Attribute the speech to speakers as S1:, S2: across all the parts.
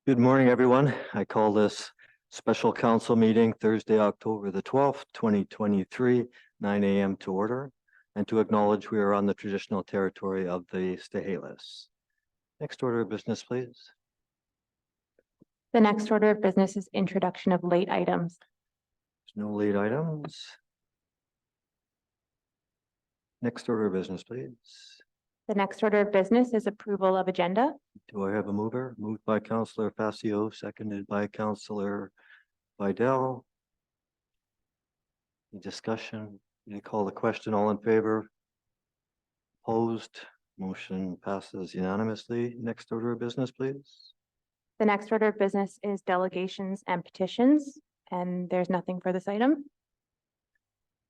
S1: Good morning, everyone. I call this special council meeting Thursday, October the 12th, 2023, 9 a.m. to order, and to acknowledge we are on the traditional territory of the Stahelis. Next order of business, please.
S2: The next order of business is introduction of late items.
S1: There's no late items. Next order of business, please.
S2: The next order of business is approval of agenda.
S1: Do I have a mover? Moved by Councillor Facio, seconded by Councillor Vidal. Any discussion? You call the question. All in favor? Opposed? Motion passes unanimously. Next order of business, please.
S2: The next order of business is delegations and petitions, and there's nothing for this item.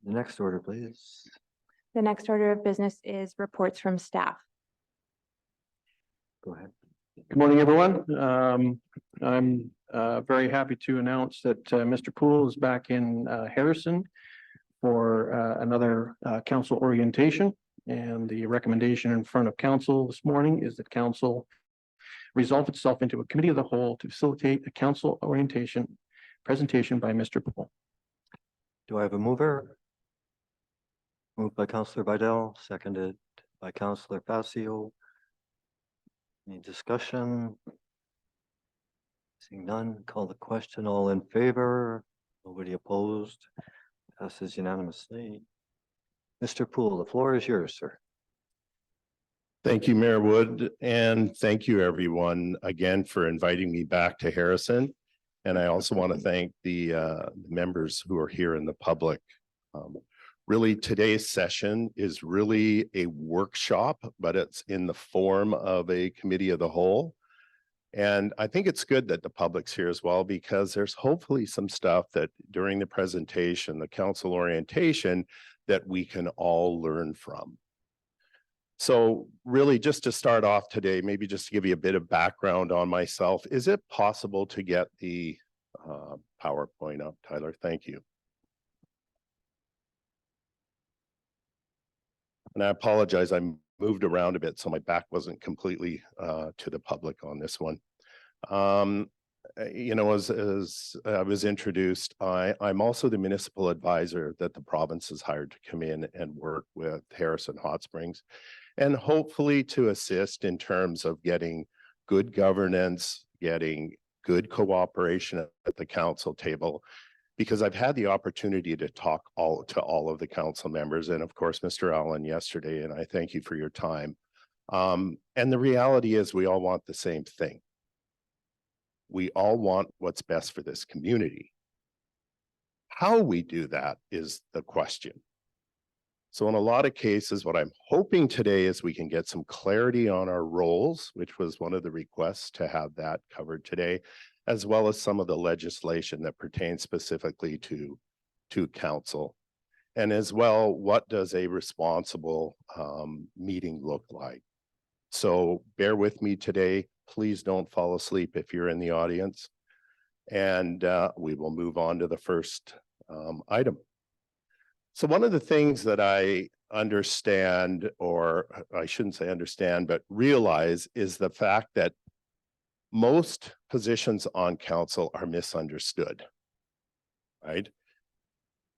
S1: The next order, please.
S2: The next order of business is reports from staff.
S1: Go ahead.
S3: Good morning, everyone. I'm very happy to announce that Mr. Poole is back in Harrison for another council orientation. And the recommendation in front of council this morning is that council resolve itself into a committee of the whole to facilitate a council orientation presentation by Mr. Poole.
S1: Do I have a mover? Moved by Councillor Vidal, seconded by Councillor Facio. Any discussion? Seeing none, call the question. All in favor? Nobody opposed? Passes unanimously. Mr. Poole, the floor is yours, sir.
S4: Thank you, Mayor Wood, and thank you everyone again for inviting me back to Harrison. And I also want to thank the members who are here in the public. Really, today's session is really a workshop, but it's in the form of a committee of the whole. And I think it's good that the public's here as well, because there's hopefully some stuff that during the presentation, the council orientation, that we can all learn from. So really, just to start off today, maybe just to give you a bit of background on myself, is it possible to get the PowerPoint up, Tyler? Thank you. And I apologize, I moved around a bit, so my back wasn't completely to the public on this one. You know, as I was introduced, I'm also the municipal advisor that the province has hired to come in and work with Harrison Hot Springs, and hopefully to assist in terms of getting good governance, getting good cooperation at the council table, because I've had the opportunity to talk to all of the council members, and of course, Mr. Allen yesterday, and I thank you for your time. And the reality is we all want the same thing. We all want what's best for this community. How we do that is the question. So in a lot of cases, what I'm hoping today is we can get some clarity on our roles, which was one of the requests to have that covered today, as well as some of the legislation that pertains specifically to council. And as well, what does a responsible meeting look like? So bear with me today. Please don't fall asleep if you're in the audience. And we will move on to the first item. So one of the things that I understand, or I shouldn't say understand, but realize is the fact that most positions on council are misunderstood, right?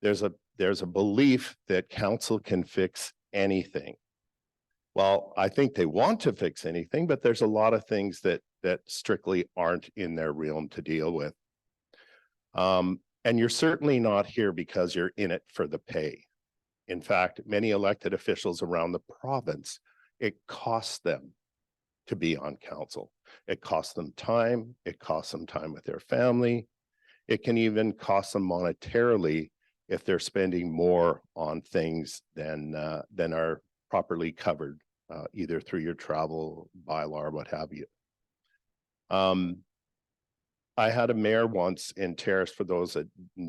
S4: There's a belief that council can fix anything. Well, I think they want to fix anything, but there's a lot of things that strictly aren't in their realm to deal with. And you're certainly not here because you're in it for the pay. In fact, many elected officials around the province, it costs them to be on council. It costs them time. It costs them time with their family. It can even cost them monetarily if they're spending more on things than are properly covered, either through your travel bylaw or what have you. I had a mayor once in Terrace. For those that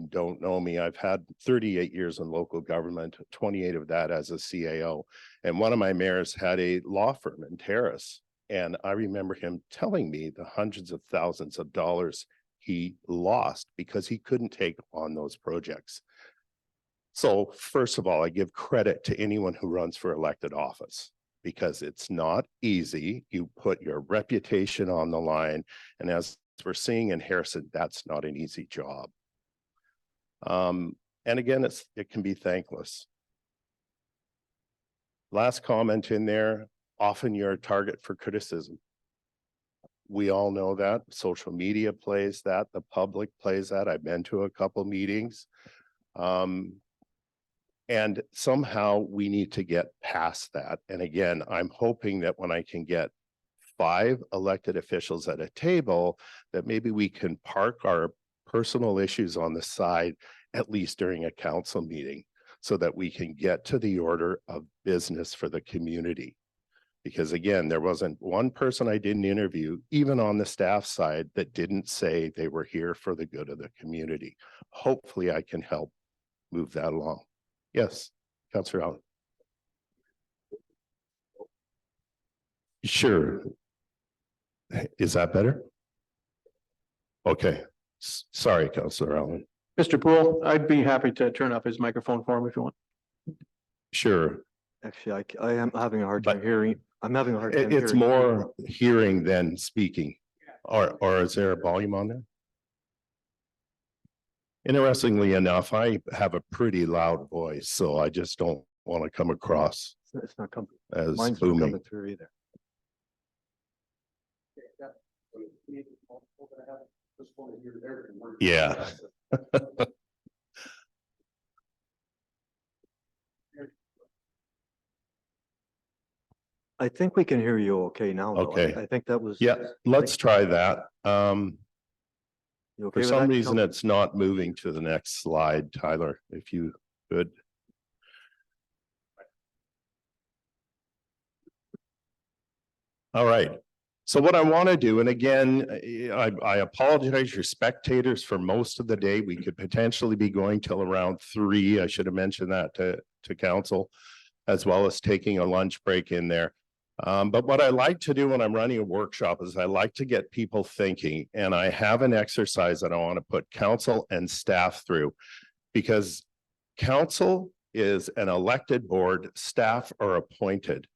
S4: don't know me, I've had 38 years in local government, 28 of that as a CAO. And one of my mayors had a law firm in Terrace. And I remember him telling me the hundreds of thousands of dollars he lost because he couldn't take on those projects. So first of all, I give credit to anyone who runs for elected office, because it's not easy. You put your reputation on the line. And as we're seeing in Harrison, that's not an easy job. And again, it can be thankless. Last comment in there, often you're a target for criticism. We all know that. Social media plays that, the public plays that. I've been to a couple meetings. And somehow we need to get past that. And again, I'm hoping that when I can get 5 elected officials at a table, that maybe we can park our personal issues on the side, at least during a council meeting, so that we can get to the order of business for the community. Because again, there wasn't one person I didn't interview, even on the staff side, that didn't say they were here for the good of the community. Hopefully I can help move that along. Yes, Councillor Allen. Sure. Is that better? Okay. Sorry, Councillor Allen.
S3: Mr. Poole, I'd be happy to turn up his microphone for him if you want.
S4: Sure.
S1: Actually, I am having a hard
S4: But-
S1: time hearing. I'm having a hard time.
S4: It's
S1: hearing.
S4: more hearing than speaking. Or is there a volume on there? Interestingly enough, I have a pretty loud voice, so I just don't want to come across
S1: It's not coming.
S4: as
S1: Mine's not
S4: booming.
S1: coming through either.
S4: Yeah.
S1: I think we can hear you okay now. though.
S4: Okay.
S1: I think that was.
S4: Yeah, let's try that.
S1: You
S4: For
S1: okay with
S4: some
S1: that,
S4: reason,
S1: Council?
S4: it's not moving to the next slide, Tyler, if you could. All right. So what I want to do, and again, I apologize, your spectators, for most of the day. We could potentially be going till around 3. I should have mentioned that to council, as well as taking a lunch break in there. But what I like to do when I'm running a workshop is I like to get people thinking, and I have an exercise that I want to put council and staff through, because council is an elected board, staff are appointed,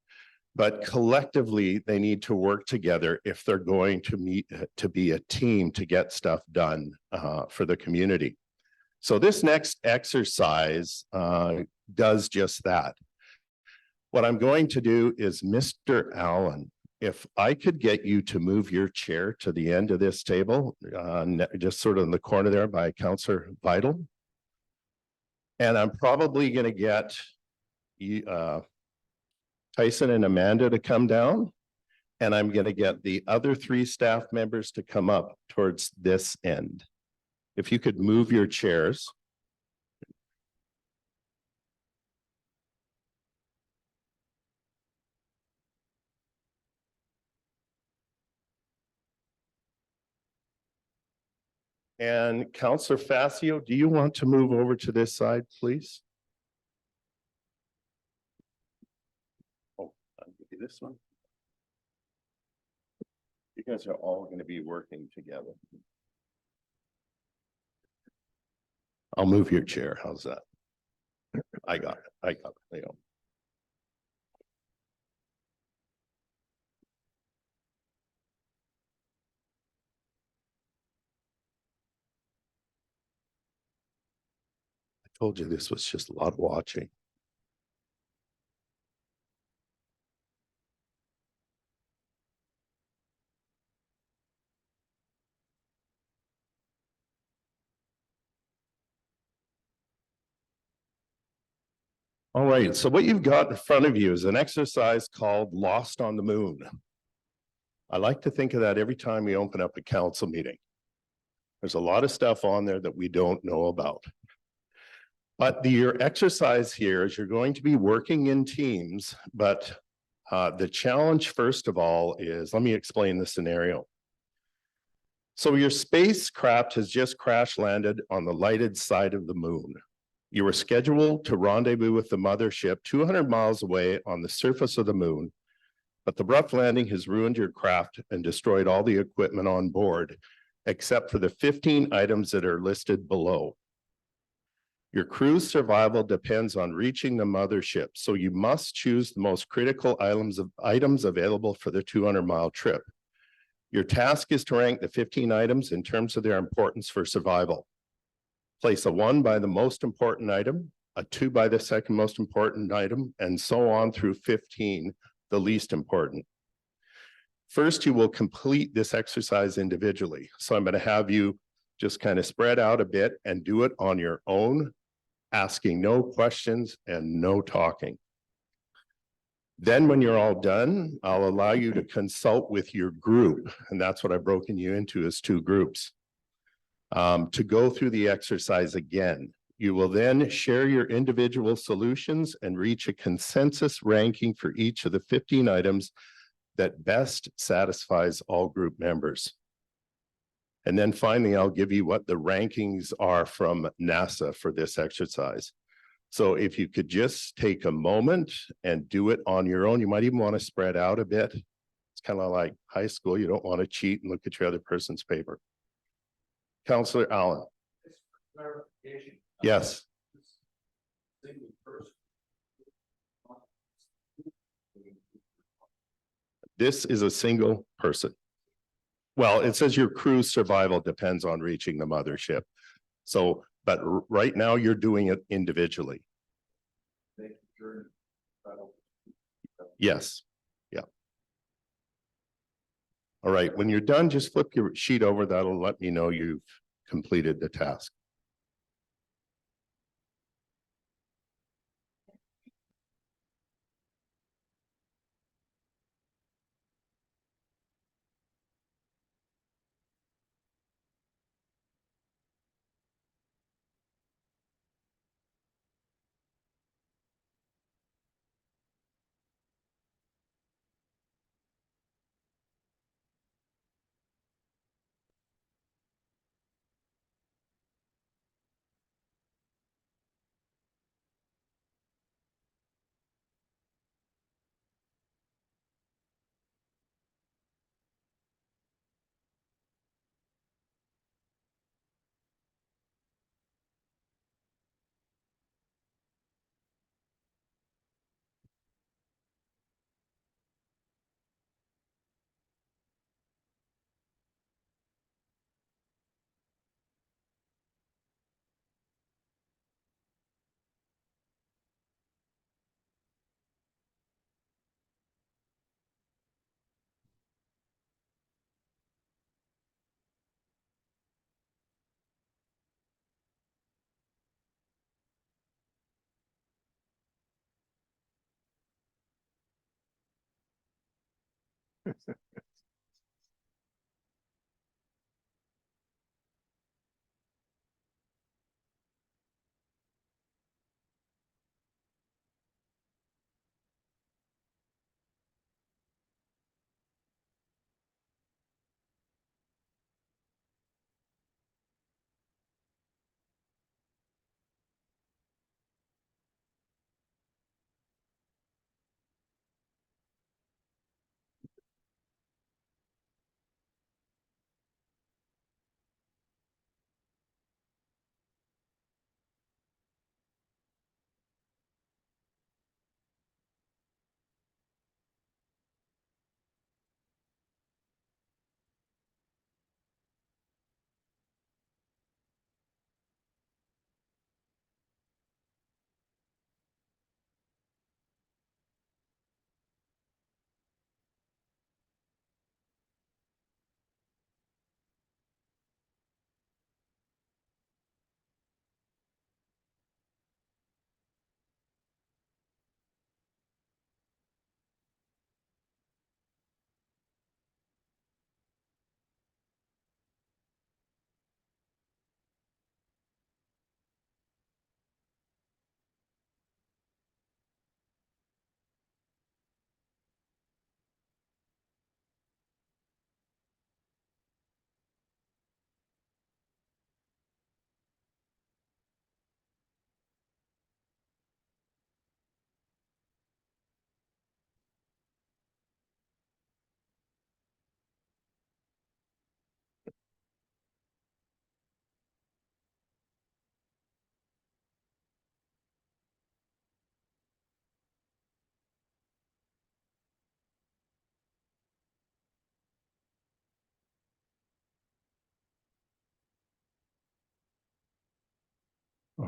S4: but collectively they need to work together if they're going to meet to be a team to get stuff done for the community. So this next exercise does just that. What I'm going to do is, Mr. Allen, if I could get you to move your chair to the end of this table, just sort of in the corner there by Councillor Vital. And I'm probably going to get Tyson and Amanda to come down. And I'm going to get the other 3 staff members to come up towards this end. If you could move your chairs. And Councillor Facio, do you want to move over to this side, please? Oh, I'll give you this one. You guys are all going to be working together. I'll move your chair. How's that? I got it. I got it. There you go. I told you this was just a lot of watching. All right, so what you've got in front of you is an exercise called Lost on the Moon. I like to think of that every time we open up a council meeting. There's a lot of stuff on there that we don't know about. But your exercise here is you're going to be working in teams, but the challenge, first of all, is, let me explain the scenario. So your spacecraft has just crash landed on the lighted side of the moon. You were scheduled to rendezvous with the mothership 200 miles away on the surface of the moon, but the rough landing has ruined your craft and destroyed all the equipment on board, except for the 15 items that are listed below. Your crew's survival depends on reaching the mothership, so you must choose the most critical items available for the 200-mile trip. Your task is to rank the 15 items in terms of their importance for survival. Place a 1 by the most important item, a 2 by the second most important item, and so on through 15, the least important. First, you will complete this exercise individually. So I'm going to have you just kind of spread out a bit and do it on your own, asking no questions and no talking. Then when you're all done, I'll allow you to consult with your group. And that's what I've broken you into as 2 groups. To go through the exercise again. You will then share your individual solutions and reach a consensus ranking for each of the 15 items that best satisfies all group members. And then finally, I'll give you what the rankings are from NASA for this exercise. So if you could just take a moment and do it on your own, you might even want to spread out a bit. It's kind of like high school. You don't want to cheat and look at your other person's paper. Councillor Allen. Yes. This is a single person. Well, it says your crew's survival depends on reaching the mothership. So, but right now you're doing it individually. Yes. Yeah. All right. When you're done, just flip your sheet over. That'll let me know you've completed the task.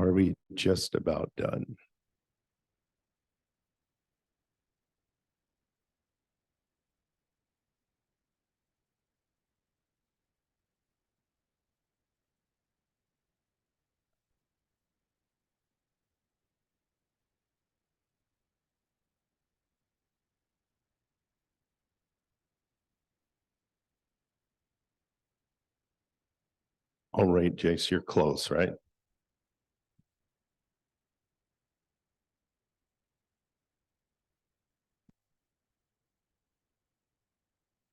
S4: Are we just about done? All right, Jace, you're close, right?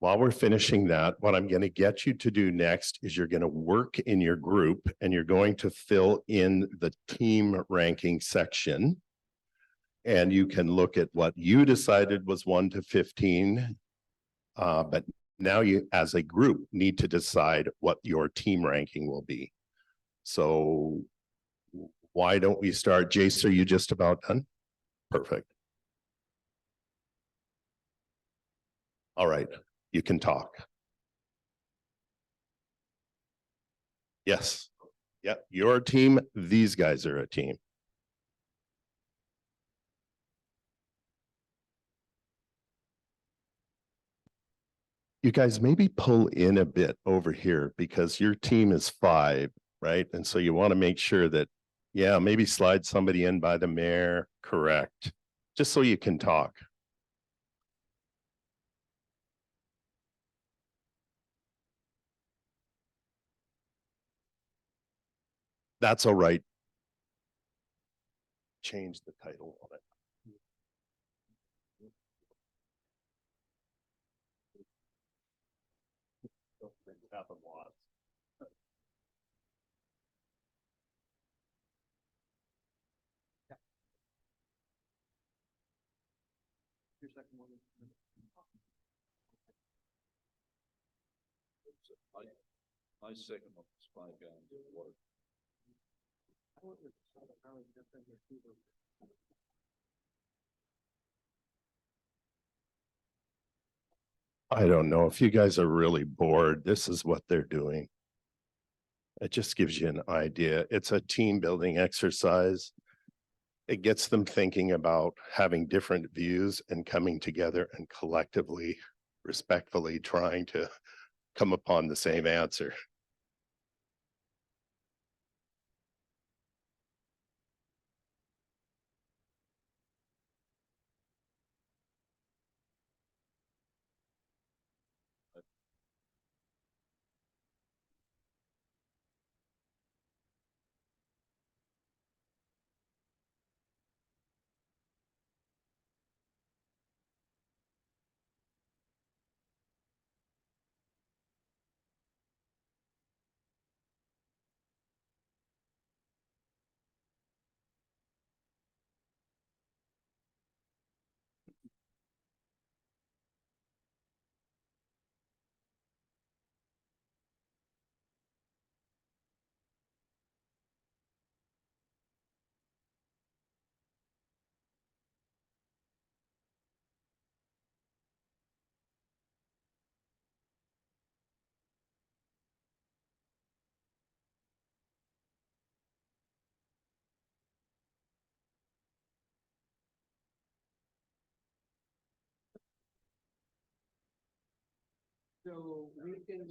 S4: While we're finishing that, what I'm going to get you to do next is you're going to work in your group and you're going to fill in the team ranking section. And you can look at what you decided was 1 to 15. But now you, as a group, need to decide what your team ranking will be. So why don't we start? Jace, are you just about done? Perfect. All right, you can talk. Yes. Yeah, your team, these guys are a team. You guys maybe pull in a bit over here because your team is 5, right? And so you want to make sure that, yeah, maybe slide somebody in by the mayor, correct? Just so you can talk. That's all right. Change the title on it. Happen lots.
S5: My second one was 5 gallons of water.
S4: I don't know if you guys are really bored. This is what they're doing. It just gives you an idea. It's a team building exercise. It gets them thinking about having different views and coming together and collectively, respectfully trying to come upon the same answer.
S3: So we can,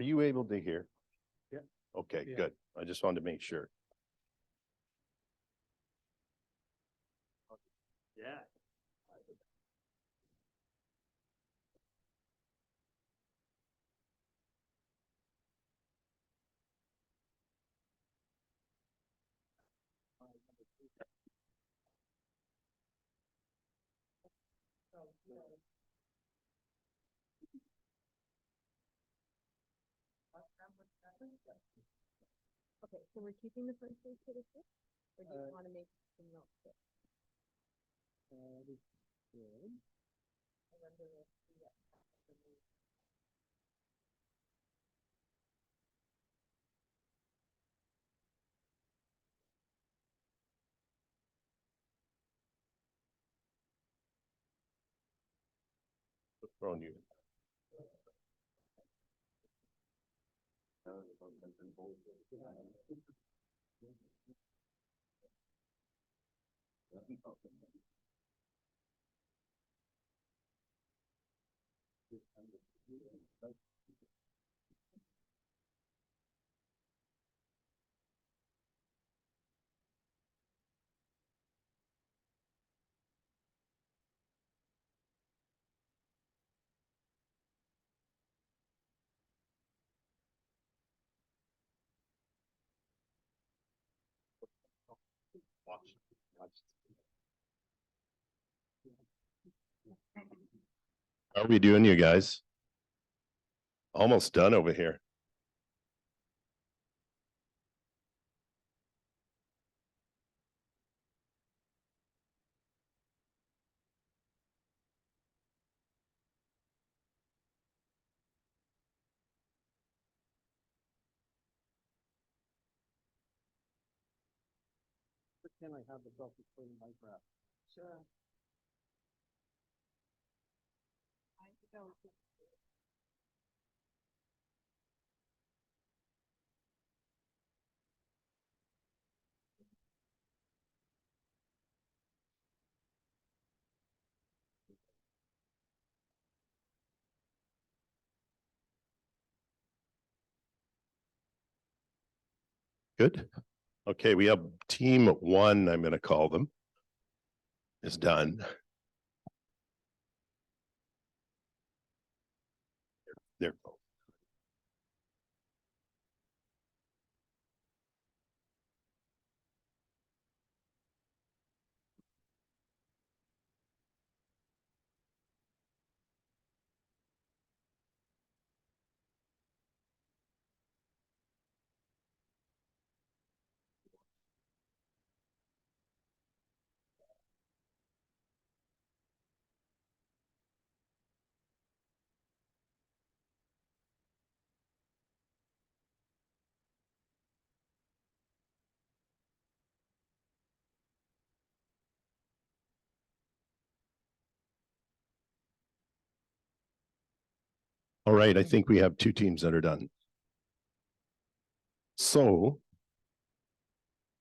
S4: Are you able to hear?
S3: Yeah.
S4: Okay,
S3: Yeah.
S4: good. I just wanted to make sure.
S5: Yeah.
S2: Okay, so we're keeping the first page to the sixth, or do you want to make some notes?
S4: Throwing you. How are we doing, you guys? Almost done over here.
S3: Can I have the self-recording mic wrap? Sure.
S4: Good. Okay, we have team one, I'm gonna call them. Is done. There. All right, I think we have two teams that are done. So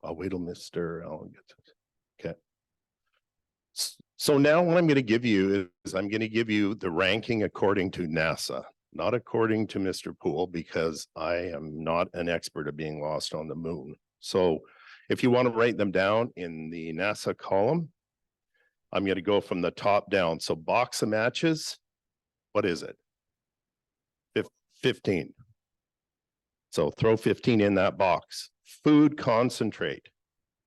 S4: I'll wait till Mr. Allen gets it. Okay. So now what I'm going to give you is I'm going to give you the ranking according to NASA, not according to Mr. Poole, because I am not an expert of being lost on the moon. So if you want to write them down in the NASA column, I'm going to go from the top down. So box of matches, what is it? 15. So throw 15 in that box. Food concentrate.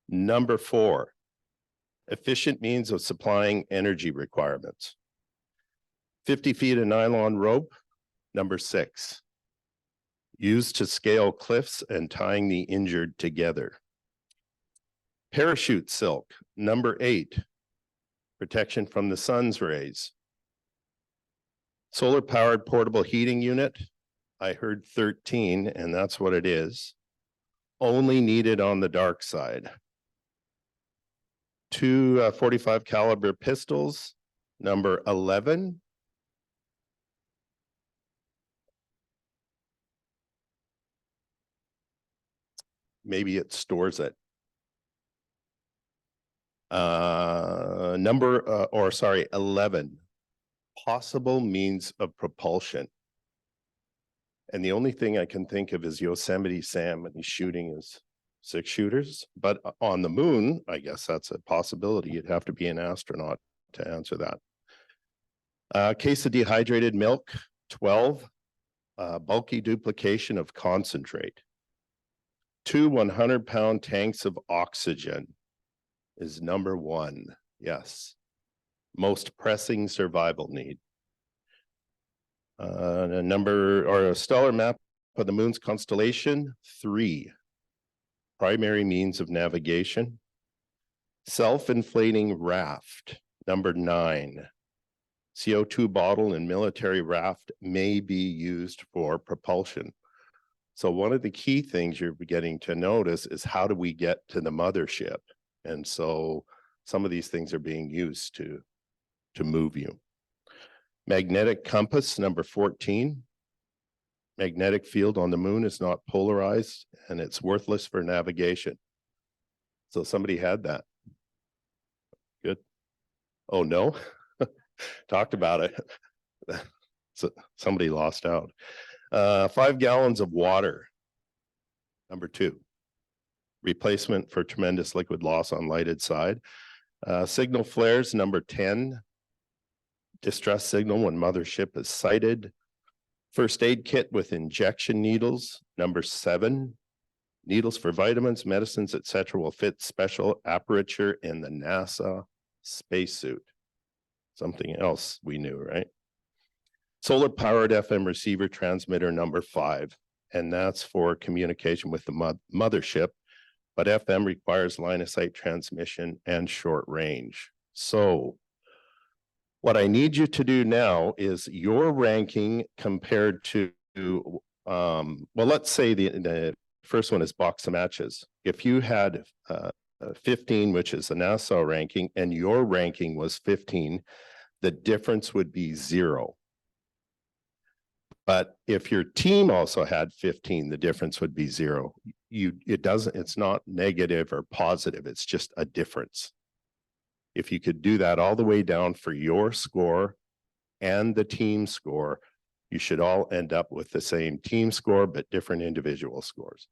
S4: Number 4, efficient means of supplying energy requirements. 50 feet of nylon rope. Number 6, used to scale cliffs and tying the injured together. Parachute silk. Number 8, protection from the sun's rays. Solar powered portable heating unit. I heard 13, and that's what it is. Only needed on the dark side. 2 45 caliber pistols. Number 11. Maybe it stores it. Sorry, 11. Possible means of propulsion. And the only thing I can think of is Yosemite Sam and he's shooting his 6 shooters. But on the moon, I guess that's a possibility. You'd have to be an astronaut to answer that. Case of dehydrated milk, 12. Bulky duplication of concentrate. 2 100-pound tanks of oxygen is number 1. Yes. Most pressing survival need. A stellar map of the moon's constellation, 3. Primary means of navigation. Self-inflating raft, number 9. CO2 bottle and military raft may be used for propulsion. So one of the key things you're beginning to notice is how do we get to the mothership? And so some of these things are being used to move you. Magnetic compass, number 14. Magnetic field on the moon is not polarized and it's worthless for navigation. So somebody had that. Good. Oh, no. Talked about it. So somebody lost out. 5 gallons of water. Number 2. Replacement for tremendous liquid loss on lighted side. Signal flares, number 10. Distress signal when mothership is sighted. First aid kit with injection needles, number 7. Needles for vitamins, medicines, etc. will fit special aperture in the NASA spacesuit. Something else we knew, right? Solar powered FM receiver transmitter number 5, and that's for communication with the mothership, but FM requires line of sight transmission and short range. So what I need you to do now is your ranking compared to, well, let's say the first one is box of matches. If you had 15, which is the NASA ranking, and your ranking was 15, the difference would be 0. But if your team also had 15, the difference would be 0. It's not negative or positive, it's just a difference. If you could do that all the way down for your score and the team score, you should all end up with the same team score, but different individual scores.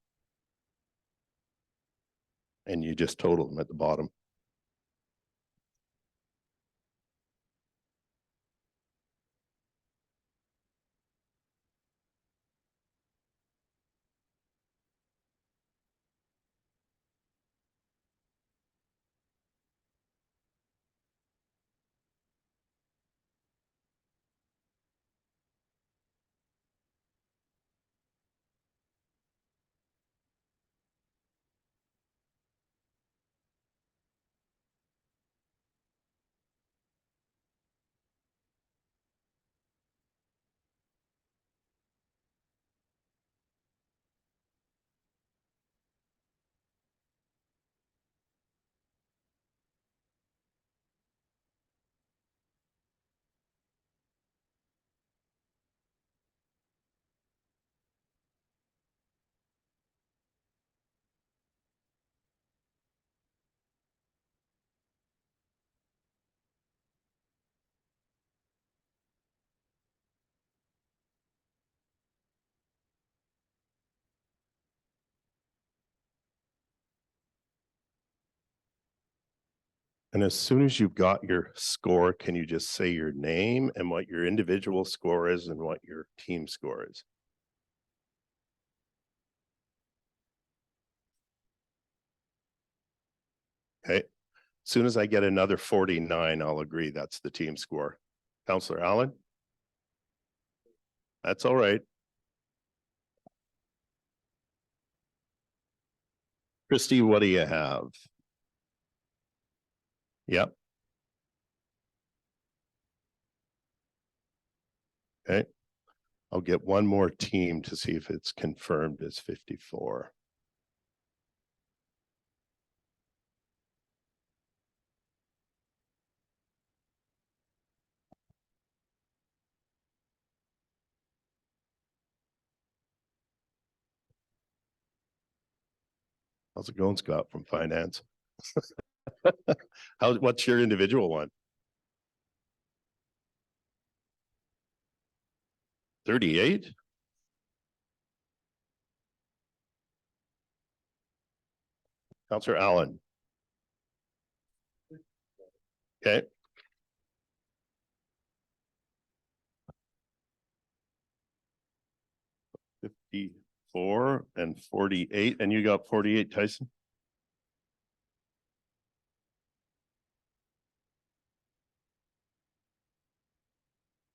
S4: And you just total them at the bottom. And as soon as you've got your score, can you just say your name and what your individual score is and what your team score is? Okay, soon as I get another 49, I'll agree that's the team score. Counselor Allen? That's all right. Christy, what do you have? Yep. Okay. I'll get one more team to see if it's confirmed as 54. How's it going, Scott, from finance? What's your individual one? 38? Counselor Allen. Okay. $54 and 48, and you got 48, Tyson?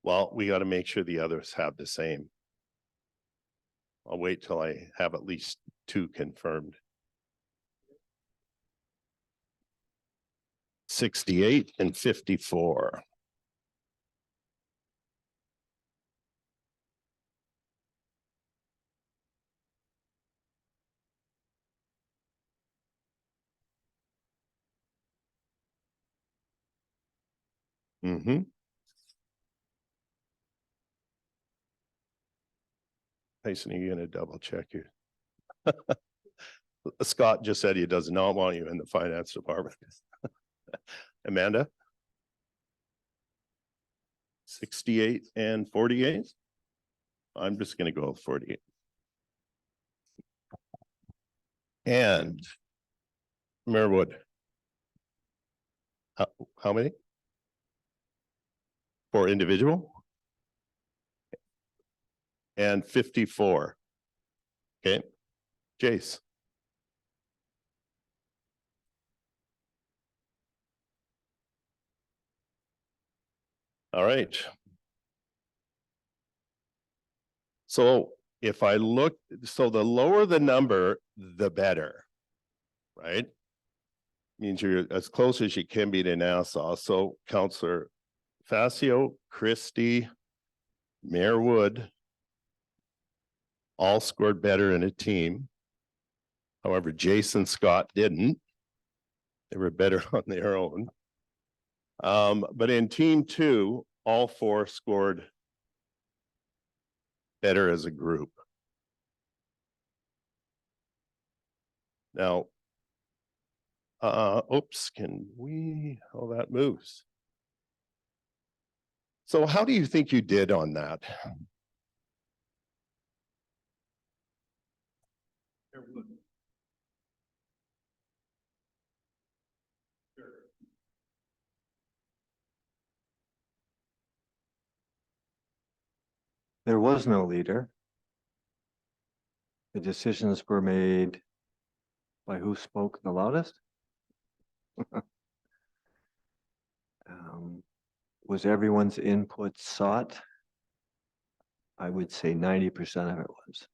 S4: Well, we got to make sure the others have the same. I'll wait till I have at least 2 confirmed. 68 and 54. Mm-hmm. Tyson, are you gonna double check you? Scott just said he does not want you in the finance department. Amanda? 68 and 48? I'm just gonna go with 48. And Mayor Wood. How many? For individual? And 54. Okay. Jace. All right. So if I look, so the lower the number, the better, right? Means you're as close as you can be to Nassau. So Councillor Facio, Christie, Mayor Wood, all scored better in a team. However, Jason Scott didn't. They were better on their own. But in team 2, all 4 scored better as a group. Now, oops, can we, oh, that moves. So how do you think you did on that?
S1: There was no leader. The decisions were made by who spoke the loudest. Was everyone's input sought? I would say 90% of it was.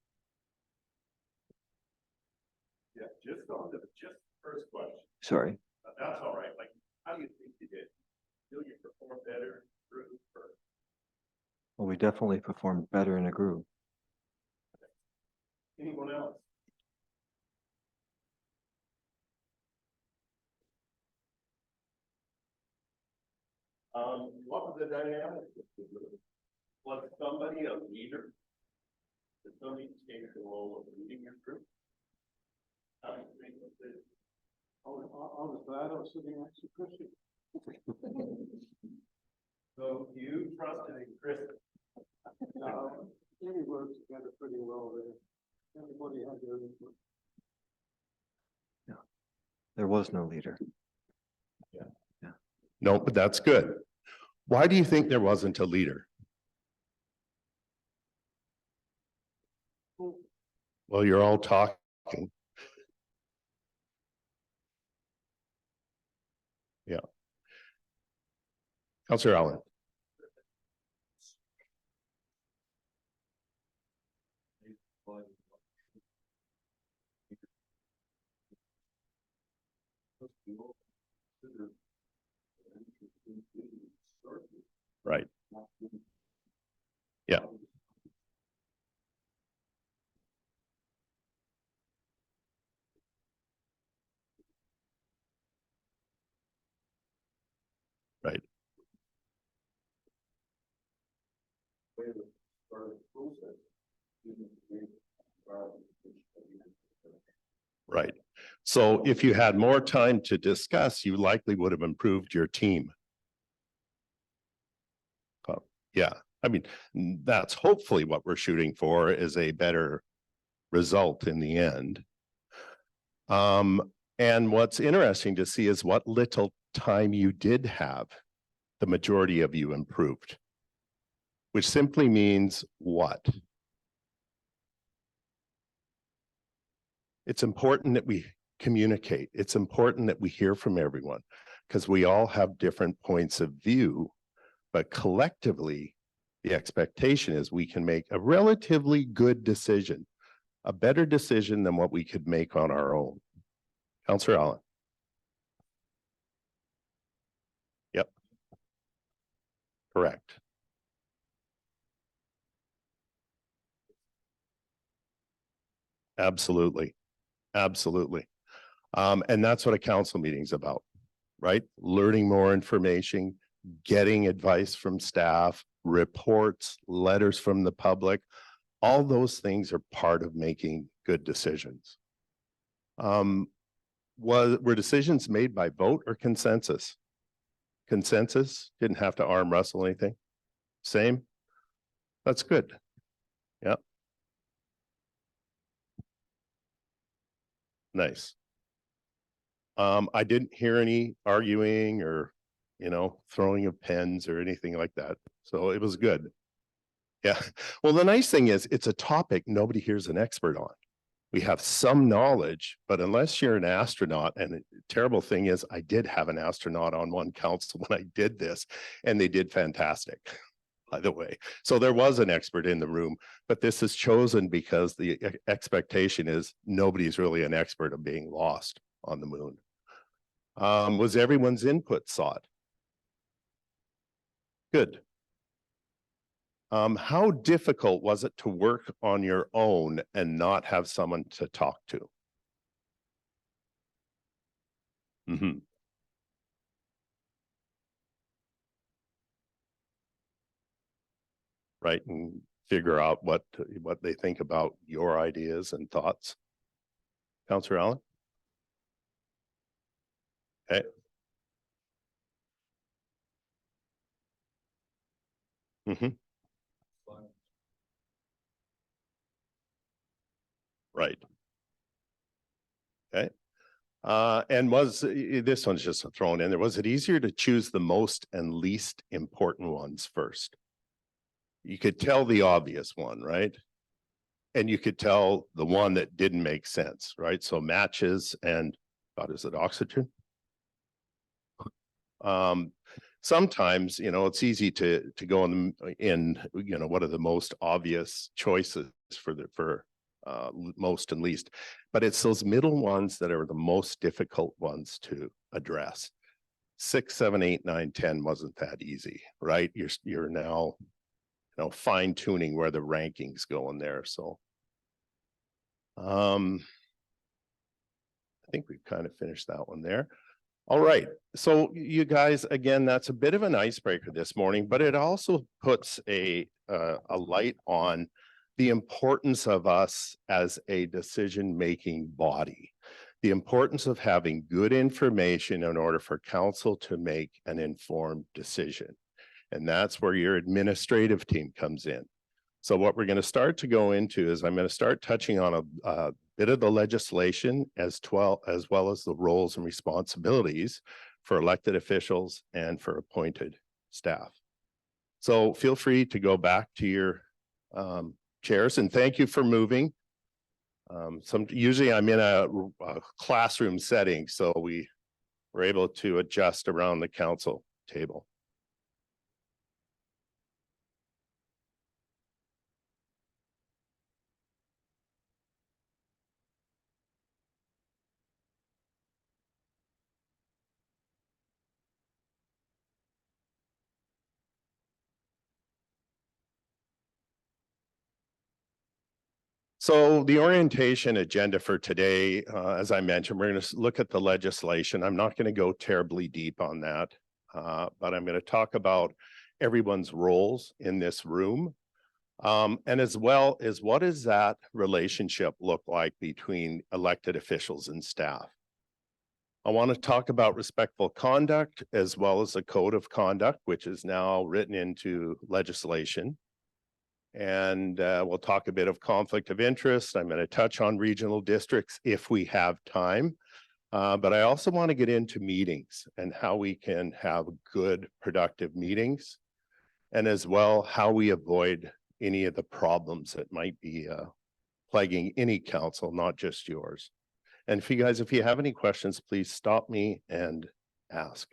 S4: Yeah, just on the first question.
S1: Sorry.
S4: That's all right. Like, how do you think you did? Feel you perform better group or?
S1: Well, we definitely performed better in a group.
S4: Anyone else? What was the dynamic? Was somebody a leader? Did somebody take the role of leading your group? How do you think of this?
S5: I was glad I was sitting next to Christian.
S4: So you trusted in Chris?
S5: We worked together pretty well there. Everybody had their input.
S1: There was no leader.
S4: No, but that's good. Why do you think there wasn't a leader? Well, you're all talking. Counselor Allen. Right. Yeah. Right. Right. So if you had more time to discuss, you likely would have improved your team. Yeah, I mean, that's hopefully what we're shooting for, is a better result in the end. And what's interesting to see is what little time you did have, the majority of you improved, which simply means what? It's important that we communicate. It's important that we hear from everyone, because we all have different points of view, but collectively, the expectation is we can make a relatively good decision, a better decision than what we could make on our own. Councillor Allen. Yep. Correct. Absolutely. Absolutely. And that's what a council meeting is about, right? Learning more information, getting advice from staff, reports, letters from the public. All those things are part of making good decisions. Were decisions made by vote or consensus? Consensus, didn't have to arm wrestle anything. Same. That's good. Yeah. Nice. I didn't hear any arguing or, throwing of pens or anything like that. So it was good. Yeah. Well, the nice thing is it's a topic nobody here is an expert on. We have some knowledge, but unless you're an astronaut, and the terrible thing is I did have an astronaut on one council when I did this, and they did fantastic, by the way. So there was an expert in the room, but this is chosen because the expectation is nobody's really an expert of being lost on the moon. Was everyone's input sought? Good. How difficult was it to work on your own and not have someone to talk to? Mm-hmm. Right, and figure out what they think about your ideas and thoughts. Councillor Allen? Okay. Mm-hmm. Right. Okay. And this one's just thrown in there. Was it easier to choose the most and least important ones first? You could tell the obvious one, right? And you could tell the one that didn't make sense, right? So matches and, God, is it oxygen? Sometimes, it's easy to go in, what are the most obvious choices for most and least, but it's those middle ones that are the most difficult ones to address. 6, 7, 8, 9, 10 wasn't that easy, right? You're now, fine tuning where the rankings go in there. So, I think we've kind of finished that one there. All right. So you guys, again, that's a bit of an icebreaker this morning, but it also puts a light on the importance of us as a decision-making body, the importance of having good information in order for council to make an informed decision. And that's where your administrative team comes in. So what we're going to start to go into is I'm going to start touching on a bit of the legislation as well as the roles and responsibilities for elected officials and for appointed staff. So feel free to go back to your chairs, and thank you for moving. Usually I'm in a classroom setting, so we were able to adjust around the council table. So the orientation agenda for today, as I mentioned, we're going to look at the legislation. I'm not going to go terribly deep on that, but I'm going to talk about everyone's roles in this room. And as well as what does that relationship look like between elected officials and staff? I want to talk about respectful conduct as well as the code of conduct, which is now written into legislation. And we'll talk a bit of conflict of interest. I'm going to touch on regional districts if we have time. But I also want to get into meetings and how we can have good, productive meetings, and as well how we avoid any of the problems that might be plaguing any council, not just yours. And if you have any questions, please stop me and ask.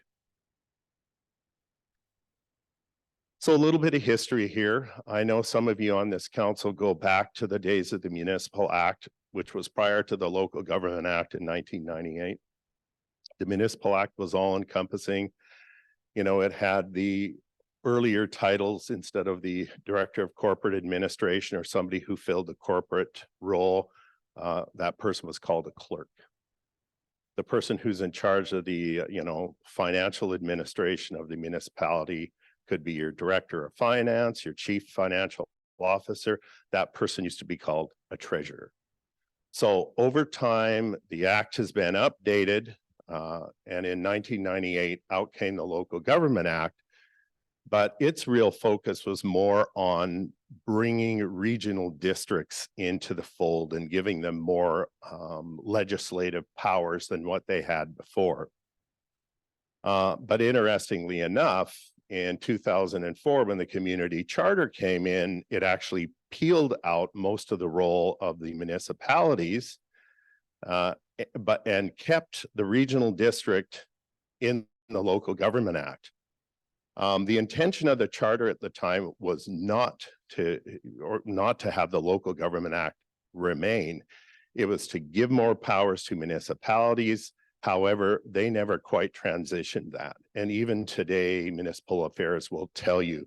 S4: So a little bit of history here. I know some of you on this council go back to the days of the Municipal Act, which was prior to the Local Government Act in 1998. The Municipal Act was all encompassing. You know, it had the earlier titles instead of the Director of Corporate Administration or somebody who filled the corporate role. That person was called a clerk. The person who's in charge of the, financial administration of the municipality could be your director of finance, your chief financial officer. That person used to be called a treasurer. So over time, the act has been updated, and in 1998, out came the Local Government Act, but its real focus was more on bringing regional districts into the fold and giving them more legislative powers than what they had before. But interestingly enough, in 2004, when the community charter came in, it actually peeled out most of the role of the municipalities, and kept the regional district in the Local Government Act. The intention of the charter at the time was not to have the Local Government Act remain. It was to give more powers to municipalities. However, they never quite transitioned that. And even today, municipal affairs will tell you,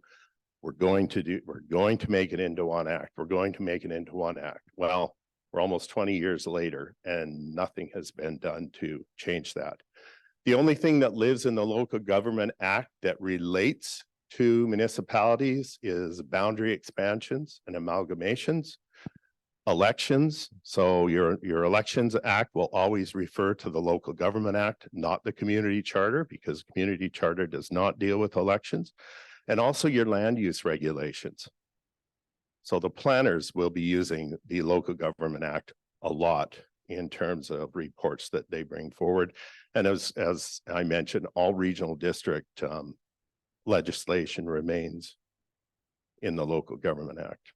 S4: we're going to make it into one act. We're going to make it into one act. Well, we're almost 20 years later and nothing has been done to change that. The only thing that lives in the Local Government Act that relates to municipalities is boundary expansions and amalgamations. Elections, so your Elections Act will always refer to the Local Government Act, not the Community Charter, because Community Charter does not deal with elections, and also your land use regulations. So the planners will be using the Local Government Act a lot in terms of reports that they bring forward. And as I mentioned, all regional district legislation remains in the Local Government Act.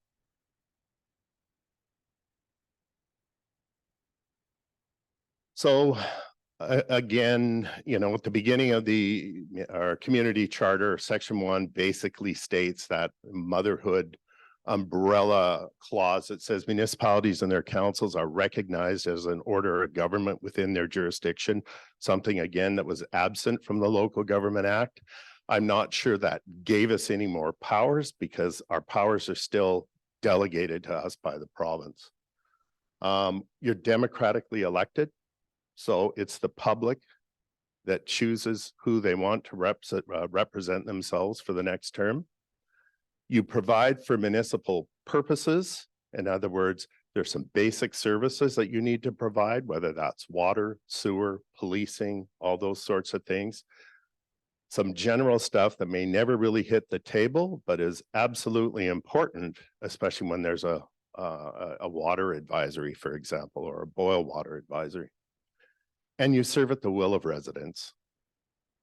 S4: So again, at the beginning of our community charter, section 1 basically states that motherhood umbrella clause that says municipalities and their councils are recognized as an order of government within their jurisdiction, something again that was absent from the Local Government Act. I'm not sure that gave us any more powers because our powers are still delegated to us by the province. You're democratically elected. So it's the public that chooses who they want to represent themselves for the next term. You provide for municipal purposes. In other words, there's some basic services that you need to provide, whether that's water, sewer, policing, all those sorts of things. Some general stuff that may never really hit the table, but is absolutely important, especially when there's a water advisory, for example, or a boil water advisory. And you serve at the will of residents.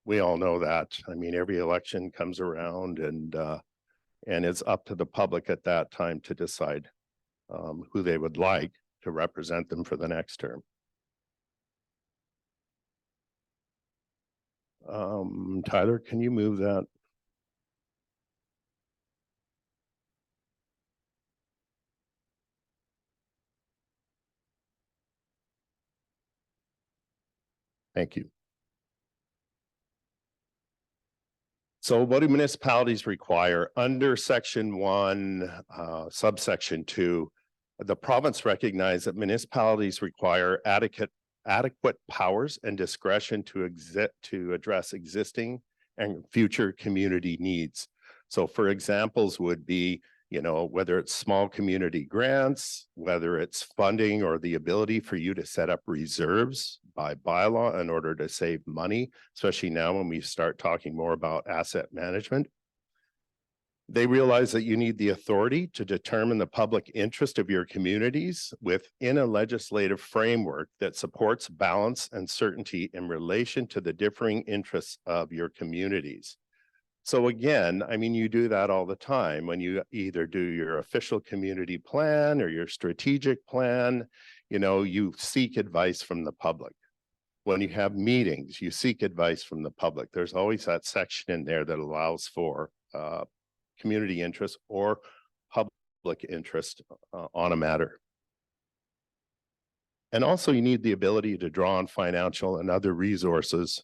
S4: We all know that. I mean, every election comes around and it's up to the public at that time to decide who they would like to represent them for the next term. Tyler, can you move that? Thank you. So what do municipalities require? Under section 1, subsection 2, The province recognized that municipalities require adequate powers and discretion to address existing and future community needs. So for examples would be, whether it's small community grants, whether it's funding or the ability for you to set up reserves by bylaw in order to save money, especially now when we start talking more about asset management. They realize that you need the authority to determine the public interest of your communities within a legislative framework that supports balance and certainty in relation to the differing interests of your communities. So again, I mean, you do that all the time when you either do your official community plan or your strategic plan, you seek advice from the public. When you have meetings, you seek advice from the public. There's always that section in there that allows for community interest or public interest on a matter. And also you need the ability to draw on financial and other resources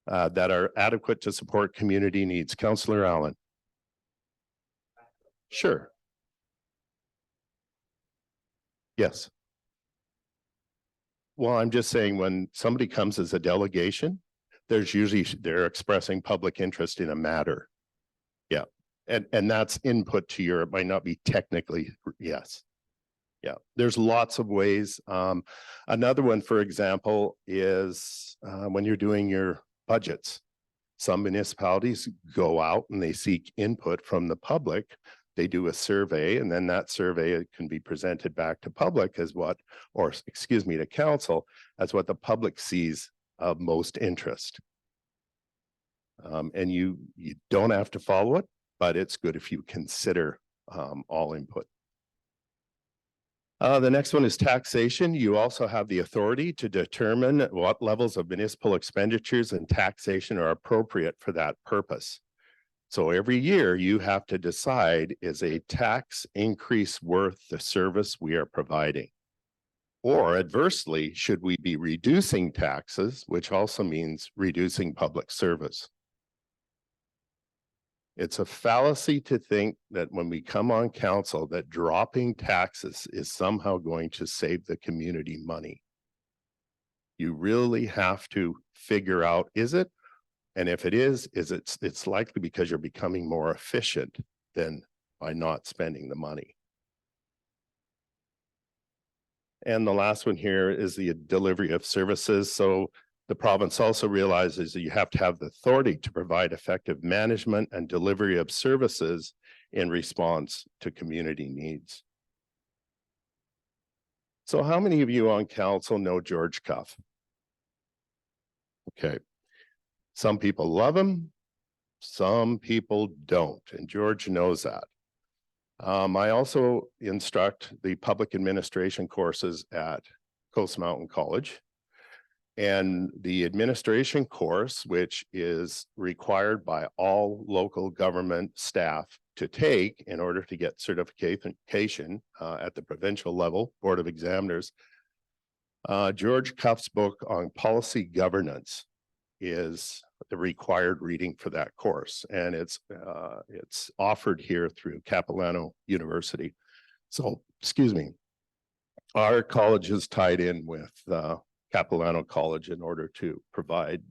S4: that are adequate to support community needs. Councillor Allen. Sure. Yes. Well, I'm just saying when somebody comes as a delegation, they're expressing public interest in a matter. Yeah. And that's input to it might not be technically, yes. Yeah, there's lots of ways. Another one, for example, is when you're doing your budgets. Some municipalities go out and they seek input from the public. They do a survey, and then that survey can be presented back to public as to council as what the public sees of most interest. And you don't have to follow it, but it's good if you consider all input. The next one is taxation. You also have the authority to determine what levels of municipal expenditures and taxation are appropriate for that purpose. So every year you have to decide, is a tax increase worth the service we are providing? Or adversely, should we be reducing taxes, which also means reducing public service? It's a fallacy to think that when we come on council that dropping taxes is somehow going to save the community money. You really have to figure out, is it? And if it is it's likely because you're becoming more efficient than by not spending the money. And the last one here is the delivery of services. So the province also realizes that you have to have the authority to provide effective management and delivery of services in response to community needs. So how many of you on council know George Cuff? Okay. Some people love him, some people don't, and George knows that. I also instruct the public administration courses at Coast Mountain College. And the administration course, which is required by all local government staff to take in order to get certification at the provincial level, Board of Examiners, George Cuff's book on policy governance is the required reading for that course. And it's offered here through Capilano University. So, excuse me, our college is tied in with Capilano College in order to provide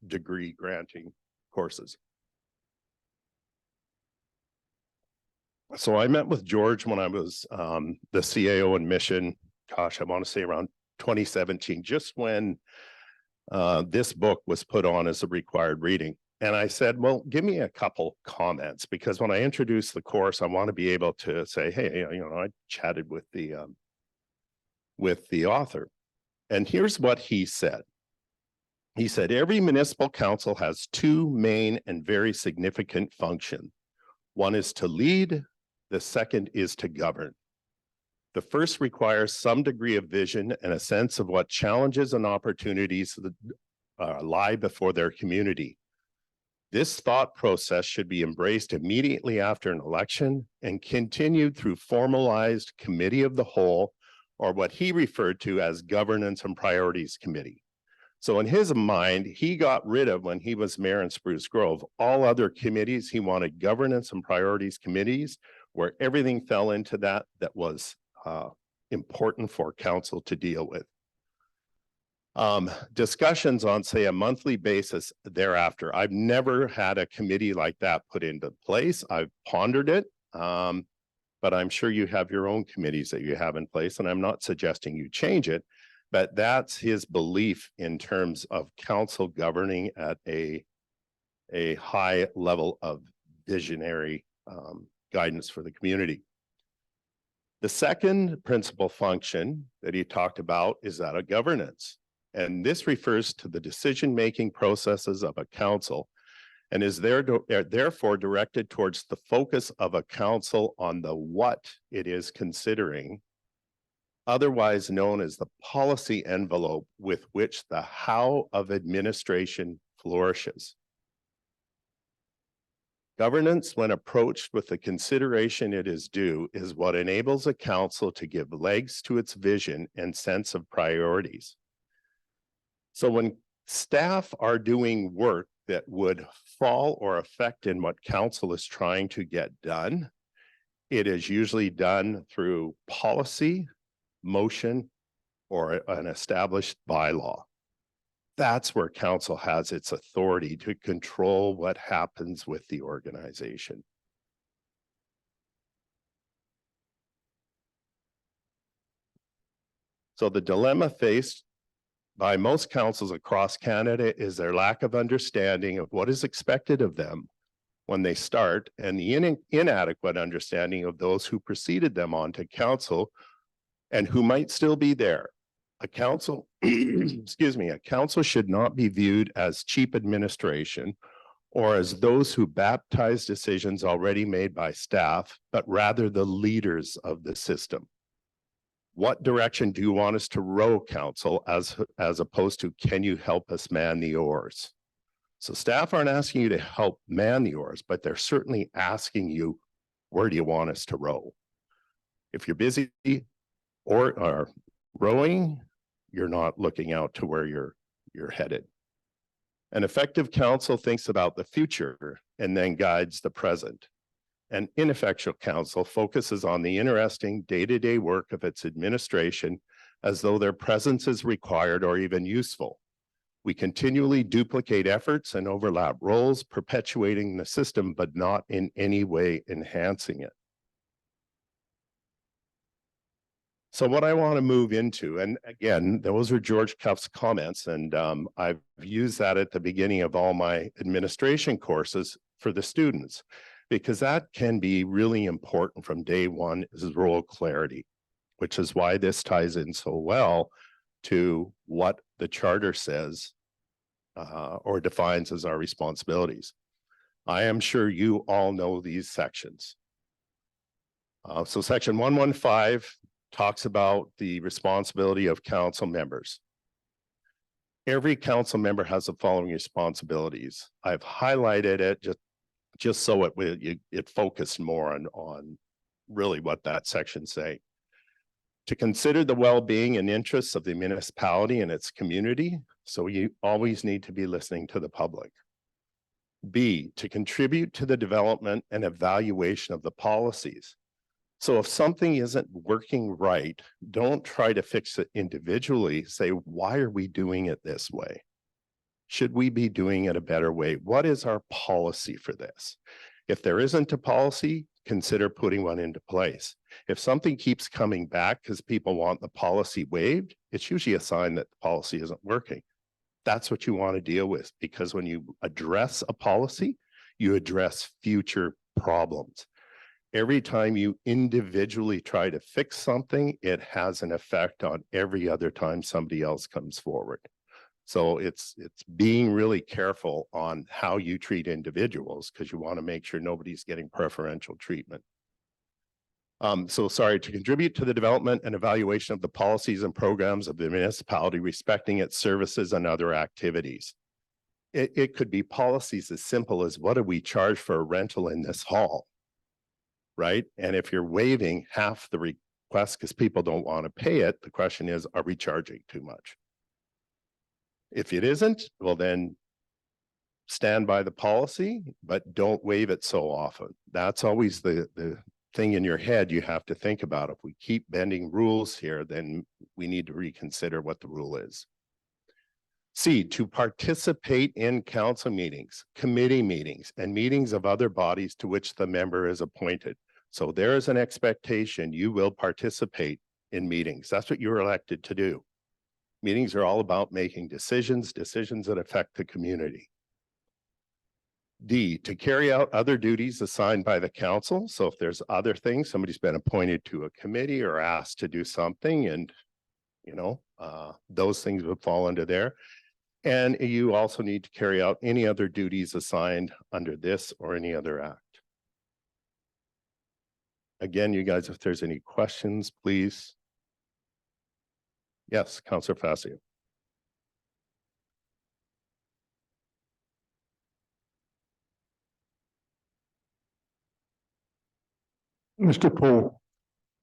S4: degree granting courses. So I met with George when I was the CAO in Mission, gosh, I want to say around 2017, just when this book was put on as a required reading. And I said, well, give me a couple comments, because when I introduce the course, I want to be able to say, hey, I chatted with the author. And here's what he said. He said, every municipal council has two main and very significant functions. One is to lead, the second is to govern. The first requires some degree of vision and a sense of what challenges and opportunities lie before their community. This thought process should be embraced immediately after an election and continued through formalized committee of the whole, or what he referred to as governance and priorities committee. So in his mind, he got rid of, when he was mayor in Spruce Grove, all other committees. He wanted governance and priorities committees where everything fell into that was important for council to deal with. Discussions on, say, a monthly basis thereafter. I've never had a committee like that put into place. I've pondered it, but I'm sure you have your own committees that you have in place, and I'm not suggesting you change it, but that's his belief in terms of council governing at a high level of visionary guidance for the community. The second principal function that he talked about is that of governance. And this refers to the decision-making processes of a council and is therefore directed towards the focus of a council on the what it is considering, otherwise known as the policy envelope with which the how of administration flourishes. Governance, when approached with the consideration it is due, is what enables a council to give legs to its vision and sense of priorities. So when staff are doing work that would fall or affect in what council is trying to get done, it is usually done through policy, motion, or an established bylaw. That's where council has its authority to control what happens with the organization. So the dilemma faced by most councils across Canada is their lack of understanding of what is expected of them when they start, and the inadequate understanding of those who preceded them onto council and who might still be there. A council, excuse me, a council should not be viewed as cheap administration or as those who baptize decisions already made by staff, but rather the leaders of the system. What direction do you want us to row, council, as opposed to can you help us man the oars? So staff aren't asking you to help man the oars, but they're certainly asking you, where do you want us to row? If you're busy or are rowing, you're not looking out to where you're headed. An effective council thinks about the future and then guides the present. An ineffectual council focuses on the interesting day-to-day work of its administration as though their presence is required or even useful. We continually duplicate efforts and overlap roles, perpetuating the system, but not in any way enhancing it. So what I want to move into, and again, those are George Cuff's comments, and I've used that at the beginning of all my administration courses for the students, because that can be really important from day one, is role clarity, which is why this ties in so well to what the charter says or defines as our responsibilities. I am sure you all know these sections. So section 115 talks about the responsibility of council members. Every council member has the following responsibilities. I've highlighted it just so it focused more on really what that section say. To consider the well-being and interests of the municipality and its community, so you always need to be listening to the public. B, to contribute to the development and evaluation of the policies. So if something isn't working right, don't try to fix it individually. Say, why are we doing it this way? Should we be doing it a better way? What is our policy for this? If there isn't a policy, consider putting one into place. If something keeps coming back because people want the policy waived, it's usually a sign that the policy isn't working. That's what you want to deal with, because when you address a policy, you address future problems. Every time you individually try to fix something, it has an effect on every other time somebody else comes forward. So it's being really careful on how you treat individuals, because you want to make sure nobody's getting preferential treatment. So sorry, to contribute to the development and evaluation of the policies and programs of the municipality, respecting its services and other activities. It could be policies as simple as, what do we charge for a rental in this hall? Right? And if you're waiving half the request because people don't want to pay it, the question is, are we charging too much? If it isn't, well then stand by the policy, but don't waive it so often. That's always the thing in your head you have to think about. If we keep bending rules here, then we need to reconsider what the rule is. C, to participate in council meetings, committee meetings, and meetings of other bodies to which the member is appointed. So there is an expectation you will participate in meetings. That's what you're elected to do. Meetings are all about making decisions that affect the community. D, to carry out other duties assigned by the council. So if there's other things, somebody's been appointed to a committee or asked to do something, and those things would fall under there. And you also need to carry out any other duties assigned under this or any other act. Again, you guys, if there's any questions, please. Yes, Councillor Facio.
S6: Mr. Paul,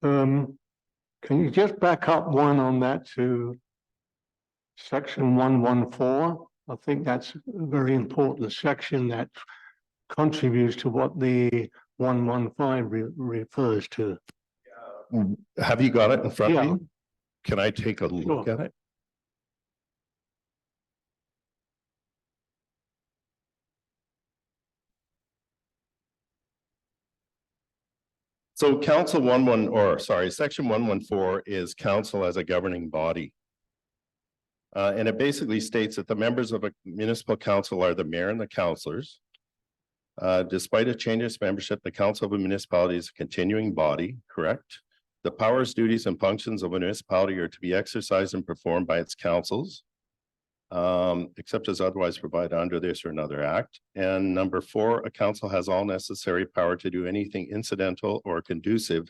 S6: can you just back up one on that to section 114? I think that's a very important section that contributes to what the 115 refers to.
S4: Have you got it in front of
S6: Yeah.
S4: you? Can I take a look
S6: Sure.
S4: at it? So section 114 is council as a governing body. And it basically states that the members of a municipal council are the mayor and the councillors. Despite a change of membership, the council of a municipality is a continuing body, correct? The powers, duties, and functions of a municipality are to be exercised and performed by its councils, except as otherwise provided under this or another act. And number 4, a council has all necessary power to do anything incidental or conducive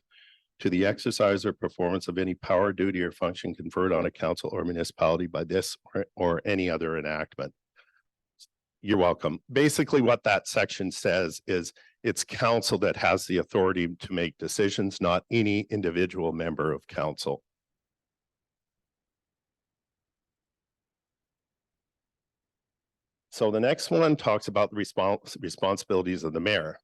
S4: to the exercise or performance of any power, duty, or function conferred on a council or municipality by this or any other enactment. You're welcome. Basically, what that section says is it's council that has the authority to make decisions, not any individual member of council. So the next one talks about the responsibilities of the mayor.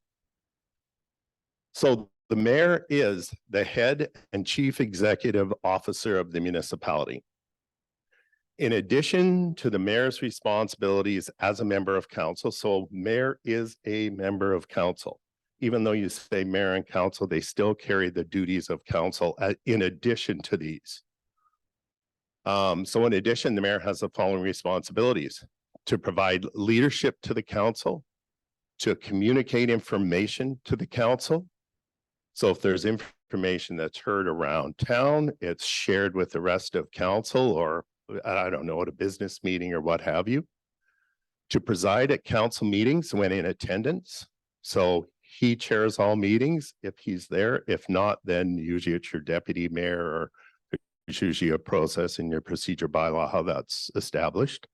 S4: So the mayor is the head and chief executive officer of the municipality. In addition to the mayor's responsibilities as a member of council, so mayor is a member of council. Even though you say mayor and council, they still carry the duties of council in addition to these. So in addition, the mayor has the following responsibilities: to provide leadership to the council, to communicate information to the council. So if there's information that's heard around town, it's shared with the rest of council, or I don't know, at a business meeting or what have you. To preside at council meetings when in attendance. So he chairs all meetings if he's there. If not, then usually it's your deputy mayor, or it's usually a process in your procedure bylaw how that's established.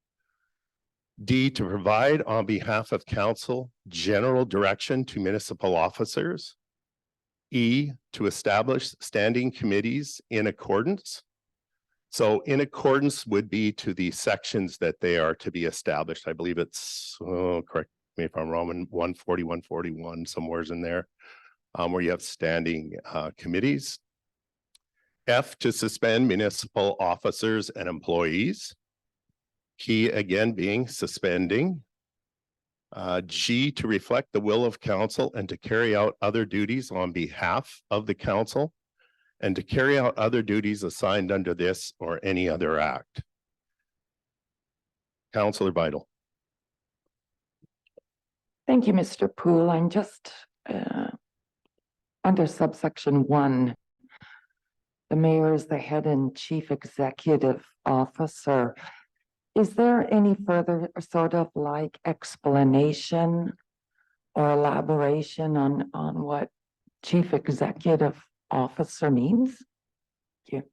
S4: D, to provide on behalf of council general direction to municipal officers. E, to establish standing committees in accordance. So in accordance would be to the sections that they are to be established. I believe it's, correct me if I'm wrong, 140, 141, somewhere's in there, where you have standing committees. F, to suspend municipal officers and employees. Key again being suspending. G, to reflect the will of council and to carry out other duties on behalf of the council, and to carry out other duties assigned under this or any other act. Councillor Vital.
S7: Thank you, Mr. Poole. I'm just under subsection 1. The mayor is the head and chief executive officer. Is there any further sort of like explanation or elaboration on what chief executive officer means? Thank you.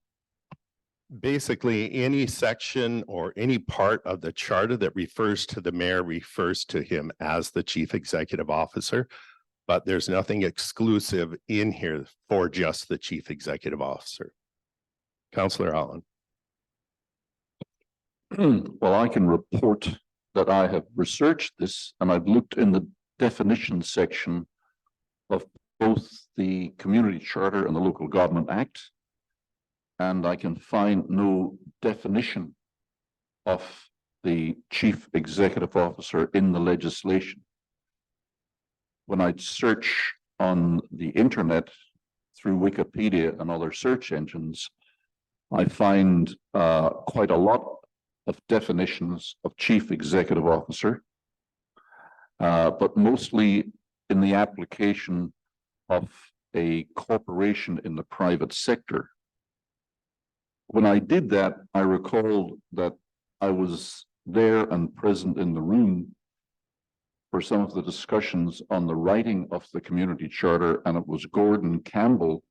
S4: Basically, any section or any part of the charter that refers to the mayor refers to him as the chief executive officer, but there's nothing exclusive in here for just the chief executive officer. Councillor Allen.
S5: Well, I can report that I have researched this and I've looked in the definition section of both the Community Charter and the Local Government Act, and I can find no definition of the Chief Executive Officer in the legislation. When I search on the internet through Wikipedia and other search engines, I find quite a lot of definitions of Chief Executive Officer, but mostly in the application of a corporation in the private sector. When I did that, I recalled that I was there and present in the room for some of the discussions on the writing of the Community Charter, and it was Gordon Campbell,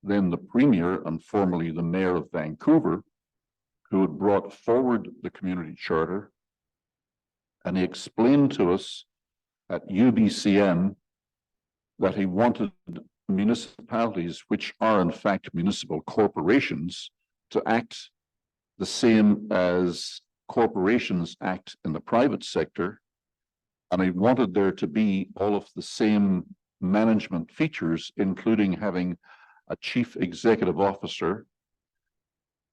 S5: then the Premier and formerly the Mayor of Vancouver, who had brought forward the Community Charter, and he explained to us at UBCM that he wanted municipalities, which are in fact municipal corporations, to act the same as corporations act in the private sector. And he wanted there to be all of the same management features, including having a chief executive officer.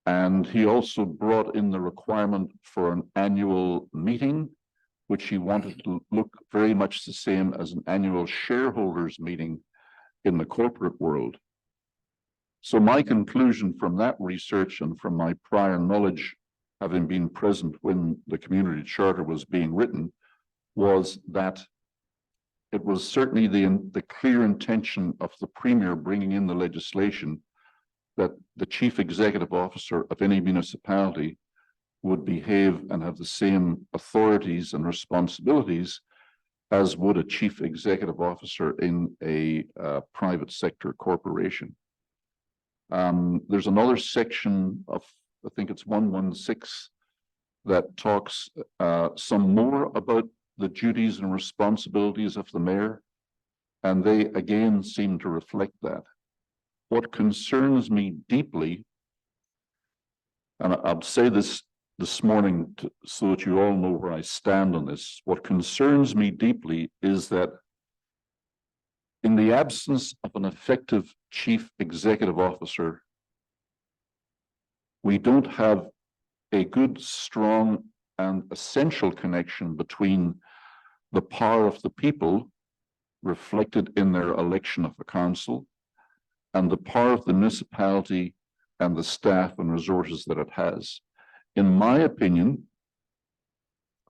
S5: And he also brought in the requirement for an annual meeting, which he wanted to look very much the same as an annual shareholders meeting in the corporate world. So my conclusion from that research and from my prior knowledge, having been present when the Community Charter was being written, was that it was certainly the clear intention of the Premier bringing in the legislation that the Chief Executive Officer of any municipality would behave and have the same authorities and responsibilities as would a Chief Executive Officer in a private sector corporation. There's another section of, I think it's 116, that talks some more about the duties and responsibilities of the mayor, and they again seem to reflect that. What concerns me deeply, and I'll say this morning so that you all know where I stand on this, what concerns me deeply is that in the absence of an effective chief executive officer, we don't have a good, strong, and essential connection between the power of the people reflected in their election of the council and the power of the municipality and the staff and resources that it has. In my opinion,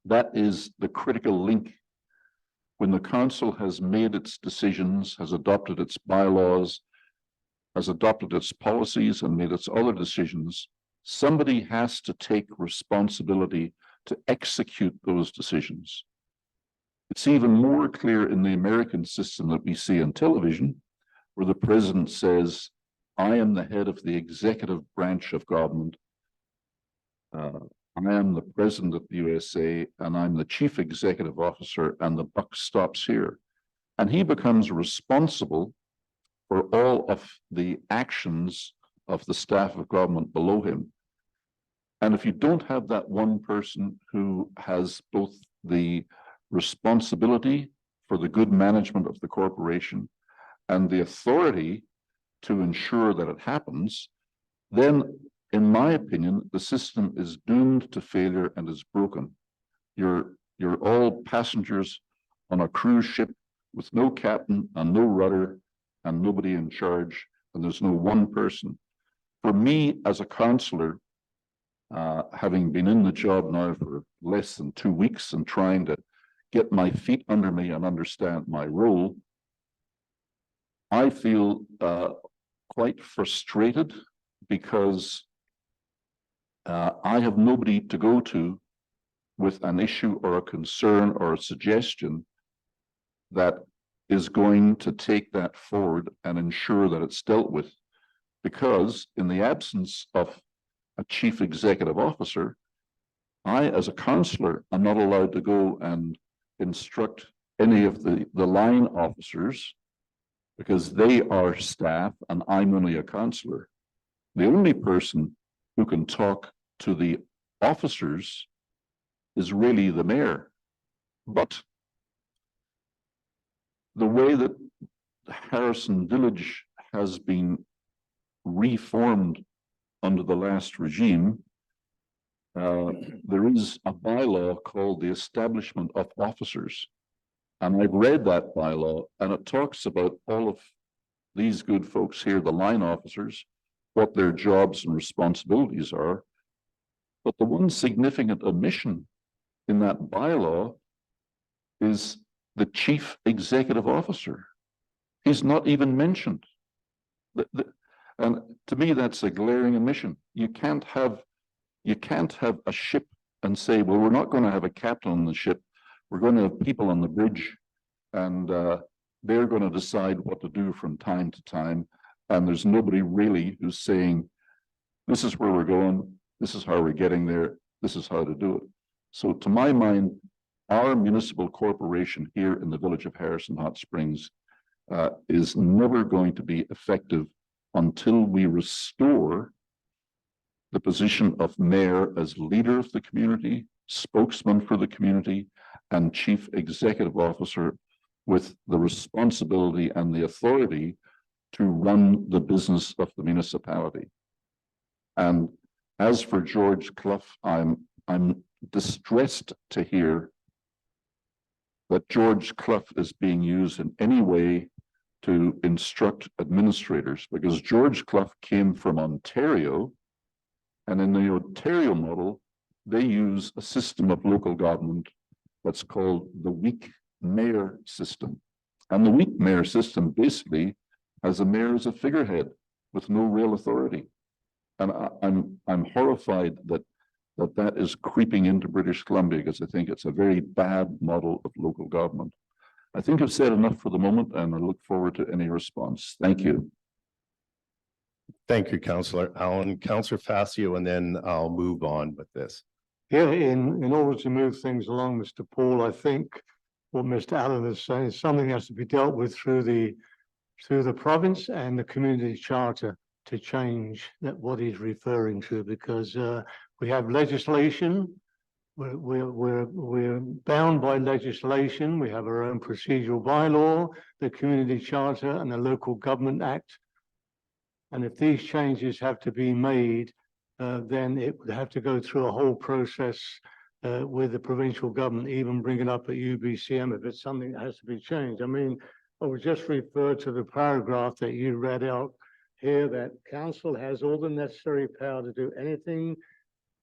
S5: that is the critical link. When the council has made its decisions, has adopted its bylaws, has adopted its policies and made its other decisions, somebody has to take responsibility to execute those decisions. It's even more clear in the American system that we see on television, where the president says, I am the head of the executive branch of government. I am the president of the USA, and I'm the chief executive officer, and the buck stops here. And he becomes responsible for all of the actions of the staff of government below him. And if you don't have that one person who has both the responsibility for the good management of the corporation and the authority to ensure that it happens, then, in my opinion, the system is doomed to failure and is broken. You're all passengers on a cruise ship with no captain and no rudder and nobody in charge, and there's no one person. For me, as a councillor, having been in the job now for less than 2 weeks and trying to get my feet under me and understand my role, I feel quite frustrated because I have nobody to go to with an issue or a concern or a suggestion that is going to take that forward and ensure that it's dealt with. Because in the absence of a chief executive officer, I, as a councillor, am not allowed to go and instruct any of the line officers because they are staff and I'm only a councillor. The only person who can talk to the officers is really the mayor. But the way that Harrison Village has been reformed under the last regime, there is a bylaw called the Establishment of Officers. And I've read that bylaw, and it talks about all of these good folks here, the line officers, what their jobs and responsibilities are. But the one significant omission in that bylaw is the chief executive officer. He's not even mentioned. And to me, that's a glaring omission. You can't have a ship and say, well, we're not going to have a captain on the ship. We're going to have people on the bridge, and they're going to decide what to do from time to time. And there's nobody really who's saying, this is where we're going, this is how we're getting there, this is how to do it. So to my mind, our municipal corporation here in the village of Harrison Hot Springs is never going to be effective until we restore the position of mayor as leader of the community, spokesman for the community, and chief executive officer with the responsibility and the authority to run the business of the municipality. And as for George Clough, I'm distressed to hear that George Clough is being used in any way to instruct administrators, because George Clough came from Ontario, and in the Ontario model, they use a system of local government that's called the weak mayor system. And the weak mayor system basically has a mayor as a figurehead with no real authority. And I'm horrified that is creeping into British Columbia, because I think it's a very bad model of local government. I think I've said enough for the moment, and I look forward to any response. Thank you.
S4: Thank you, Councillor Allen. Councillor Facio, and then I'll move on with this.
S6: Yeah, in order to move things along, Mr. Paul, I think what Mr. Allen is saying is something has to be dealt with through the province and the community charter to change that what he's referring to, because we have legislation. We're bound by legislation. We have our own procedural bylaw, the community charter, and the local government act. And if these changes have to be made, then it would have to go through a whole process with the provincial government, even bring it up at UBCM if it's something that has to be changed. I mean, I would just refer to the paragraph that you read out here, that council has all the necessary power to do anything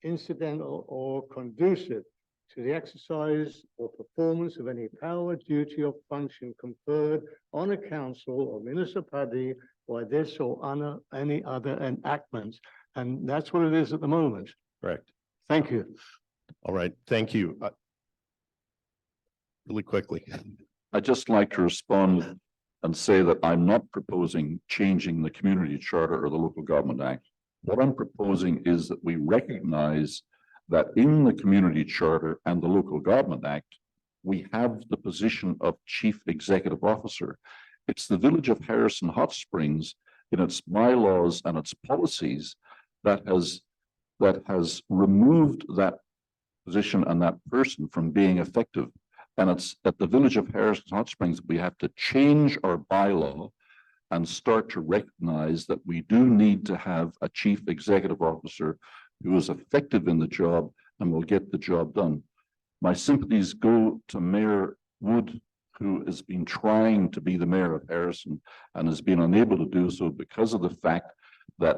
S6: incidental or conducive to the exercise or performance of any power, duty, or function conferred on a council or municipality by this or any other enactment. And that's what it is at the moment.
S4: Correct.
S6: Thank you.
S4: All right, thank you. Really quickly.
S5: I'd just like to respond and say that I'm not proposing changing the community charter or the local government act. What I'm proposing is that we recognize that in the community charter and the local government act, we have the position of chief executive officer. It's the village of Harrison Hot Springs in its bylaws and its policies that has removed that position and that person from being effective. And it's at the village of Harrison Hot Springs, we have to change our bylaw and start to recognize that we do need to have a chief executive officer who is effective in the job and will get the job done. My sympathies go to Mayor Wood, who has been trying to be the mayor of Harrison and has been unable to do so because of the fact that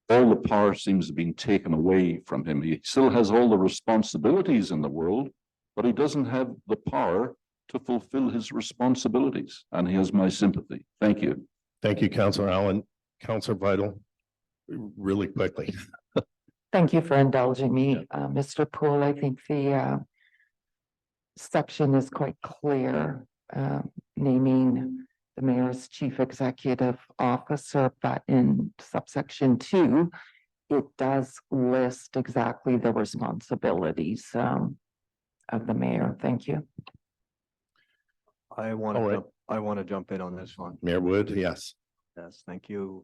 S5: all the power seems to have been taken away from him. He still has all the responsibilities in the world, but he doesn't have the power to fulfill his responsibilities, and he has my sympathy. Thank you.
S4: Thank you, Councillor Allen. Councillor Vital, really quickly.
S7: Thank you for indulging me, Mr. Poole. I think the section is quite clear, naming the mayor's chief executive officer, but in subsection 2, it does list exactly the responsibilities of the mayor. Thank you.
S1: I want
S4: All right.
S1: to jump in on this one.
S4: Mayor Wood, yes.
S1: Yes, thank you.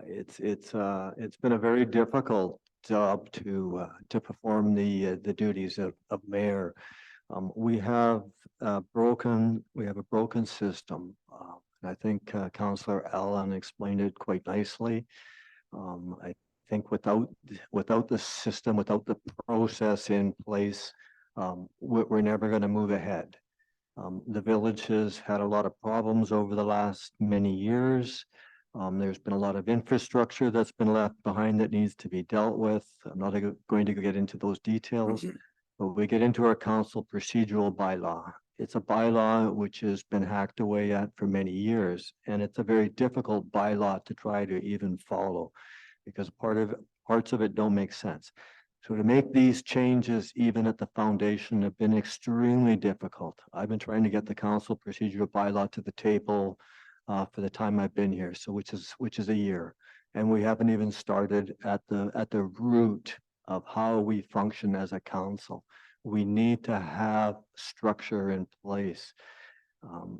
S1: It's been a very difficult job to perform the duties of mayor. We have we have a broken system. And I think Councillor Allen explained it quite nicely. I think without the system, without the process in place, we're never going to move ahead. The village has had a lot of problems over the last many years. There's been a lot of infrastructure that's been left behind that needs to be dealt with. I'm not going to get into those details, but we get into our council procedural bylaw. It's a bylaw which has been hacked away at for many years, and it's a very difficult bylaw to try to even follow because parts of it don't make sense. So to make these changes, even at the foundation, have been extremely difficult. I've been trying to get the council procedural bylaw to the table for the time I've been here, so which is a year, and we haven't even started at the root of how we function as a council. We need to have structure in place.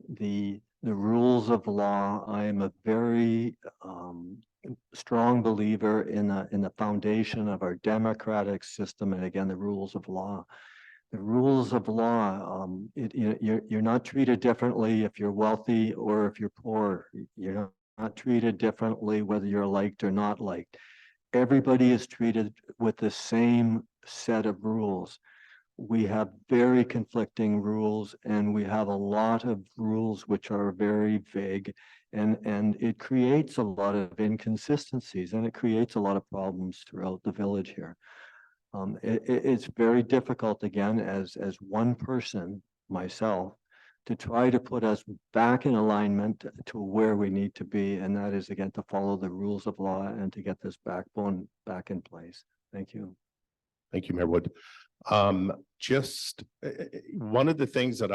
S1: The rules of law. I am a very strong believer in the foundation of our democratic system, and again, the rules of law. The rules of law, you're not treated differently if you're wealthy or if you're poor. You're not treated differently whether you're liked or not liked. Everybody is treated with the same set of rules. We have very conflicting rules, and we have a lot of rules which are very vague, and it creates a lot of inconsistencies, and it creates a lot of problems throughout the village here. It's very difficult, again, as one person, myself, to try to put us back in alignment to where we need to be, and that is, again, to follow the rules of law and to get this backbone back in place. Thank you.
S4: Thank you, Mayor Wood. Just one of the things that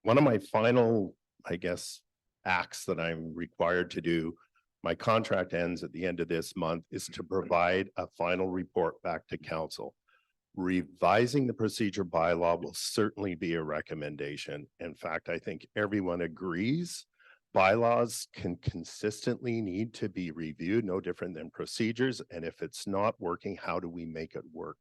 S4: one of my final, I guess, acts that I'm required to do, my contract ends at the end of this month, is to provide a final report back to council. Revising the procedure bylaw will certainly be a recommendation. In fact, I think everyone agrees bylaws can consistently need to be reviewed, no different than procedures. And if it's not working, how do we make it work?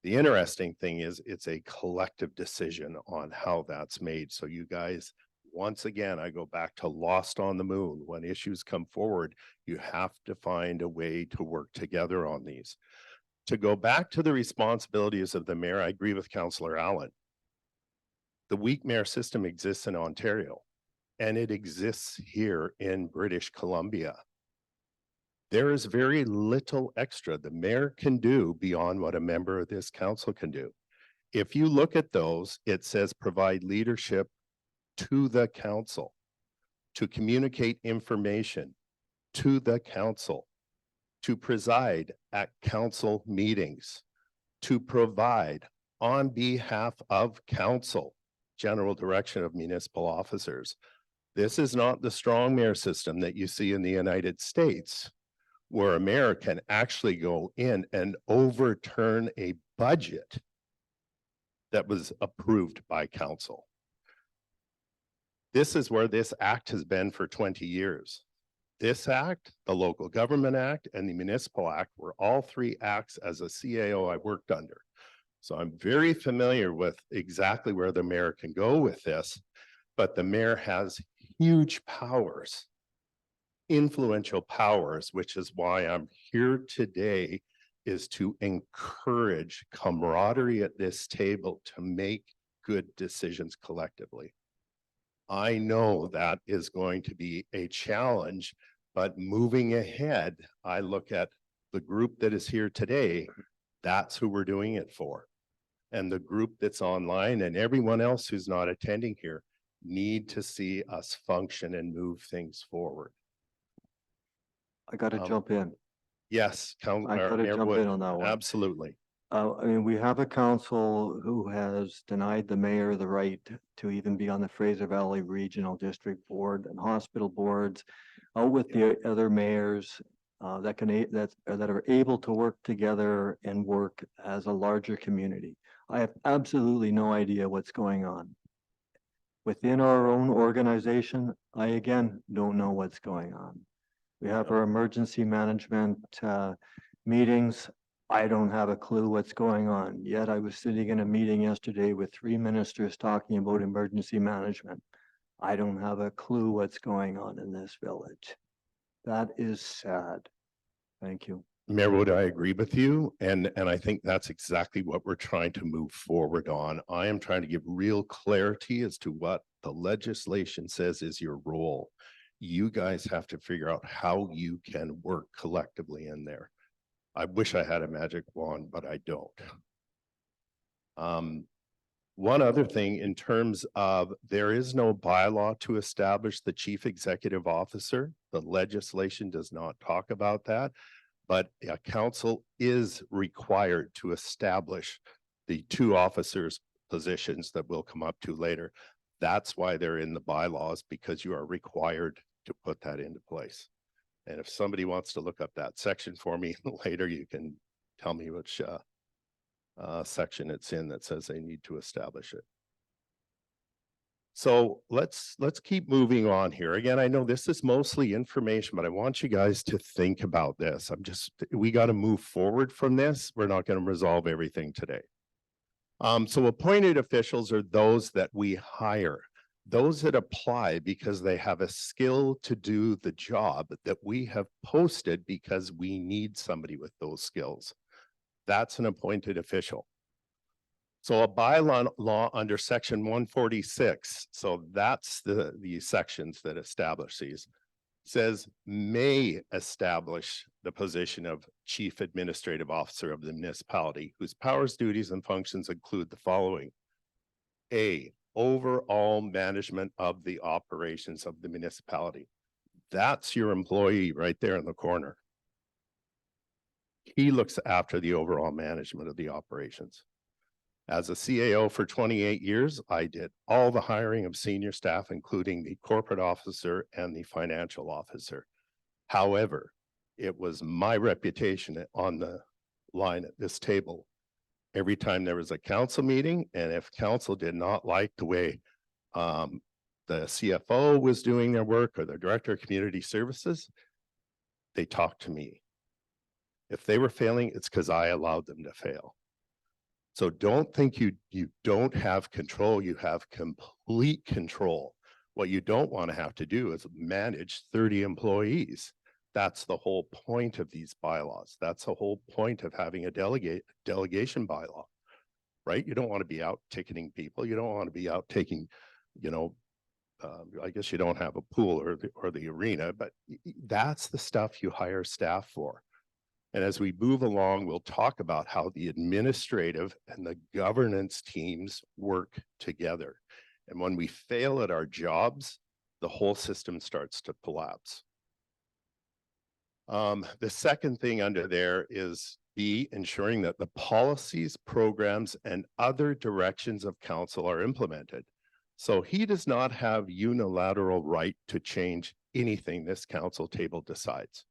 S4: The interesting thing is it's a collective decision on how that's made. So you guys, once again, I go back to Lost on the Moon. When issues come forward, you have to find a way to work together on these. To go back to the responsibilities of the mayor, I agree with Councillor Allen. The weak mayor system exists in Ontario, and it exists here in British Columbia. There is very little extra the mayor can do beyond what a member of this council can do. If you look at those, it says provide leadership to the council, to communicate information to the council, to preside at council meetings, to provide on behalf of council, general direction of municipal officers. This is not the strong mayor system that you see in the United States, where a mayor can actually go in and overturn a budget that was approved by council. This is where this act has been for 20 years. This act, the Local Government Act, and the Municipal Act were all three acts as a CAO I worked under. So I'm very familiar with exactly where the mayor can go with this, but the mayor has huge powers, influential powers, which is why I'm here today, is to encourage camaraderie at this table to make good decisions collectively. I know that is going to be a challenge, but moving ahead, I look at the group that is here today, that's who we're doing it for. And the group that's online and everyone else who's not attending here need to see us function and move things forward.
S1: I got to jump in.
S4: Yes,
S1: I got to jump in on that one.
S4: Absolutely.
S1: I mean, we have a council who has denied the mayor the right to even be on the Fraser Valley Regional District Board and hospital boards, out with the other mayors that are able to work together and work as a larger community. I have absolutely no idea what's going on. Within our own organization, I again don't know what's going on. We have our emergency management meetings. I don't have a clue what's going on. Yet I was sitting in a meeting yesterday with 3 ministers talking about emergency management. I don't have a clue what's going on in this village. That is sad. Thank you.
S4: Mayor Wood, I agree with you, and I think that's exactly what we're trying to move forward on. I am trying to give real clarity as to what the legislation says is your role. You guys have to figure out how you can work collectively in there. I wish I had a magic wand, but I don't. One other thing in terms of there is no bylaw to establish the chief executive officer. The legislation does not talk about that. But a council is required to establish the 2 officers' positions that we'll come up to later. That's why they're in the bylaws, because you are required to put that into place. And if somebody wants to look up that section for me later, you can tell me which section it's in that says they need to establish it. So let's keep moving on here. Again, I know this is mostly information, but I want you guys to think about this. We got to move forward from this. We're not going to resolve everything today. So appointed officials are those that we hire, those that apply because they have a skill to do the job that we have posted because we need somebody with those skills. That's an appointed official. So a bylaw law under section 146, so that's the sections that establish these, says may establish the position of chief administrative officer of the municipality, whose powers, duties, and functions include the following. A, overall management of the operations of the municipality. That's your employee right there in the corner. He looks after the overall management of the operations. As a CAO for 28 years, I did all the hiring of senior staff, including the corporate officer and the financial officer. However, it was my reputation on the line at this table. Every time there was a council meeting, and if council did not like the way the CFO was doing their work or the director of community services, they talked to me. If they were failing, it's because I allowed them to fail. So don't think you don't have control. You have complete control. What you don't want to have to do is manage 30 employees. That's the whole point of these bylaws. That's the whole point of having a delegation bylaw, right? You don't want to be out ticketing people. You don't want to be out taking, I guess you don't have a pool or the arena, but that's the stuff you hire staff for. And as we move along, we'll talk about how the administrative and the governance teams work together. And when we fail at our jobs, the whole system starts to collapse. The second thing under there is B, ensuring that the policies, programs, and other directions of council are implemented. So he does not have unilateral right to change anything this council table decides.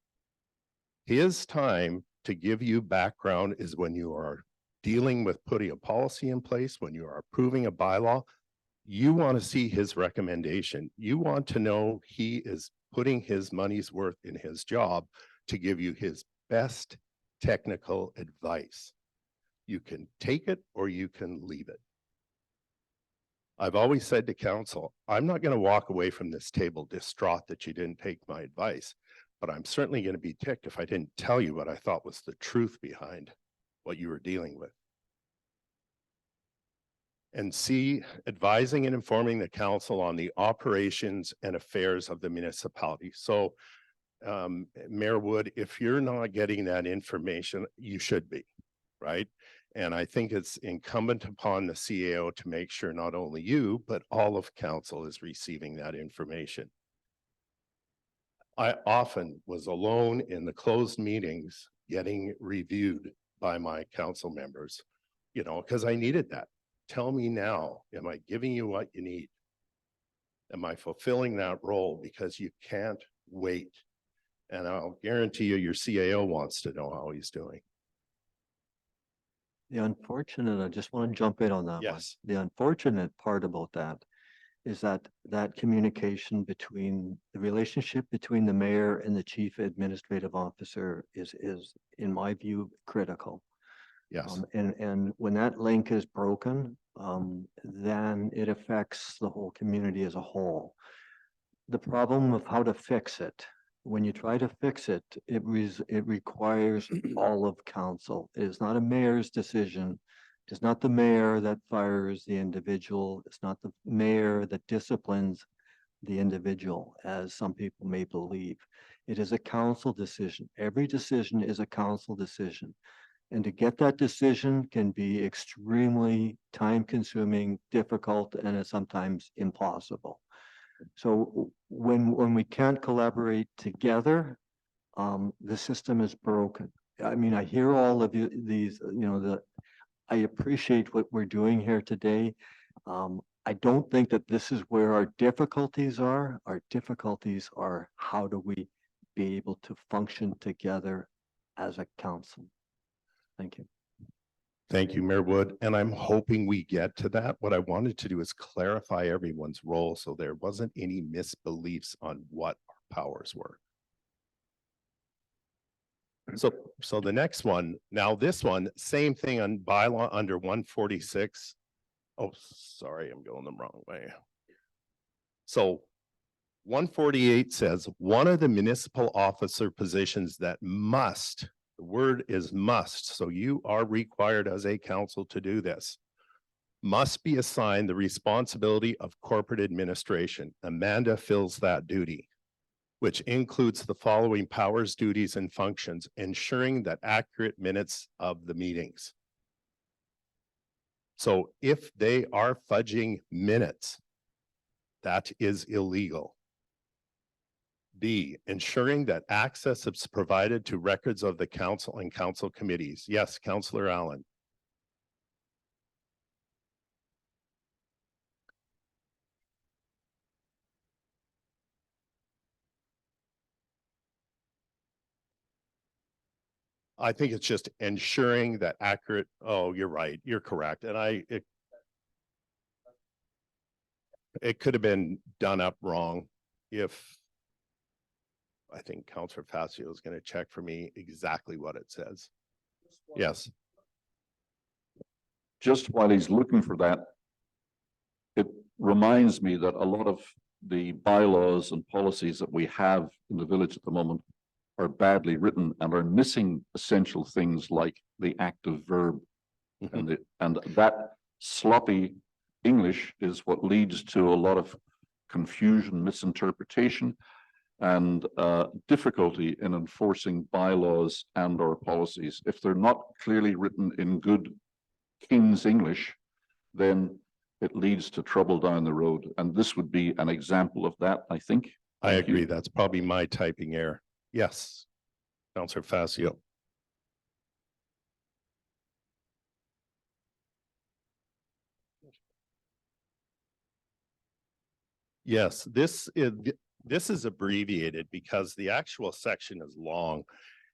S4: His time to give you background is when you are dealing with putting a policy in place, when you are approving a bylaw. You want to see his recommendation. You want to know he is putting his money's worth in his job to give you his best technical advice. You can take it or you can leave it. I've always said to council, I'm not going to walk away from this table distraught that you didn't take my advice. But I'm certainly going to be ticked if I didn't tell you what I thought was the truth behind what you were dealing with. And C, advising and informing the council on the operations and affairs of the municipality. So, Mayor Wood, if you're not getting that information, you should be, right? And I think it's incumbent upon the CAO to make sure not only you, but all of council is receiving that information. I often was alone in the closed meetings getting reviewed by my council members, because I needed that. Tell me now, am I giving you what you need? Am I fulfilling that role? Because you can't wait. And I'll guarantee you your CAO wants to know how he's doing.
S1: The unfortunate, I just want to jump in on that one.
S4: Yes.
S1: The unfortunate part about that is that communication between the relationship between the mayor and the chief administrative officer is, in my view, critical.
S4: Yes,
S1: And when that link is broken, then it affects the whole community as a whole. The problem of how to fix it, when you try to fix it, it requires all of council. It is not a mayor's decision. It's not the mayor that fires the individual. It's not the mayor that disciplines the individual, as some people may believe. It is a council decision. Every decision is a council decision. And to get that decision can be extremely time-consuming, difficult, and it's sometimes impossible. So when we can't collaborate together, the system is broken. I mean, I hear all of these, I appreciate what we're doing here today. I don't think that this is where our difficulties are. Our difficulties are how do we be able to function together as a council? Thank you.
S4: thank you, Mayor Wood, and I'm hoping we get to that. What I wanted to do is clarify everyone's role, so there wasn't any misbeliefs on what our powers were. So the next one, now this one, same thing on bylaw under 146. Oh, sorry, I'm going the wrong way. So 148 says one of the municipal officer positions that must, the word is must, so you are required as a council to do this, must be assigned the responsibility of corporate administration. Amanda fills that duty, which includes the following powers, duties, and functions, ensuring that accurate minutes of the meetings. So if they are fudging minutes, that is illegal. B, ensuring that access is provided to records of the council and council committees. Yes, Councillor Allen. I think it's just ensuring that accurate, oh, you're right, you're correct. And it could have been done up wrong if I think Councillor Facio is going to check for me exactly what it says. Yes,
S5: Just while he's looking for that, it reminds me that a lot of the bylaws and policies that we have in the village at the moment are badly written and are missing essential things like the active verb. And that sloppy English is what leads to a lot of confusion, misinterpretation, and difficulty in enforcing bylaws and or policies. If they're not clearly written in good King's English, then it leads to trouble down the road. And this would be an example of that, I think.
S4: I
S5: Thank you.
S4: agree. That's probably my typing error. Yes, Councillor Facio. Yes, this is abbreviated because the actual section is long.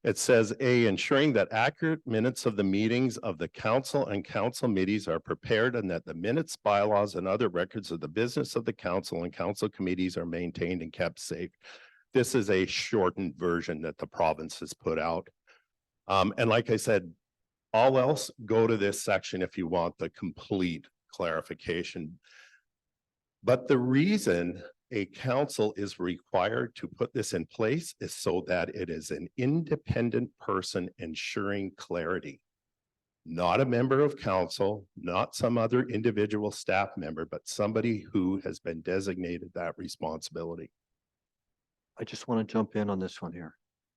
S4: It says A, ensuring that accurate minutes of the meetings of the council and council committees are prepared and that the minutes, bylaws, and other records of the business of the council and council committees are maintained and kept safe. This is a shortened version that the province has put out. And like I said, all else, go to this section if you want the complete clarification. But the reason a council is required to put this in place is so that it is an independent person ensuring clarity. Not a member of council, not some other individual staff member, but somebody who has been designated that responsibility.
S1: I just want to jump in on this one here.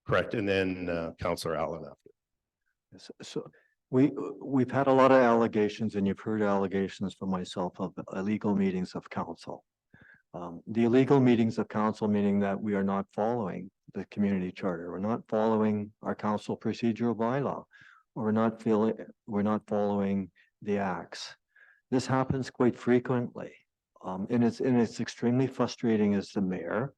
S4: Correct. And then Councillor Allen after.
S1: So we've had a lot of allegations, and you've heard allegations from myself of illegal meetings of council. The illegal meetings of council, meaning that we are not following the community charter, we're not following our council procedural bylaw, or we're not following the acts. This happens quite frequently, and it's extremely frustrating as the mayor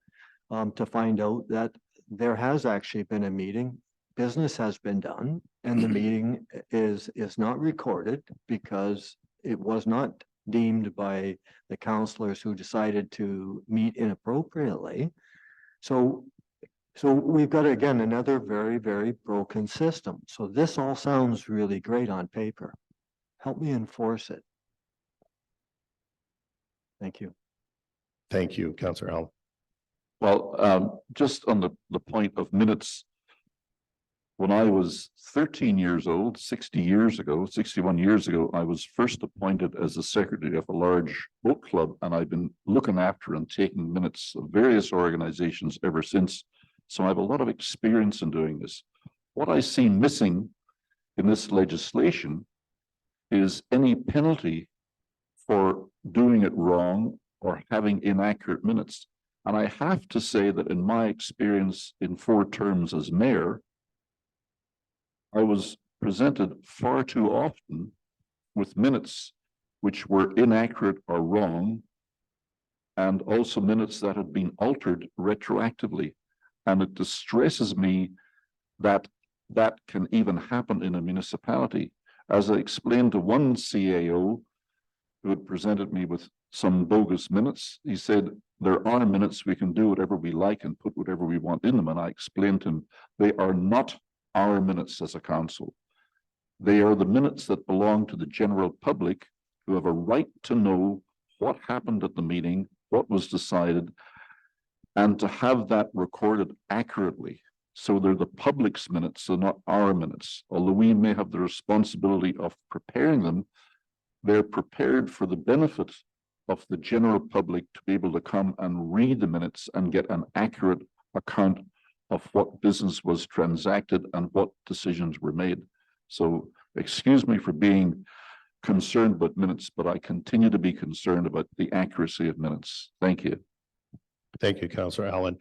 S1: to find out that there has actually been a meeting, business has been done, and the meeting is not recorded because it was not deemed by the counselors who decided to meet inappropriately. So we've got, again, another very, very broken system. So this all sounds really great on paper. Help me enforce it. Thank you.
S4: Thank you, Councillor Allen.
S5: Well, just on the point of minutes, when I was 13 years old, 61 years ago, I was first appointed as the secretary of a large boat club, and I've been looking after and taking minutes of various organizations ever since. So I have a lot of experience in doing this. What I see missing in this legislation is any penalty for doing it wrong or having inaccurate minutes. And I have to say that in my experience in 4 terms as mayor, I was presented far too often with minutes which were inaccurate or wrong, and also minutes that had been altered retroactively. And it distresses me that that can even happen in a municipality. As I explained to one CAO who had presented me with some bogus minutes, he said, there are minutes, we can do whatever we like and put whatever we want in them. And I explained to him, they are not our minutes as a council. They are the minutes that belong to the general public who have a right to know what happened at the meeting, what was decided, and to have that recorded accurately. So they're the public's minutes, they're not our minutes. Although we may have the responsibility of preparing them, they're prepared for the benefit of the general public to be able to come and read the minutes and get an accurate account of what business was transacted and what decisions were made. So excuse me for being concerned about minutes, but I continue to be concerned about the accuracy of minutes. Thank you.
S4: Thank you, Councillor Allen.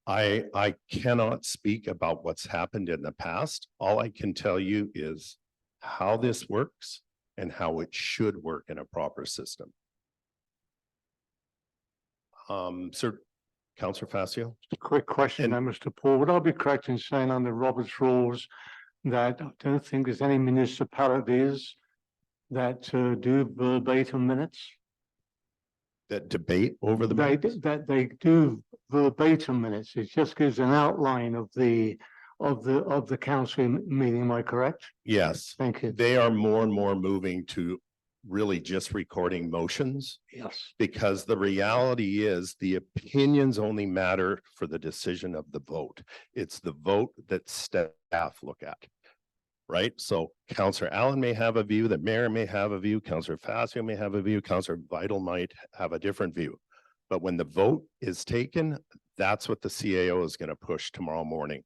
S4: I cannot speak about what's happened in the past. All I can tell you is how this works and how it should work in a proper system. Sir, Councillor Facio.
S6: Just a quick question then, Mr. Paul. Would I be correct in saying under Robert's rules that I don't think there's any municipalities that do verbatim minutes?
S4: That debate over the minutes?
S6: That they do verbatim minutes. It just gives an outline of the council meeting. Am I correct?
S4: Yes,
S6: Thank you.
S4: they are more and more moving to really just recording motions,
S6: Yes.
S4: because the reality is the opinions only matter for the decision of the vote. It's the vote that staff look at. Right? So Councillor Allen may have a view, the mayor may have a view, Councillor Facio may have a view, Councillor Vital might have a different view. But when the vote is taken, that's what the CAO is going to push tomorrow morning.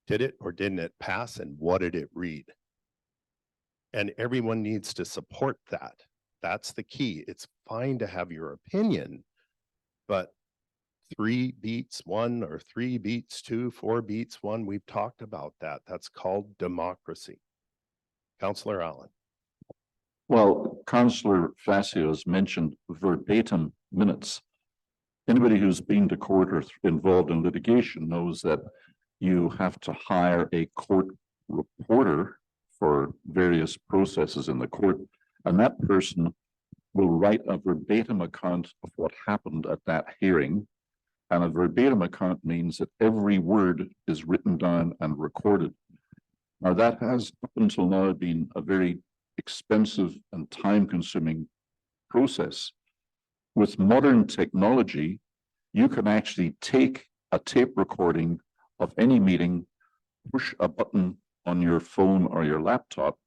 S4: Did it or didn't it pass, and what did it read? And everyone needs to support that. That's the key. It's fine to have your opinion, but 3 beats 1 or 3 beats 2, 4 beats 1, we've talked about that. That's called democracy. Councillor Allen.
S5: Well, Councillor Facio has mentioned verbatim minutes. Anybody who's been to court or involved in litigation knows that you have to hire a court reporter for various processes in the court, and that person will write a verbatim account of what happened at that hearing. And a verbatim account means that every word is written down and recorded. Now, that has up until now been a very expensive and time-consuming process. With modern technology, you can actually take a tape recording of any meeting, push a button on your phone or your laptop,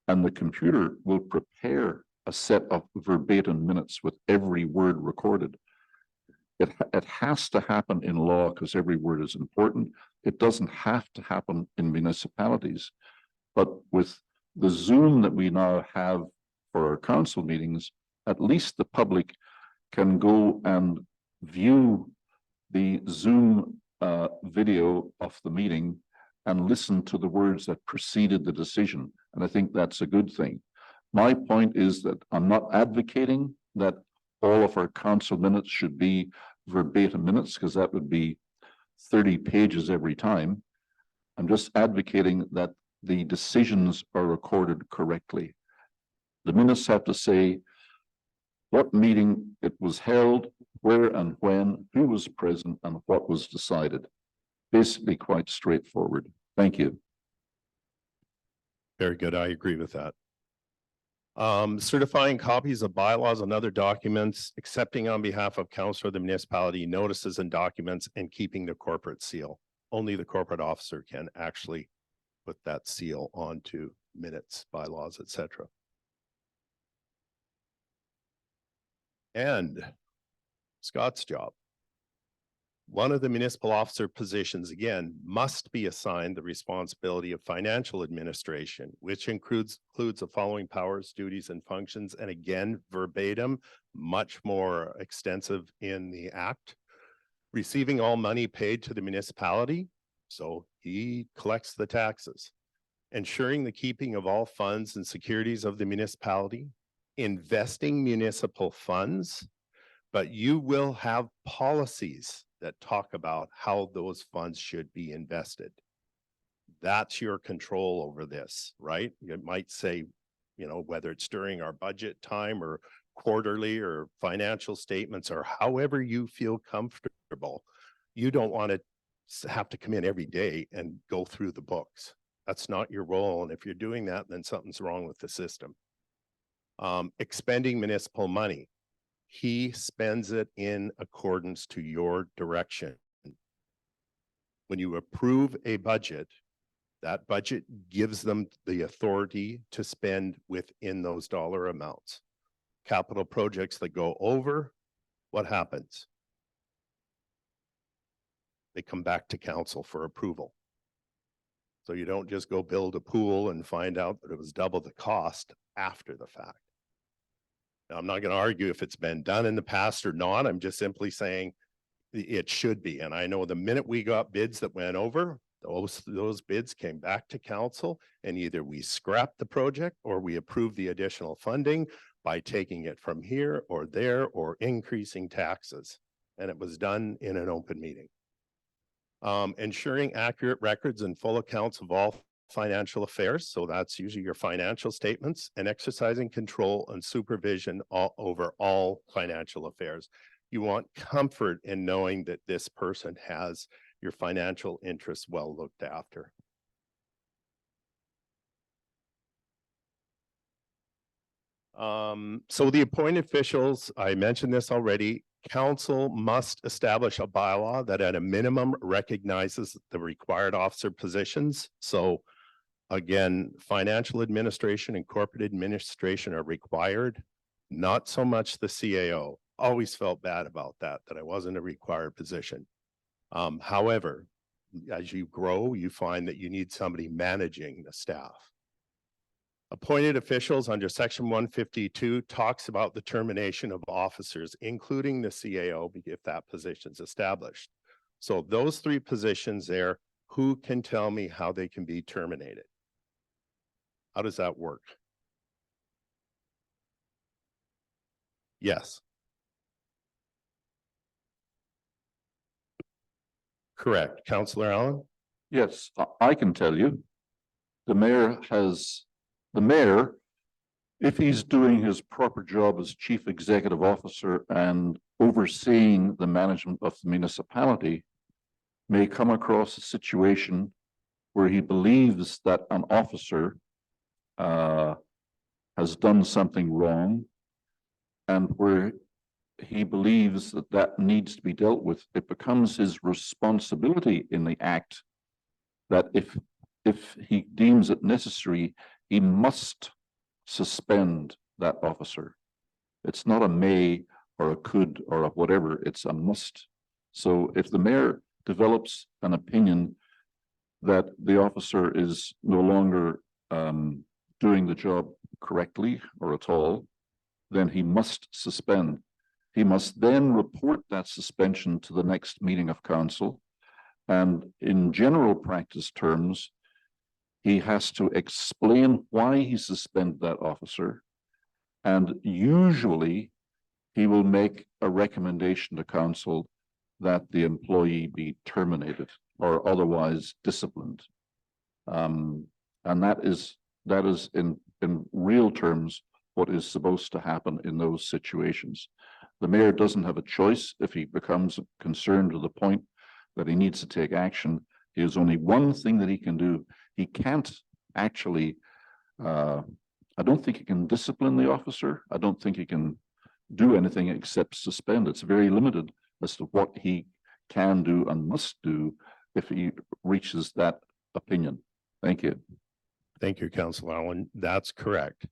S5: and the computer will prepare a set of verbatim minutes with every word recorded. It has to happen in law because every word is important. It doesn't have to happen in municipalities. But with the Zoom that we now have for our council meetings, at least the public can go and view the Zoom video of the meeting and listen to the words that preceded the decision. And I think that's a good thing. My point is that I'm not advocating that all of our council minutes should be verbatim minutes, because that would be 30 pages every time. I'm just advocating that the decisions are recorded correctly. The minutes have to say what meeting it was held, where and when, who was present, and what was decided. Basically quite straightforward. Thank you.
S4: Very good. I agree with that. Certifying copies of bylaws and other documents, accepting on behalf of council or the municipality notices and documents, and keeping the corporate seal. Only the corporate officer can actually put that seal onto minutes, bylaws, etc. And Scott's job. One of the municipal officer positions, again, must be assigned the responsibility of financial administration, which includes the following powers, duties, and functions. And again, verbatim, much more extensive in the act. Receiving all money paid to the municipality, so he collects the taxes. Ensuring the keeping of all funds and securities of the municipality. Investing municipal funds, but you will have policies that talk about how those funds should be invested. That's your control over this, right? It might say, you know, whether it's during our budget time or quarterly or financial statements or however you feel comfortable, you don't want to have to come in every day and go through the books. That's not your role. And if you're doing that, then something's wrong with the system. Expending municipal money. He spends it in accordance to your direction. When you approve a budget, that budget gives them the authority to spend within those dollar amounts. Capital projects that go over, what happens? They come back to council for approval. So you don't just go build a pool and find out that it was double the cost after the fact. Now, I'm not going to argue if it's been done in the past or not. I'm just simply saying it should be. And I know the minute we got bids that went over, those bids came back to council, and either we scrapped the project or we approved the additional funding by taking it from here or there or increasing taxes. And it was done in an open meeting. Ensuring accurate records and full accounts of all financial affairs. So that's usually your financial statements, and exercising control and supervision over all financial affairs. You want comfort in knowing that this person has your financial interests well looked after. So the appointed officials, I mentioned this already, council must establish a bylaw that at a minimum recognizes the required officer positions. So again, financial administration and corporate administration are required, not so much the CAO. Always felt bad about that I wasn't a required position. However, as you grow, you find that you need somebody managing the staff. Appointed officials under section 152 talks about the termination of officers, including the CAO, if that position is established. So those three positions there, who can tell me how they can be terminated? How does that work? Yes. Correct. Councillor Allen?
S5: Yes, I can tell you. The mayor, if he's doing his proper job as chief executive officer and overseeing the management of the municipality, may come across a situation where he believes that an officer has done something wrong, and where he believes that that needs to be dealt with, it becomes his responsibility in the act that if he deems it necessary, he must suspend that officer. It's not a may or a could or a whatever, it's a must. So if the mayor develops an opinion that the officer is no longer doing the job correctly or at all, then he must suspend. He must then report that suspension to the next meeting of council. And in general practice terms, he has to explain why he suspended that officer. And usually he will make a recommendation to council that the employee be terminated or otherwise disciplined. And that is in real terms what is supposed to happen in those situations. The mayor doesn't have a choice if he becomes concerned to the point that he needs to take action. There's only one thing that he can do. He can't actually, I don't think he can discipline the officer. I don't think he can do anything except suspend. It's very limited as to what he can do and must do if he reaches that opinion. Thank you.
S4: Thank you, Councillor Allen. That's correct.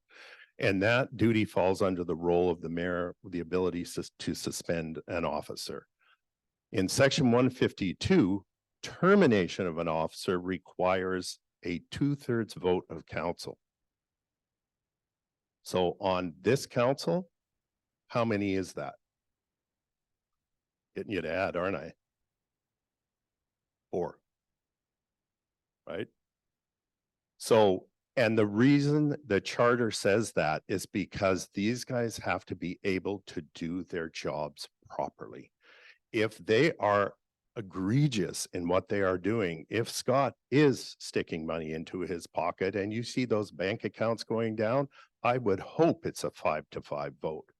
S4: And that duty falls under the role of the mayor, with the ability to suspend an officer. In section 152, termination of an officer requires a 2/3 vote of council. So on this council, how many is that? Getting you to add, aren't I? 4. Right? So, and the reason the charter says that is because these guys have to be able to do their jobs properly. If they are egregious in what they are doing, if Scott is sticking money into his pocket and you see those bank accounts going down, I would hope it's a 5-5 vote.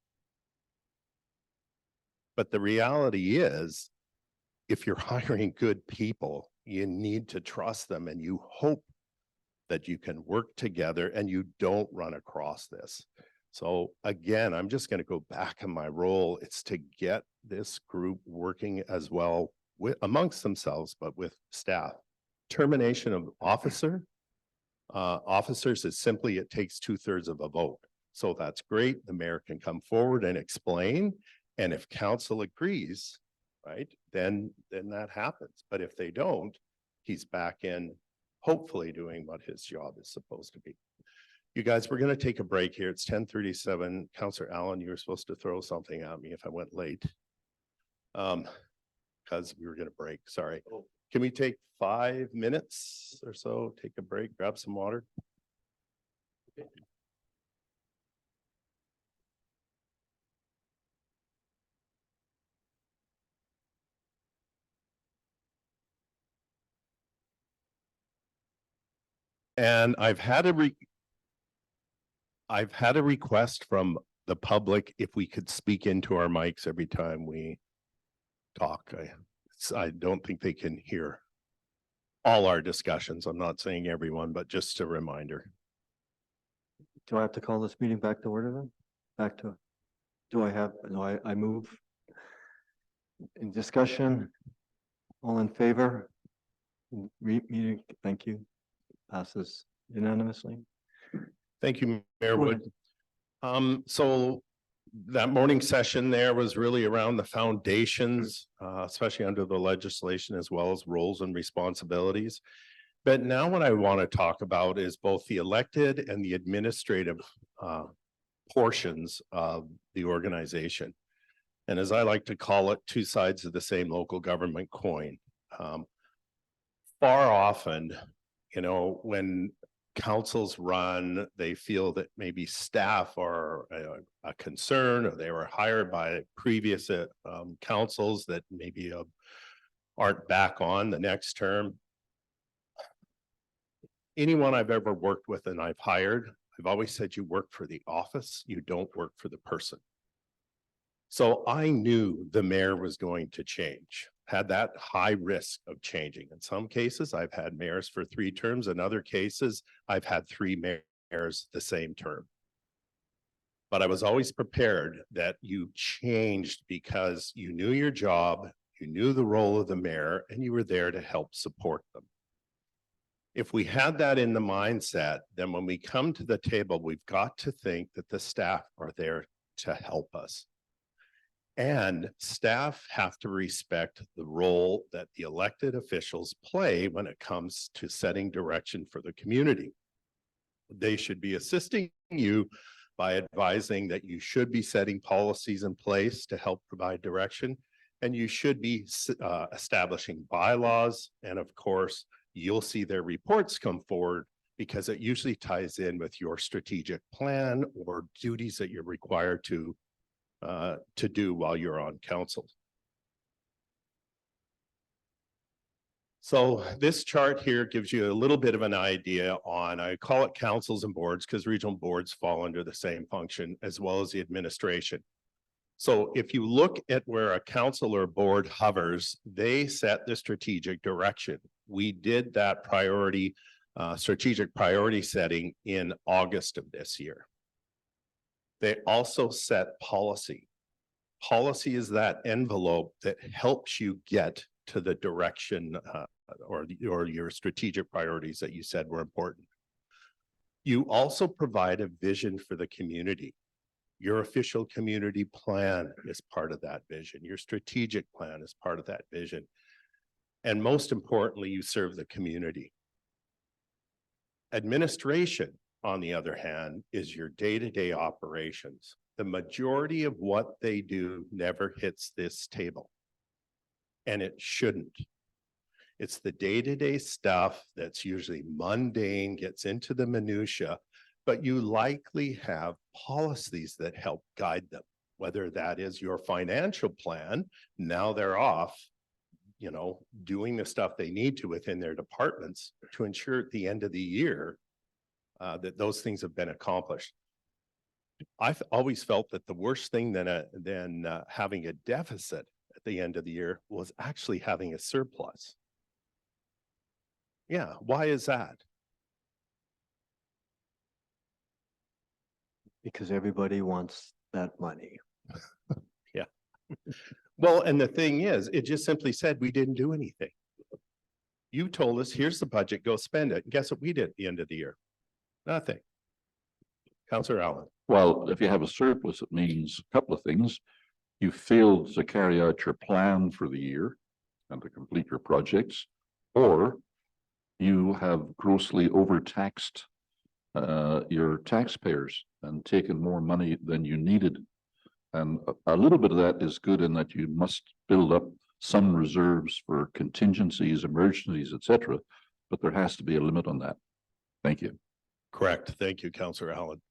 S4: But the reality is, if you're hiring good people, you need to trust them and you hope that you can work together and you don't run across this. So again, I'm just going to go back in my role. It's to get this group working as well with amongst themselves, but with staff. Termination of officers is simply, it takes 2/3 of a vote. So that's great. The mayor can come forward and explain. And if council agrees, right, then that happens. But if they don't, he's back in, hopefully doing what his job is supposed to be. You guys, we're going to take a break here. It's 10:37. Councillor Allen, you were supposed to throw something at me if I went late. Because we were going to break. Sorry. Can we take 5 minutes or so? Take a break, grab some water. And I've had a request from the public if we could speak into our mics every time we talk. I don't think they can hear all our discussions. I'm not saying everyone, but just a reminder.
S1: Do I have to call this meeting back to order then? Back to, no, I move. In discussion, all in favor? Meeting, thank you. Passes unanimously.
S4: Thank you, Mayor Wood. So that morning session there was really around the foundations, especially under the legislation, as well as roles and responsibilities. But now what I want to talk about is both the elected and the administrative portions of the organization. And as I like to call it, two sides of the same local government coin. Far often, you know, when councils run, they feel that maybe staff are a concern, or they were hired by previous councils that maybe aren't back on the next term. Anyone I've ever worked with and I've hired, I've always said you work for the office, you don't work for the person. So I knew the mayor was going to change, had that high risk of changing. In some cases, I've had mayors for 3 terms. In other cases, I've had 3 mayors the same term. But I was always prepared that you changed because you knew your job, you knew the role of the mayor, and you were there to help support them. If we had that in the mindset, then when we come to the table, we've got to think that the staff are there to help us. And staff have to respect the role that the elected officials play when it comes to setting direction for the community. They should be assisting you by advising that you should be setting policies in place to help provide direction, and you should be establishing bylaws. And of course, you'll see their reports come forward because it usually ties in with your strategic plan or duties that you're required to do while you're on council. So this chart here gives you a little bit of an idea on, I call it councils and boards because regional boards fall under the same function as well as the administration. So if you look at where a council or board hovers, they set the strategic direction. We did that strategic priority setting in August of this year. They also set policy. Policy is that envelope that helps you get to the direction or your strategic priorities that you said were important. You also provide a vision for the community. Your official community plan is part of that vision. Your strategic plan is part of that vision. And most importantly, you serve the community. Administration, on the other hand, is your day-to-day operations. The majority of what they do never hits this table. And it shouldn't. It's the day-to-day stuff that's usually mundane, gets into the minutia, but you likely have policies that help guide them, whether that is your financial plan. Now they're off, doing the stuff they need to within their departments to ensure at the end of the year that those things have been accomplished. I've always felt that the worst thing than having a deficit at the end of the year was actually having a surplus. Yeah, why is that?
S1: Because everybody wants that money.
S4: Yeah. Well, and the thing is, it just simply said we didn't do anything. You told us, here's the budget, go spend it. And guess what we did at the end of the year? Nothing. Councillor Allen.
S5: Well, if you have a surplus, it means a couple of things. You failed to carry out your plan for the year and to complete your projects, or you have grossly overtaxed your taxpayers and taken more money than you needed. And a little bit of that is good in that you must build up some reserves for contingencies, emergencies, etc. But there has to be a limit on that. Thank you.
S4: Correct. Thank you, Councillor Allen.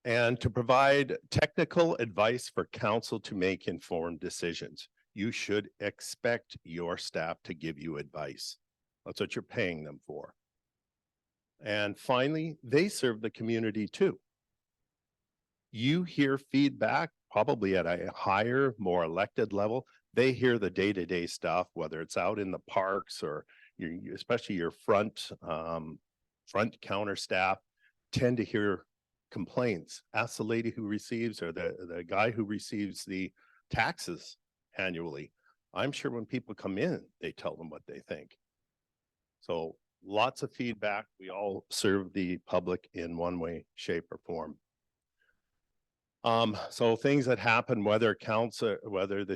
S4: And to provide technical advice for council to make informed decisions. You should expect your staff to give you advice. That's what you're paying them for. And finally, they serve the community too. You hear feedback probably at a higher, more elected level. They hear the day-to-day stuff, whether it's out in the parks or especially your front counter staff tend to hear complaints. Ask the lady who receives or the guy who receives the taxes annually. I'm sure when people come in, they tell them what they think. So lots of feedback. We all serve the public in one way, shape, or form. So things that happen, whether the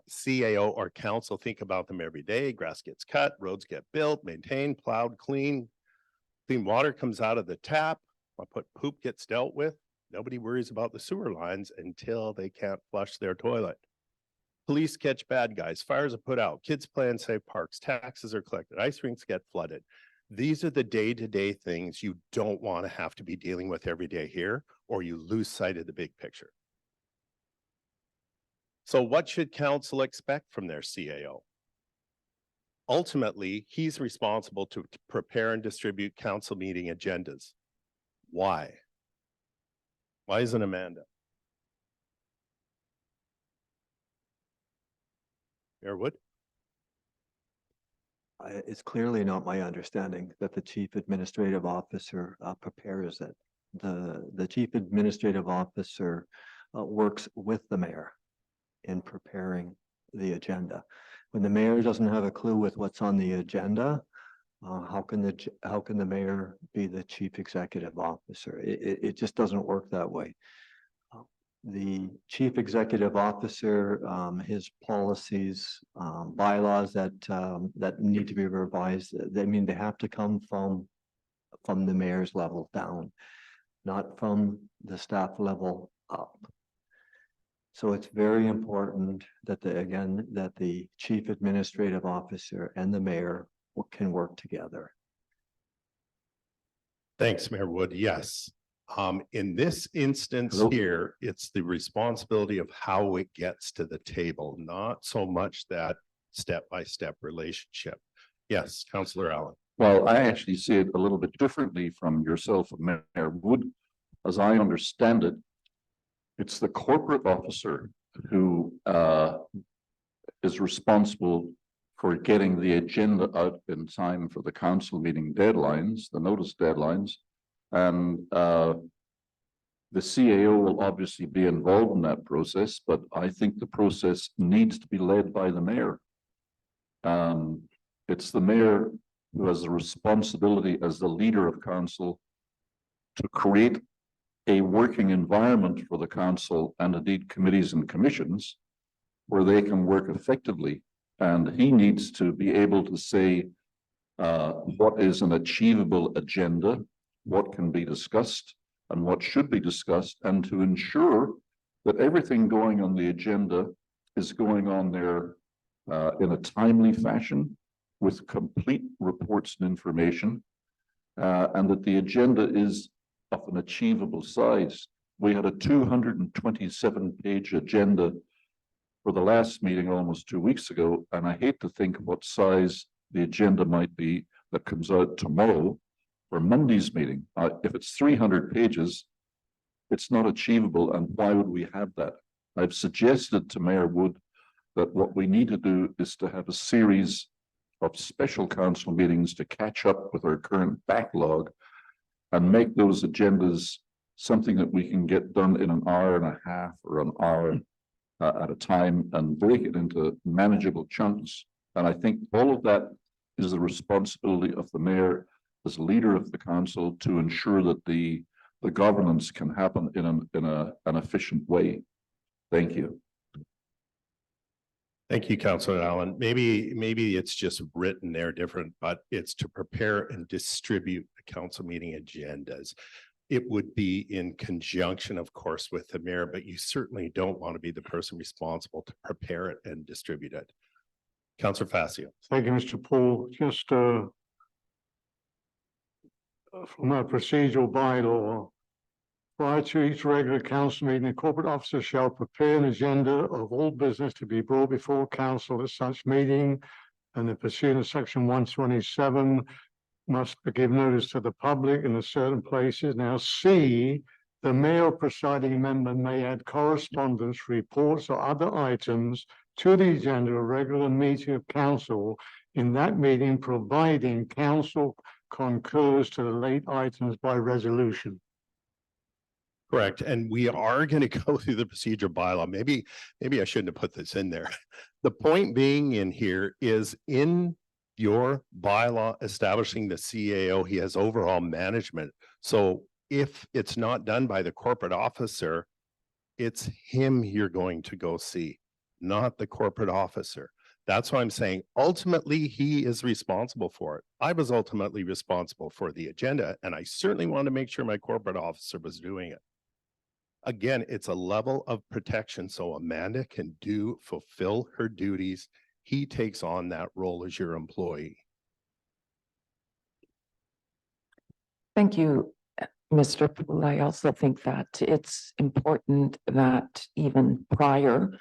S4: CAO or council think about them every day. Grass gets cut, roads get built, maintained, plowed, clean water comes out of the tap. Poop gets dealt with. Nobody worries about the sewer lines until they can't flush their toilet. Police catch bad guys, fires are put out, kids play in safe parks, taxes are collected, ice rinks get flooded. These are the day-to-day things you don't want to have to be dealing with every day here, or you lose sight of the big picture. So what should council expect from their CAO? Ultimately, he's responsible to prepare and distribute council meeting agendas. Why? Why isn't Amanda? Mayor Wood?
S1: It's clearly not my understanding that the chief administrative officer prepares it. The chief administrative officer works with the mayor in preparing the agenda. When the mayor doesn't have a clue with what's on the agenda, how can the mayor be the chief executive officer? It just doesn't work that way. The chief executive officer, his policies, bylaws that need to be revised, they have to come from the mayor's level down, not from the staff level up. So it's very important that the chief administrative officer and the mayor can work together.
S4: Thanks, Mayor Wood. Yes. In this instance
S5: Hello?
S4: here, it's the responsibility of how it gets to the table, not so much that step-by-step relationship. Yes, Councillor Allen.
S5: Well, I actually see it a little bit differently from yourself, Mayor Wood. As I understand it, it's the corporate officer who is responsible for getting the agenda out in time for the council meeting deadlines, the notice deadlines. And the CAO will obviously be involved in that process, but I think the process needs to be led by the mayor. It's the mayor who has the responsibility as the leader of council to create a working environment for the council and indeed committees and commissions where they can work effectively. And he needs to be able to say what is an achievable agenda, what can be discussed and what should be discussed, and to ensure that everything going on the agenda is going on there in a timely fashion with complete reports and information, and that the agenda is of an achievable size. We had a 227-page agenda for the last meeting almost 2 weeks ago, and I hate to think what size the agenda might be that comes out tomorrow for Monday's meeting. If it's 300 pages, it's not achievable, and why would we have that? I've suggested to Mayor Wood that what we need to do is to have a series of special council meetings to catch up with our current backlog and make those agendas something that we can get done in an hour and a half or an hour at a time and break it into manageable chunks. And I think all of that is the responsibility of the mayor as leader of the council to ensure that the governance can happen in an efficient way. Thank you.
S4: Thank you, Councillor Allen. Maybe it's just written there different, but it's to prepare and distribute the council meeting agendas. It would be in conjunction, of course, with the mayor, but you certainly don't want to be the person responsible to prepare it and distribute it. Councillor Facio.
S6: Thank you, Mr. Paul. Just from our procedural bylaw, prior to each regular council meeting, the corporate officer shall prepare an agenda of all business to be brought before council at such meeting, and the pursuant of section 127 must give notice to the public in certain places. Now, C, the mayor or presiding member may add correspondence, reports, or other items to the agenda of a regular meeting of council in that meeting, providing council concurs to the late items by resolution.
S4: Correct. And we are going to go through the procedure bylaw. Maybe I shouldn't have put this in there. The point being in here is in your bylaw establishing the CAO, he has overall management. So if it's not done by the corporate officer, it's him you're going to go see, not the corporate officer. That's why I'm saying ultimately he is responsible for it. I was ultimately responsible for the agenda, and I certainly wanted to make sure my corporate officer was doing it. Again, it's a level of protection so Amanda can fulfill her duties. He takes on that role as your employee.
S7: Thank you, Mr. Poole. I also think that it's important that even prior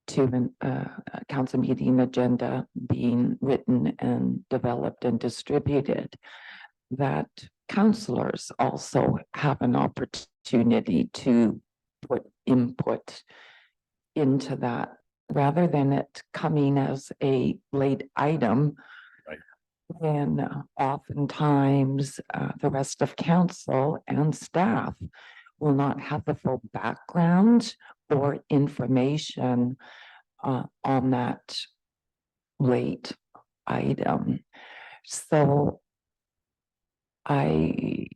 S7: to a council meeting agenda being written and developed and distributed, that councillors also have an opportunity to put input into that rather than it coming as a late item.
S4: Right.
S7: When oftentimes the rest of council and staff will not have the full background or information on that late item. So I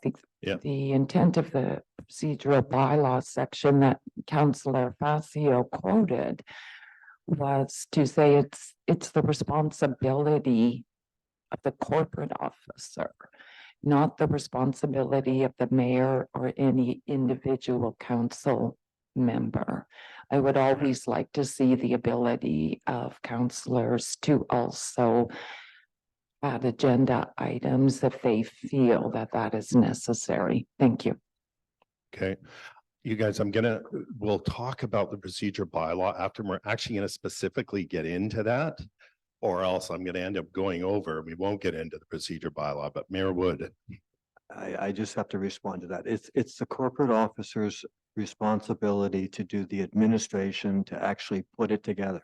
S7: think
S4: Yeah.
S7: the intent of the procedural bylaw section that Councillor Facio quoted was to say it's the responsibility of the corporate officer, not the responsibility of the mayor or any individual council member. I would always like to see the ability of councillors to also add agenda items if they feel that that is necessary. Thank you.
S4: Okay. You guys, we'll talk about the procedure bylaw after. We're actually going to specifically get into that. Or else I'm going to end up going over, we won't get into the procedure bylaw, but Mayor Wood.
S1: I just have to respond to that. It's the corporate officer's responsibility to do the administration, to actually put it together,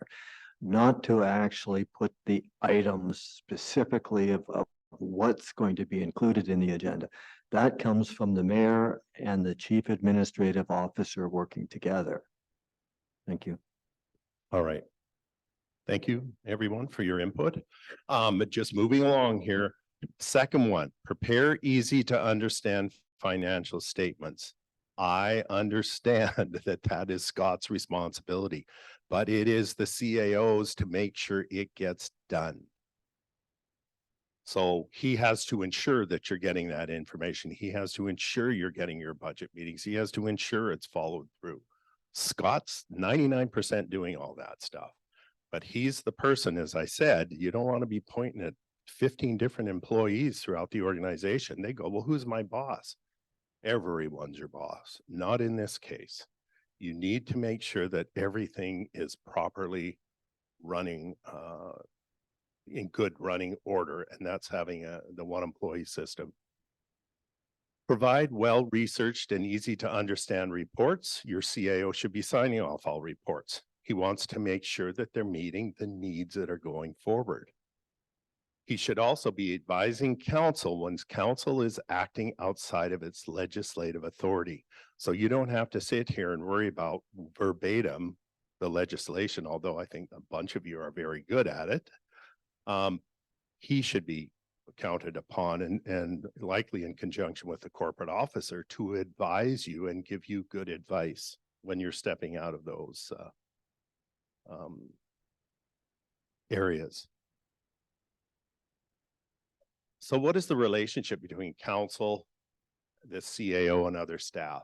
S1: not to actually put the items specifically of what's going to be included in the agenda. That comes from the mayor and the chief administrative officer working together. Thank you.
S4: All right. Thank you, everyone, for your input. But just moving along here. Second one, prepare easy to understand financial statements. I understand that that is Scott's responsibility, but it is the CAO's to make sure it gets done. So he has to ensure that you're getting that information. He has to ensure you're getting your budget meetings. He has to ensure it's followed through. Scott's 99% doing all that stuff, but he's the person, as I said, you don't want to be pointing at 15 different employees throughout the organization. They go, well, who's my boss? Everyone's your boss. Not in this case. You need to make sure that everything is properly running, in good running order, and that's having the one employee system. Provide well-researched and easy to understand reports. Your CAO should be signing off all reports. He wants to make sure that they're meeting the needs that are going forward. He should also be advising council when council is acting outside of its legislative authority. So you don't have to sit here and worry about verbatim the legislation, although I think a bunch of you are very good at it. He should be counted upon and likely in conjunction with the corporate officer to advise you and give you good advice when you're stepping out of those areas. So what is the relationship between council, the CAO, and other staff?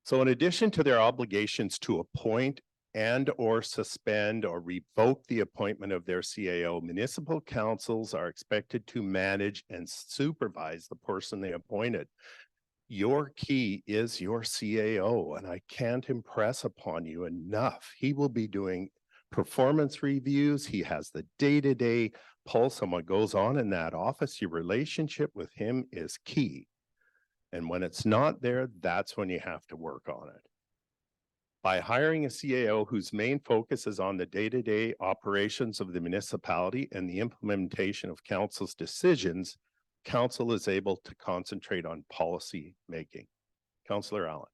S4: So in addition to their obligations to appoint and or suspend or revoke the appointment of their CAO, municipal councils are expected to manage and supervise the person they appointed. Your key is your CAO, and I can't impress upon you enough. He will be doing performance reviews. He has the day-to-day pulse on what goes on in that office. Your relationship with him is key. And when it's not there, that's when you have to work on it. By hiring a CAO whose main focus is on the day-to-day operations of the municipality and the implementation of council's decisions, council is able to concentrate on policy making. Councillor Allen.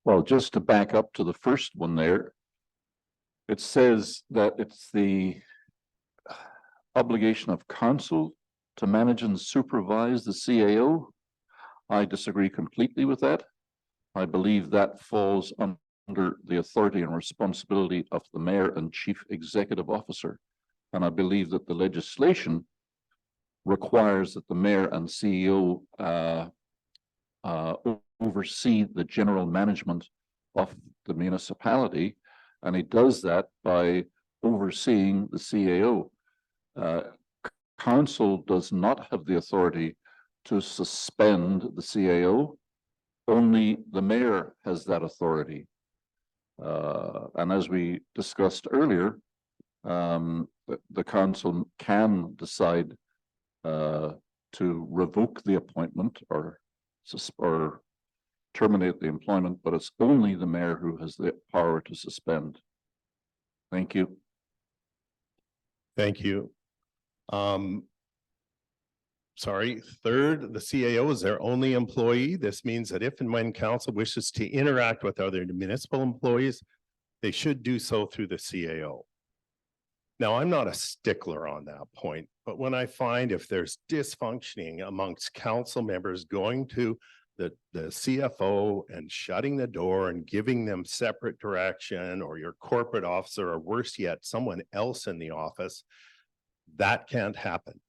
S5: Well, just to back up to the first one there, it says that it's the obligation of council to manage and supervise the CAO. I disagree completely with that. I believe that falls under the authority and responsibility of the mayor and chief executive officer. And I believe that the legislation requires that the mayor and CEO oversee the general management of the municipality. And he does that by overseeing the CAO. Council does not have the authority to suspend the CAO. Only the mayor has that authority. And as we discussed earlier, the council can decide to revoke the appointment or terminate the employment, but it's only the mayor who has the power to suspend. Thank you.
S4: Thank you. Sorry, third, the CAO is their only employee. This means that if and when council wishes to interact with other municipal employees, they should do so through the CAO. Now, I'm not a stickler on that point, but when I find if there's dysfunctioning amongst council members going to the CFO and shutting the door and giving them separate direction, or your corporate officer, or worse yet, someone else in the office, that can't happen.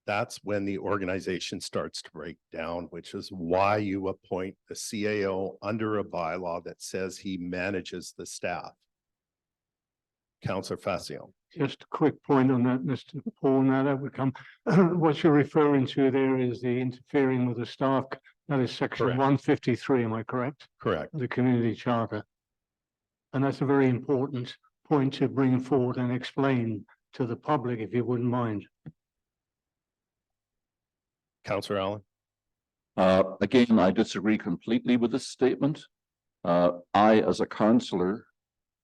S4: That's when the organization starts to break down, which is why you appoint the CAO under a bylaw that says he manages the staff. Councillor Facio.
S6: Just a quick point on that, Mr. Paul. Now that would come, what you're referring to there is the interfering with the staff. That is section
S4: Correct.
S6: 153, am I correct?
S4: Correct.
S6: The community charter. And that's a very important point to bring forward and explain to the public, if you wouldn't mind.
S4: Councillor Allen?
S5: Again, I disagree completely with this statement. I, as a councillor,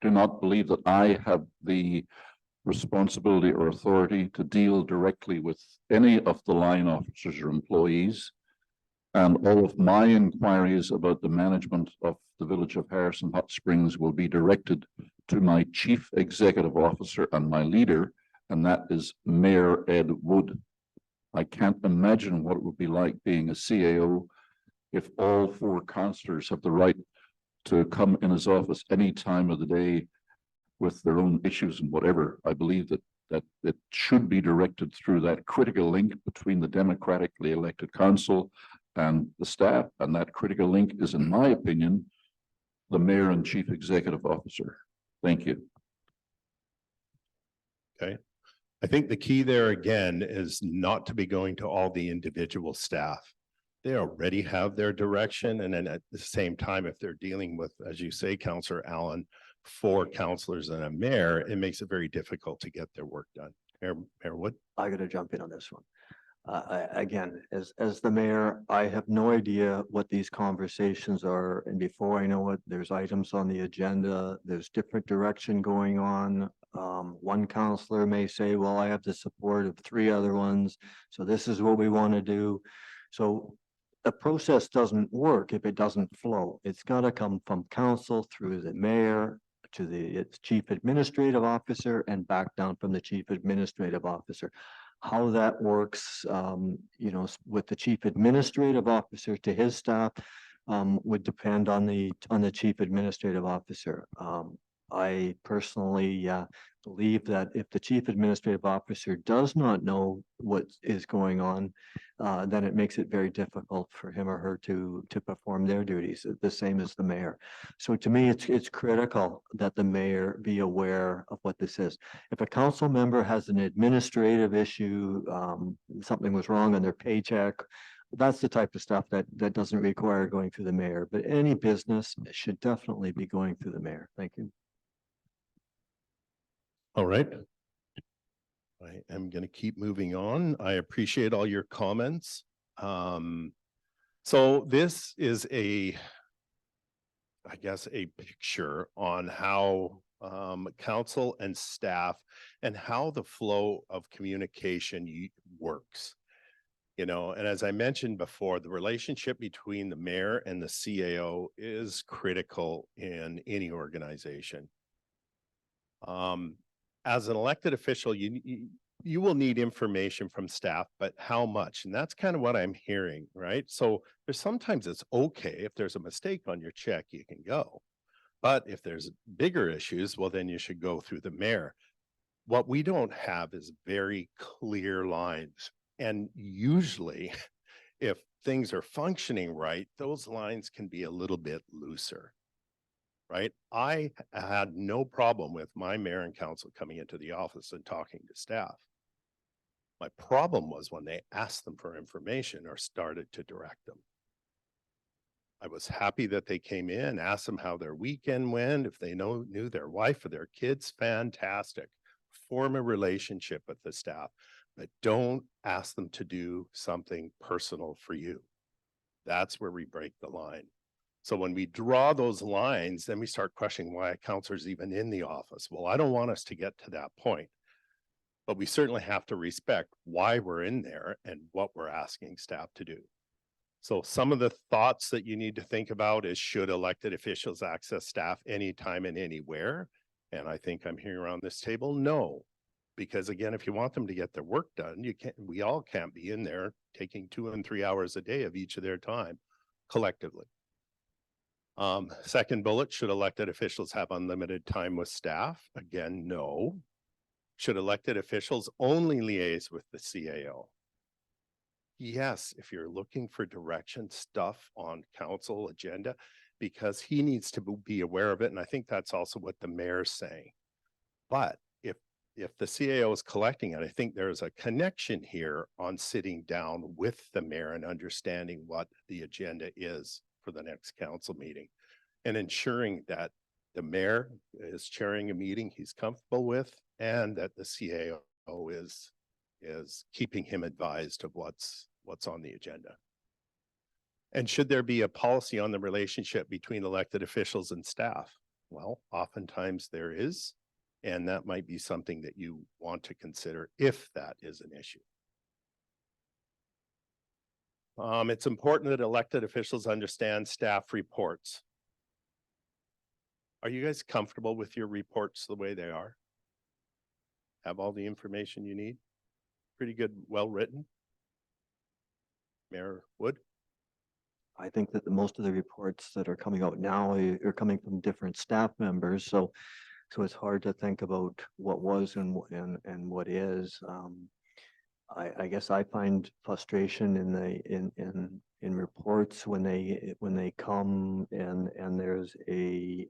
S5: do not believe that I have the responsibility or authority to deal directly with any of the line officers or employees. And all of my inquiries about the management of the village of Harrison Hot Springs will be directed to my chief executive officer and my leader, and that is Mayor Ed Wood. I can't imagine what it would be like being a CAO if all 4 councillors have the right to come in his office any time of the day with their own issues and whatever. I believe that it should be directed through that critical link between the democratically elected council and the staff, and that critical link is, in my opinion, the mayor and chief executive officer. Thank you.
S4: Okay. I think the key there again is not to be going to all the individual staff. They already have their direction, and then at the same time, if they're dealing with, as you say, Councillor Allen, 4 councillors and a mayor, it makes it very difficult to get their work done. Mayor Wood?
S1: I gotta jump in on this one. Again, as the mayor, I have no idea what these conversations are, and before I know it, there's items on the agenda, there's different direction going on. One counselor may say, well, I have the support of 3 other ones, so this is what we want to do. So the process doesn't work if it doesn't flow. It's got to come from council through the mayor to its chief administrative officer and back down from the chief administrative officer. How that works, with the chief administrative officer to his staff, would depend on the chief administrative officer. I personally believe that if the chief administrative officer does not know what is going on, then it makes it very difficult for him or her to perform their duties, the same as the mayor. So to me, it's critical that the mayor be aware of what this is. If a council member has an administrative issue, something was wrong on their paycheck, that's the type of stuff that doesn't require going through the mayor, but any business should definitely be going through the mayor. Thank you.
S4: All right. I am going to keep moving on. I appreciate all your comments. So this is I guess, a picture on how council and staff and how the flow of communication works. And as I mentioned before, the relationship between the mayor and the CAO is critical in any organization. As an elected official, you will need information from staff, but how much? And that's kind of what I'm hearing, right? So sometimes it's okay if there's a mistake on your check, you can go. But if there's bigger issues, well, then you should go through the mayor. What we don't have is very clear lines. And usually, if things are functioning right, those lines can be a little bit looser. Right? I had no problem with my mayor and council coming into the office and talking to staff. My problem was when they asked them for information or started to direct them. I was happy that they came in, asked them how their weekend went, if they knew their wife or their kids, fantastic. Form a relationship with the staff, but don't ask them to do something personal for you. That's where we break the line. So when we draw those lines, then we start questioning why a counselor's even in the office. Well, I don't want us to get to that point, but we certainly have to respect why we're in there and what we're asking staff to do. So some of the thoughts that you need to think about is, should elected officials access staff anytime and anywhere? And I think I'm hearing around this table, no. Because again, if you want them to get their work done, we all can't be in there taking 2 and 3 hours a day of each of their time collectively. Second bullet, should elected officials have unlimited time with staff? Again, no. Should elected officials only liaise with the CAO? Yes, if you're looking for direction stuff on council agenda, because he needs to be aware of it. And I think that's also what the mayor's saying. But if the CAO is collecting it, I think there's a connection here on sitting down with the mayor and understanding what the agenda is for the next council meeting, and ensuring that the mayor is chairing a meeting he's comfortable with and that the CAO is keeping him advised of what's on the agenda. And should there be a policy on the relationship between elected officials and staff? Well, oftentimes there is, and that might be something that you want to consider if that is an issue. It's important that elected officials understand staff reports. Are you guys comfortable with your reports the way they are? Have all the information you need? Pretty good, well written? Mayor Wood?
S1: I think that most of the reports that are coming out now are coming from different staff members, so it's hard to think about what was and what is. I guess I find frustration in reports when they come and there's a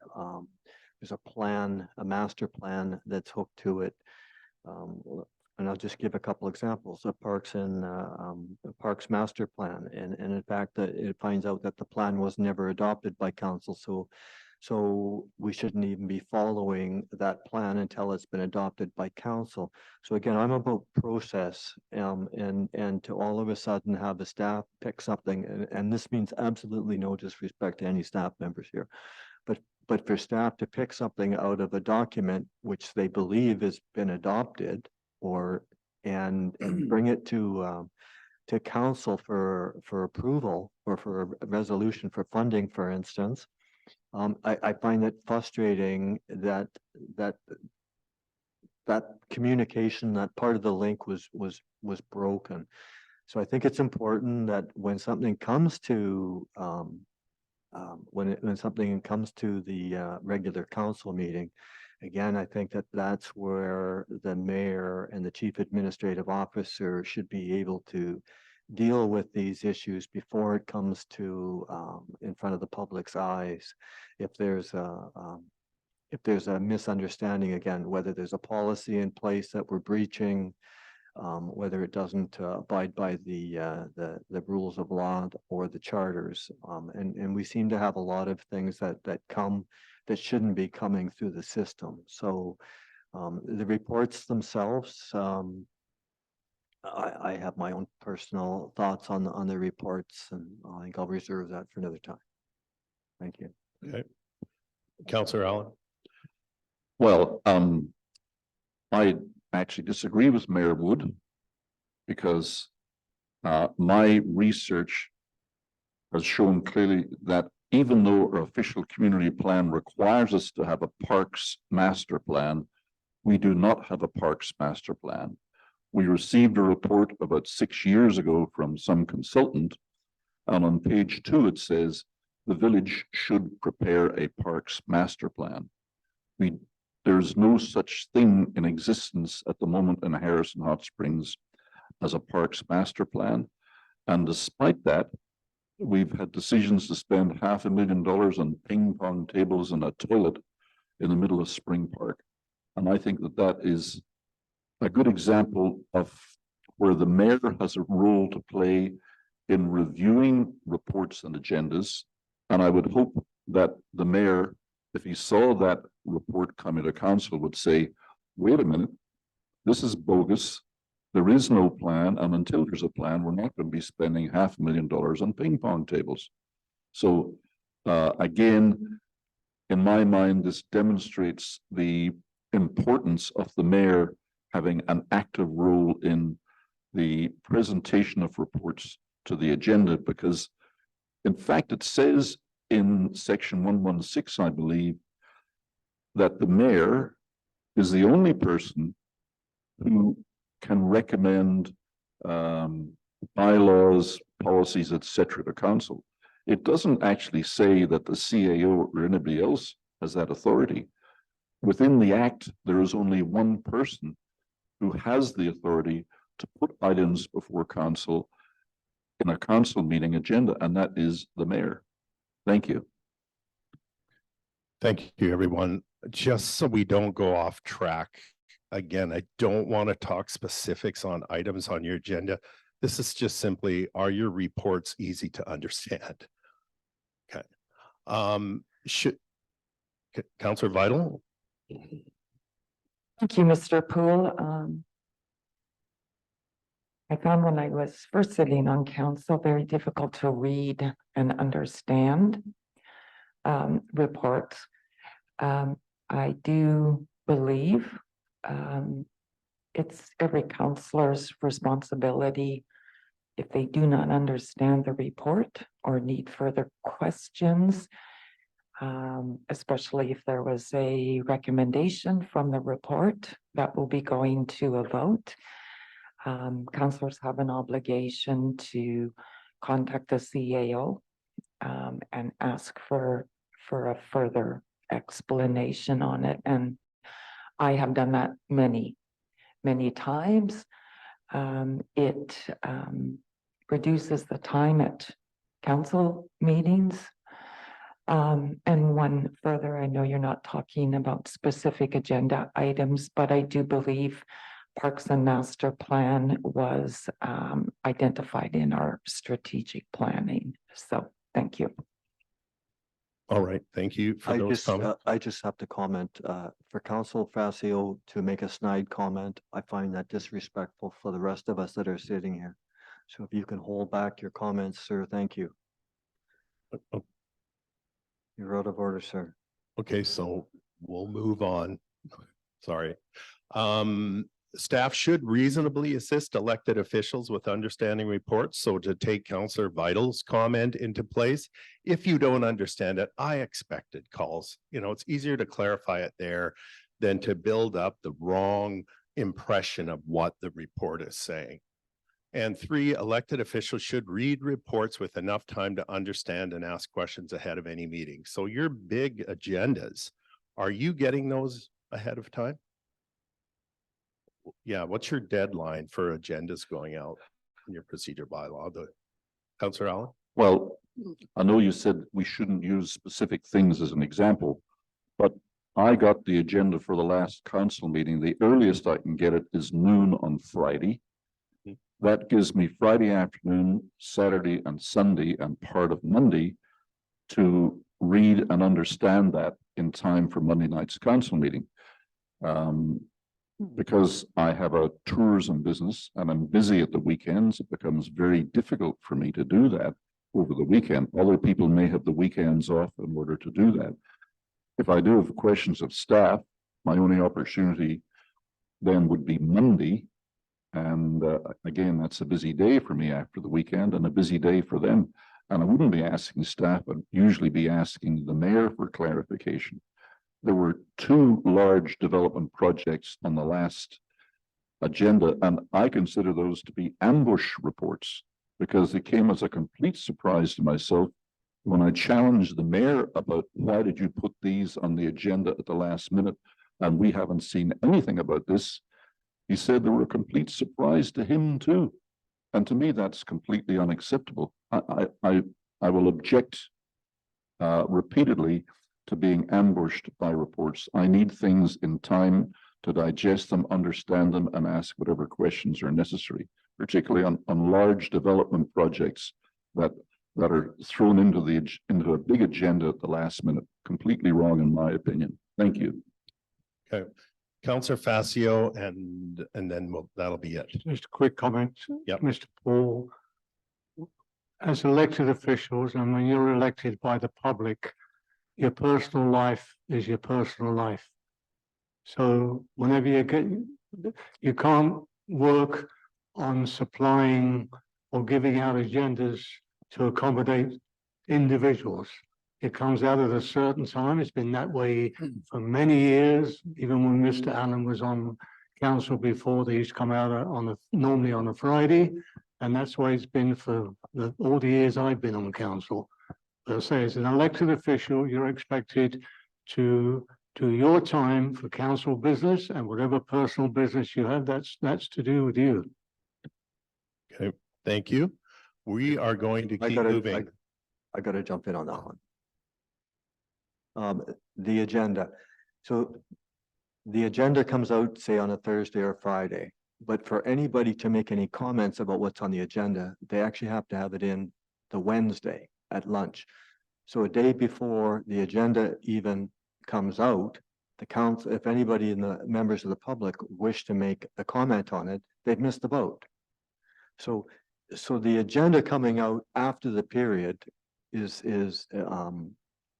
S1: plan, a master plan that's hooked to it. And I'll just give a couple examples. The Parks Master Plan, and in fact, it finds out that the plan was never adopted by council. So we shouldn't even be following that plan until it's been adopted by council. So again, I'm about process, and to all of a sudden have the staff pick something, and this means absolutely no disrespect to any staff members here, but for staff to pick something out of a document which they believe has been adopted, and bring it to council for approval or for a resolution for funding, for instance. I find it frustrating that communication, that part of the link was broken. So I think it's important that when something comes to when something comes to the regular council meeting, again, I think that's where the mayor and the chief administrative officer should be able to deal with these issues before it comes to in front of the public's eyes. If there's a misunderstanding, again, whether there's a policy in place that we're breaching, whether it doesn't abide by the rules of law or the charters, and we seem to have a lot of things that shouldn't be coming through the system. So the reports themselves, I have my own personal thoughts on the reports, and I think I'll reserve that for another time. Thank you.
S4: Okay. Councillor Allen?
S5: Well, I actually disagree with Mayor Wood because my research has shown clearly that even though our official community plan requires us to have a parks master plan, we do not have a parks master plan. We received a report about 6 years ago from some consultant, and on page 2 it says the village should prepare a parks master plan. There's no such thing in existence at the moment in Harrison Hot Springs as a parks master plan, and despite that, we've had decisions to spend $500,000 on ping pong tables and a toilet in the middle of Spring Park. And I think that is a good example of where the mayor has a role to play in reviewing reports and agendas. And I would hope that the mayor, if he saw that report coming to council, would say, wait a minute, this is bogus. There is no plan, and until there's a plan, we're not going to be spending $500,000 on ping pong tables. So again, in my mind, this demonstrates the importance of the mayor having an active role in the presentation of reports to the agenda, because in fact, it says in section 116, I believe, that the mayor is the only person who can recommend bylaws, policies, etc. to council. It doesn't actually say that the CAO or anybody else has that authority. Within the act, there is only one person who has the authority to put items before council in a council meeting agenda, and that is the mayor. Thank you.
S4: Thank you, everyone. Just so we don't go off track, again, I don't want to talk specifics on items on your agenda. This is just simply, are your reports easy to understand? Okay. Councillor Vital?
S7: Thank you, Mr. Poole. I found when I was first sitting on council, very difficult to read and understand reports. I do believe it's every counselor's responsibility if they do not understand the report or need further questions, especially if there was a recommendation from the report that will be going to a vote. Counselors have an obligation to contact the CAO and ask for a further explanation on it. And I have done that many times. It reduces the time at council meetings. And one further, I know you're not talking about specific agenda items, but I do believe Parks and Master Plan was identified in our strategic planning. So thank you.
S4: All right, thank you for those comments.
S1: I just have to comment, for Council Facio to make a snide comment, I find that disrespectful for the rest of us that are sitting here. So if you can hold back your comments, sir, thank you. You're out of order, sir.
S4: Okay, so we'll move on. Sorry. Staff should reasonably assist elected officials with understanding reports. So to take Councillor Vital's comment into place, if you don't understand it, I expected calls. You know, it's easier to clarify it there than to build up the wrong impression of what the report is saying. And 3, elected officials should read reports with enough time to understand and ask questions ahead of any meeting. So your big agendas, are you getting those ahead of time? Yeah, what's your deadline for agendas going out in your procedure bylaw? Councillor Allen?
S5: Well, I know you said we shouldn't use specific things as an example, but I got the agenda for the last council meeting. The earliest I can get it is noon on Friday. That gives me Friday afternoon, Saturday and Sunday and part of Monday to read and understand that in time for Monday night's council meeting. Because I have a tourism business and I'm busy at the weekends, it becomes very difficult for me to do that over the weekend. Other people may have the weekends off in order to do that. If I do have questions of staff, my only opportunity then would be Monday. And again, that's a busy day for me after the weekend and a busy day for them. And I wouldn't be asking staff, I'd usually be asking the mayor for clarification. There were 2 large development projects on the last agenda, and I consider those to be ambush reports because it came as a complete surprise to myself when I challenged the mayor about why did you put these on the agenda at the last minute and we haven't seen anything about this. He said they were a complete surprise to him too. And to me, that's completely unacceptable. I will object repeatedly to being ambushed by reports. I need things in time to digest them, understand them, and ask whatever questions are necessary, particularly on large development projects that are thrown into a big agenda at the last minute. Completely wrong, in my opinion. Thank you.
S4: Okay. Councillor Facio, and then that'll be it.
S6: Just a quick comment.
S4: Yep.
S6: Mr. Paul, as elected officials, and when you're elected by the public, your personal life is your personal life. So whenever you can't work on supplying or giving out agendas to accommodate individuals. It comes out at a certain time. It's been that way for many years. Even when Mr. Allen was on council before, they used to come out normally on a Friday. And that's the way it's been for all the years I've been on council. But I say, as an elected official, you're expected to do your time for council business, and whatever personal business you have, that's to do with you.
S4: Okay, thank you. We are going to keep moving.
S1: I gotta jump in on that one. The agenda. So the agenda comes out, say, on a Thursday or Friday, but for anybody to make any comments about what's on the agenda, they actually have to have it in the Wednesday at lunch. So a day before the agenda even comes out, the council, if anybody in the members of the public wish to make a comment on it, they've missed the boat. So, the agenda coming out after the period is,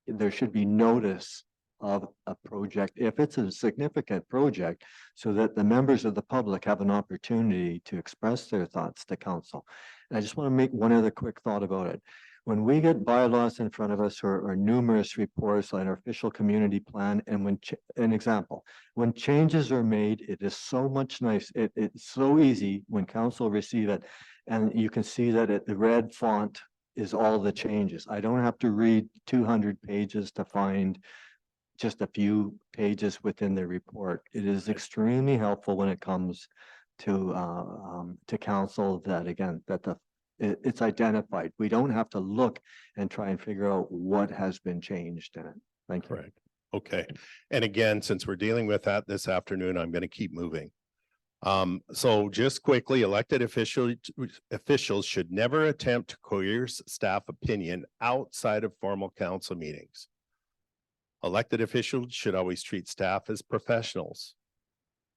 S1: there should be notice of a project, if it's a significant project, so that the members of the public have an opportunity to express their thoughts to council. And I just want to make one other quick thought about it. When we get bylaws in front of us or numerous reports like our official community plan, and an example, when changes are made, it is so much it's so easy when council receive it. And you can see that the red font is all the changes. I don't have to read 200 pages to find just a few pages within the report. It is extremely helpful when it comes to council that, again, that it's identified. We don't have to look and try and figure out what has been changed in it. Thank you.
S4: Correct. Okay. And again, since we're dealing with that this afternoon, I'm going to keep moving. So just quickly, elected officials should never attempt to coerce staff opinion outside of formal council meetings. Elected officials should always treat staff as professionals.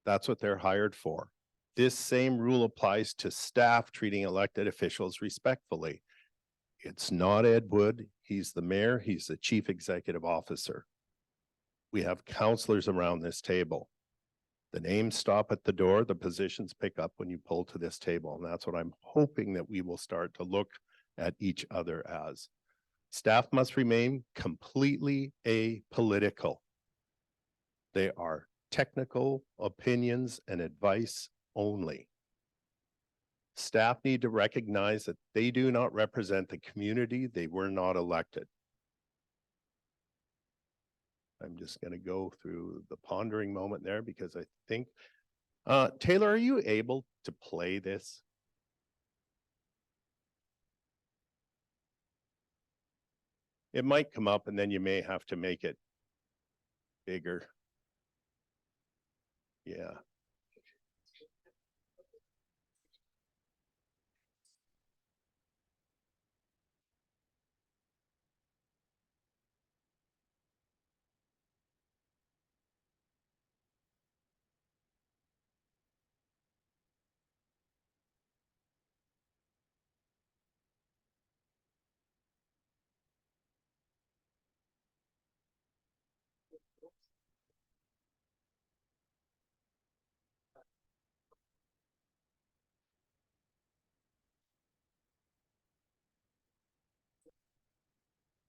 S4: That's what they're hired for. This same rule applies to staff treating elected officials respectfully. It's not Ed Wood. He's the mayor. He's the chief executive officer. We have counselors around this table. The names stop at the door. The positions pick up when you pull to this table. And that's what I'm hoping that we will start to look at each other as. Staff must remain completely apolitical. They are technical opinions and advice only. Staff need to recognize that they do not represent the community. They were not elected. I'm just going to go through the pondering moment there because I think, Taylor, are you able to play this? It might come up and then you may have to make it bigger. Yeah.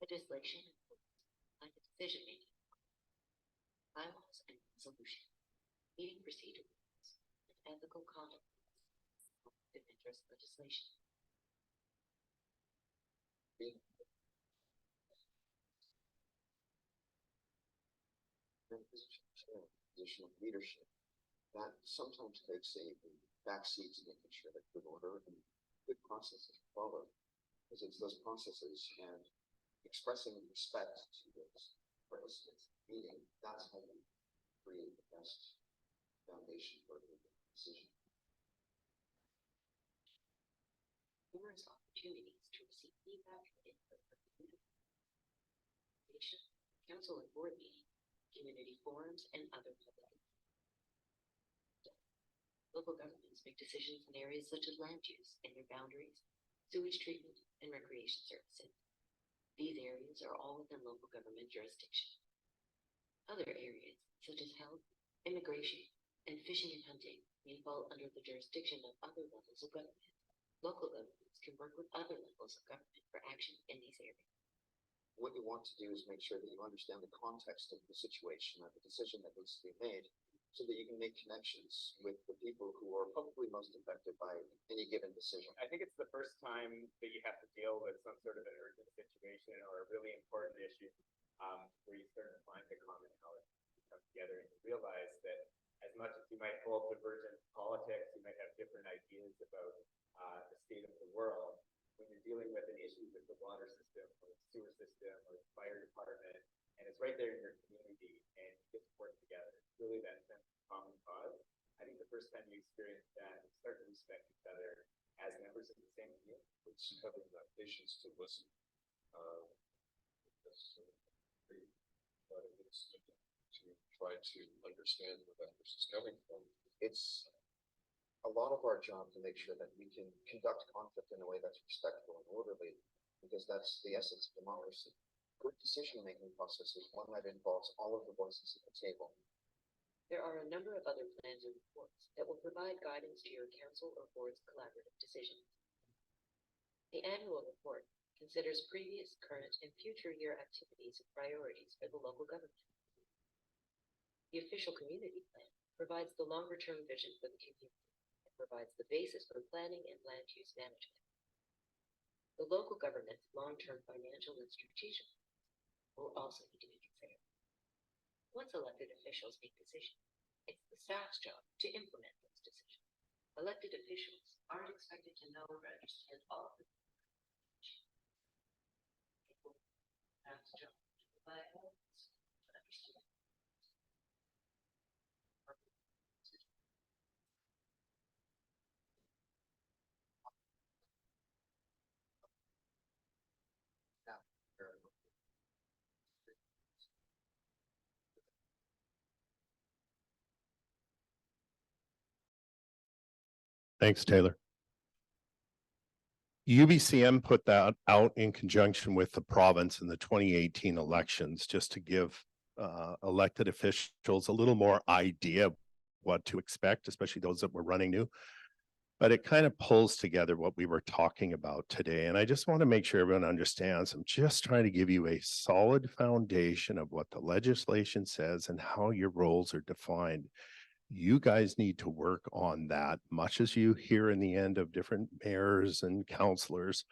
S8: Legislation, like a decision making, bylaws and resolution, meeting procedure, and ethical conduct, conflict of interest legislation.
S9: Position of leadership that sometimes takes a backseat to making sure that good order and good processes are followed, because it's those processes and expressing respect to those participants meeting, that's how you create the best foundation for a decision.
S8: Numerous opportunities to receive feedback and input from the community. Council and board meeting, community forums, and other public. Local governments make decisions in areas such as land use and their boundaries, sewage treatment, and recreation services. These areas are all within local government jurisdiction. Other areas, such as health, immigration, and fishing and hunting, may fall under the jurisdiction of other levels of government. Local governments can work with other levels of government for action in these areas.
S9: What you want to do is make sure that you understand the context of the situation or the decision that needs to be made, so that you can make connections with the people who are probably most affected by any given decision.
S10: I think it's the first time that you have to deal with some sort of an urgent situation or a really important issue, where you start to find the commonality, come together and you realize that as much as you might hold divergent politics, you might have different ideas about the state of the world. When you're dealing with an issue with the water system or the sewer system or the fire department, and it's right there in your community and you get to work together, it's really that sense of common cause. I think the first time you experience that, you start to respect each other as members of the same community.
S9: It's having that patience to listen. But it's to try to understand where that person's coming from. It's a lot of our job to make sure that we can conduct conflict in a way that's respectful and orderly, because that's the essence of democracy. Good decision-making process is one that involves all of the voices at the table.
S8: There are a number of other plans and reports that will provide guidance to your council or board's collaborative decisions. The annual report considers previous, current, and future year activities and priorities for the local government. The official community plan provides the longer-term vision for the community and provides the basis for planning and land use management. The local government's long-term financial and strategic will also need to be considered. Once elected officials make decisions, it's the staff's job to implement those decisions. Elected officials aren't expected to know or understand all of the staff's job to provide elements to understand.
S4: Thanks, Taylor. UBCM put that out in conjunction with the province in the 2018 elections, just to give elected officials a little more idea of what to expect, especially those that were running new. But it kind of pulls together what we were talking about today. And I just want to make sure everyone understands. I'm just trying to give you a solid foundation of what the legislation says and how your roles are defined. You guys need to work on that, much as you hear in the end of different mayors and councilors,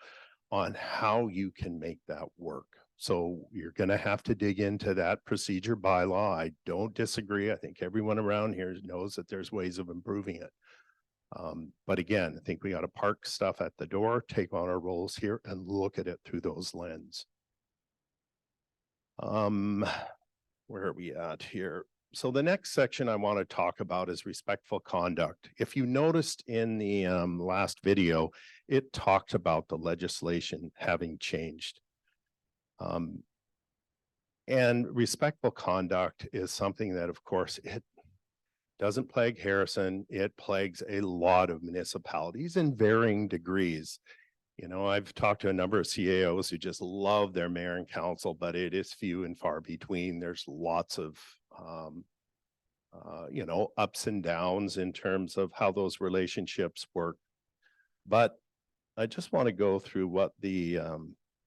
S4: on how you can make that work. So you're going to have to dig into that procedure bylaw. I don't disagree. I think everyone around here knows that there's ways of improving it. But again, I think we got to park stuff at the door, take on our roles here and look at it through those lenses. Where are we at here? So the next section I want to talk about is respectful conduct. If you noticed in the last video, it talked about the legislation having changed. And respectful conduct is something that, of course, it doesn't plague Harrison. It plagues a lot of municipalities in varying degrees. You know, I've talked to a number of CAOs who just love their mayor and council, but it is few and far between. There's lots of, you know, ups and downs in terms of how those relationships work. But I just want to go through what the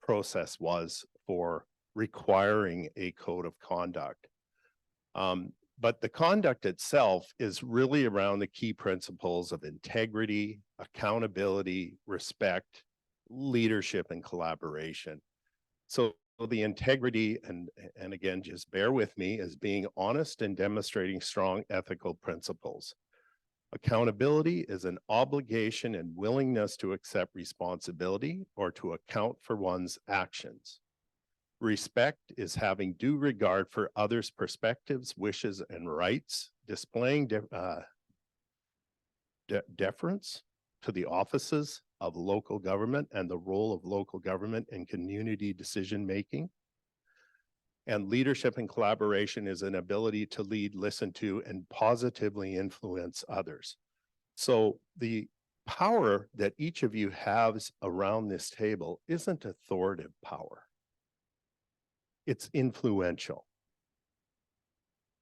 S4: process was for requiring a code of conduct. But the conduct itself is really around the key principles of integrity, accountability, respect, leadership, and collaboration. So the integrity, and again, just bear with me, is being honest and demonstrating strong ethical principles. Accountability is an obligation and willingness to accept responsibility or to account for one's actions. Respect is having due regard for others' perspectives, wishes, and rights, displaying deference to the offices of local government and the role of local government in community decision-making. And leadership and collaboration is an ability to lead, listen to, and positively influence others. So the power that each of you has around this table isn't authoritative power. It's influential.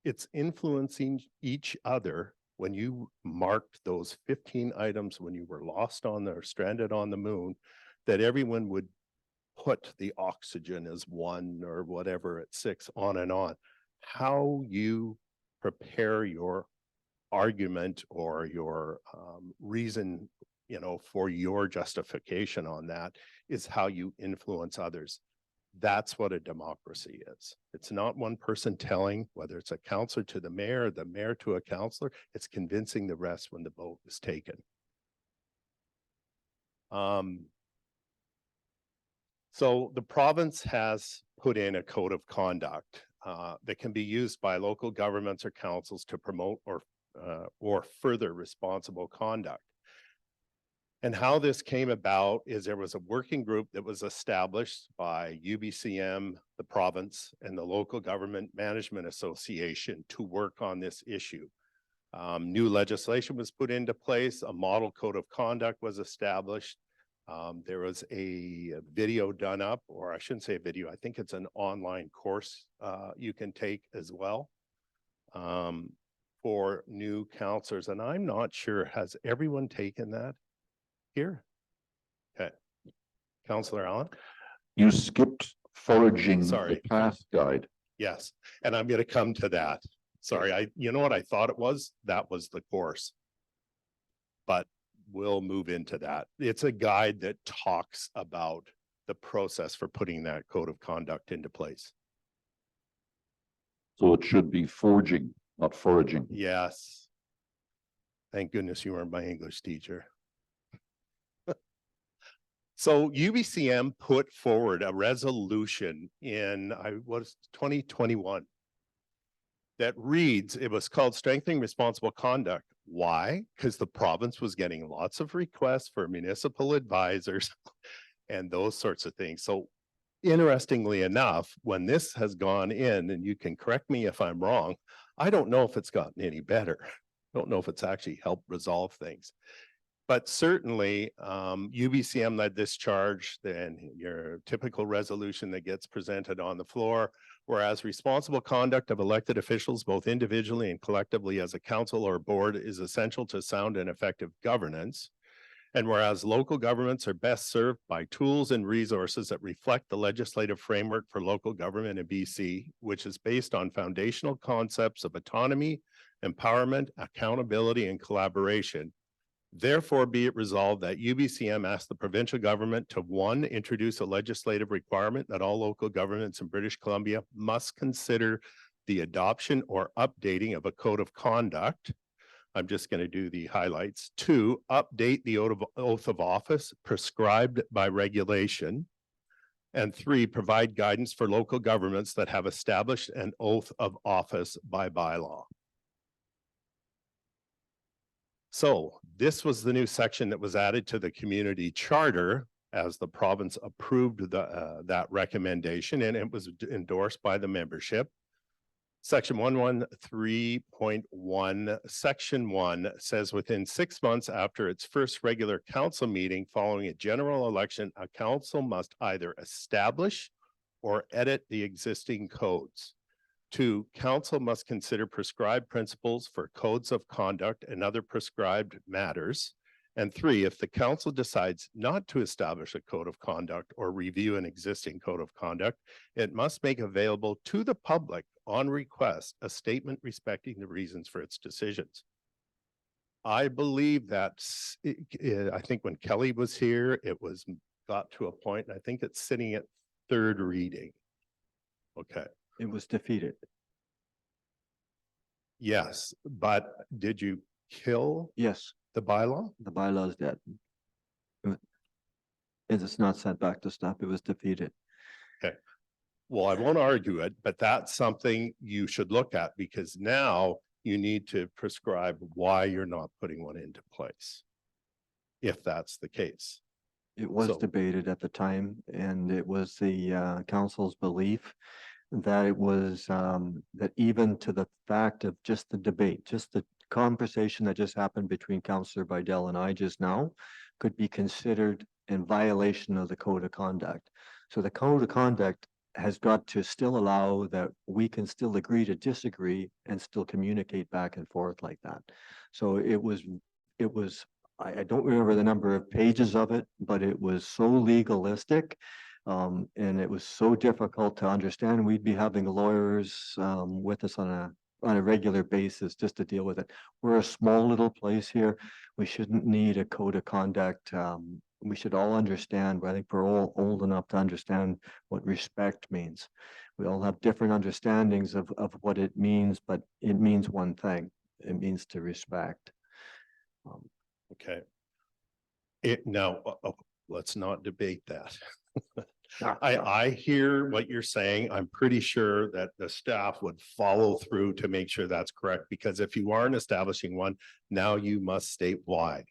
S4: It's influencing each other. When you marked those 15 items when you were lost on the, or stranded on the moon, that everyone would put the oxygen as 1 or whatever at 6, on and on. How you prepare your argument or your reason, you know, for your justification on that is how you influence others. That's what a democracy is. It's not one person telling, whether it's a councillor to the mayor to a councillor, it's convincing the rest when the vote is taken. So the province has put in a code of conduct that can be used by local governments or councils to promote or further responsible conduct. And how this came about is there was a working group that was established by UBCM, the province, and the Local Government Management Association to work on this issue. New legislation was put into place, a model code of conduct was established. There was a video done up, or I shouldn't say a video, I think it's an online course you can take as well for new counselors. And I'm not sure, has everyone taken that here? Okay. Counselor Allen?
S5: You skipped foraging the
S4: Sorry.
S5: path guide.
S4: Yes, and I'm going to come to that. Sorry, you know what I thought it was? That was the course. But we'll move into that. It's a guide that talks about the process for putting that code of conduct into place.
S5: So it should be foraging, not foraging.
S4: Yes. Thank goodness you weren't my English teacher. So UBCM put forward a resolution in, 2021 that reads, it was called Strengthening Responsible Conduct. Why? Because the province was getting lots of requests for municipal advisors and those sorts of things. So interestingly enough, when this has gone in, and you can correct me if I'm wrong, I don't know if it's gotten any better. I don't know if it's actually helped resolve things. But certainly UBCM led this charge, then your typical resolution that gets presented on the floor. Whereas responsible conduct of elected officials, both individually and collectively as a council or board, is essential to sound and effective governance. And whereas local governments are best served by tools and resources that reflect the legislative framework for local government in BC, which is based on foundational concepts of autonomy, empowerment, accountability, and collaboration. Therefore, be it resolved that UBCM asks the provincial government to, 1, introduce a legislative requirement that all local governments in British Columbia must consider the adoption or updating of a code of conduct. I'm just going to do the highlights. 2, update the oath of office prescribed by regulation. And 3, provide guidance for local governments that have established an oath of office by bylaw. So this was the new section that was added to the community charter as the province approved that recommendation, and it was endorsed by the membership. Section 113.1, Section 1 says within 6 months after its first regular council meeting following a general election, a council must either establish or edit the existing codes. 2, council must consider prescribed principles for codes of conduct and other prescribed matters. And 3, if the council decides not to establish a code of conduct or review an existing code of conduct, it must make available to the public on request a statement respecting the reasons for its decisions. I believe that, I think when Kelly was here, it got to a point, and I think it's sitting at 3rd reading. Okay.
S1: It was defeated.
S4: Yes, but did you kill
S1: Yes,
S4: the bylaw?
S1: the bylaw is dead. It's not sent back to stop. It was defeated.
S4: Well, I won't argue it, but that's something you should look at, because now you need to prescribe why you're not putting one into place, if that's the case.
S1: It was
S4: So-
S1: debated at the time, and it was the council's belief that it was that even to the fact of just the debate, just the conversation that just happened between Councillor Bidell and I just now could be considered in violation of the code of conduct. So the code of conduct has got to still allow that we can still agree to disagree and still communicate back and forth like that. So it was, I don't remember the number of pages of it, but it was so legalistic. And it was so difficult to understand. We'd be having lawyers with us on a regular basis just to deal with it. We're a small little place here. We shouldn't need a code of conduct. We should all understand, but I think we're all old enough to understand what respect means. We all have different understandings of what it means, but it means one thing. It means to respect.
S4: Okay. Let's not debate that. I hear what you're saying. I'm pretty sure that the staff would follow through to make sure that's correct, because if you aren't establishing one, now you must state why.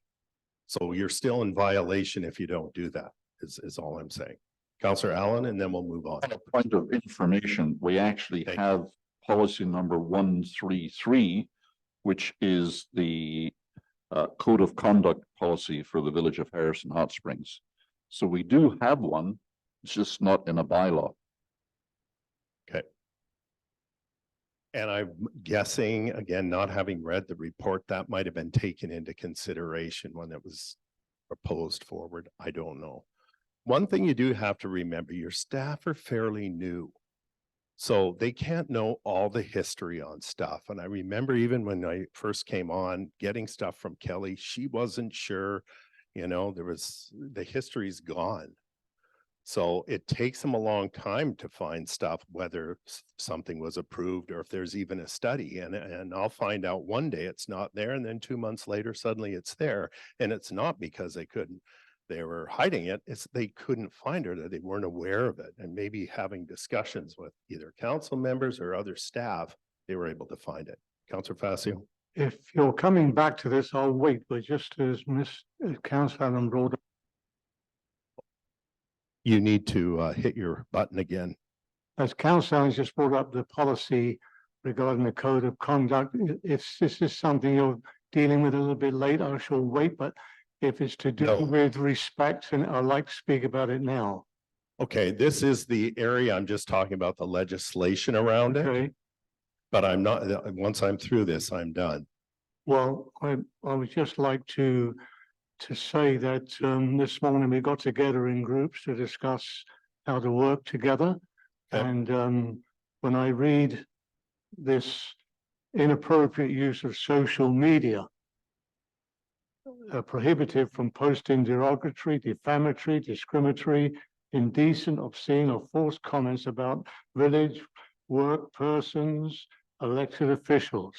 S4: So you're still in violation if you don't do that, is all I'm saying. Counselor Allen, and then we'll move on.
S5: On a point of information, we actually
S4: Thank you.
S5: have policy number 133, which is the code of conduct policy for the village of Harrison Hot Springs. So we do have one, it's just not in a bylaw.
S4: Okay. And I'm guessing, again, not having read the report, that might have been taken into consideration when it was proposed forward. I don't know. One thing you do have to remember, your staff are fairly new. So they can't know all the history on stuff. And I remember even when I first came on, getting stuff from Kelly, she wasn't sure, you know, the history's gone. So it takes them a long time to find stuff, whether something was approved or if there's even a study. And I'll find out one day it's not there. And then 2 months later, suddenly it's there. And it's not because they were hiding it. It's they couldn't find her, that they weren't aware of it. And maybe having discussions with either council members or other staff, they were able to find it. Councillor Facio.
S6: If you're coming back to this, I'll wait, but just as Councillor Allen brought up,
S4: You need to hit your button again.
S6: as Councillor Allen just brought up the policy regarding the code of conduct, if this is something you're dealing with a little bit late, I shall wait, but if it's to do
S4: No.
S6: with respect, and I'd like to speak about it now.
S4: Okay, this is the area I'm just talking about, the legislation around it,
S6: Okay,
S4: but I'm not, once I'm through this, I'm done.
S6: well, I would just like to say that this morning we got together in groups to discuss how to work together.
S4: Okay.
S6: And when I read this inappropriate use of social media, prohibited from posting derogatory, defamatory, discriminatory, indecent, obscene, or false comments about village, work, persons, elected officials.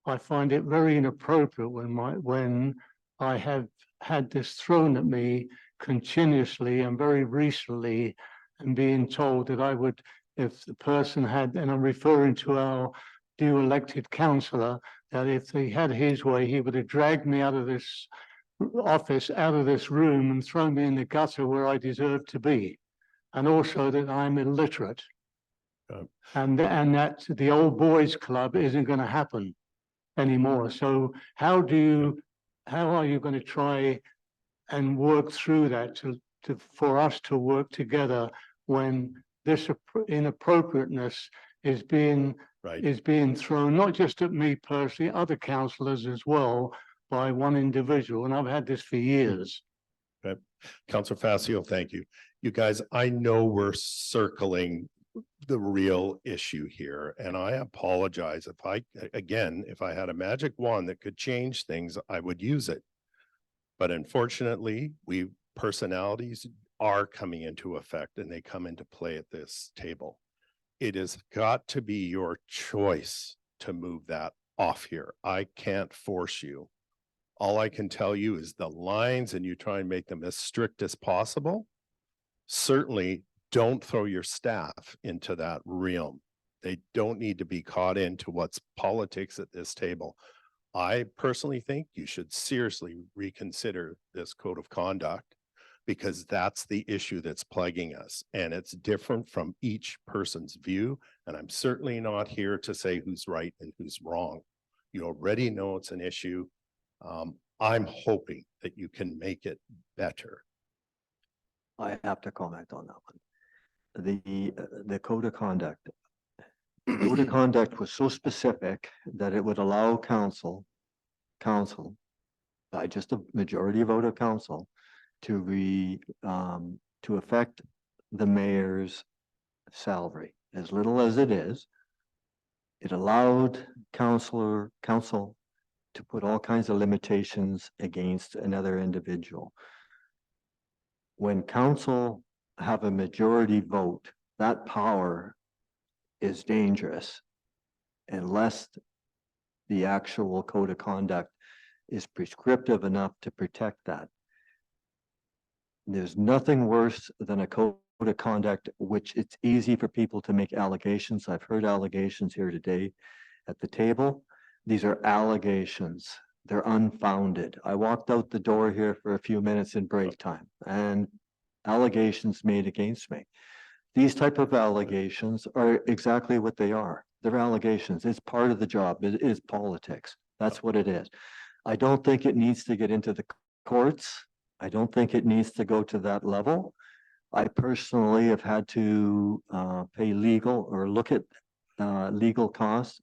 S6: I find it very inappropriate when I have had this thrown at me continuously and very recently, and being told that I would, if the person had, and I'm referring to our new elected councillor, that if he had his way, he would have dragged me out of this office, out of this room, and thrown me in the gutter where I deserve to be. And also that I'm illiterate. And that the old boys club isn't going to happen anymore. So how are you going to try and work through that for us to work together when this inappropriateness is being thrown, not just at me personally, other councillors as well, by one individual, and I've had this for years.
S4: Okay. Councillor Facio, thank you. You guys, I know we're circling the real issue here, and I apologize if if I had a magic wand that could change things, I would use it. But unfortunately, personalities are coming into effect and they come into play at this table. It has got to be your choice to move that off here. I can't force you. All I can tell you is the lines, and you try and make them as strict as possible. Certainly don't throw your staff into that realm. They don't need to be caught into what's politics at this table. I personally think you should seriously reconsider this code of conduct, because that's the issue that's plaguing us, and it's different from each person's view. And I'm certainly not here to say who's right and who's wrong. You already know it's an issue. I'm hoping that you can make it better.
S1: I have to comment on that one. The code of conduct. Code of conduct was so specific that it would allow council by just a majority vote of council to affect the mayor's salary, as little as it is. It allowed council to put all kinds of limitations against another individual. When council have a majority vote, that power is dangerous unless the actual code of conduct is prescriptive enough to protect that. There's nothing worse than a code of conduct, which it's easy for people to make allegations. I've heard allegations here today at the table. These are allegations. They're unfounded. I walked out the door here for a few minutes in break time and allegations made against me. These type of allegations are exactly what they are. They're allegations. It's part of the job. It is politics. That's what it is. I don't think it needs to get into the courts. I don't think it needs to go to that level. I personally have had to pay legal or look at legal costs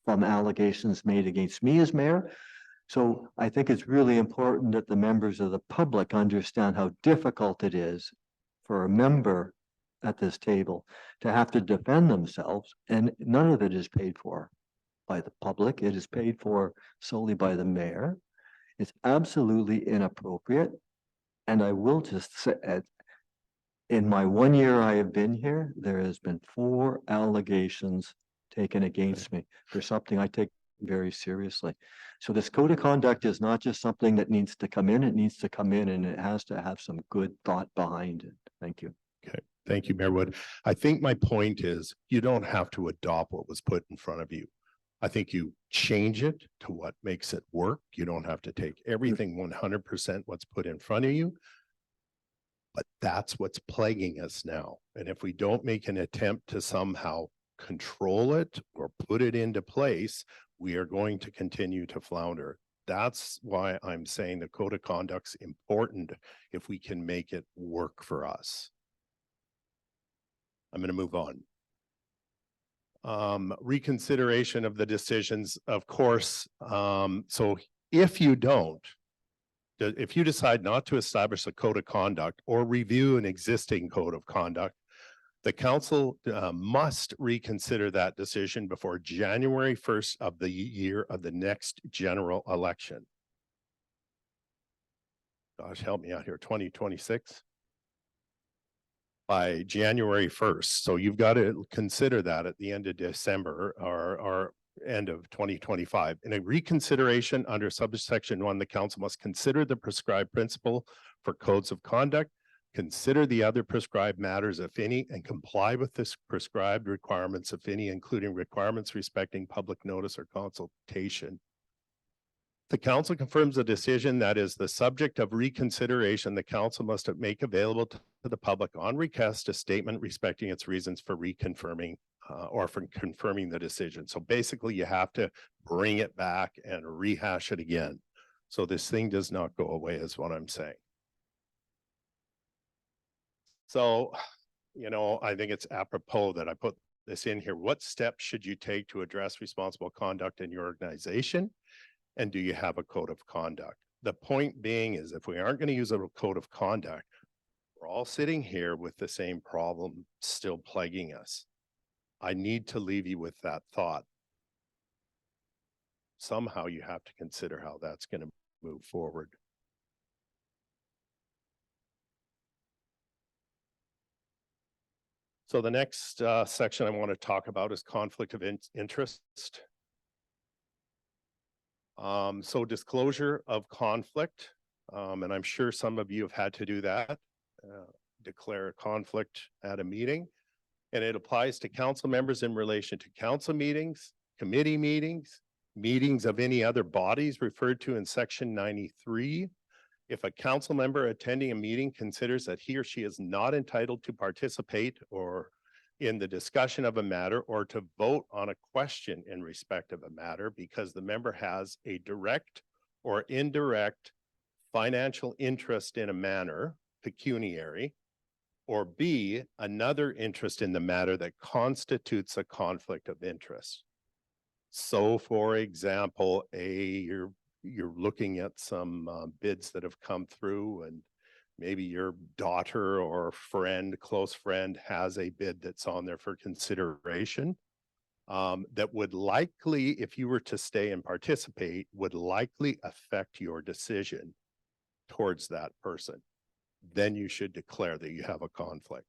S1: from allegations made against me as mayor. So I think it's really important that the members of the public understand how difficult it is for a member at this table to have to defend themselves, and none of it is paid for by the public. It is paid for solely by the mayor. It's absolutely inappropriate. And I will just say, in my 1 year I have been here, there has been 4 allegations taken against me for something I take very seriously. So this code of conduct is not just something that needs to come in, it needs to come in and it has to have some good thought behind it. Thank you.
S4: Okay, thank you, Mayor Wood. I think my point is you don't have to adopt what was put in front of you. I think you change it to what makes it work. You don't have to take everything 100% what's put in front of you. But that's what's plaguing us now. And if we don't make an attempt to somehow control it or put it into place, we are going to continue to flounder. That's why I'm saying the code of conduct's important if we can make it work for us. I'm going to move on. Reconsideration of the decisions, of course. So if you don't, if you decide not to establish a code of conduct or review an existing code of conduct, the council must reconsider that decision before January 1st of the year of the next general election. Gosh, help me out here, 2026? By January 1st. So you've got to consider that at the end of December or end of 2025. In a reconsideration under subsection 1, the council must consider the prescribed principle for codes of conduct, consider the other prescribed matters, if any, and comply with this prescribed requirements, if any, including requirements respecting public notice or consultation. The council confirms a decision that is the subject of reconsideration. The council must make available to the public on request a statement respecting its reasons for reconfirming or for confirming the decision. So basically you have to bring it back and rehash it again. So this thing does not go away is what I'm saying. So, you know, I think it's apropos that I put this in here. What steps should you take to address responsible conduct in your organization? And do you have a code of conduct? The point being is if we aren't going to use a code of conduct, we're all sitting here with the same problem still plaguing us. I need to leave you with that thought. Somehow you have to consider how that's going to move forward. So the next section I want to talk about is conflict of interest. So disclosure of conflict, and I'm sure some of you have had to do that, declare a conflict at a meeting, and it applies to council members in relation to council meetings, committee meetings, meetings of any other bodies referred to in section 93. If a council member attending a meeting considers that he or she is not entitled to participate or in the discussion of a matter or to vote on a question in respect of a matter because the member has a direct or indirect financial interest in a matter, pecuniary, or B, another interest in the matter that constitutes a conflict of interest. So for example, you're looking at some bids that have come through and maybe your daughter or friend, close friend has a bid that's on there for consideration that would likely, if you were to stay and participate, would likely affect your decision towards that person. Then you should declare that you have a conflict.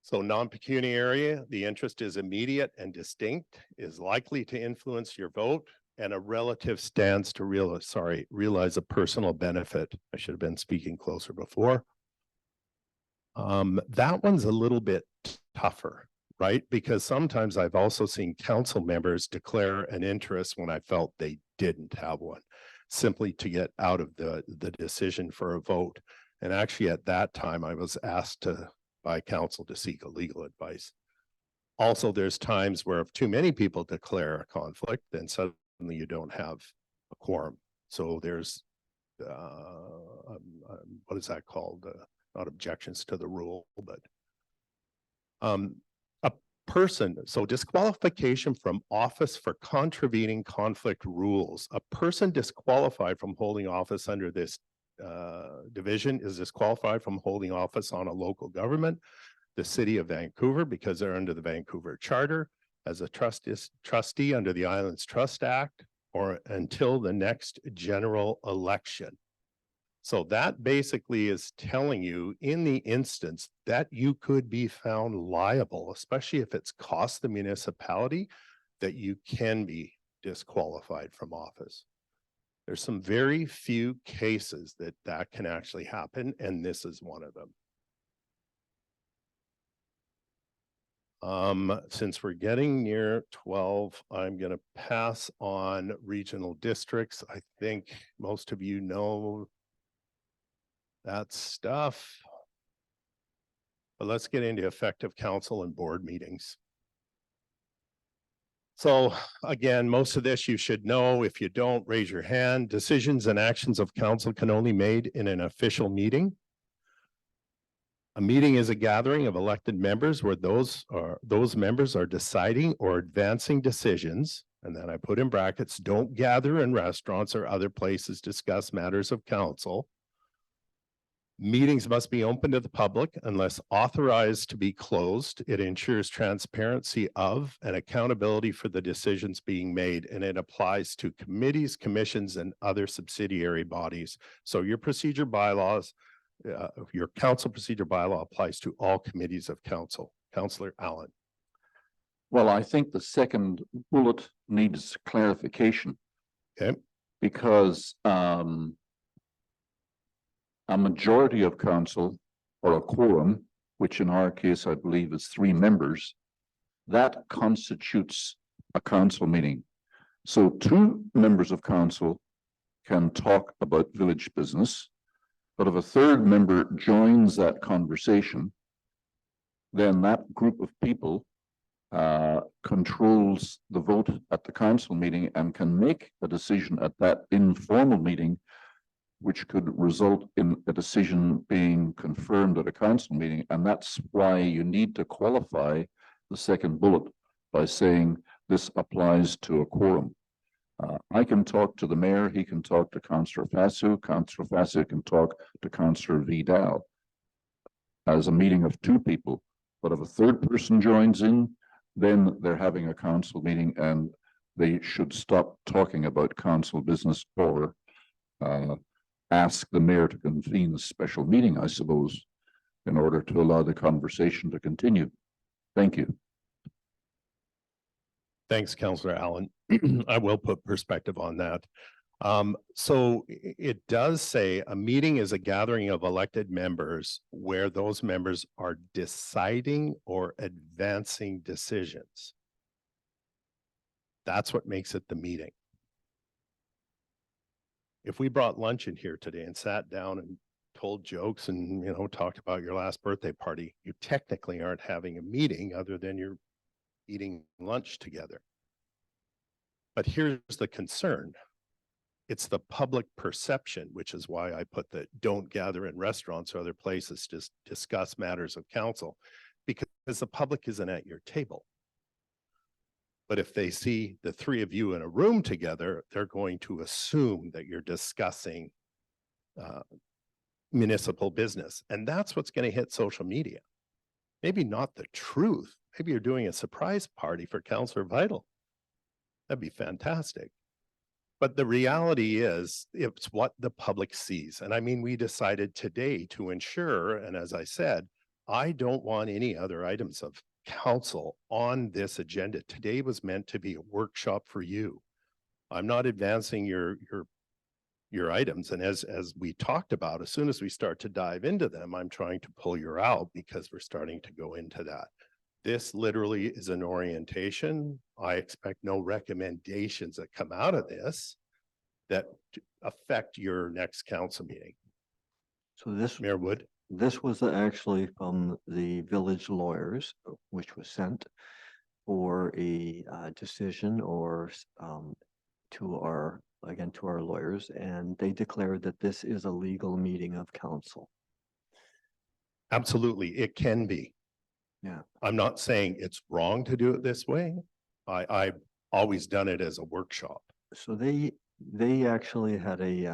S4: So non-pecuniary, the interest is immediate and distinct, is likely to influence your vote, and a relative stands to realize a personal benefit. I should have been speaking closer before. That one's a little bit tougher, right? Because sometimes I've also seen council members declare an interest when I felt they didn't have one, simply to get out of the decision for a vote. And actually at that time, I was asked by council to seek a legal advice. Also, there's times where if too many people declare a conflict, then suddenly you don't have a quorum. So there's, what is that called? Not objections to the rule, but a person, so disqualification from office for contravening conflict rules. A person disqualified from holding office under this division is disqualified from holding office on a local government, the city of Vancouver, because they're under the Vancouver Charter, as a trustee under the Islands Trust Act, or until the next general election. So that basically is telling you in the instance that you could be found liable, especially if it's cost the municipality, that you can be disqualified from office. There's some very few cases that can actually happen, and this is one of them. Since we're getting near 12, I'm going to pass on regional districts. I think most of you know that stuff. But let's get into effective council and board meetings. So again, most of this you should know. If you don't, raise your hand. Decisions and actions of council can only be made in an official meeting. A meeting is a gathering of elected members where those members are deciding or advancing decisions. And then I put in brackets, don't gather in restaurants or other places, discuss matters of council. Meetings must be open to the public unless authorized to be closed. It ensures transparency of and accountability for the decisions being made, and it applies to committees, commissions, and other subsidiary bodies. So your procedure bylaws, your council procedure bylaw applies to all committees of council. Councillor Allen.
S5: Well, I think the second bullet needs clarification.
S4: Okay.
S5: Because a majority of council, or a quorum, which in our case, I believe is 3 members, that constitutes a council meeting. So 2 members of council can talk about village business, but if a 3rd member joins that conversation, then that group of people controls the vote at the council meeting and can make a decision at that informal meeting, which could result in a decision being confirmed at a council meeting. And that's why you need to qualify the second bullet by saying this applies to a quorum. I can talk to the mayor, he can talk to Councillor Fasu, Councillor Fasu can talk to Councillor Vidal as a meeting of 2 people. But if a 3rd person joins in, then they're having a council meeting and they should stop talking about council business or ask the mayor to convene a special meeting, I suppose, in order to allow the conversation to continue. Thank you.
S4: Thanks, Councillor Allen. I will put perspective on that. So it does say a meeting is a gathering of elected members where those members are deciding or advancing decisions. That's what makes it the meeting. If we brought lunch in here today and sat down and told jokes and, you know, talked about your last birthday party, you technically aren't having a meeting other than you're eating lunch together. But here's the concern. It's the public perception, which is why I put the don't gather in restaurants or other places to discuss matters of council, because the public isn't at your table. But if they see the 3 of you in a room together, they're going to assume that you're discussing municipal business. And that's what's going to hit social media. Maybe not the truth. Maybe you're doing a surprise party for Councillor Vital. That'd be fantastic. But the reality is, it's what the public sees. And I mean, we decided today to ensure, and as I said, I don't want any other items of council on this agenda. Today was meant to be a workshop for you. I'm not advancing your items. And as we talked about, as soon as we start to dive into them, I'm trying to pull you out because we're starting to go into that. This literally is an orientation. I expect no recommendations that come out of this that affect your next council meeting.
S1: So this,
S4: Mayor Wood?
S1: this was actually from the village lawyers, which was sent for a decision or to our, again, to our lawyers, and they declared that this is a legal meeting of council.
S4: Absolutely, it can be.
S1: Yeah.
S4: I'm not saying it's wrong to do it this way. I've always done it as a workshop.
S1: So they actually had a,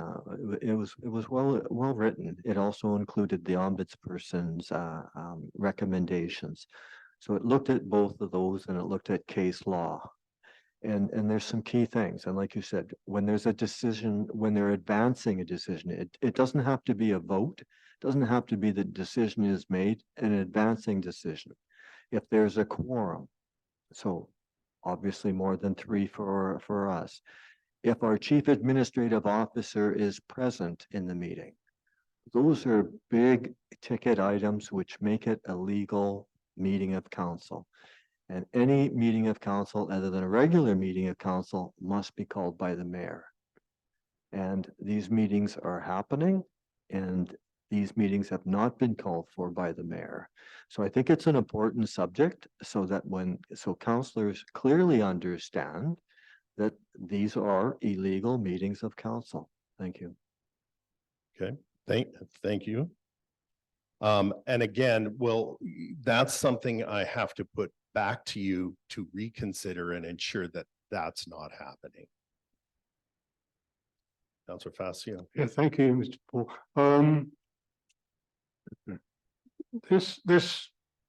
S1: it was well written. It also included the ombudsperson's recommendations. So it looked at both of those and it looked at case law. And there's some key things. And like you said, when there's a decision, when they're advancing a decision, it doesn't have to be a vote. It doesn't have to be the decision is made, an advancing decision. If there's a quorum, so obviously more than 3 for us. If our chief administrative officer is present in the meeting, those are big ticket items which make it a legal meeting of council. And any meeting of council other than a regular meeting of council must be called by the mayor. And these meetings are happening, and these meetings have not been called for by the mayor. So I think it's an important subject so that so councillors clearly understand that these are illegal meetings of council. Thank you.
S4: Okay, thank you. And again, well, that's something I have to put back to you to reconsider and ensure that that's not happening. Councillor Facio.
S6: Yeah, thank you, Mr. Paul.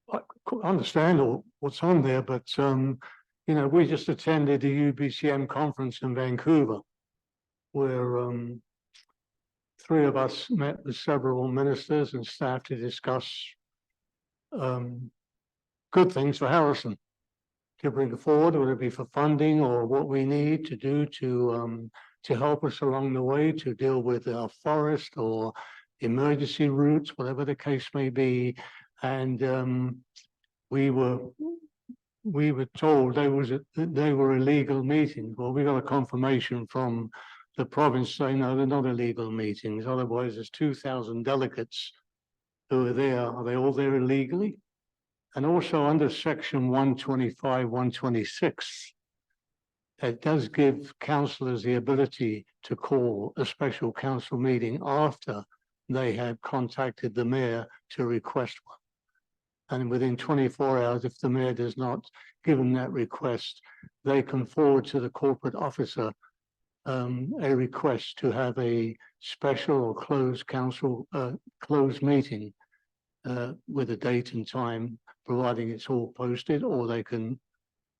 S6: I understand what's on there, but you know, we just attended the UBCM conference in Vancouver, where 3 of us met with several ministers and staff to discuss good things for Harrison to bring forward, whether it be for funding or what we need to do to help us along the way to deal with our forest or emergency routes, whatever the case may be. And we were told they were illegal meetings. Well, we got a confirmation from the province saying, no, they're not illegal meetings. Otherwise, there's 2,000 delegates who are there. Are they all there illegally? And also under section 125, 126, it does give councillors the ability to call a special council meeting after they have contacted the mayor to request one. And within 24 hours, if the mayor does not give them that request, they can forward to the corporate officer a request to have a special or closed council, closed meeting with a date and time, providing it's all posted, or they can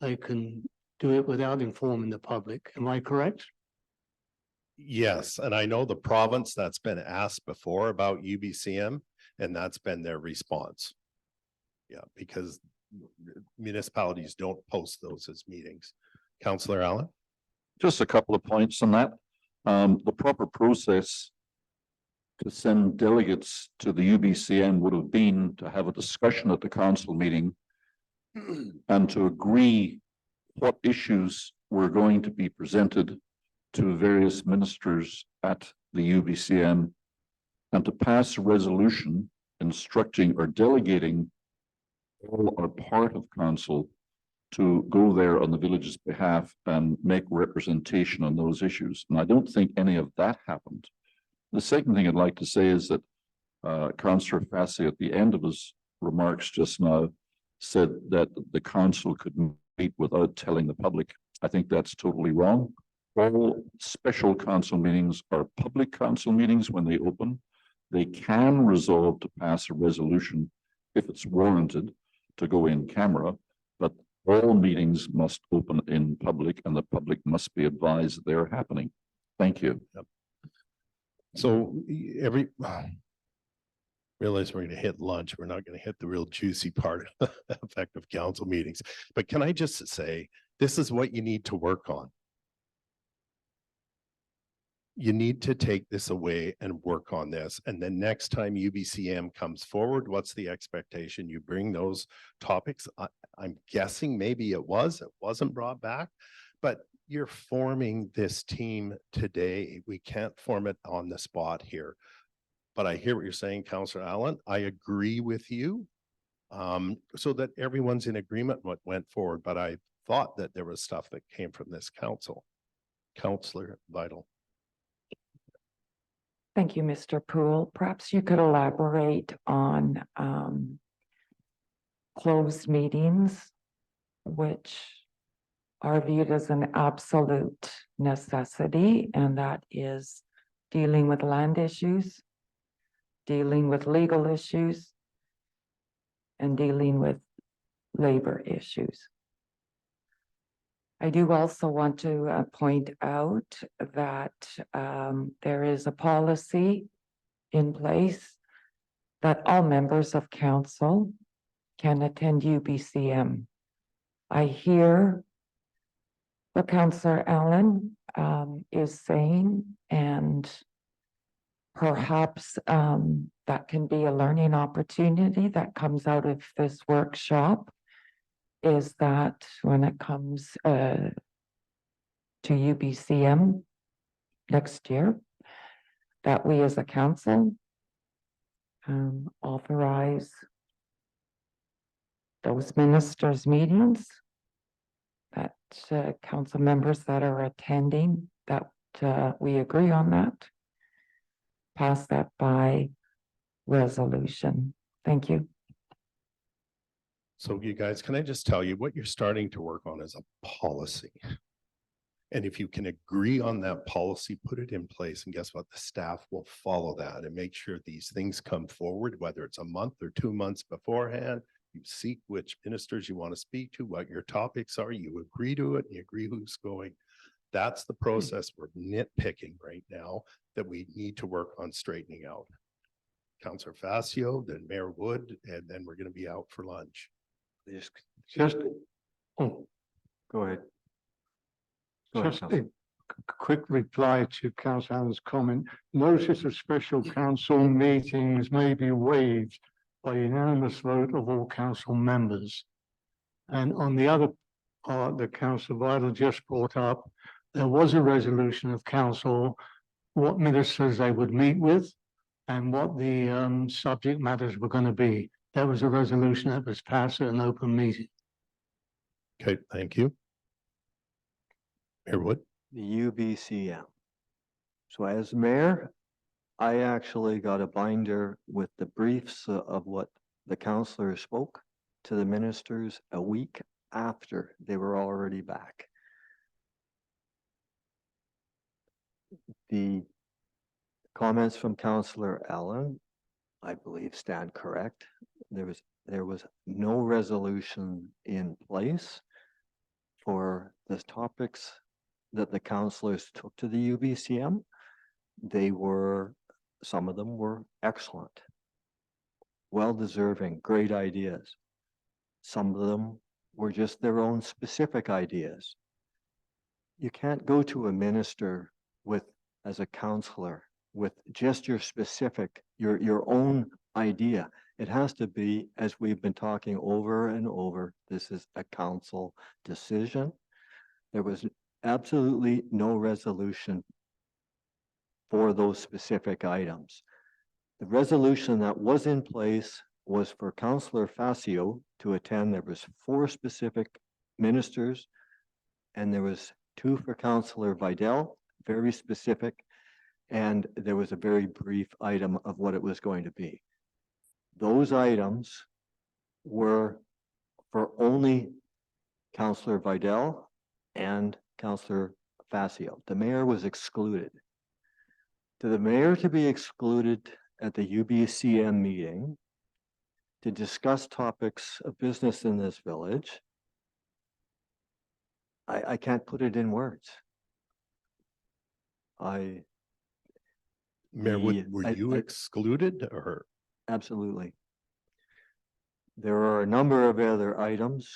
S6: do it without informing the public. Am I correct?
S4: Yes, and I know the province that's been asked before about UBCM, and that's been their response. Yeah, because municipalities don't post those as meetings. Councillor Allen?
S5: Just a couple of points on that. The proper process to send delegates to the UBCM would have been to have a discussion at the council meeting and to agree what issues were going to be presented to various ministers at the UBCM and to pass a resolution instructing or delegating all or part of council to go there on the village's behalf and make representation on those issues. And I don't think any of that happened. The second thing I'd like to say is that Councillor Fassy at the end of his remarks just now said that the council could meet without telling the public. I think that's totally wrong. All special council meetings are public council meetings when they open. They can resolve to pass a resolution if it's warranted to go in camera, but all meetings must open in public and the public must be advised they're happening. Thank you.
S4: Yep. So realize we're going to hit lunch. We're not going to hit the real juicy part of effective council meetings. But can I just say, this is what you need to work on. you need to take this away and work on this. And then next time UBCM comes forward, what's the expectation? You bring those topics. I'm guessing maybe it wasn't brought back, but you're forming this team today. We can't form it on the spot here. But I hear what you're saying, Councillor Allen. I agree with you. So that everyone's in agreement what went forward, but I thought that there was stuff that came from this council. Councillor Vital.
S7: Thank you, Mr. Poole. Perhaps you could elaborate on closed meetings, which are viewed as an absolute necessity, and that is dealing with land issues, dealing with legal issues, and dealing with labor issues. I do also want to point out that there is a policy in place that all members of council can attend UBCM. I hear what Councillor Allen is saying, and perhaps that can be a learning opportunity that comes out of this workshop, is that when it comes to UBCM next year, that we as a council authorize those ministers' meetings, that council members that are attending, that we agree on that, pass that by resolution. Thank you.
S4: So you guys, can I just tell you what you're starting to work on is a policy. And if you can agree on that policy, put it in place, and guess what? The staff will follow that and make sure these things come forward, whether it's a month or 2 months beforehand. You seek which ministers you want to speak to, what your topics are, you agree to it, and you agree who's going. That's the process we're nitpicking right now that we need to work on straightening out. Councillor Facio, then Mayor Wood, and then we're going to be out for lunch.
S6: Just, oh,
S1: Go ahead. Go ahead,
S6: just
S1: Councillor.
S6: a quick reply to Councillor Allen's comment. Notice of special council meetings may be waived by unanimous vote of all council members. And on the other part that Councillor Vital just brought up, there was a resolution of council, what ministers they would meet with and what the subject matters were going to be. There was a resolution that was passed at an open meeting.
S4: Okay, thank you. Mayor Wood.
S1: The UBCM. So as mayor, I actually got a binder with the briefs of what the councillors spoke to the ministers a week after they were already back. The comments from Councillor Allen, I believe, stand correct. There was no resolution in place for the topics that the councillors took to the UBCM. Some of them were excellent, well-deserving, great ideas. Some of them were just their own specific ideas. You can't go to a minister as a councillor with just your specific, your own idea. It has to be, as we've been talking over and over, this is a council decision. There was absolutely no resolution for those specific items. The resolution that was in place was for Councillor Facio to attend. There was 4 specific ministers, and there was 2 for Councillor Vidal, very specific, and there was a very brief item of what it was going to be. Those items were for only Councillor Vidal and Councillor Facio. The mayor was excluded. To the mayor to be excluded at the UBCM meeting to discuss topics of business in this village, I can't put it in words.
S4: Mayor Wood, were you excluded or?
S1: Absolutely. There are a number of other items,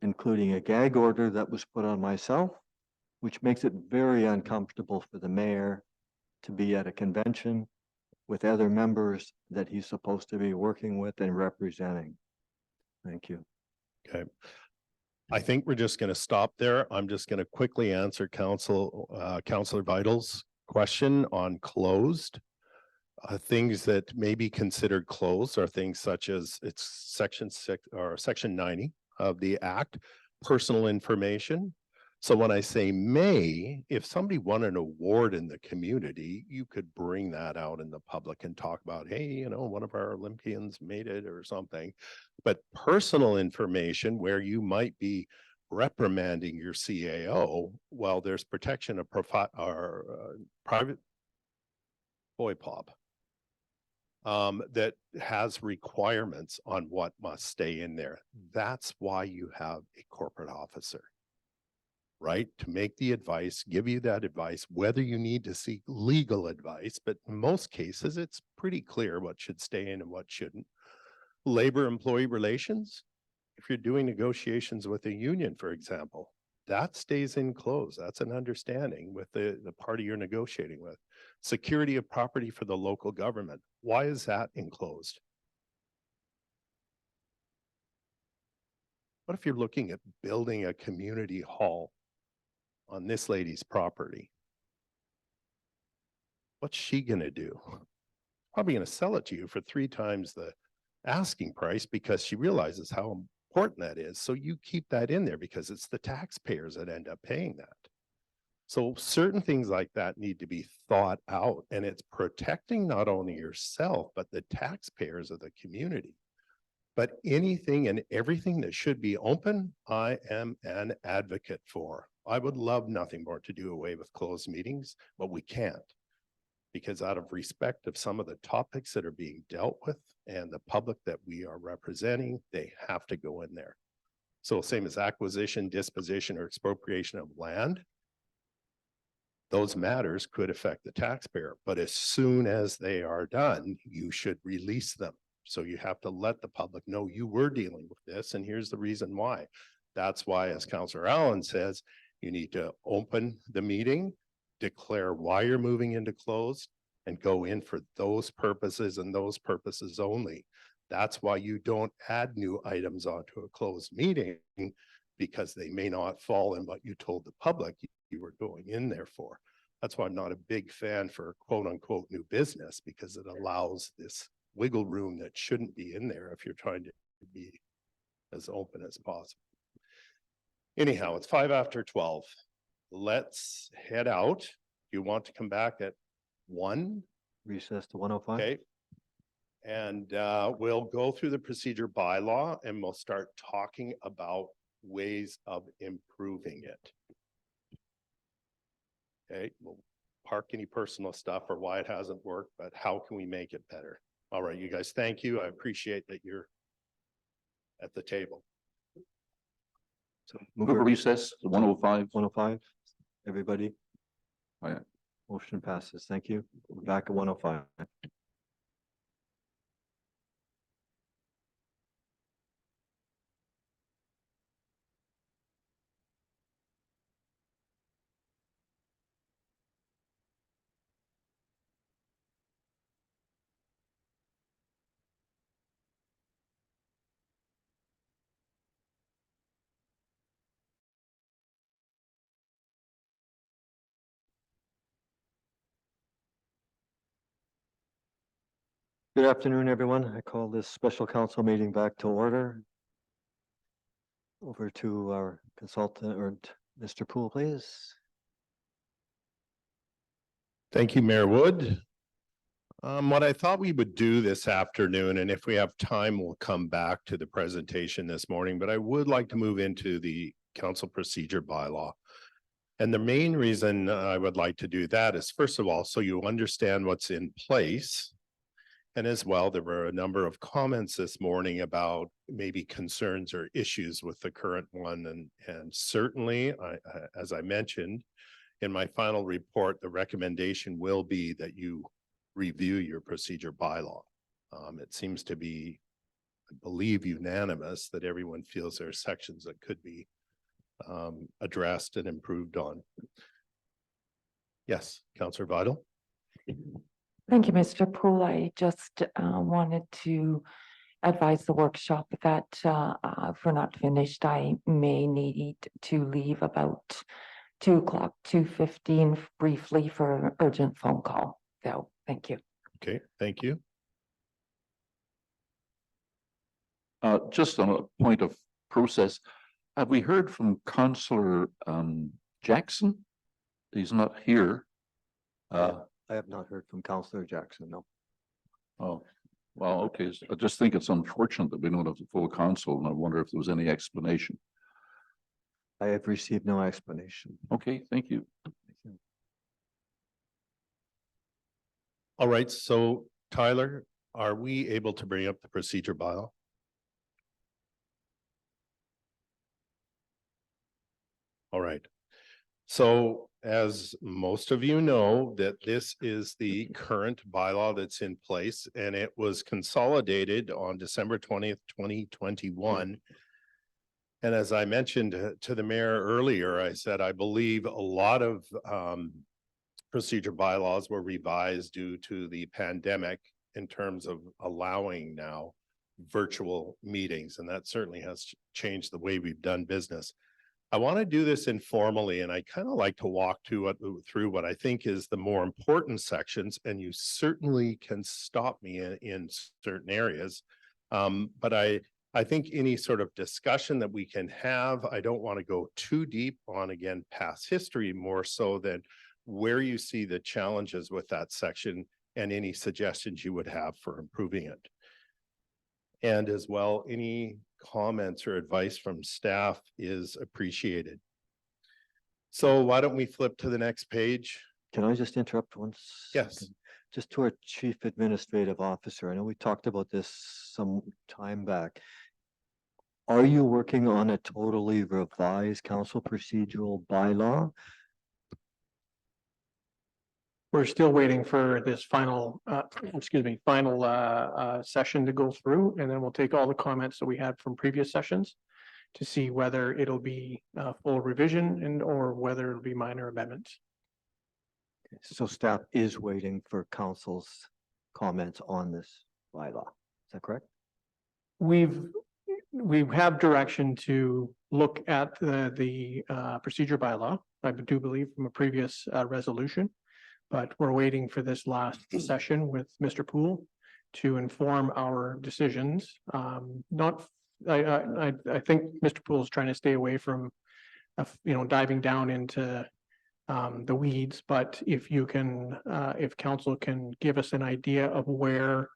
S1: including a gag order that was put on myself, which makes it very uncomfortable for the mayor to be at a convention with other members that he's supposed to be working with and representing. Thank you.
S4: Okay. I think we're just going to stop there. I'm just going to quickly answer Councillor Vital's question on closed. Things that may be considered closed are things such as it's section 6 or section 90 of the act, personal information. So when I say may, if somebody won an award in the community, you could bring that out in the public and talk about, hey, you know, one of our Olympians made it or something. But personal information where you might be reprimanding your CAO, well, there's protection of private FOIPOB that has requirements on what must stay in there. That's why you have a corporate officer, right? To make the advice, give you that advice, whether you need to seek legal advice, but in most cases, it's pretty clear what should stay in and what shouldn't. Labor employee relations, if you're doing negotiations with a union, for example, that stays in close. That's an understanding with the party you're negotiating with. Security of property for the local government. Why is that enclosed? What if you're looking at building a community hall on this lady's property? What's she gonna do? Probably gonna sell it to you for 3 times the asking price because she realizes how important that is. So you keep that in there because it's the taxpayers that end up paying that. So certain things like that need to be thought out, and it's protecting not only yourself, but the taxpayers of the community. But anything and everything that should be open, I am an advocate for. I would love nothing more to do away with closed meetings, but we can't. Because out of respect of some of the topics that are being dealt with and the public that we are representing, they have to go in there. So same as acquisition, disposition, or expropriation of land, those matters could affect the taxpayer, but as soon as they are done, you should release them. So you have to let the public know you were dealing with this, and here's the reason why. That's why, as Councillor Allen says, you need to open the meeting, declare why you're moving into closed, and go in for those purposes and those purposes only. That's why you don't add new items onto a closed meeting, because they may not fall in what you told the public you were going in there for. That's why I'm not a big fan for quote unquote new business, because it allows this wiggle room that shouldn't be in there if you're trying to be as open as possible. Anyhow, it's 5 after 12. Let's head out. You want to come back at 1?
S1: Recess to 1:05.
S4: Okay. And we'll go through the procedure bylaw and we'll start talking about ways of improving it. Okay, we'll park any personal stuff or why it hasn't worked, but how can we make it better? All right, you guys, thank you. I appreciate that you're at the table.
S1: So
S5: Move a recess to 1:05.
S1: 1:05, everybody.
S5: Oh, yeah.
S1: Motion passes. Thank you. We're back at 1:05. Good afternoon, everyone. I call this special council meeting back to order. Over to our consultant, or Mr. Poole, please.
S4: Thank you, Mayor Wood. What I thought we would do this afternoon, and if we have time, we'll come back to the presentation this morning, but I would like to move into the council procedure bylaw. And the main reason I would like to do that is, first of all, so you understand what's in place. And as well, there were a number of comments this morning about maybe concerns or issues with the current one. And certainly, as I mentioned, in my final report, the recommendation will be that you review your procedure bylaw. It seems to be, I believe, unanimous that everyone feels there are sections that could be addressed and improved on. Yes, Councillor Vital.
S7: Thank you, Mr. Poole. I just wanted to advise the workshop that if we're not finished, I may need to leave about 2:00, 2:15 briefly for an urgent phone call. So, thank you.
S4: Okay, thank you.
S5: Just on a point of process, have we heard from Councillor Jackson? He's not here.
S1: I have not heard from Councillor Jackson, no.
S5: Oh, well, okay. I just think it's unfortunate that we don't have the full council, and I wonder if there was any explanation.
S1: I have received no explanation.
S5: Okay, thank you.
S4: All right, so Tyler, are we able to bring up the procedure bylaw? All right. So as most of you know, that this is the current bylaw that's in place, and it was consolidated on December 20th, 2021. And as I mentioned to the mayor earlier, I said, I believe a lot of procedure bylaws were revised due to the pandemic in terms of allowing now virtual meetings, and that certainly has changed the way we've done business. I want to do this informally, and I kind of like to walk through what I think is the more important sections, and you certainly can stop me in certain areas. But I think any sort of discussion that we can have, I don't want to go too deep on, again, past history, more so than where you see the challenges with that section and any suggestions you would have for improving it. And as well, any comments or advice from staff is appreciated. So why don't we flip to the next page?
S1: Can I just interrupt once?
S4: Yes.
S1: Just to our Chief Administrative Officer, I know we talked about this some time back. Are you working on a totally revised council procedural bylaw?
S3: We're still waiting for this final, session to go through, and then we'll take all the comments that we had from previous sessions to see whether it'll be a full revision or whether it'll be minor amendments.
S1: So staff is waiting for council's comments on this bylaw. Is that correct?
S3: We have direction to look at the procedure bylaw, I do believe from a previous resolution. But we're waiting for this last session with Mr. Poole to inform our decisions. I think Mr. Poole is trying to stay away from, diving down into the weeds. But if you can, if council can give us an idea of where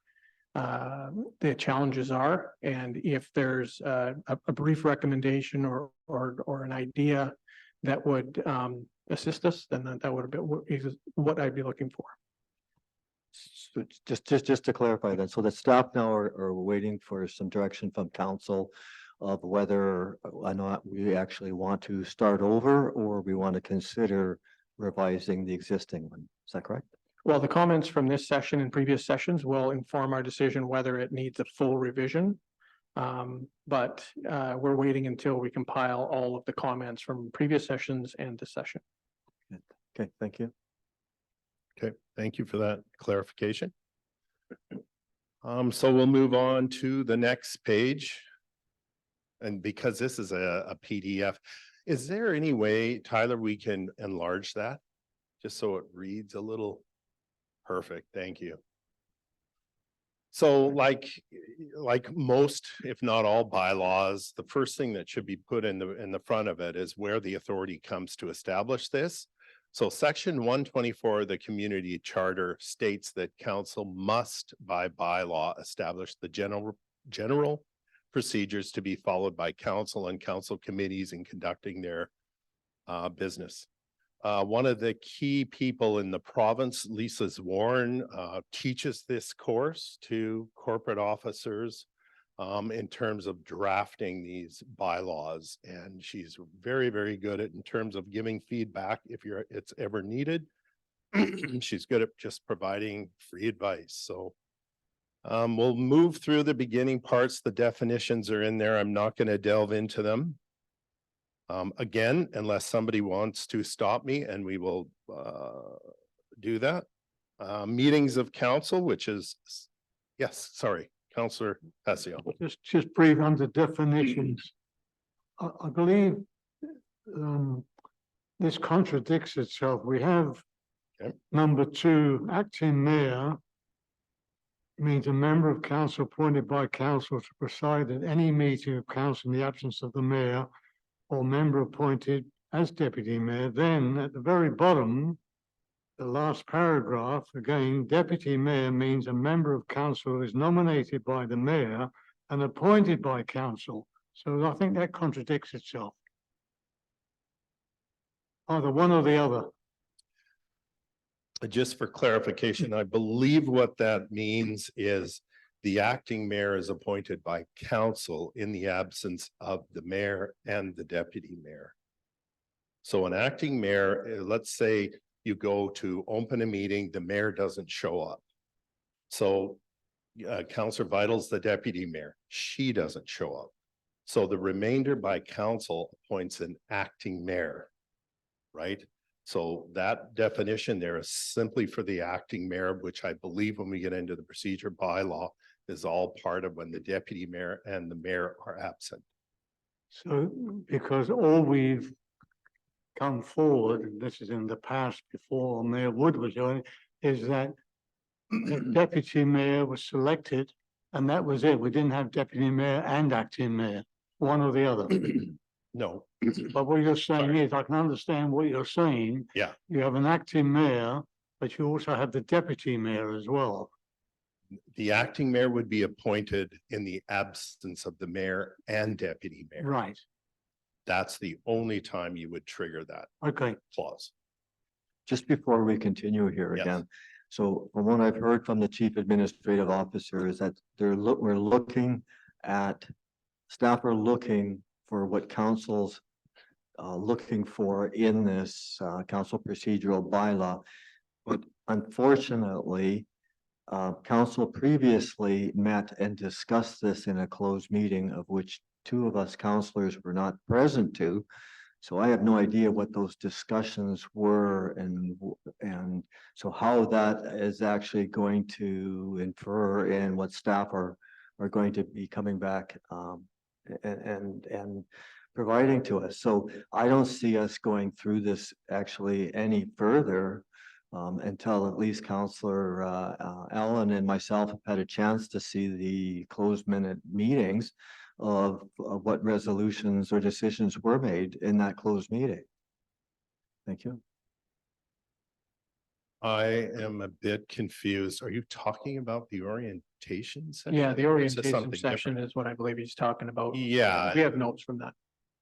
S3: the challenges are, and if there's a brief recommendation or an idea that would assist us, then that would have been what I'd be looking for.
S1: So just to clarify then, so the staff now are waiting for some direction from council of whether or not we actually want to start over or we want to consider revising the existing one. Is that correct?
S3: Well, the comments from this session and previous sessions will inform our decision whether it needs a full revision. But we're waiting until we compile all of the comments from previous sessions and this session.
S1: Okay, thank you.
S4: Okay, thank you for that clarification. So we'll move on to the next page. And because this is a PDF, is there any way, Tyler, we can enlarge that? Just so it reads a little perfect, thank you. So like most, if not all bylaws, the first thing that should be put in the front of it is where the authority comes to establish this. So section 124 of the community charter states that council must by bylaw establish the general procedures to be followed by council and council committees in conducting their business. One of the key people in the province, Lisa Warren, teaches this course to corporate officers in terms of drafting these bylaws. And she's very, very good at in terms of giving feedback if it's ever needed. She's good at just providing free advice. So we'll move through the beginning parts. The definitions are in there. I'm not going to delve into them. Again, unless somebody wants to stop me and we will do that. Meetings of council, which is, yes, sorry, Councillor Passio.
S6: Just brief under definitions. I believe this contradicts itself. We have
S4: Okay.
S6: number 2, acting mayor means a member of council appointed by council to preside at any meeting of council in the absence of the mayor or member appointed as deputy mayor. Then at the very bottom, the last paragraph, again, deputy mayor means a member of council is nominated by the mayor and appointed by council. So I think that contradicts itself. Either one or the other.
S4: Just for clarification, I believe what that means is the acting mayor is appointed by council in the absence of the mayor and the deputy mayor. So an acting mayor, let's say you go to open a meeting, the mayor doesn't show up. So Councillor Vital's the deputy mayor, she doesn't show up. So the remainder by council appoints an acting mayor, right? So that definition there is simply for the acting mayor, which I believe when we get into the procedure bylaw is all part of when the deputy mayor and the mayor are absent.
S6: So because all we've come forward, and this is in the past before Mayor Wood was doing, is that the deputy mayor was selected and that was it. We didn't have deputy mayor and acting mayor, one or the other.
S4: No,
S6: But what you're saying is, I can understand what you're saying.
S4: Yeah.
S6: You have an acting mayor, but you also have the deputy mayor as well.
S4: the acting mayor would be appointed in the absence of the mayor and deputy mayor.
S6: Right,
S4: That's the only time you would trigger that
S6: okay.
S4: clause.
S1: Just before we continue here
S4: Yes.
S1: again. So from what I've heard from the chief administrative officer is that we're looking at, staff are looking for what council's looking for in this council procedural bylaw. But unfortunately, council previously met and discussed this in a closed meeting of which two of us councilors were not present to. So I have no idea what those discussions were and so how that is actually going to infer in what staff are going to be coming back and providing to us. So I don't see us going through this actually any further until at least Councillor Allen and myself have had a chance to see the closed minute meetings of what resolutions or decisions were made in that closed meeting. Thank you.
S4: I am a bit confused. Are you talking about the orientation session?
S3: Yeah, the
S4: Or is this
S3: orientation
S4: something
S3: session
S4: different?
S3: is what I believe he's talking about.
S4: Yeah,
S3: We have notes from that.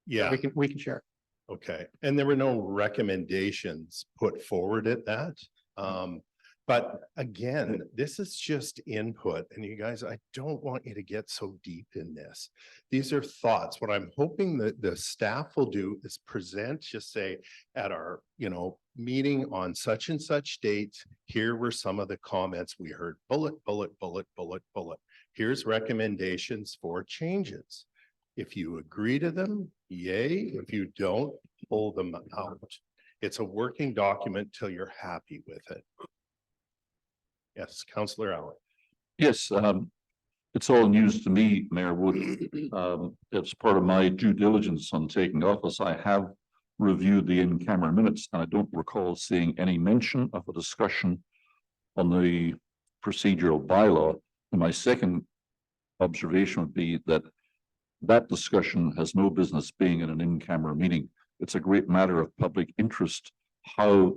S4: yeah,
S3: We can share.
S4: okay. And there were no recommendations put forward at that. But again, this is just input and you guys, I don't want you to get so deep in this. These are thoughts. What I'm hoping that the staff will do is present, just say at our, meeting on such and such dates, here were some of the comments we heard, bullet. Here's recommendations for changes. If you agree to them, yay. If you don't, pull them out. It's a working document till you're happy with it. Yes, Councillor Allen.
S5: Yes, it's all news to me, Mayor Wood. It's part of my due diligence on taking office. I have reviewed the in-camera minutes and I don't recall seeing any mention of a discussion on the procedural bylaw. And my second observation would be that that discussion has no business being in an in-camera meeting. It's a great matter of public interest how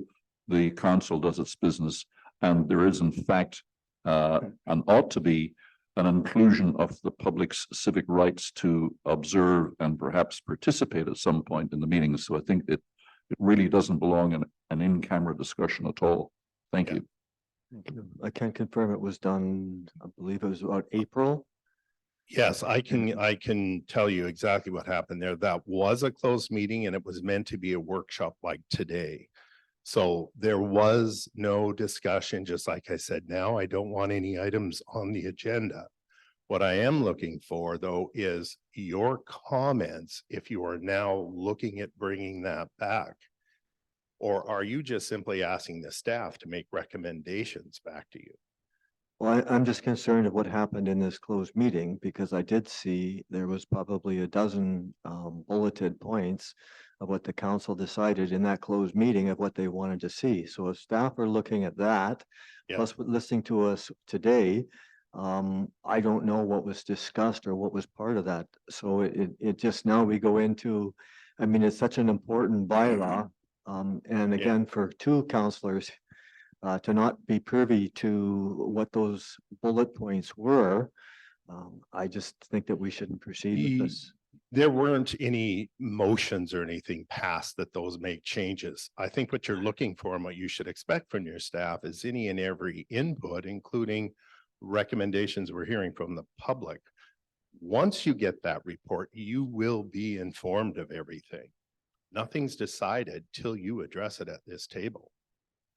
S5: the council does its business. And there is in fact, and ought to be, an inclusion of the public's civic rights to observe and perhaps participate at some point in the meetings. So I think it really doesn't belong in an in-camera discussion at all. Thank you.
S1: Thank you. I can confirm it was done, I believe it was about April.
S4: Yes, I can tell you exactly what happened there. That was a closed meeting and it was meant to be a workshop like today. So there was no discussion, just like I said, now I don't want any items on the agenda. What I am looking for, though, is your comments, if you are now looking at bringing that back. Or are you just simply asking the staff to make recommendations back to you?
S1: Well, I'm just concerned of what happened in this closed meeting because I did see there was probably a dozen bulleted points of what the council decided in that closed meeting of what they wanted to see. So if staff are looking at that,
S4: Yeah.
S1: plus listening to us today, I don't know what was discussed or what was part of that. So it just now we go into, I mean, it's such an important bylaw. And again, for two councillors to not be privy to what those bullet points were, I just think that we shouldn't proceed with this.
S4: There weren't any motions or anything passed that those make changes. I think what you're looking for and what you should expect from your staff is any and every input, including recommendations we're hearing from the public. Once you get that report, you will be informed of everything. Nothing's decided till you address it at this table.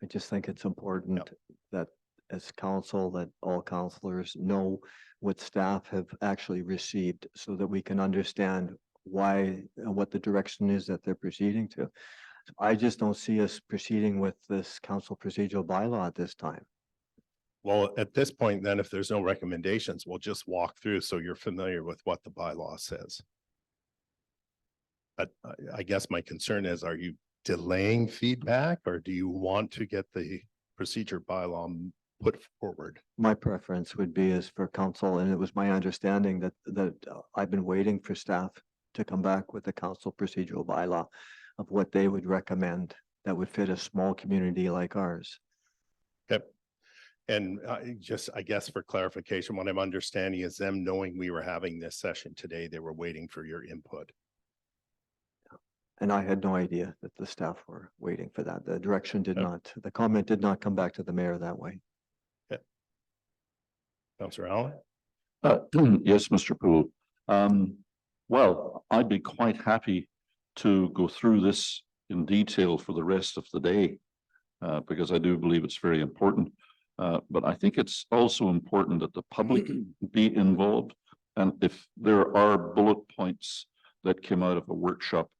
S1: I just think it's important that as council, that all councillors know what staff have actually received so that we can understand why, what the direction is that they're proceeding to. I just don't see us proceeding with this council procedural bylaw at this time.
S4: Well, at this point, then, if there's no recommendations, we'll just walk through so you're familiar with what the bylaw says. But I guess my concern is, are you delaying feedback or do you want to get the procedure bylaw put forward?
S1: My preference would be is for council, and it was my understanding that I've been waiting for staff to come back with the council procedural bylaw of what they would recommend that would fit a small community like ours.
S4: Okay. And I guess for clarification, what I'm understanding is them knowing we were having this session today, they were waiting for your input.
S1: And I had no idea that the staff were waiting for that. The direction did
S4: Yeah.
S1: not, the comment did not come back to the mayor that way.
S4: Councillor Allen?
S5: Yes, Mr. Poole. Well, I'd be quite happy to go through this in detail for the rest of the day, because I do believe it's very important. But I think it's also important that the public be involved. And if there are bullet points that came out of a workshop,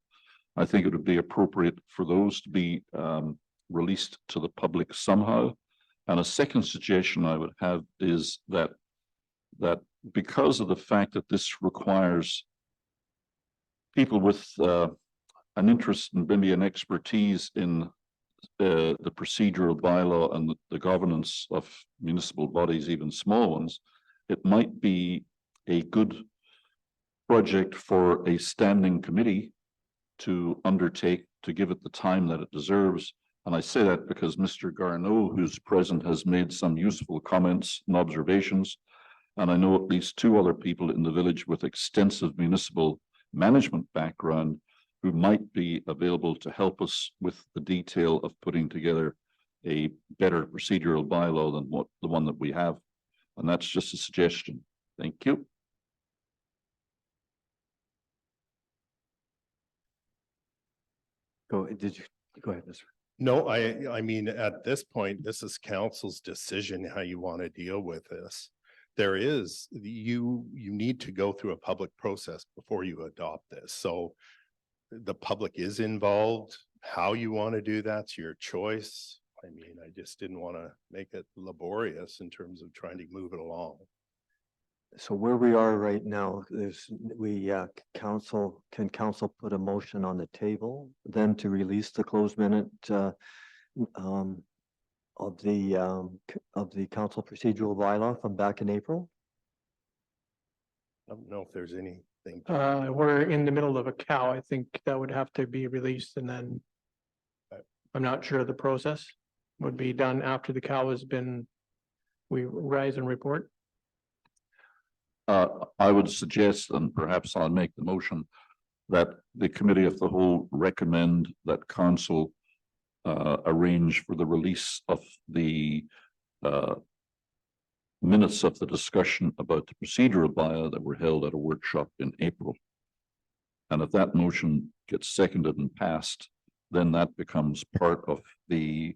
S5: I think it would be appropriate for those to be released to the public somehow. And a second suggestion I would have is that because of the fact that this requires people with an interest and maybe an expertise in the procedural bylaw and the governance of municipal bodies, even small ones, it might be a good project for a standing committee to undertake, to give it the time that it deserves. And I say that because Mr. Garneau, who's present, has made some useful comments and observations. And I know at least two other people in the village with extensive municipal management background who might be available to help us with the detail of putting together a better procedural bylaw than the one that we have. And that's just a suggestion. Thank you.
S1: Go ahead, Mr.
S4: No, I mean, at this point, this is council's decision how you want to deal with this. There is, you need to go through a public process before you adopt this. So the public is involved. How you want to do that's your choice. I mean, I just didn't want to make it laborious in terms of trying to move it along.
S1: So where we are right now, council put a motion on the table, then to release the closed minute of the council procedural bylaw from back in April?
S4: I don't know if there's anything.
S3: We're in the middle of a cow. I think that would have to be released and then I'm not sure the process would be done after the cow has been, we rise and report.
S5: I would suggest, and perhaps I'll make the motion, that the committee of the whole recommend that council arrange for the release of the minutes of the discussion about the procedural bylaw that were held at a workshop in April. And if that motion gets seconded and passed, then that becomes part of the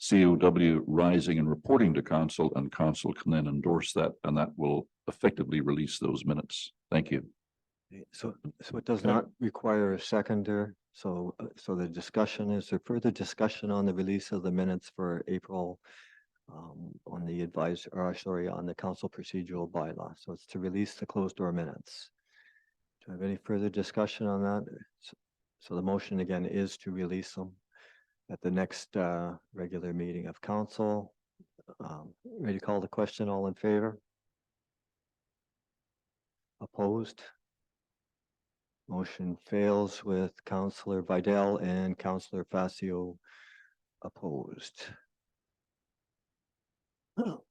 S5: COW rising and reporting to council, and council can then endorse that, and that will effectively release those minutes. Thank you.
S1: So it does not require a seconder. So the discussion, is there further discussion on the release of the minutes for April? On the on the council procedural bylaw. So it's to release the closed door minutes. Do I have any further discussion on that? So the motion again is to release them at the next regular meeting of council. Ready to call the question? All in favor? Opposed? Motion fails with Councillor Vidal and Councillor Facio opposed.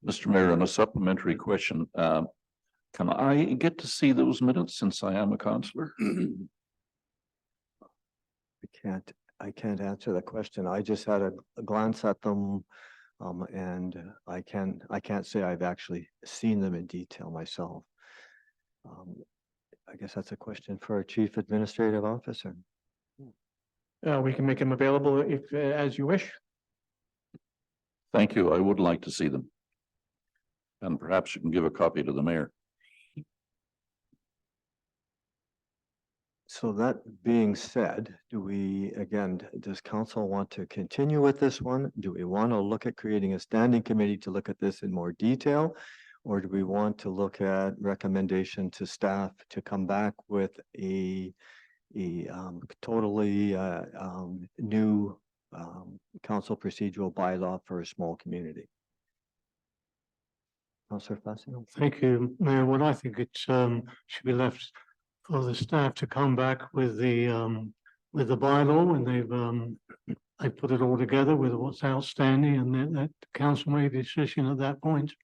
S5: Mr. Mayor, on a supplementary question, can I get to see those minutes since I am a councillor?
S1: I can't answer the question. I just had a glance at them. And I can't say I've actually seen them in detail myself. I guess that's a question for our Chief Administrative Officer.
S3: We can make them available if, as you wish.
S5: Thank you. I would like to see them. And perhaps you can give a copy to the mayor.
S1: So that being said, does council want to continue with this one? Do we want to look at creating a standing committee to look at this in more detail? Or do we want to look at recommendation to staff to come back with a totally new council procedural bylaw for a small community? Councillor Facio?
S6: Thank you, Mayor. Well, I think it should be left for the staff to come back with the bylaw, and they've put it all together with what's outstanding, and then that the council made a decision at that point.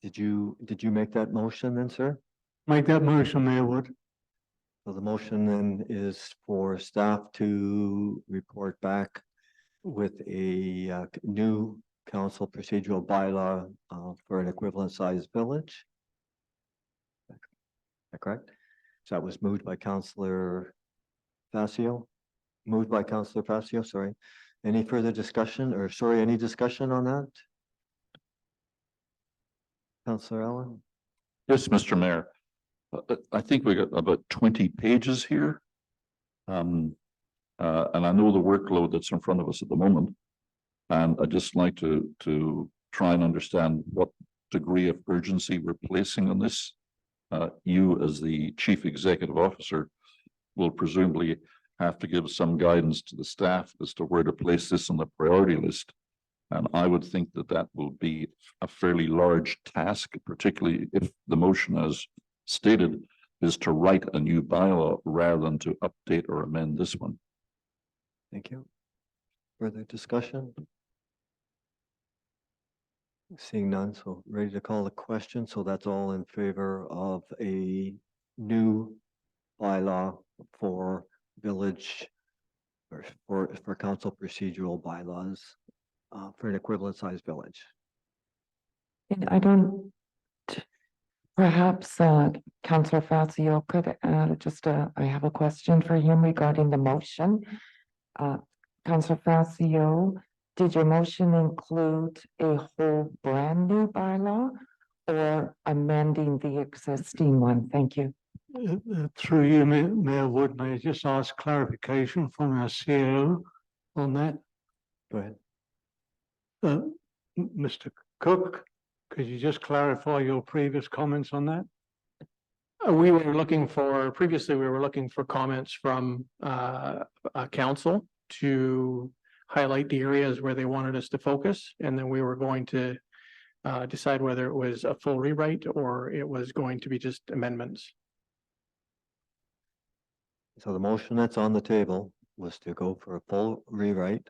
S1: Did you make that motion then, sir?
S6: Make that motion, Mayor Wood.
S1: So the motion then is for staff to report back with a new council procedural bylaw for an equivalent size village. Is that correct? So that was moved by Councillor Facio. Moved by Councillor Facio, sorry. Any further discussion any discussion on that? Councillor Allen?
S5: Yes, Mr. Mayor. I think we got about 20 pages here. And I know the workload that's in front of us at the moment. And I'd just like to try and understand what degree of urgency we're placing on this. You, as the Chief Executive Officer, will presumably have to give some guidance to the staff as to where to place this on the priority list. And I would think that that will be a fairly large task, particularly if the motion, as stated, is to write a new bylaw rather than to update or amend this one.
S1: Thank you. Further discussion? Seeing none, so ready to call the question. So that's all in favor of a new bylaw for village or for council procedural bylaws for an equivalent size village.
S7: And I don't, perhaps Councillor Facio could add I have a question for him regarding the motion. Councillor Facio, did your motion include a whole brand new bylaw or amending the existing one? Thank you.
S6: Through you, Mayor Wood, may I just ask clarification from our CEO on that?
S1: Go ahead.
S6: Mr. Cook, could you just clarify your previous comments on that?
S3: Previously, we were looking for comments from council to highlight the areas where they wanted us to focus, and then we were going to decide whether it was a full rewrite or it was going to be just amendments.
S1: So the motion that's on the table was to go for a full rewrite,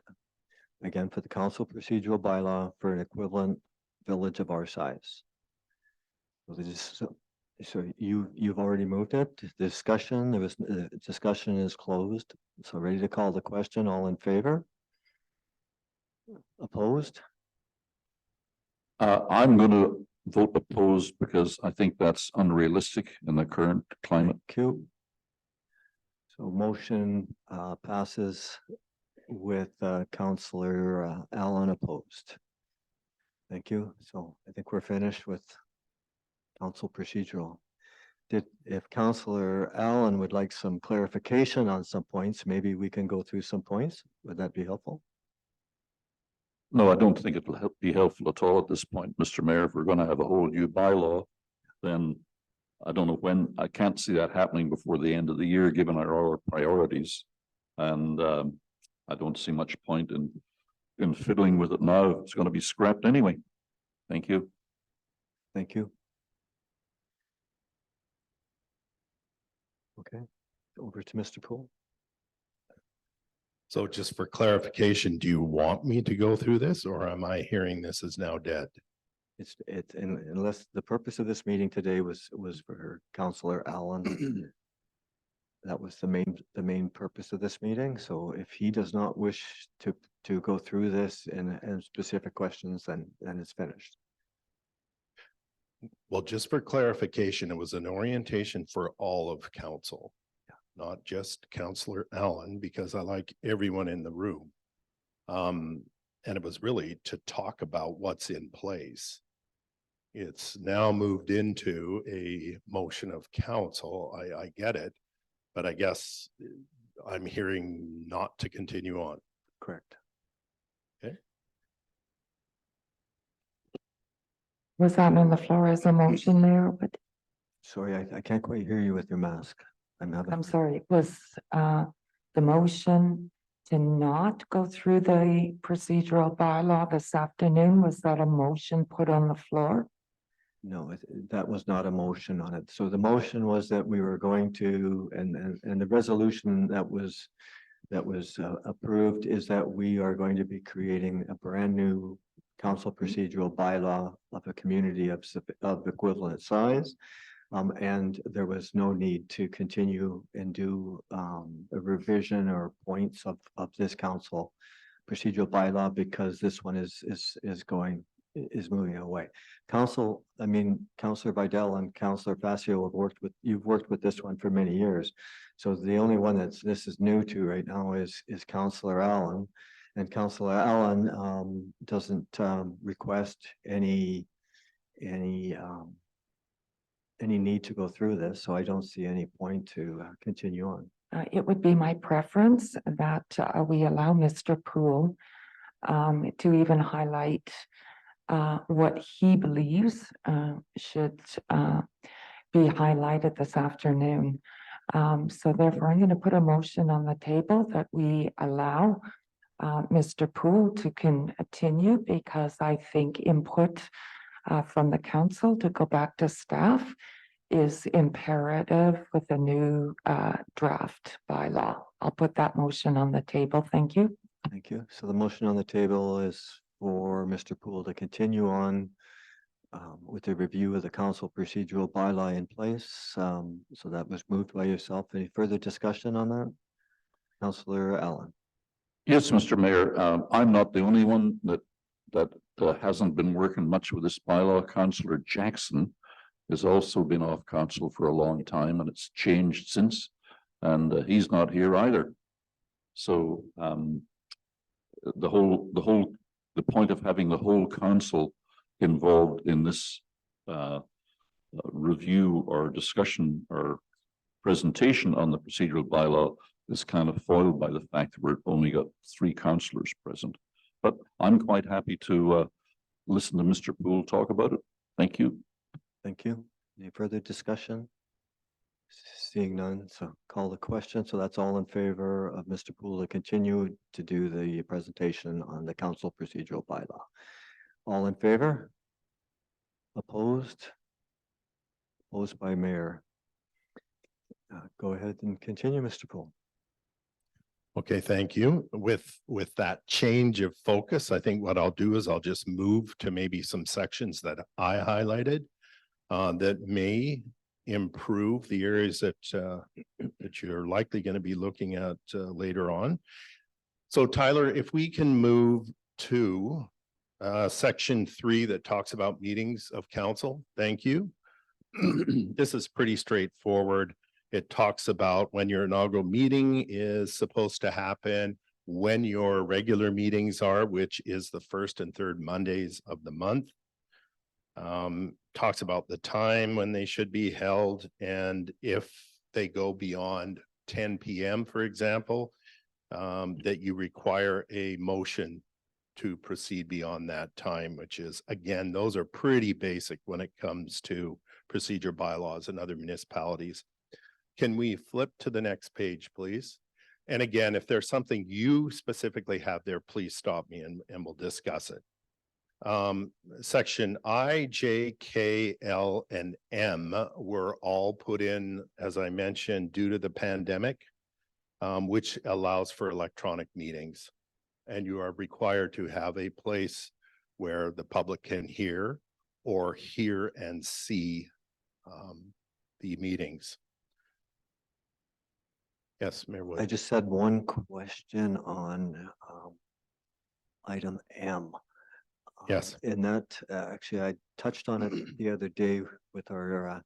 S1: again, for the council procedural bylaw for an equivalent village of our size. So you've already moved it. Discussion is closed. So ready to call the question. All in favor? Opposed?
S5: I'm going to vote opposed because I think that's unrealistic in the current climate.
S1: Q. So motion passes with Counselor Allen opposed. Thank you. So I think we're finished with council procedural. If Counselor Allen would like some clarification on some points, maybe we can go through some points. Would that be helpful?
S5: No, I don't think it'll be helpful at all at this point, Mr. Mayor. If we're going to have a whole new bylaw, then I don't know when. I can't see that happening before the end of the year, given our priorities. And I don't see much point in fiddling with it now. It's going to be scrapped anyway. Thank you.
S1: Thank you. Okay, over to Mr. Poole.
S4: So just for clarification, do you want me to go through this, or am I hearing this is now dead?
S1: Unless the purpose of this meeting today was for Counselor Allen. That was the main purpose of this meeting. So if he does not wish to go through this and specific questions, then it's finished.
S4: Well, just for clarification, it was an orientation for all of council, not just Counselor Allen, because I like everyone in the room. And it was really to talk about what's in place. It's now moved into a motion of council. I get it, but I guess I'm hearing not to continue on.
S1: Correct.
S7: Was that on the floor as a motion, Mayor? But
S1: Sorry, I can't quite hear you with your mask.
S7: I'm sorry, was the motion to not go through the procedural bylaw this afternoon? Was that a motion put on the floor?
S1: No, that was not a motion on it. So the motion was that we were going to, and the resolution that was approved is that we are going to be creating a brand new council procedural bylaw of a community of equivalent size. And there was no need to continue and do a revision or points of this council procedural bylaw, because this one is moving away. Counselor Vidal and Counselor Facio you've worked with this one for many years. So the only one this is new to right now is Counselor Allen. And Counselor Allen doesn't request any need to go through this, so I don't see any point to continue on.
S7: It would be my preference that we allow Mr. Poole to even highlight what he believes should be highlighted this afternoon. So therefore, I'm going to put a motion on the table that we allow Mr. Poole to continue, because I think input from the council to go back to staff is imperative with a new draft bylaw. I'll put that motion on the table. Thank you.
S1: Thank you. So the motion on the table is for Mr. Poole to continue on with the review of the council procedural bylaw in place. So that was moved by yourself. Any further discussion on that? Counselor Allen.
S5: Yes, Mr. Mayor, I'm not the only one that hasn't been working much with this bylaw. Councillor Jackson has also been off council for a long time, and it's changed since, and he's not here either. So the point of having the whole council involved in this review or discussion or presentation on the procedural bylaw is kind of foiled by the fact that we've only got 3 councillors present. But I'm quite happy to listen to Mr. Poole talk about it. Thank you.
S1: Thank you. Any further discussion? Seeing none, so call the question. So that's all in favor of Mr. Poole to continue to do the presentation on the council procedural bylaw. All in favor? Opposed? Opposed by Mayor. Go ahead and continue, Mr. Poole.
S4: Okay, thank you. With that change of focus, I think what I'll do is I'll just move to maybe some sections that I highlighted that may improve the areas that you're likely going to be looking at later on. So Tyler, if we can move to section 3 that talks about meetings of council. Thank you. This is pretty straightforward. It talks about when your inaugural meeting is supposed to happen, when your regular meetings are, which is the first and third Mondays of the month. Talks about the time when they should be held, and if they go beyond 10 PM, for example, that you require a motion to proceed beyond that time, which is, again, those are pretty basic when it comes to procedure bylaws in other municipalities. Can we flip to the next page, please? And again, if there's something you specifically have there, please stop me and we'll discuss it. Section I, J, K, L, and M were all put in, as I mentioned, due to the pandemic, which allows for electronic meetings. And you are required to have a place where the public can hear or hear and see the meetings. Yes, Mayor Wood.
S1: I just had one question on item M.
S4: Yes.
S1: In that, actually, I touched on it the other day with our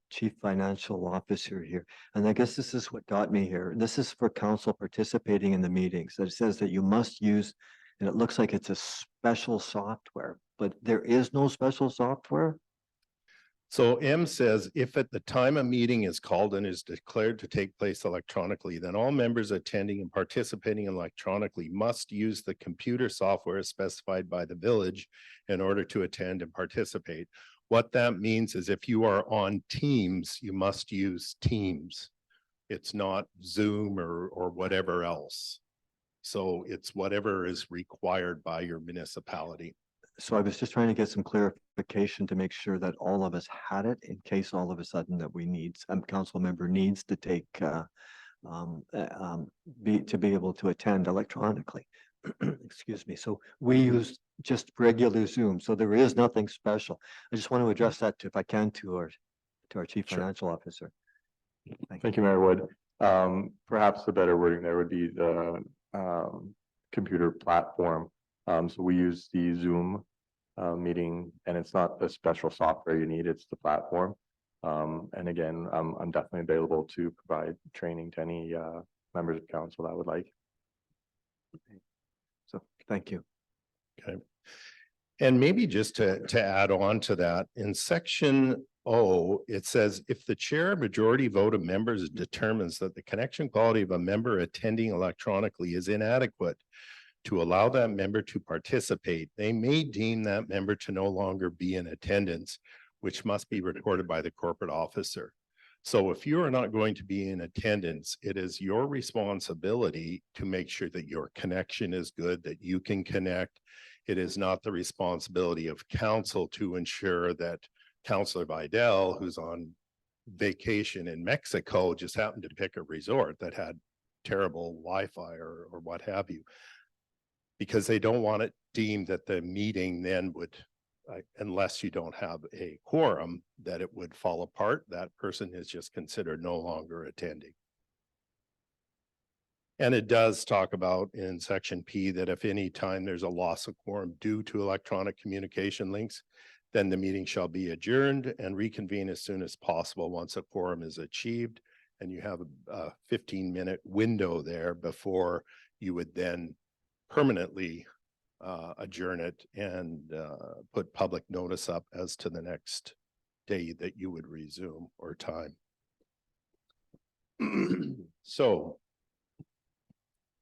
S1: chief financial officer here. And I guess this is what got me here. This is for council participating in the meetings. It says that you must use, and it looks like it's a special software, but there is no special software.
S4: So M says, if at the time a meeting is called and is declared to take place electronically, then all members attending and participating electronically must use the computer software specified by the village in order to attend and participate. What that means is if you are on Teams, you must use Teams. It's not Zoom or whatever else. So it's whatever is required by your municipality.
S1: So I was just trying to get some clarification to make sure that all of us had it in case all of a sudden that we need, some council member needs to take, be able to attend electronically. Excuse me. So we use just regular Zoom. So there is nothing special. I just want to address that if I can to our chief
S4: Sure.
S1: financial officer.
S11: Thank you, Mayor Wood. Perhaps the better wording there would be the computer platform. So we use the Zoom meeting, and it's not the special software you need, it's the platform. And again, I'm definitely available to provide training to any members of council that would like.
S1: So thank you.
S4: Okay. And maybe just to add on to that, in section O, it says, if the chair majority vote of members determines that the connection quality of a member attending electronically is inadequate to allow that member to participate, they may deem that member to no longer be in attendance, which must be recorded by the corporate officer. So if you are not going to be in attendance, it is your responsibility to make sure that your connection is good, that you can connect. It is not the responsibility of council to ensure that Councillor Vidal, who's on vacation in Mexico, just happened to pick a resort that had terrible Wi-Fi or what have you, because they don't want it deemed that the meeting then would, unless you don't have a quorum, that it would fall apart. That person is just considered no longer attending. And it does talk about in section P that if any time there's a loss of quorum due to electronic communication links, then the meeting shall be adjourned and reconvene as soon as possible once a quorum is achieved. And you have a 15-minute window there before you would then permanently adjourn it and put public notice up as to the next day that you would resume or time. So,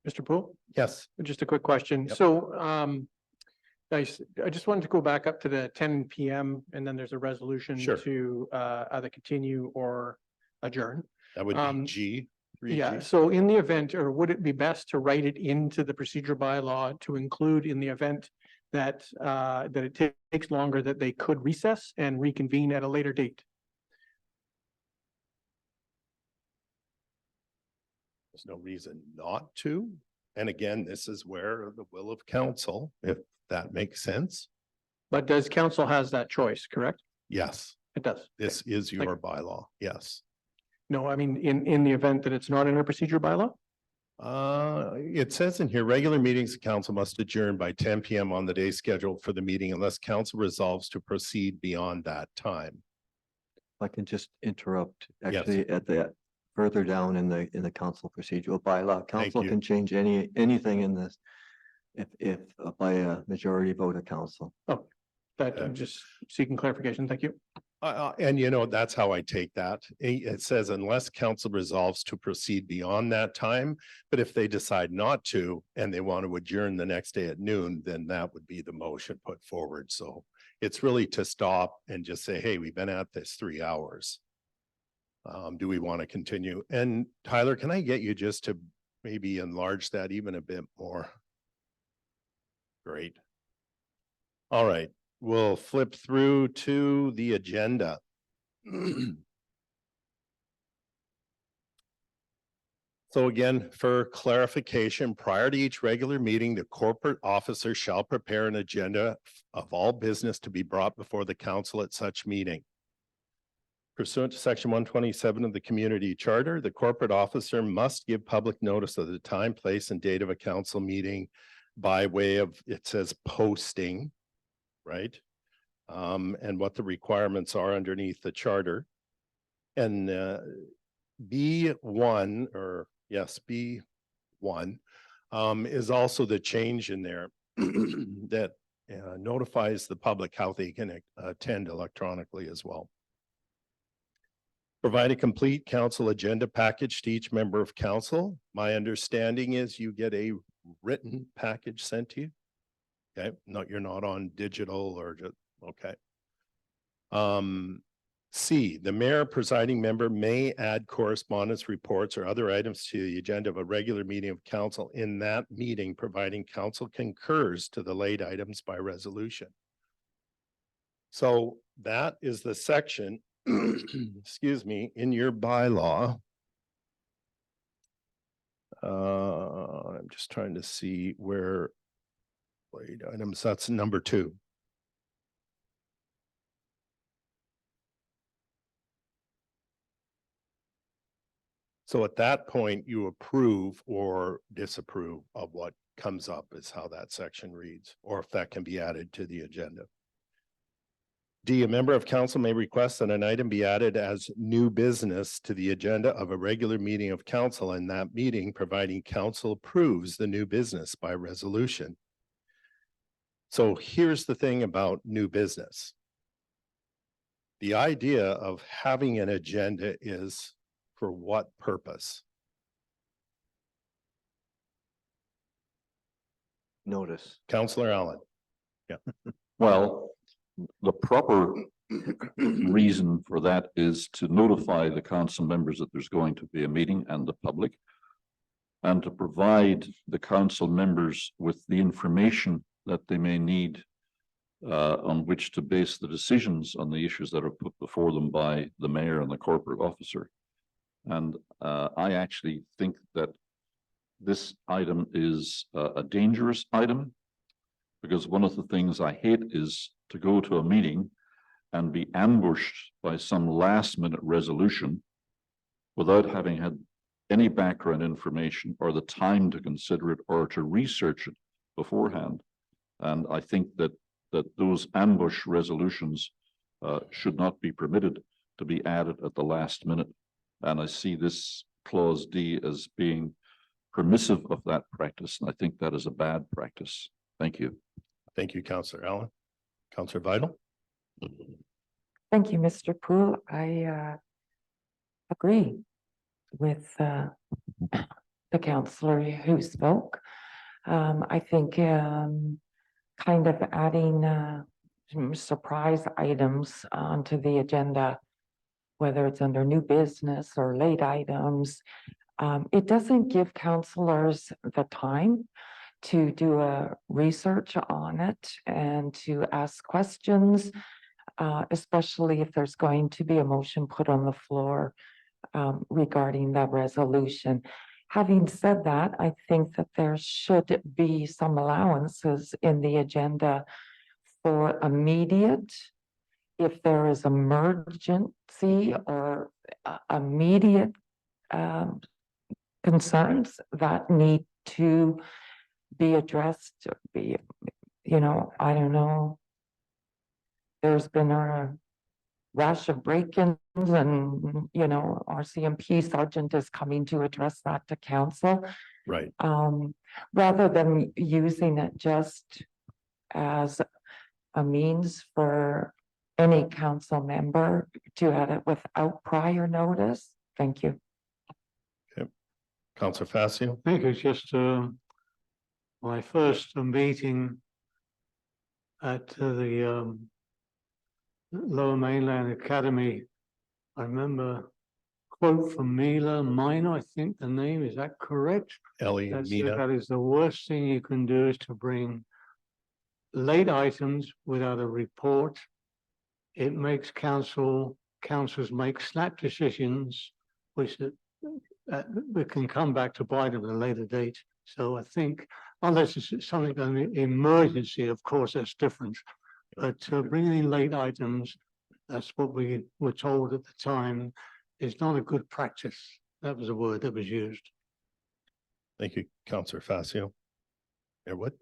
S3: Mr. Poole,
S4: yes,
S3: just a quick question.
S4: Yep.
S3: So I just wanted to go back up to the 10 PM and then there's a resolution
S4: Sure.
S3: to either continue or adjourn.
S4: that would be G. 3G.
S3: Yeah, so in the event, or would it be best to write it into the procedure bylaw to include in the event that that it takes longer, that they could recess and reconvene at a later date?
S4: There's no reason not to. And again, this is where the will of council, if that makes sense.
S3: But does council has that choice, correct?
S4: Yes,
S3: It does.
S4: this is your bylaw. Yes.
S3: No, I mean, in the event that it's not in our procedure bylaw?
S4: It says in here, regular meetings of council must adjourn by 10 PM on the day scheduled for the meeting unless council resolves to proceed beyond that time.
S1: If I can just interrupt,
S4: Yes.
S1: actually, at the further down in the council procedural bylaw. Council
S4: you.
S1: can change anything in this if by a majority vote of council.
S3: That I'm just seeking clarification. Thank you.
S4: And that's how I take that. It says unless council resolves to proceed beyond that time, but if they decide not to and they want to adjourn the next day at noon, then that would be the motion put forward. So it's really to stop and just say, hey, we've been at this 3 hours. Do we want to continue? And Tyler, can I get you just to maybe enlarge that even a bit more? Great. All right. We'll flip through to the agenda. So again, for clarification, prior to each regular meeting, the corporate officer shall prepare an agenda of all business to be brought before the council at such meeting. Pursuant to section 127 of the community charter, the corporate officer must give public notice of the time, place, and date of a council meeting by way of, it says, posting. Right? And what the requirements are underneath the charter. And B1 is also the change in there that notifies the public how they can attend electronically as well. Provide a complete council agenda package to each member of council. My understanding is you get a written package sent to you. Okay, you're not on digital or just, okay. C, the mayor presiding member may add correspondence reports or other items to the agenda of a regular meeting of council in that meeting, providing council concurs to the laid items by resolution. So that is the section, excuse me, in your bylaw. I'm just trying to see where items, that's number 2. So at that point, you approve or disapprove of what comes up is how that section reads, or if that can be added to the agenda. D, a member of council may request that an item be added as new business to the agenda of a regular meeting of council, and that meeting, providing council approves the new business by resolution. So here's the thing about new business. The idea of having an agenda is for what purpose?
S1: Notice.
S4: Councillor Allen. Yeah.
S5: Well, the proper reason for that is to notify the council members that there's going to be a meeting and the public, and to provide the council members with the information that they may need on which to base the decisions on the issues that are put before them by the mayor and the corporate officer. And I actually think that this item is a dangerous item, because one of the things I hate is to go to a meeting and be ambushed by some last minute resolution without having had any background information or the time to consider it or to research it beforehand. And I think that those ambush resolutions should not be permitted to be added at the last minute. And I see this clause D as being permissive of that practice. And I think that is a bad practice. Thank you.
S4: Thank you, Councillor Allen. Councillor Vital.
S7: Thank you, Mr. Poole. I agree with the councillor who spoke. I think kind of adding some surprise items onto the agenda, whether it's under new business or late items, it doesn't give councillors the time to do a research on it and to ask questions, especially if there's going to be a motion put on the floor regarding that resolution. Having said that, I think that there should be some allowances in the agenda for immediate, if there is emergency or immediate concerns that need to be addressed, I don't know. There's been a rash of break-ins and, our CMP sergeant is coming to address that to council.
S4: Right.
S7: Rather than using it just as a means for any council member to add it without prior notice. Thank you.
S4: Councillor Facio.
S6: I think it's just my first meeting at the Lower Mainland Academy. I remember a quote from Mila Minor, I think the name, is that correct?
S4: Ellie
S6: That said,
S4: Mina.
S6: that is the worst thing you can do is to bring late items without a report. It makes councils make snap decisions, which we can come back to bite them at a later date. So I think unless it's something an emergency, of course, that's different. But bringing in late items, that's what we were told at the time, is not a good practice. That was a word that was used.
S4: Thank you, Councillor Facio. What?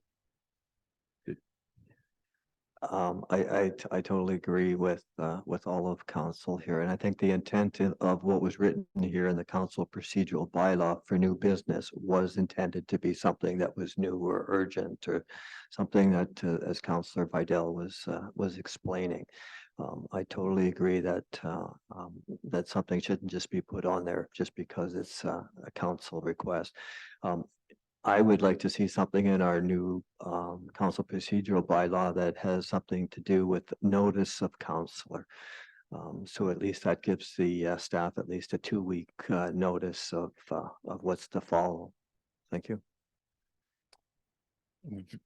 S1: I totally agree with all of council here, and I think the intent of what was written here in the council procedural bylaw for new business was intended to be something that was new or urgent, or something that, as Councillor Vidal was explaining. I totally agree that that something shouldn't just be put on there just because it's a council request. I would like to see something in our new council procedural bylaw that has something to do with notice of councillor. So at least that gives the staff at least a 2-week notice of what's to follow. Thank you.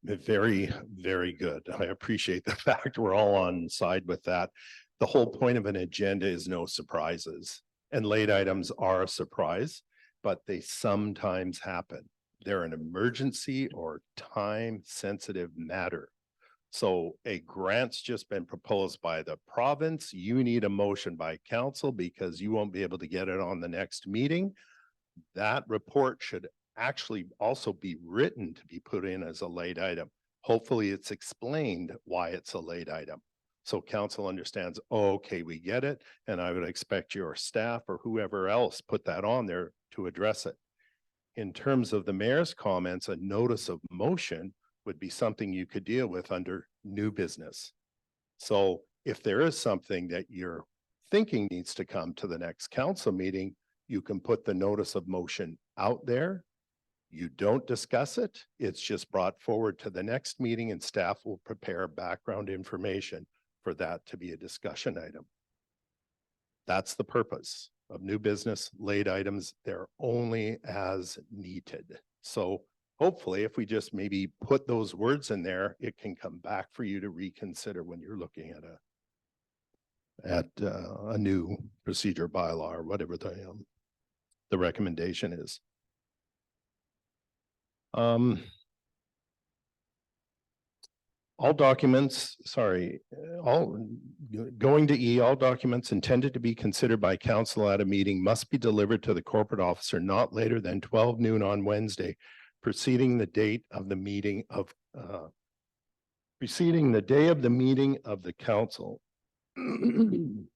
S4: Very, very good. I appreciate the fact we're all on side with that. The whole point of an agenda is no surprises, and late items are a surprise, but they sometimes happen. They're an emergency or time-sensitive matter. So a grant's just been proposed by the province. You need a motion by council because you won't be able to get it on the next meeting. That report should actually also be written to be put in as a late item. Hopefully it's explained why it's a late item. So council understands, oh, okay, we get it. And I would expect your staff or whoever else put that on there to address it. In terms of the mayor's comments, a notice of motion would be something you could deal with under new business. So if there is something that you're thinking needs to come to the next council meeting, you can put the notice of motion out there. You don't discuss it. It's just brought forward to the next meeting and staff will prepare background information for that to be a discussion item. That's the purpose of new business. Late items, they're only as needed. So hopefully if we just maybe put those words in there, it can come back for you to reconsider when you're looking at a new procedure bylaw or whatever the recommendation is. All documents, going to E, all documents intended to be considered by council at a meeting must be delivered to the corporate officer not later than 12 noon on Wednesday, preceding the day of the meeting of the council. Am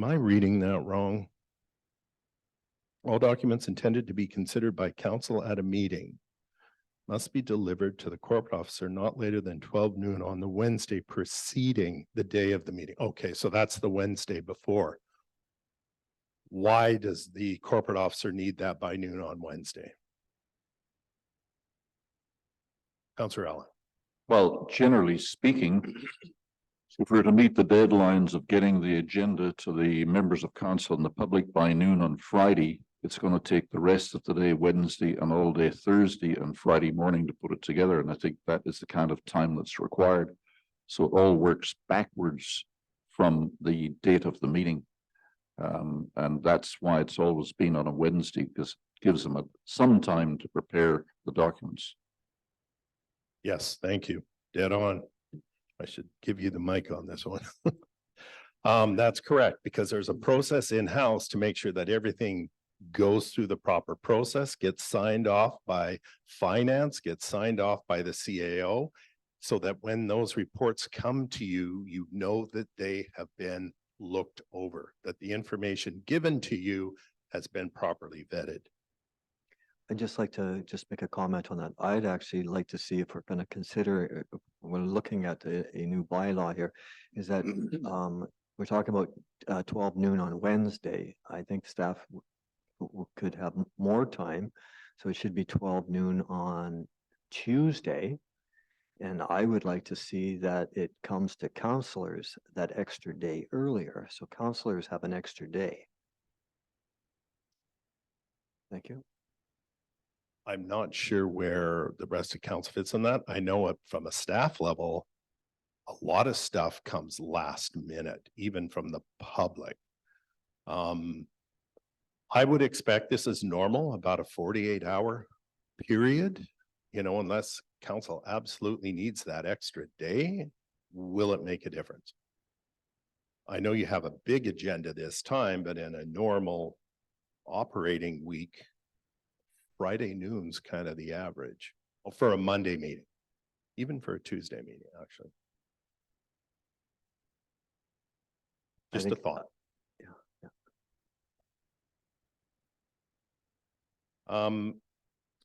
S4: I reading that wrong? All documents intended to be considered by council at a meeting must be delivered to the corporate officer not later than 12 noon on the Wednesday preceding the day of the meeting. Okay, so that's the Wednesday before. Why does the corporate officer need that by noon on Wednesday? Councillor Allen.
S5: Well, generally speaking, if we're to meet the deadlines of getting the agenda to the members of council and the public by noon on Friday, it's going to take the rest of the day, Wednesday, and all day Thursday and Friday morning to put it together. And I think that is the kind of time that's required. So it all works backwards from the date of the meeting. And that's why it's always been on a Wednesday, because it gives them some time to prepare the documents.
S4: Yes, thank you. Dead on. I should give you the mic on this one. That's correct, because there's a process in-house to make sure that everything goes through the proper process, gets signed off by finance, gets signed off by the CAO, so that when those reports come to you, you know that they have been looked over, that the information given to you has been properly vetted.
S1: I'd just like to just make a comment on that. I'd actually like to see if we're going to consider, when looking at a new bylaw here, is that we're talking about 12 noon on Wednesday. I think staff could have more time. So it should be 12 noon on Tuesday. And I would like to see that it comes to counselors that extra day earlier. So counselors have an extra day. Thank you.
S4: I'm not sure where the rest of council fits on that. I know it from a staff level, a lot of stuff comes last minute, even from the public. I would expect this is normal, about a 48-hour period, you know, unless council absolutely needs that extra day. Will it make a difference? I know you have a big agenda this time, but in a normal operating week, Friday noon's kind of the average. Well, for a Monday meeting, even for a Tuesday meeting, actually.
S1: I
S4: Just a
S1: think,
S4: thought.
S1: Yeah.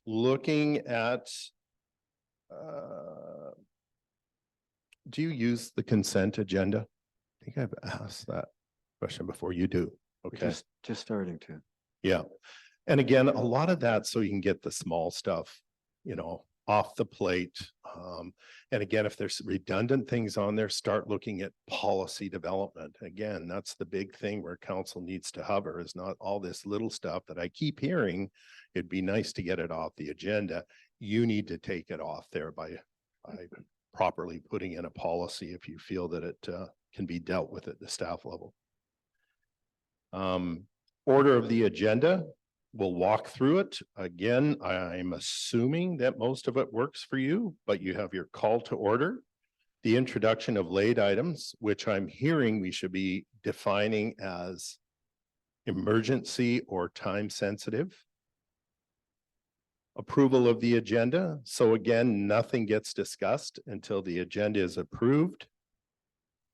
S4: Looking at, do you use the consent agenda? I think I've asked that question before. You do. Okay.
S1: Just starting to.
S4: Yeah. And again, a lot of that so you can get the small stuff, you know, off the plate. And again, if there's redundant things on there, start looking at policy development. Again, that's the big thing where council needs to hover, is not all this little stuff that I keep hearing. It'd be nice to get it off the agenda. You need to take it off there by properly putting in a policy if you feel that it can be dealt with at the staff level. Order of the agenda. We'll walk through it. Again, I'm assuming that most of it works for you, but you have your call to order, the introduction of late items, which I'm hearing we should be defining as emergency or time sensitive. Approval of the agenda. So again, nothing gets discussed until the agenda is approved.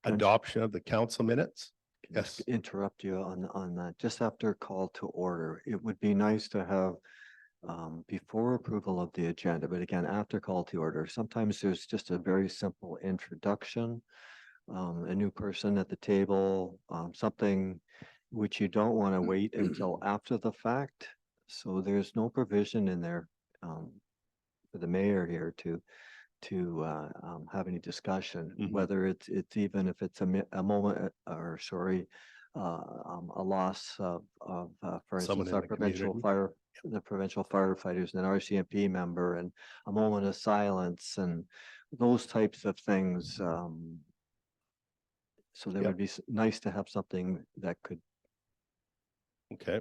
S4: Adoption of the council minutes. Yes.
S1: Interrupt you on that. Just after call to order, it would be nice to have before approval of the agenda, but again, after call to order, sometimes there's just a very simple introduction, a new person at the table, something which you don't want to wait until after the fact. So there's no provision in there for the mayor here to have any discussion, whether it's even if it's a moment or sorry, a loss of for instance, our the provincial firefighters and an RCMP member and a moment of silence and those types of things. So there would be nice to have something that could.
S4: Okay.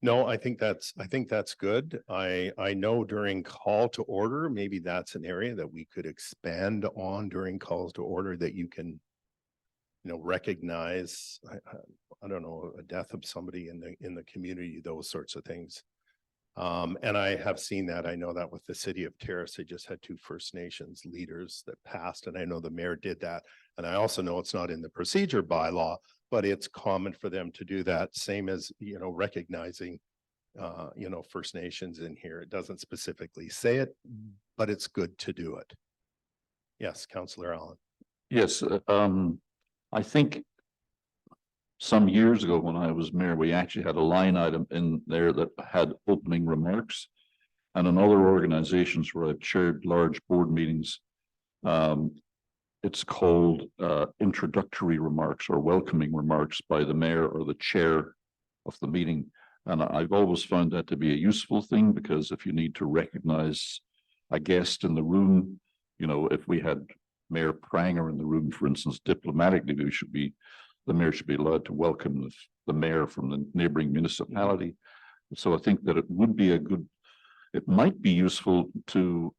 S4: No, I think that's good. I know during call to order, maybe that's an area that we could expand on during calls to order, that you can, you know, recognize, I don't know, a death of somebody in the community, those sorts of things. And I have seen that. I know that with the city of Terrace, they just had 2 First Nations leaders that passed, and I know the mayor did that. And I also know it's not in the procedure bylaw, but it's common for them to do that, same as, you know, recognizing, you know, First Nations in here. It doesn't specifically say it, but it's good to do it. Yes, Councillor Allen.
S5: Yes, I think some years ago when I was mayor, we actually had a line item in there that had opening remarks. And in other organizations where I've chaired large board meetings, it's called introductory remarks or welcoming remarks by the mayor or the chair of the meeting. And I've always found that to be a useful thing, because if you need to recognize a guest in the room, you know, if we had Mayor Pranger in the room, for instance, diplomatically, the mayor should be allowed to welcome the mayor from the neighboring municipality. So I think that it would be it might be useful to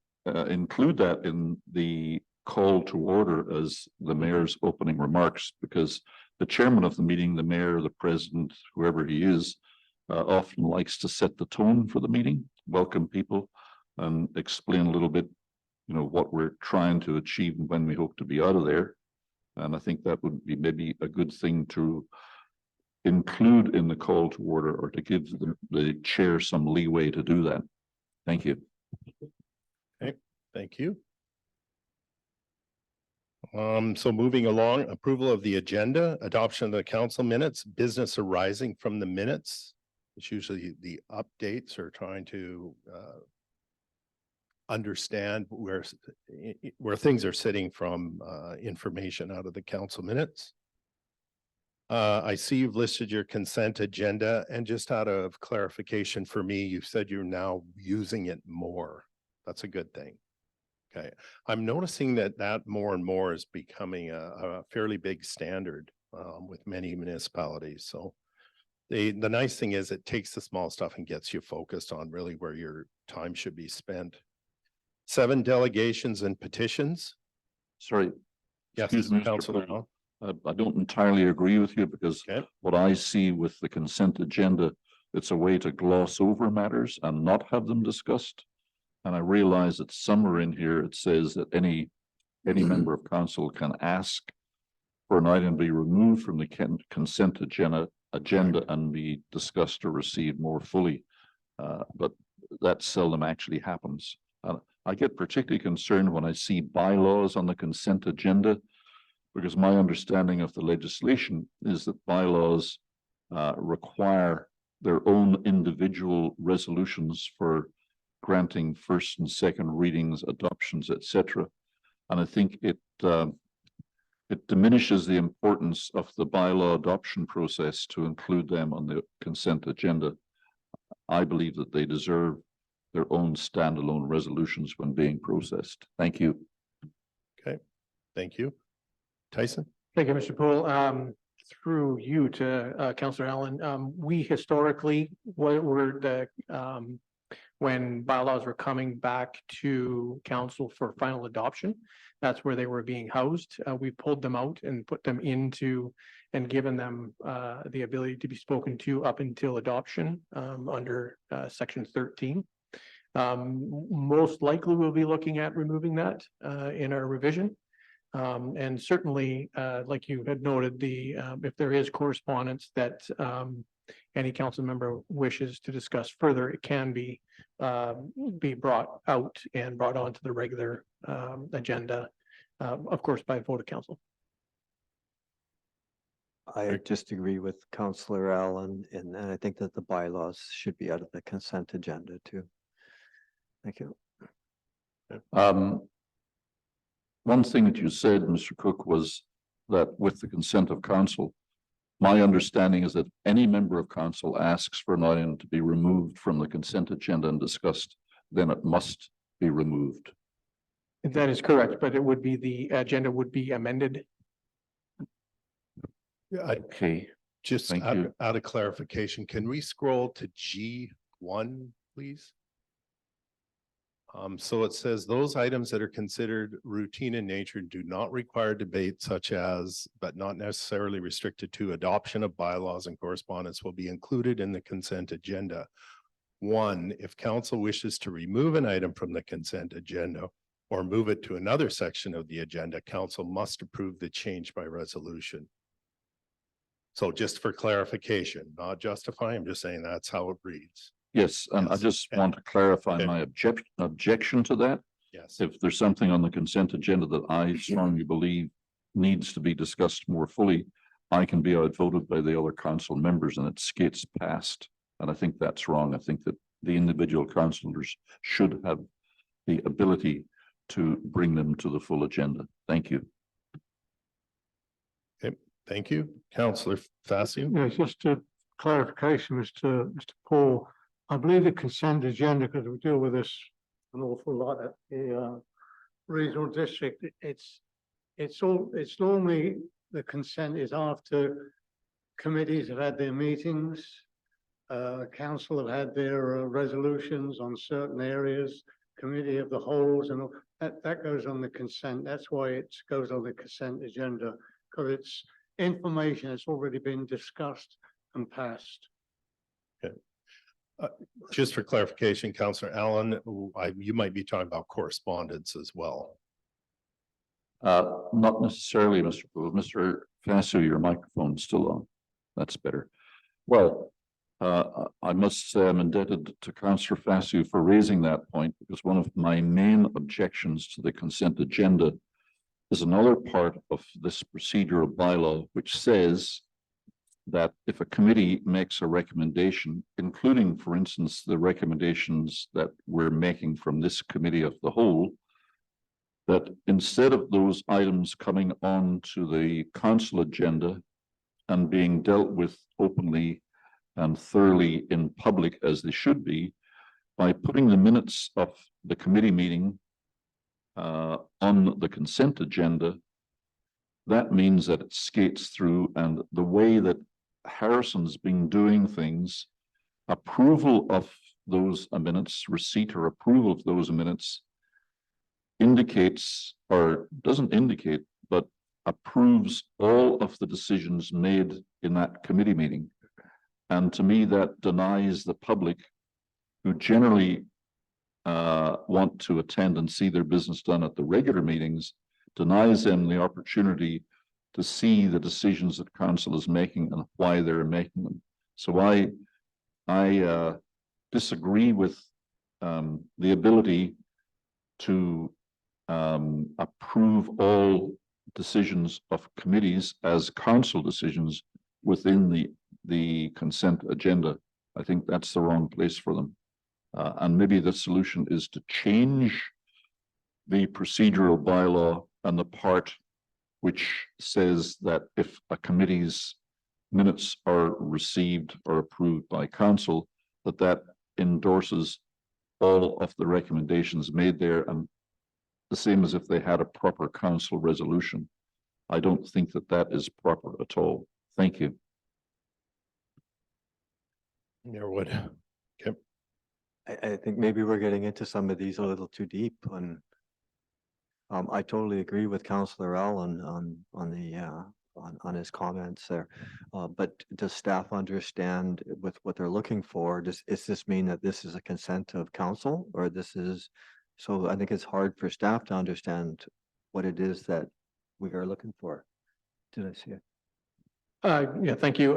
S5: include that in the call to order as the mayor's opening remarks, because the chairman of the meeting, the mayor, the president, whoever he is, often likes to set the tone for the meeting, welcome people, and explain a little bit, you know, what we're trying to achieve and when we hope to be out of there. And I think that would be maybe a good thing to include in the call to order, or to give the chair some leeway to do that. Thank you.
S4: Thank you. So moving along, approval of the agenda, adoption of the council minutes, business arising from the minutes. It's usually the updates or trying to understand where things are sitting from information out of the council minutes. I see you've listed your consent agenda, and just out of clarification for me, you said you're now using it more. That's a good thing. Okay, I'm noticing that more and more is becoming a fairly big standard with many municipalities. So the nice thing is it takes the small stuff and gets you focused on really where your time should be spent. 7 delegations and petitions.
S5: Sorry.
S4: Yes,
S5: Excuse me, Mr.
S4: Councilor.
S5: President. I don't entirely agree with you, because
S4: Okay.
S5: what I see with the consent agenda, it's a way to gloss over matters and not have them discussed. And I realize that somewhere in here, it says that any member of council can ask for an item be removed from the consent agenda and be discussed or received more fully. But that seldom actually happens. I get particularly concerned when I see bylaws on the consent agenda, because my understanding of the legislation is that bylaws require their own individual resolutions for granting first and second readings, adoptions, etc. And I think it diminishes the importance of the bylaw adoption process to include them on the consent agenda. I believe that they deserve their own standalone resolutions when being processed. Thank you.
S4: Okay, thank you. Tyson?
S3: Thank you, Mr. Poole. Through you to Councillor Allen, we historically were the when bylaws were coming back to council for final adoption, that's where they were being housed. We pulled them out and put them into and given them the ability to be spoken to up until adoption under section 13. Most likely we'll be looking at removing that in our revision. And certainly, like you had noted, if there is correspondence that any council member wishes to discuss further, it can be brought out and brought onto the regular agenda, of course, by vote of council.
S1: I just agree with Councillor Allen, and I think that the bylaws should be out of the consent agenda too. Thank you.
S5: One thing that you said, Mr. Cook, was that with the consent of council, my understanding is that any member of council asks for an item to be removed from the consent agenda and discussed, then it must be removed.
S3: That is correct, but it would be, the agenda would be amended.
S5: Okay.
S4: Just
S5: Thank
S4: out
S5: you.
S4: of clarification, can we scroll to G1, please? So it says those items that are considered routine in nature do not require debate, such as, but not necessarily restricted to, adoption of bylaws and correspondence will be included in the consent agenda. 1, if council wishes to remove an item from the consent agenda or move it to another section of the agenda, council must approve the change by resolution. So just for clarification, not justifying, I'm just saying that's how it reads.
S5: Yes, and I
S4: Yes.
S5: just
S4: And-
S5: want to clarify
S4: okay.
S5: my objection to that.
S4: Yes.
S5: If there's something on the consent agenda that I strongly believe needs to be discussed more fully, I can be outvoted by the other council members and it skates past. And I think that's wrong. I think that the individual councillors should have the ability to bring them to the full agenda. Thank you.
S4: Okay, thank you. Councillor Fassian.
S6: Yeah, just a clarification, Mr. Paul. I believe the consent agenda, because we deal with this an awful lot at the regional district, it's normally the consent is after committees have had their meetings, council have had their resolutions on certain areas, committee of the wholes, and all that goes on the consent. That's why it goes on the consent agenda, because it's information that's already been discussed and passed.
S4: Just for clarification, Councillor Allen, you might be talking about correspondence as well.
S5: Not necessarily, Mr. Poole. Mr. Fasu, your microphone's still on. That's better. Well, I must say I'm indebted to Councillor Fasu for raising that point, because one of my main objections to the consent agenda is another part of this procedural bylaw, which says that if a committee makes a recommendation, including, for instance, the recommendations that we're making from this committee of the whole, that instead of those items coming on to the council agenda and being dealt with openly and thoroughly in public as they should be, by putting the minutes of the committee meeting on the consent agenda, that means that it skates through, and the way that Harrison's been doing things, approval of those minutes, receipt or approval of those minutes indicates, or doesn't indicate, but approves all of the decisions made in that committee meeting. And to me, that denies the public, who generally want to attend and see their business done at the regular meetings, denies them the opportunity to see the decisions that council is making and why they're making them. So I disagree with the ability to approve all decisions of committees as council decisions within the consent agenda. I think that's the wrong place for them. And maybe the solution is to change the procedural bylaw and the part which says that if a committee's minutes are received or approved by council, that endorses all of the recommendations made there, and the same as if they had a proper council resolution. I don't think that that is proper at all. Thank you.
S4: Mayor Wood. Okay.
S1: I think maybe we're getting into some of these a little too deep, and I totally agree with Councillor Allen on his comments there. But does staff understand with what they're looking for? Does this mean that this is a consent of council, or this is? So I think it's hard for staff to understand what it is that we are looking for. Did I see it?
S3: Yeah, thank you.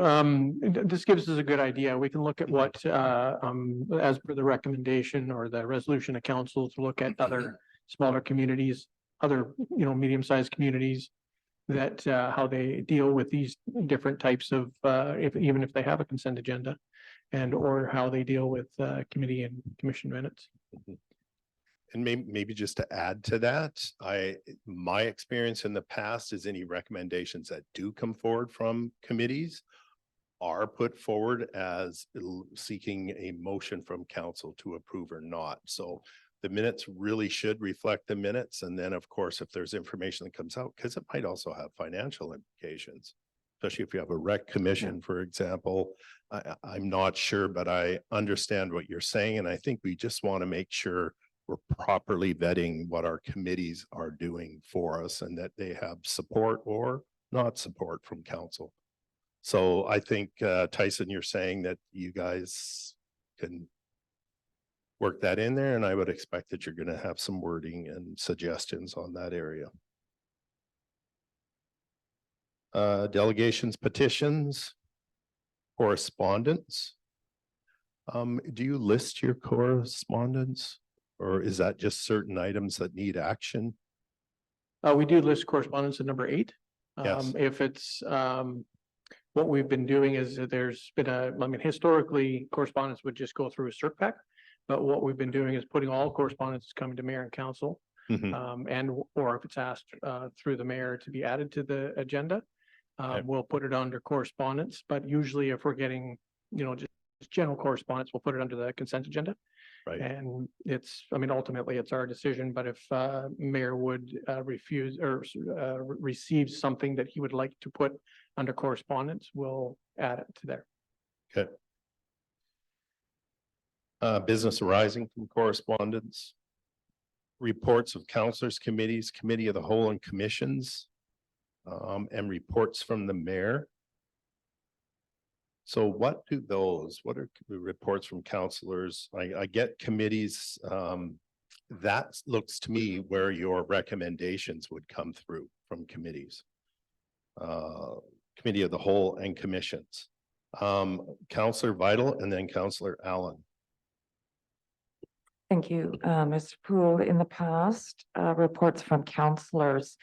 S3: This gives us a good idea. We can look at what, as per the recommendation or the resolution of council, to look at other smaller communities, other, medium-sized communities, that how they deal with these different types of, even if they have a consent agenda, and or how they deal with committee and commission minutes.
S4: And maybe just to add to that, my experience in the past is any recommendations that do come forward from committees are put forward as seeking a motion from council to approve or not. So the minutes really should reflect the minutes. And then, of course, if there's information that comes out, because it might also have financial implications, especially if you have a rec commission, for example. I'm not sure, but I understand what you're saying. And I think we just want to make sure we're properly vetting what our committees are doing for us, and that they have support or not support from council. So I think, Tyson, you're saying that you guys can work that in there, and I would expect that you're going to have some wording and suggestions on that area. Delegations, petitions, correspondence. Do you list your correspondence? Or is that just certain items that need action?
S3: We do list correspondence at number 8.
S4: Yes.
S3: If it's, what we've been doing is that there's been historically correspondence would just go through a CERCPAC, but what we've been doing is putting all correspondence coming to mayor and council, and or if it's asked through the mayor to be added to the agenda, we'll put it under correspondence. But usually if we're getting, just general correspondence, we'll put it under the consent agenda.
S4: Right.
S3: And it's, ultimately it's our decision, but if Mayor Wood refuse or receives something that he would like to put under correspondence, we'll add it to there.
S4: Okay. Business arising from correspondence. Reports of councilors, committees, committee of the whole and commissions, and reports from the mayor. So what are the reports from counselors? I get committees, that looks to me where your recommendations would come through from committees. Committee of the whole and commissions. Counselor Vital and then Counselor Allen.
S7: Thank you, Mr. Poole. In the past, reports from counselors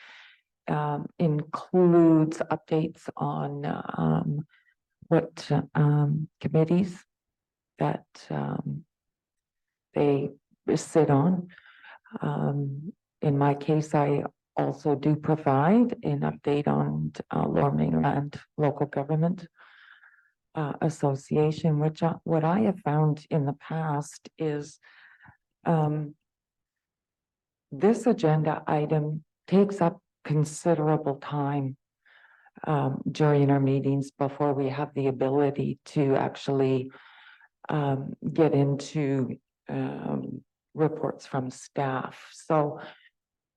S7: includes updates on what committees that they sit on. In my case, I also do provide an update on Lower Mainland Local Government Association, which what I have found in the past is this agenda item takes up considerable time during our meetings before we have the ability to actually get into reports from staff. So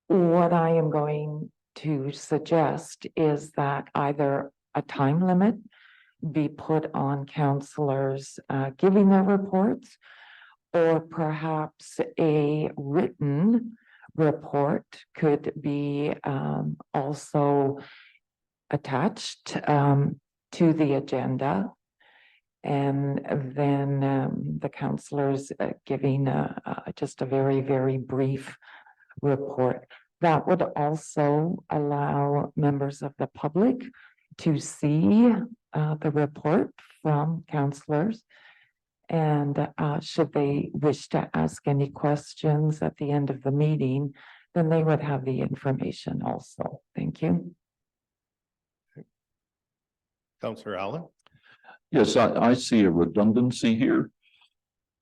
S7: what I am going to suggest is that either a time limit be put on counselors giving their reports, or perhaps a written report could be also attached to the agenda. And then the counselors giving just a very, very brief report. That would also allow members of the public to see the report from counselors. And should they wish to ask any questions at the end of the meeting, then they would have the information also. Thank you.
S4: Counselor Allen.
S5: Yes, I see a redundancy here.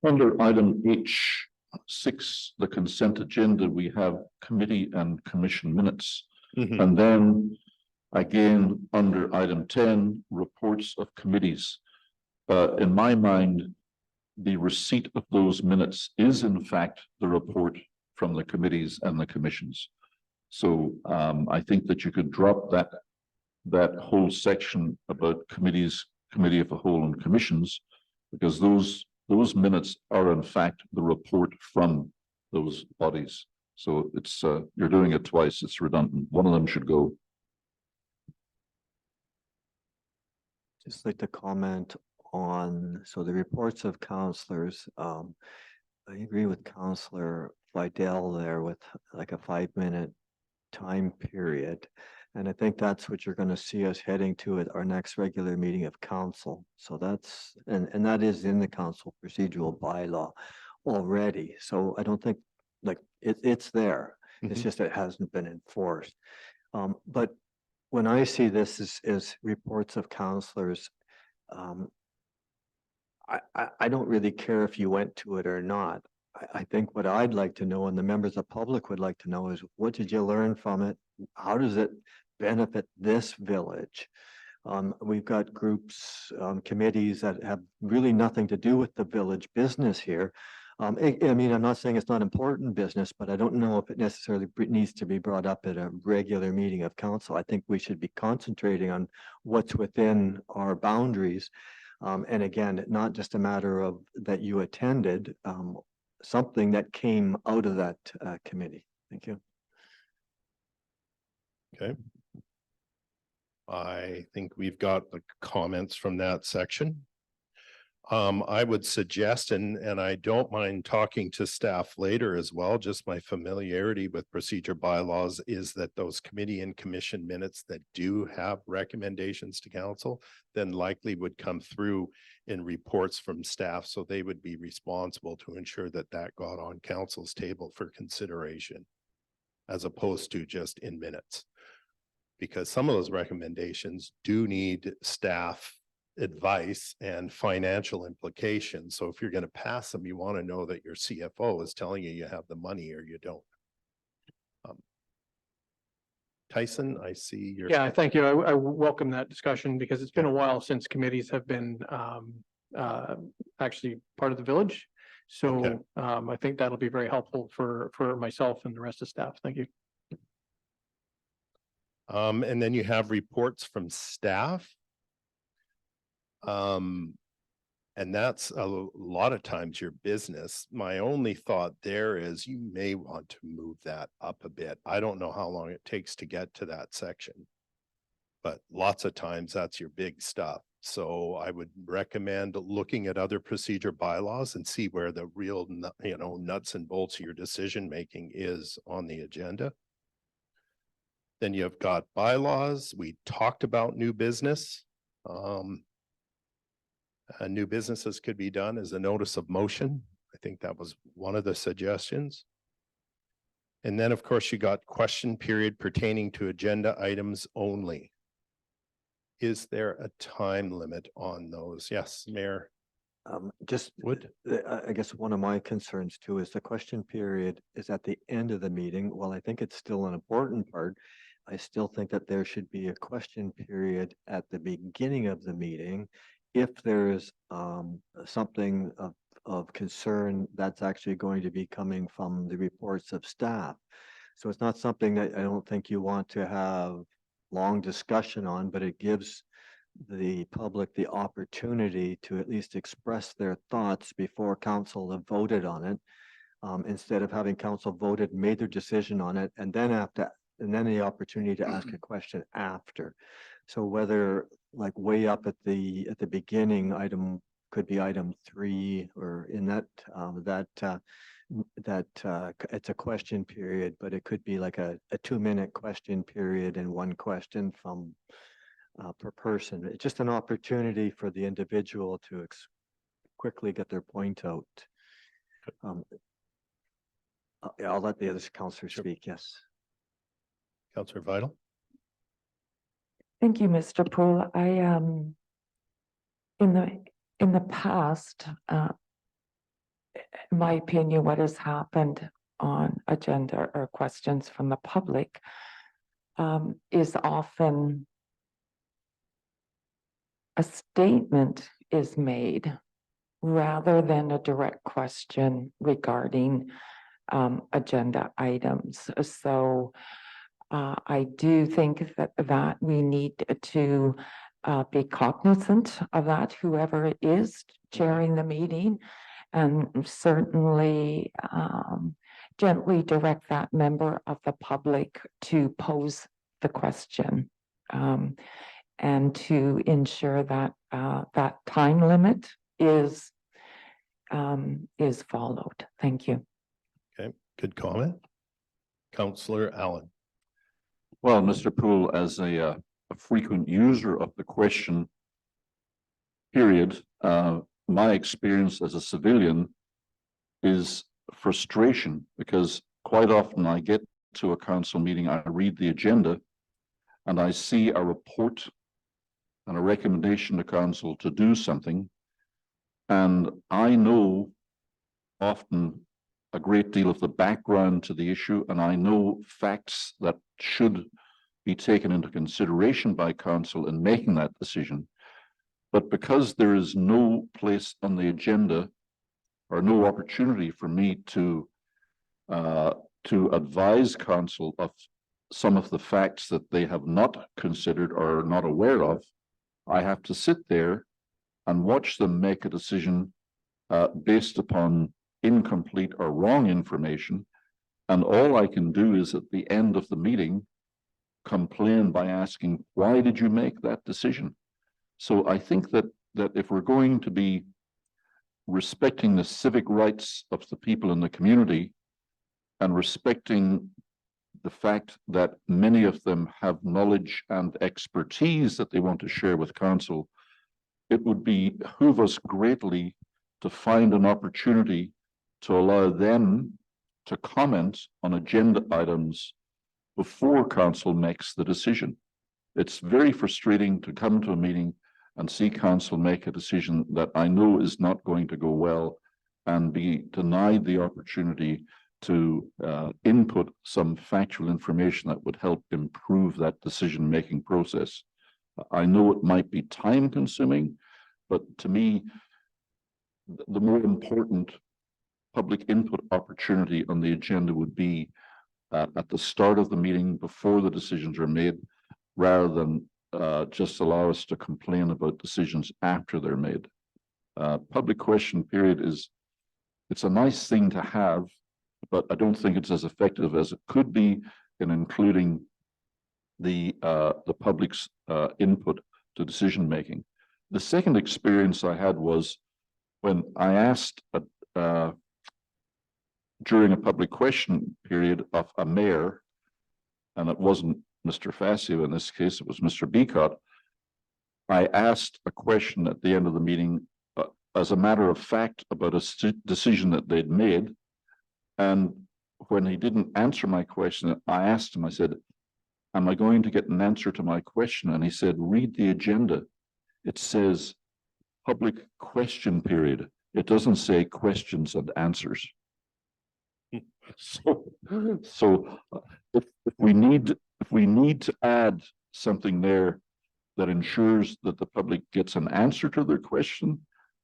S5: Under item H6, the consent agenda, we have committee and commission minutes. And then again, under item 10, reports of committees. In my mind, the receipt of those minutes is in fact the report from the committees and the commissions. So I think that you could drop that whole section about committees, committee of the whole and commissions, because those minutes are in fact the report from those bodies. So it's you're doing it twice, it's redundant. One of them should go.
S1: Just like to comment on, so the reports of counselors, I agree with Counselor Vidal there with like a 5-minute time period. And I think that's what you're going to see us heading to at our next regular meeting of council. So that's, and that is in the council procedural bylaw already. So I don't think like it's there. It's just it hasn't been enforced. But when I see this as reports of counselors, I don't really care if you went to it or not. I think what I'd like to know and the members of the public would like to know is what did you learn from it? How does it benefit this village? We've got groups, committees that have really nothing to do with the village business here. I mean, I'm not saying it's not important business, but I don't know if it necessarily needs to be brought up at a regular meeting of council. I think we should be concentrating on what's within our boundaries. And again, not just a matter of that you attended, something that came out of that committee. Thank you.
S4: Okay. I think we've got the comments from that section. I would suggest, and I don't mind talking to staff later as well, just my familiarity with procedure bylaws is that those committee and commission minutes that do have recommendations to council then likely would come through in reports from staff. So they would be responsible to ensure that that got on council's table for consideration as opposed to just in minutes. Because some of those recommendations do need staff advice and financial implications. So if you're going to pass them, you want to know that your CFO is telling you you have the money or you don't. Tyson, I see your.
S3: Yeah, thank you. I welcome that discussion because it's been a while since committees have been actually part of the village. So I think that'll be very helpful for myself and the rest of staff. Thank you.
S4: And then you have reports from staff. And that's a lot of times your business. My only thought there is you may want to move that up a bit. I don't know how long it takes to get to that section. But lots of times that's your big stuff. So I would recommend looking at other procedure bylaws and see where the real, nuts and bolts of your decision making is on the agenda. Then you've got bylaws. We talked about new business. New businesses could be done as a notice of motion. I think that was one of the suggestions. And then, of course, you got question period pertaining to agenda items only. Is there a time limit on those? Yes, Mayor Wood.
S1: I guess one of my concerns too is the question period is at the end of the meeting. While I think it's still an important part, I still think that there should be a question period at the beginning of the meeting. If there's something of concern that's actually going to be coming from the reports of staff. So it's not something that I don't think you want to have long discussion on, but it gives the public the opportunity to at least express their thoughts before council have voted on it. Instead of having council voted, made their decision on it, and then the opportunity to ask a question after. So whether like way up at the beginning, item could be item 3, or in it's a question period, but it could be like a 2-minute question period and 1 question from per person. It's just an opportunity for the individual to quickly get their point out. I'll let the other councillors speak. Yes.
S4: Councillor Vital.
S7: Thank you, Mr. Poole. In the past, in my opinion, what has happened on agenda or questions from the public is often a statement is made rather than a direct question regarding agenda items. So I do think that we need to be cognizant of that, whoever it is chairing the meeting, and certainly gently direct that member of the public to pose the question, and to ensure that that time limit is followed. Thank you.
S4: Okay, good comment. Councillor Allen.
S5: Well, Mr. Poole, as a frequent user of the question period, my experience as a civilian is frustration, because quite often I get to a council meeting, I read the agenda, and I see a report and a recommendation to council to do something, and I know often a great deal of the background to the issue, and I know facts that should be taken into consideration by council in making that decision. But because there is no place on the agenda or no opportunity for me to advise council of some of the facts that they have not considered or are not aware of, I have to sit there and watch them make a decision based upon incomplete or wrong information. And all I can do is at the end of the meeting complain by asking, why did you make that decision? So I think that if we're going to be respecting the civic rights of the people in the community and respecting the fact that many of them have knowledge and expertise that they want to share with council, it would behoove us greatly to find an opportunity to allow them to comment on agenda items before council makes the decision. It's very frustrating to come to a meeting and see council make a decision that I know is not going to go well and be denied the opportunity to input some factual information that would help improve that decision-making process. I know it might be time-consuming, but to me, the more important public input opportunity on the agenda would be at the start of the meeting before the decisions are made, rather than just allow us to complain about decisions after they're made. Public question period it's a nice thing to have, but I don't think it's as effective as it could be in including the public's input to decision making. The second experience I had was when I asked during a public question period of a mayor, and it wasn't Mr. Facio in this case, it was Mr. Beacott. I asked a question at the end of the meeting as a matter of fact about a decision that they'd made. And when he didn't answer my question, I asked him, I said, am I going to get an answer to my question? And he said, read the agenda. It says public question period. It doesn't say questions and answers. So if we need to add something there that ensures that the public gets an answer to their question,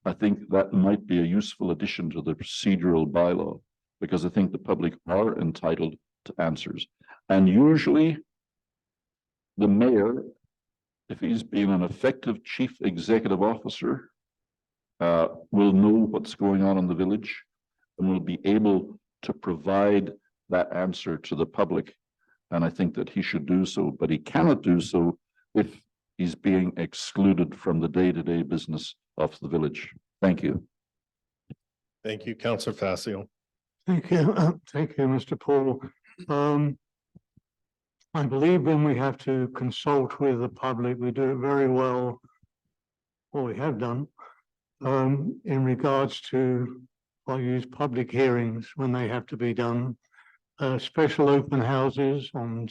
S5: I think that might be a useful addition to the procedural bylaw, because I think the public are entitled to answers. And usually the mayor, if he's been an effective chief executive officer, will know what's going on in the village and will be able to provide that answer to the public. And I think that he should do so, but he cannot do so if he's being excluded from the day-to-day business of the village. Thank you.
S4: Thank you, Councillor Facio.
S6: Thank you, Mr. Paul. I believe when we have to consult with the public, we do it very well, or we have done, in regards to, I'll use public hearings when they have to be done, special open houses on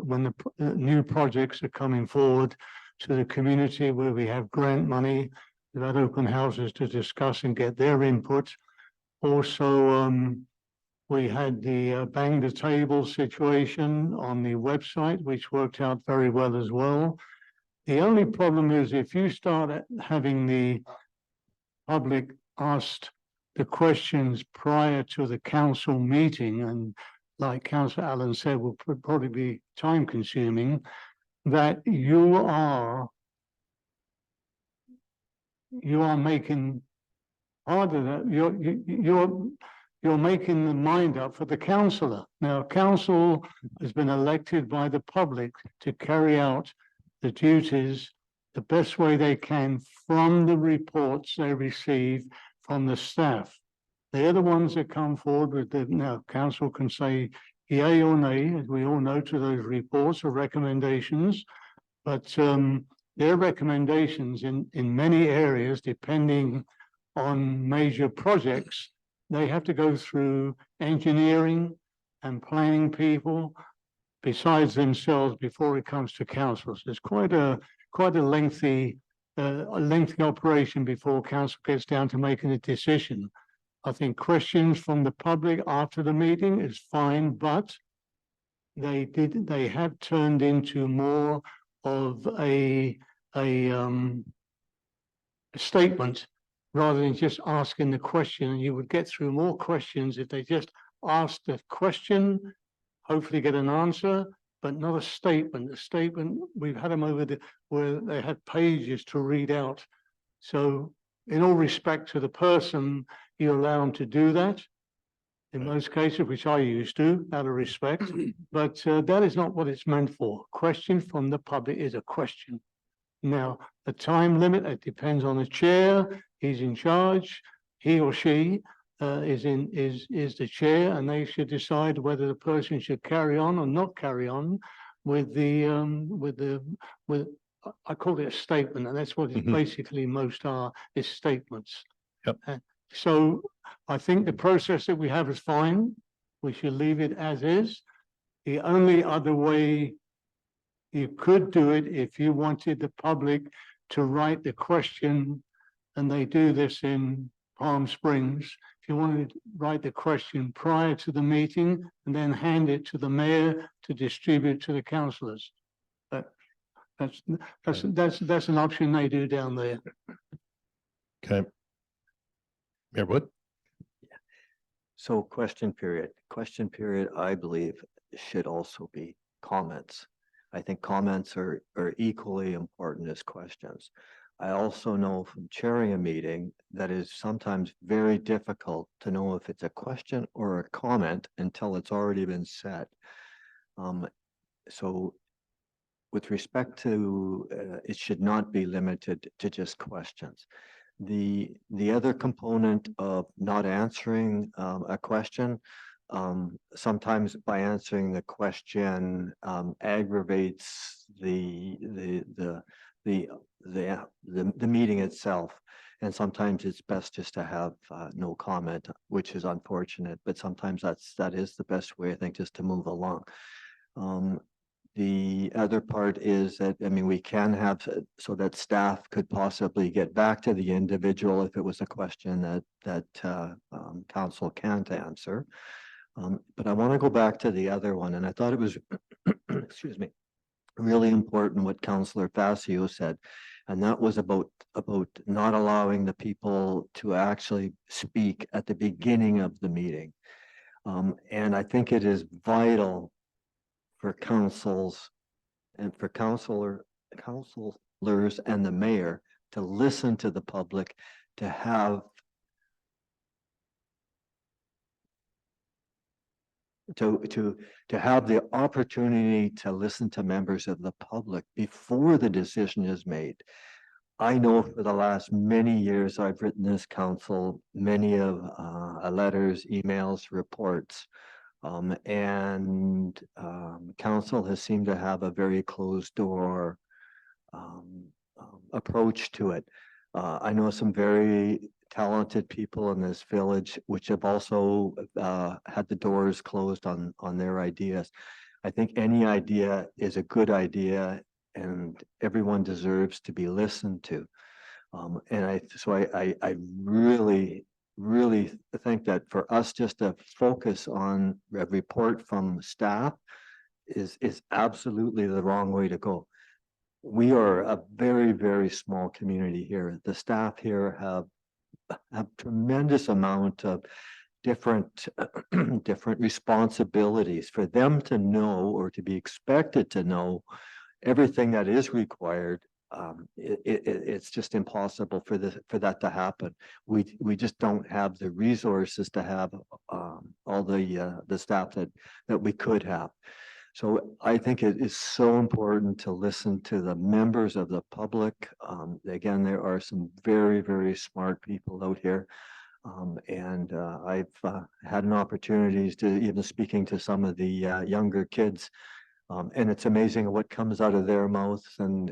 S6: when the new projects are coming forward to the community where we have grant money, we've had open houses to discuss and get their input. Also, we had the bang the table situation on the website, which worked out very well as well. The only problem is if you start having the public asked the questions prior to the council meeting, and like Councillor Allen said, will probably be time consuming, that you are making harder that you're making the mind up for the councillor. Now, council has been elected by the public to carry out the duties the best way they can from the reports they receive from the staff. They're the ones that come forward with the, now council can say yay or nay, as we all know, to those reports or recommendations, but their recommendations in many areas, depending on major projects, they have to go through engineering and planning people besides themselves before it comes to council. So it's quite a lengthy operation before council gets down to making a decision. I think questions from the public after the meeting is fine, but they have turned into more of a statement rather than just asking the question. You would get through more questions if they just asked the question, hopefully get an answer, but not a statement. A statement, we've had them over where they had pages to read out. So in all respect to the person, you allow them to do that in most cases, which I used to, out of respect, but that is not what it's meant for. Question from the public is a question. Now, the time limit, it depends on the chair. He's in charge. He or she is the chair, and they should decide whether the person should carry on or not carry on with I call it a statement, and that's what it's basically most are, is statements.
S4: Yep.
S6: So I think the process that we have is fine. We should leave it as is. The only other way you could do it, if you wanted the public to write the question, and they do this in Palm Springs, if you wanted to write the question prior to the meeting and then hand it to the mayor to distribute to the councillors. That's an option they do down there.
S4: Okay. Mayor Wood?
S1: So question period, I believe should also be comments. I think comments are equally important as questions. I also know from chairing a meeting that is sometimes very difficult to know if it's a question or a comment until it's already been said. So with respect to, it should not be limited to just questions. The other component of not answering a question, sometimes by answering the question aggravates the meeting itself. And sometimes it's best just to have no comment, which is unfortunate, but sometimes that is the best way, I think, just to move along. The other part is that, I mean, we can have so that staff could possibly get back to the individual if it was a question that council can't answer. But I want to go back to the other one, and I thought it was, excuse me, really important what Councillor Facio said, and that was about not allowing the people to actually speak at the beginning of the meeting. And I think it is vital for councils and for councilors and the mayor to listen to the public, to have the opportunity to listen to members of the public before the decision is made. I know for the last many years, I've written this council many of letters, emails, reports. Council has seemed to have a very closed door approach to it. I know some very talented people in this village which have also had the doors closed on their ideas. I think any idea is a good idea and everyone deserves to be listened to. And I really think that for us just to focus on a report from staff is absolutely the wrong way to go. We are a very, very small community here. The staff here have tremendous amount of different responsibilities. For them to know or to be expected to know everything that is required, it's just impossible for that to happen. We just don't have the resources to have all the staff that we could have. So I think it is so important to listen to the members of the public. Again, there are some very, very smart people out here. And I've had an opportunity to even speaking to some of the younger kids. And it's amazing what comes out of their mouths, and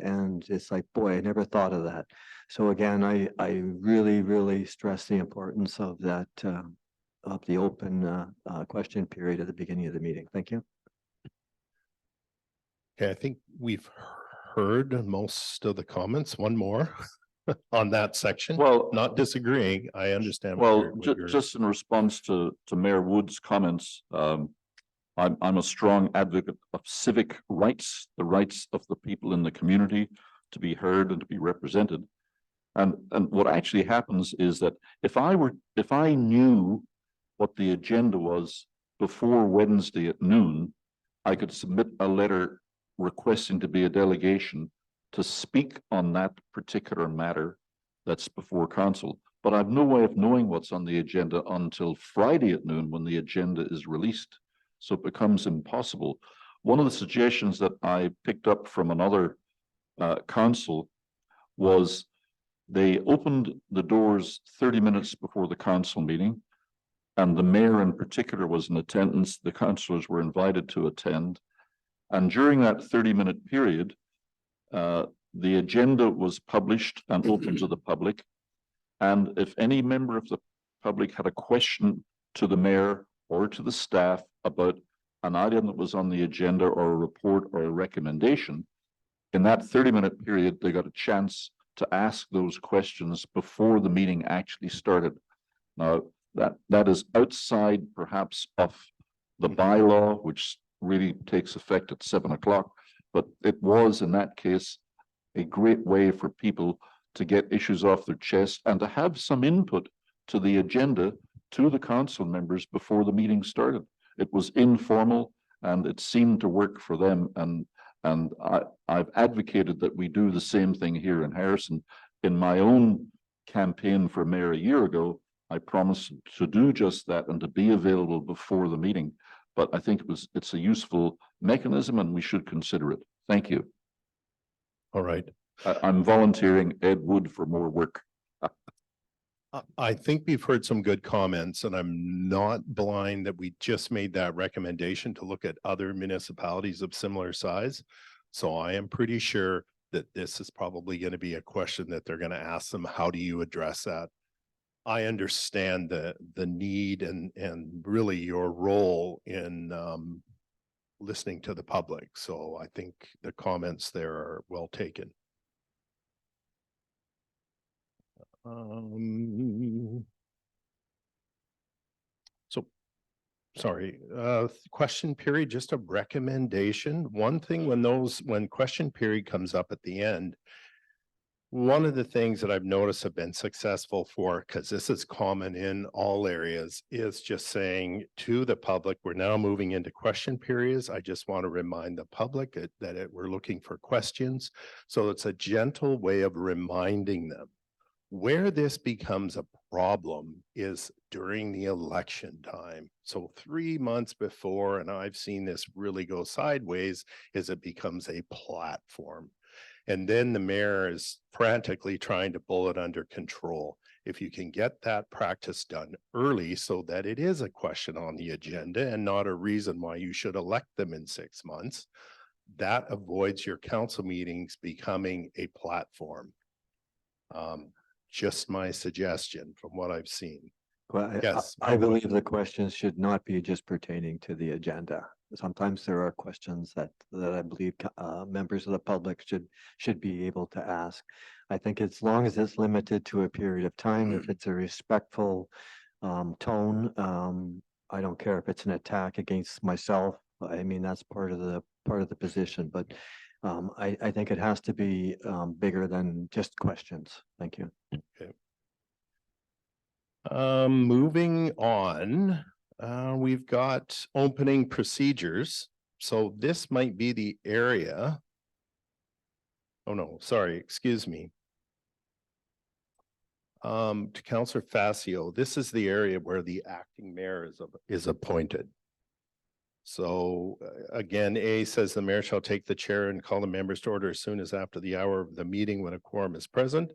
S1: it's like, boy, I never thought of that. So again, I really, really stress the importance of that, of the open question period at the beginning of the meeting. Thank you.
S4: Okay, I think we've heard most of the comments. One more on that section.
S5: Well,
S4: Not disagreeing. I understand.
S5: well, just in response to Mayor Wood's comments, I'm a strong advocate of civic rights, the rights of the people in the community to be heard and to be represented. And what actually happens is that if I knew what the agenda was before Wednesday at noon, I could submit a letter requesting to be a delegation to speak on that particular matter that's before council. But I've no way of knowing what's on the agenda until Friday at noon when the agenda is released. So it becomes impossible. One of the suggestions that I picked up from another council was they opened the doors 30 minutes before the council meeting, and the mayor in particular was in attendance. The councillors were invited to attend. And during that 30-minute period, the agenda was published and open to the public. And if any member of the public had a question to the mayor or to the staff about an item that was on the agenda or a report or a recommendation, in that 30-minute period, they got a chance to ask those questions before the meeting actually started. Now, that is outside perhaps of the bylaw, which really takes effect at 7 o'clock, but it was in that case a great way for people to get issues off their chest and to have some input to the agenda to the council members before the meeting started. It was informal and it seemed to work for them. And And I've advocated that we do the same thing here in Harrison. In my own campaign for mayor a year ago, I promised to do just that and to be available before the meeting. But I think it's a useful mechanism and we should consider it. Thank you.
S4: All right.
S5: I'm volunteering Ed Wood for more work.
S4: I think we've heard some good comments, and I'm not blind that we just made that recommendation to look at other municipalities of similar size. So I am pretty sure that this is probably going to be a question that they're going to ask them. How do you address that? I understand the need and really your role in listening to the public. So I think the comments there are well taken. So, sorry, question period, just a recommendation. One thing when question period comes up at the end, one of the things that I've noticed have been successful for, because this is common in all areas, is just saying to the public, we're now moving into question periods. I just want to remind the public that we're looking for questions. So it's a gentle way of reminding them. Where this becomes a problem is during the election time. So 3 months before, and I've seen this really go sideways, is it becomes a platform. And then the mayor is frantically trying to pull it under control. If you can get that practice done early so that it is a question on the agenda and not a reason why you should elect them in 6 months, that avoids your council meetings becoming a platform. Just my suggestion from what I've seen.
S1: Well,
S4: Yes.
S1: I believe the questions should not be just pertaining to the agenda. Sometimes there are questions that I believe members of the public should be able to ask. I think as long as it's limited to a period of time, if it's a respectful tone, I don't care if it's an attack against myself. I mean, that's part of the position, but I think it has to be bigger than just questions. Thank you.
S4: Okay. Moving on, we've got opening procedures. So this might be the area. Oh, no, sorry, excuse me. To Councillor Facio, this is the area where the acting mayor is appointed. So again, A says the mayor shall take the chair and call the members to order as soon as after the hour of the meeting when a quorum is present.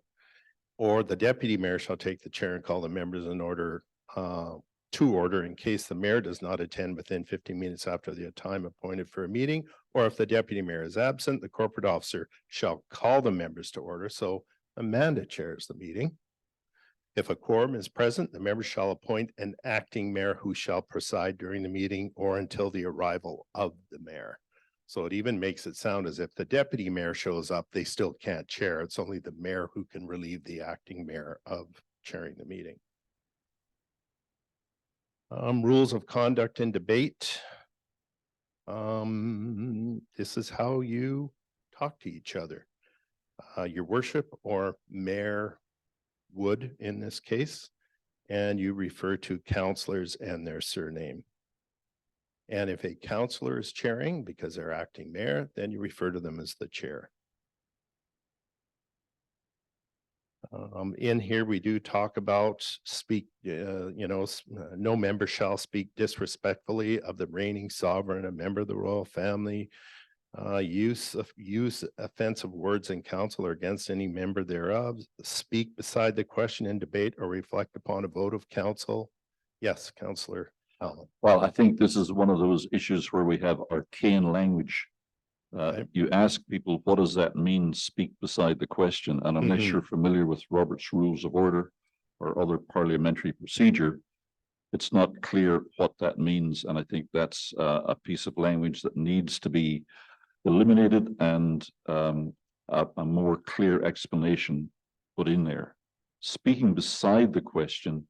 S4: Or the deputy mayor shall take the chair and call the members in order to order in case the mayor does not attend within 15 minutes after the time appointed for a meeting. Or if the deputy mayor is absent, the corporate officer shall call the members to order. So Amanda chairs the meeting. If a quorum is present, the members shall appoint an acting mayor who shall preside during the meeting or until the arrival of the mayor. So it even makes it sound as if the deputy mayor shows up, they still can't chair. It's only the mayor who can relieve the acting mayor of chairing the meeting. Rules of conduct and debate. This is how you talk to each other. Your worship, or Mayor Wood in this case, and you refer to councillors and their surname. And if a councillor is chairing because they're acting mayor, then you refer to them as the chair. In here, we do talk about no member shall speak disrespectfully of the reigning sovereign, a member of the royal family, use offensive words in council or against any member thereof, speak beside the question in debate or reflect upon a vote of council. Yes, Councillor Allen.
S5: Well, I think this is one of those issues where we have arcane language. You ask people, what does that mean? Speak beside the question. And unless you're familiar with Robert's Rules of Order or other parliamentary procedure, it's not clear what that means. And I think that's a piece of language that needs to be eliminated and a more clear explanation put in there. Speaking beside the question,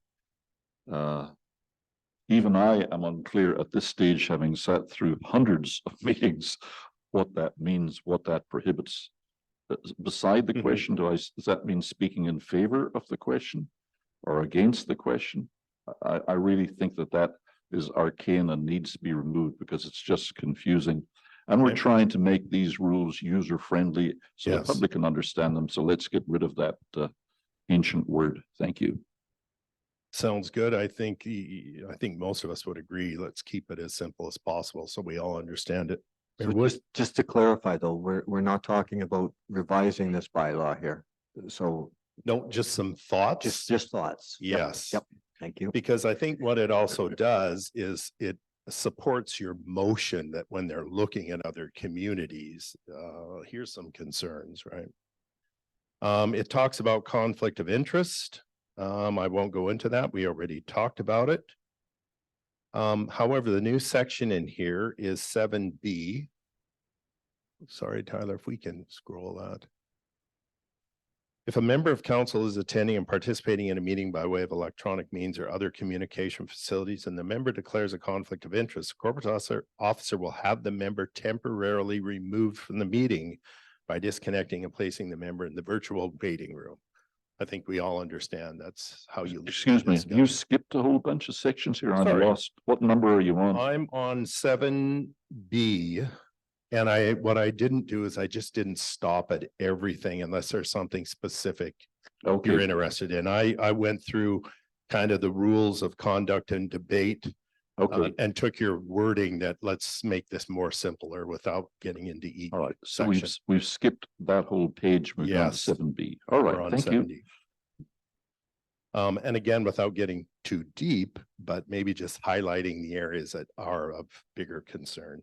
S5: even I am unclear at this stage, having sat through hundreds of meetings, what that means, what that prohibits. Beside the question, does that mean speaking in favor of the question or against the question? I really think that is arcane and needs to be removed because it's just confusing. And we're
S4: Okay.
S5: trying to make these rules user friendly so the
S4: Yes.
S5: public can understand them. So let's get rid of that ancient word. Thank you.
S4: Sounds good. I think, I think most of us would agree. Let's keep it as simple as possible so we all understand it.
S1: So
S4: Mayor Wood?
S1: just to clarify though, we're not talking about revising this bylaw here. So
S4: No, just some thoughts.
S1: just thoughts. Yep,
S4: Yes.
S1: Yep, thank you.
S4: Because I think what it also does is it supports your motion that when they're looking at other communities, here's some concerns, right? It talks about conflict of interest. I won't go into that. We already talked about it. However, the new section in here is 7B. Sorry, Tyler, if we can scroll that. If a member of council is attending and participating in a meeting by way of electronic means or other communication facilities, and the member declares a conflict of interest, the corporate officer will have the member temporarily removed from the meeting by disconnecting and placing the member in the virtual waiting room. I think we all understand that's how you.
S5: Excuse me, you skipped a whole bunch of sections here. I'm
S4: Sorry.
S5: lost. What number are you on?
S4: I'm on 7B. And what I didn't do is I just didn't stop at everything unless there's something specific you're
S5: Okay,
S4: interested in. I went through kind of the rules of conduct and debate
S5: okay,
S4: and took your wording that let's make this more simpler without getting into each
S5: all right. So
S4: section.
S5: we've skipped that whole page. Moved on to
S4: Yes.
S5: 7B. All
S4: We're
S5: right,
S4: on
S5: thank you.
S4: 70. And again, without getting too deep, but maybe just highlighting the areas that are of bigger concern.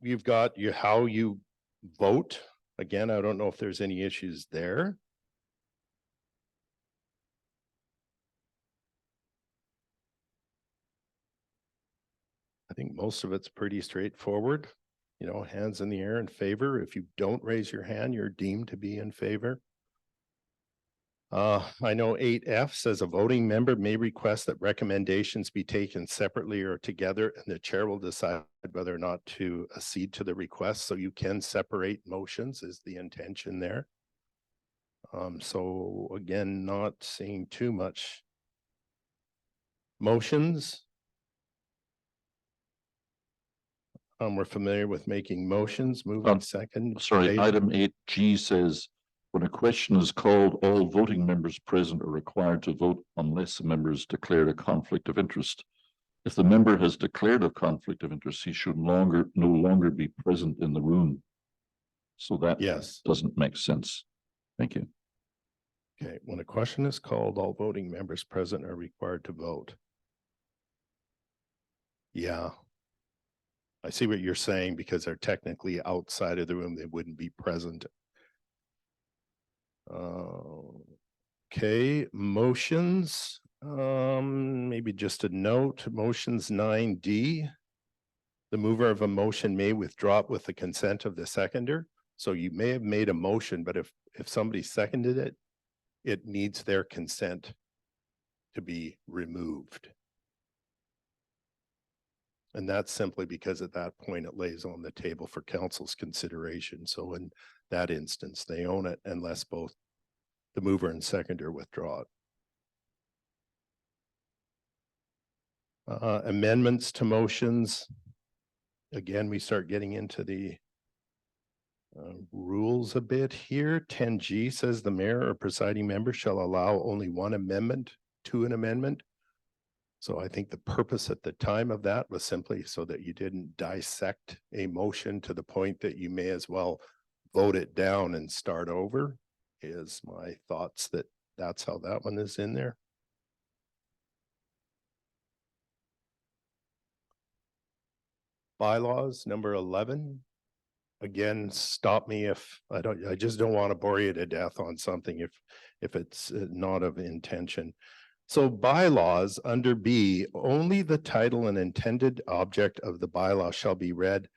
S4: You've got how you vote. Again, I don't know if there's any issues there. I think most of it's pretty straightforward. You know, hands in the air in favor. If you don't raise your hand, you're deemed to be in favor. I know 8F says a voting member may request that recommendations be taken separately or together, and the chair will decide whether or not to accede to the request. So you can separate motions is the intention there. So again, not seeing too much. Motions. We're familiar with making motions, moving second.
S5: Sorry,
S4: Dave?
S5: item 8G says, when a question is called, all voting members present are required to vote unless a member has declared a conflict of interest. If the member has declared a conflict of interest, he should no longer be present in the room. So that
S4: Yes.
S5: doesn't make sense. Thank you.
S4: Okay, when a question is called, all voting members present are required to vote. Yeah. I see what you're saying because they're technically outside of the room. They wouldn't be present. Okay, motions. Maybe just a note, motions 9D. The mover of a motion may withdraw it with the consent of the seconder. So you may have made a motion, but if somebody seconded it, it needs their consent to be removed. And that's simply because at that point it lays on the table for council's consideration. So in that instance, they own it unless both the mover and seconder withdraw it. Amendments to motions. Again, we start getting into the rules a bit here. 10G says the mayor or presiding member shall allow only one amendment to an amendment. So I think the purpose at the time of that was simply so that you didn't dissect a motion to the point that you may as well vote it down and start over, is my thoughts that's how that one is in there. Bylaws, number 11. Again, stop me if I just don't want to bore you to death on something if it's not of intention. So bylaws under B, only the title and intended object of the bylaw shall be read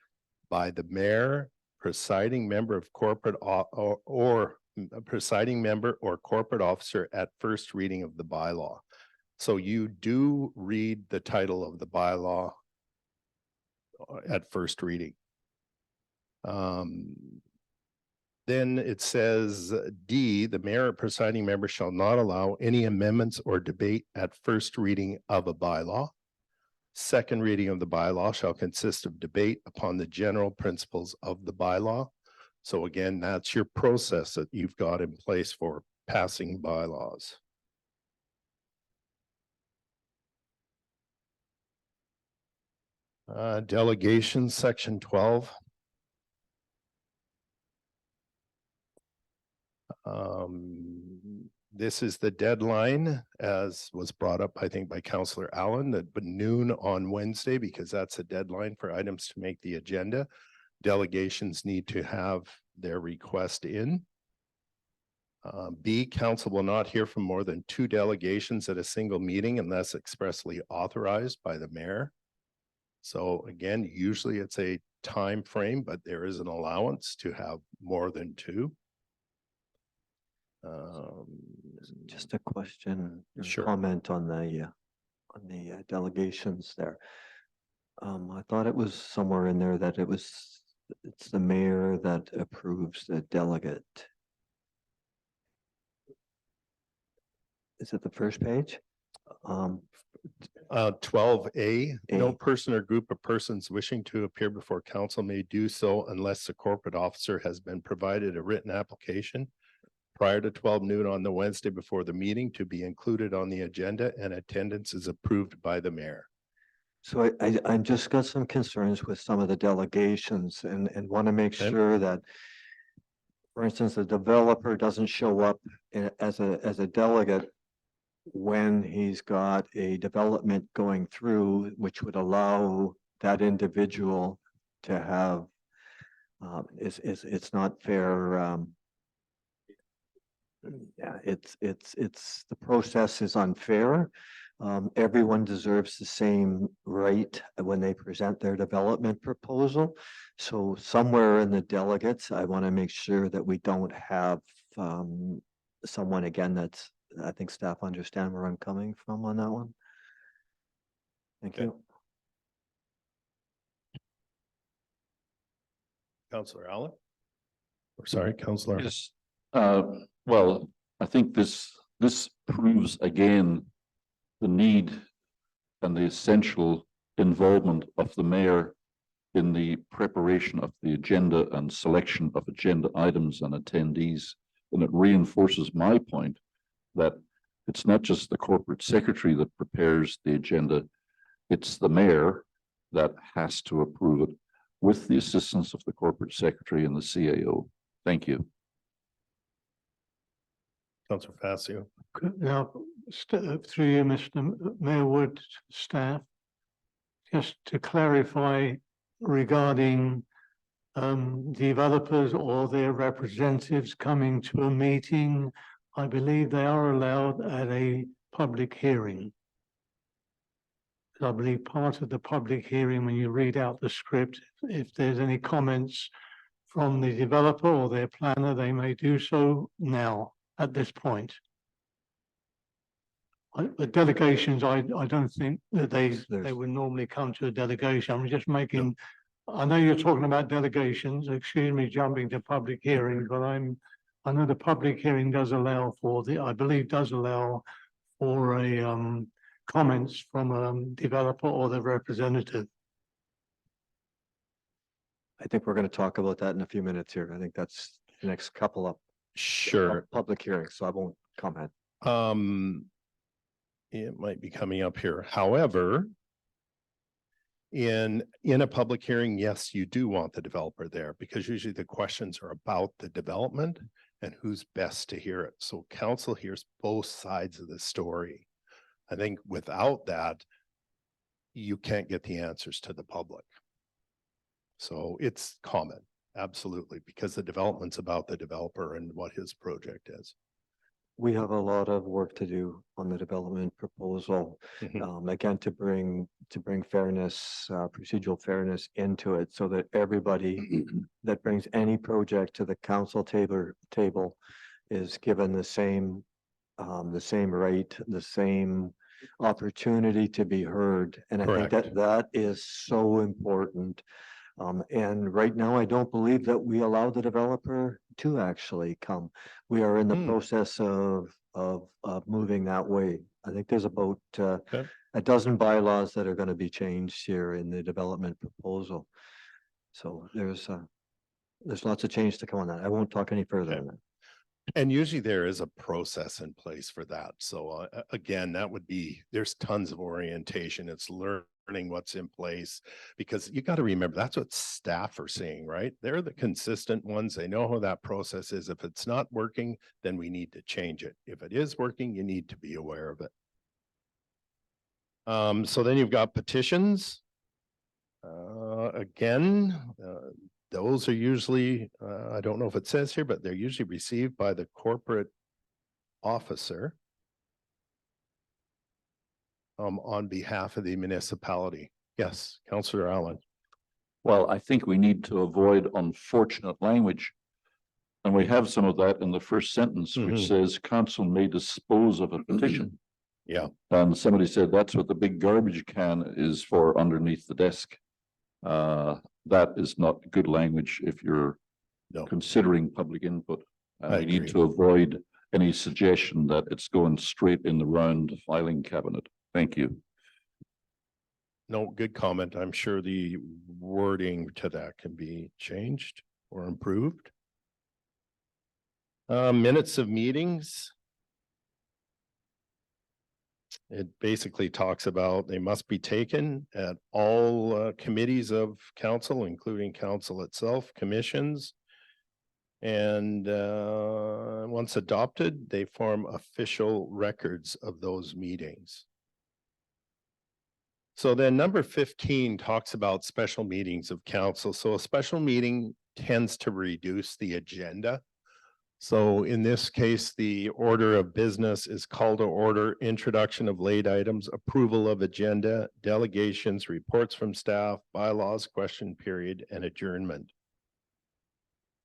S4: by the mayor, presiding member of corporate or presiding member or corporate officer at first reading of the bylaw. So you do read the title of the bylaw at first reading. Then it says D, the mayor or presiding member shall not allow any amendments or debate at first reading of a bylaw. Second reading of the bylaw shall consist of debate upon the general principles of the bylaw. So again, that's your process that you've got in place for passing bylaws. Delegation, section 12. This is the deadline, as was brought up, I think, by Councillor Allen, that noon on Wednesday, because that's a deadline for items to make the agenda. Delegations need to have their request in. B, council will not hear from more than 2 delegations at a single meeting unless expressly authorized by the mayor. So again, usually it's a time frame, but there is an allowance to have more than 2.
S1: Just a question, or
S4: Sure.
S1: comment on the delegations there. I thought it was somewhere in there that it's the mayor that approves the delegate. Is it the first page?
S4: 12A, no
S1: A.
S4: person or group of persons wishing to appear before council may do so unless the corporate officer has been provided a written application prior to 12 noon on the Wednesday before the meeting to be included on the agenda, and attendance is approved by the mayor.
S1: So I just got some concerns with some of the delegations and want to make
S4: Okay.
S1: sure that, for instance, the developer doesn't show up as a delegate when he's got a development going through, which would allow that individual to have, it's not fair. Yeah, it's, the process is unfair. Everyone deserves the same right when they present their development proposal. So somewhere in the delegates, I want to make sure that we don't have someone again that's, I think staff understand where I'm coming from on that one. Thank
S4: Okay.
S1: you.
S4: Councillor Allen? Or sorry, Councillor.
S5: Yes, well, I think this proves again the need and the essential involvement of the mayor in the preparation of the agenda and selection of agenda items and attendees. And it reinforces my point that it's not just the corporate secretary that prepares the agenda, it's the mayor that has to approve it with the assistance of the corporate secretary and the CAO. Thank you.
S4: Councillor Facio.
S6: Now, through you, Mr. Mayor Wood, staff, just to clarify regarding developers or their representatives coming to a meeting, I believe they are allowed at a public hearing. I believe part of the public hearing, when you read out the script, if there's any comments from the developer or their planner, they may do so now at this point. The delegations, I don't think that they would normally come to a delegation. I'm just making, I know you're talking about delegations, excuse me, jumping to public hearing, but I know the public hearing does allow for I believe does allow for a comments from a developer or the representative.
S1: I think we're going to talk about that in a few minutes here. I think that's the next couple of
S4: Sure.
S1: public hearings, so I won't comment.
S4: It might be coming up here. However, in a public hearing, yes, you do want the developer there because usually the questions are about the development and who's best to hear it. So council hears both sides of the story. I think without that, you can't get the answers to the public. So it's common, absolutely, because the development's about the developer and what his project is.
S1: We have a lot of work to do on the development proposal. Again, to bring fairness, procedural fairness into it so that everybody that brings any project to the council table is given the same right, the same opportunity to be heard. And I think
S4: Correct.
S1: that is so important. And right now, I don't believe that we allow the developer to actually come. We are in the process of of moving that way. I think there's about
S4: Okay.
S1: a dozen bylaws that are going to be changed here in the development proposal. So there's lots of change to come on that. I won't talk any further
S4: Okay.
S1: on that.
S4: And usually there is a process in place for that. So again, that would be, there's tons of orientation. It's learning what's in place, because you got to remember, that's what staff are saying, right? They're the consistent ones. They know how that process is. If it's not working, then we need to change it. If it is working, you need to be aware of it. So then you've got petitions. Again, those are usually, I don't know if it says here, but they're usually received by the corporate officer on behalf of the municipality. Yes, Councillor Allen.
S5: Well, I think we need to avoid unfortunate language. And we have some of that in the first sentence, which says council may dispose of a petition.
S4: Yeah.
S5: And somebody said that's what the big garbage can is for underneath the desk. That is not good language if you're
S4: No.
S5: considering public input.
S4: I
S5: We need
S4: agree.
S5: to avoid any suggestion that it's going straight in the round filing cabinet. Thank you.
S4: No, good comment. I'm sure the wording to that can be changed or improved. Minutes of meetings. It basically talks about they must be taken at all committees of council, including council itself, commissions. And once adopted, they form official records of those meetings. So then number 15 talks about special meetings of council. So a special meeting tends to reduce the agenda. So in this case, the order of business is call to order, introduction of late items, approval of agenda, delegations, reports from staff, bylaws, question period, and adjournment.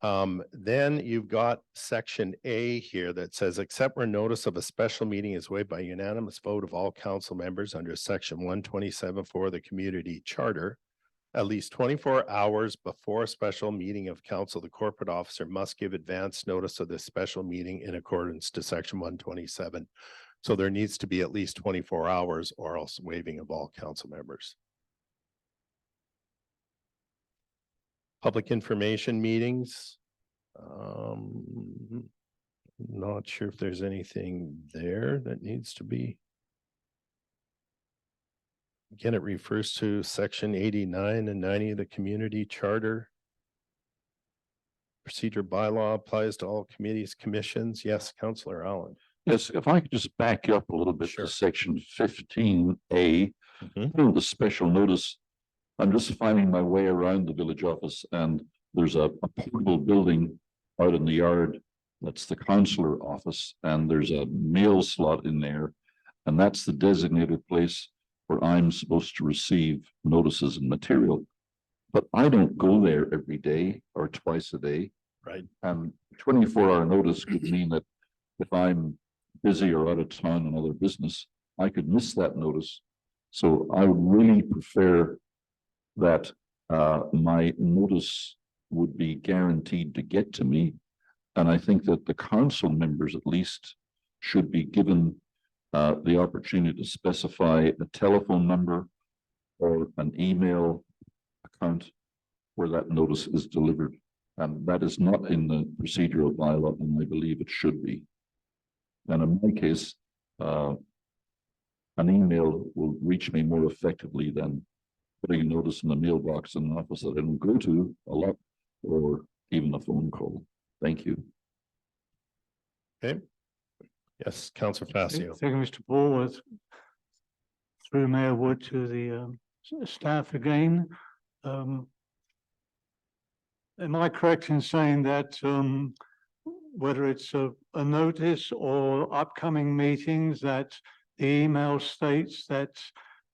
S4: Then you've got section A here that says, except where notice of a special meeting is waived by unanimous vote of all council members under section 127 of the community charter, at least 24 hours before a special meeting of council, the corporate officer must give advance notice of this special meeting in accordance to section 127. So there needs to be at least 24 hours or else waiving of all council members. Public information meetings. Not sure if there's anything there that needs to be. Again, it refers to section 89 and 90 of the community charter. Procedure bylaw applies to all committees, commissions. Yes, Councillor Allen.
S5: Yes, if I could just back you up a little bit
S4: Sure.
S5: to section 15A, through the special notice. I'm just finding my way around the village office, and there's a portable building out in the yard. That's the councillor office, and there's a mail slot in there. And that's the designated place where I'm supposed to receive notices and material. But I don't go there every day or twice a day.
S4: Right.
S5: And 24-hour notice could mean that if I'm busy or out of town on other business, I could miss that notice. So I would really prefer that my notice would be guaranteed to get to me. And I think that the council members at least should be given the opportunity to specify a telephone number or an email account where that notice is delivered. And that is not in the procedural bylaw, and I believe it should be. And in my case, an email will reach me more effectively than putting a notice in the mailbox in an office that I don't go to a lot, or even a phone call. Thank you.
S4: Okay. Yes, Councillor Facio.
S6: Thank you, Mr. Paul. Through Mayor Wood to the staff again. Am I correct in saying that whether it's a notice or upcoming meetings, that the email states that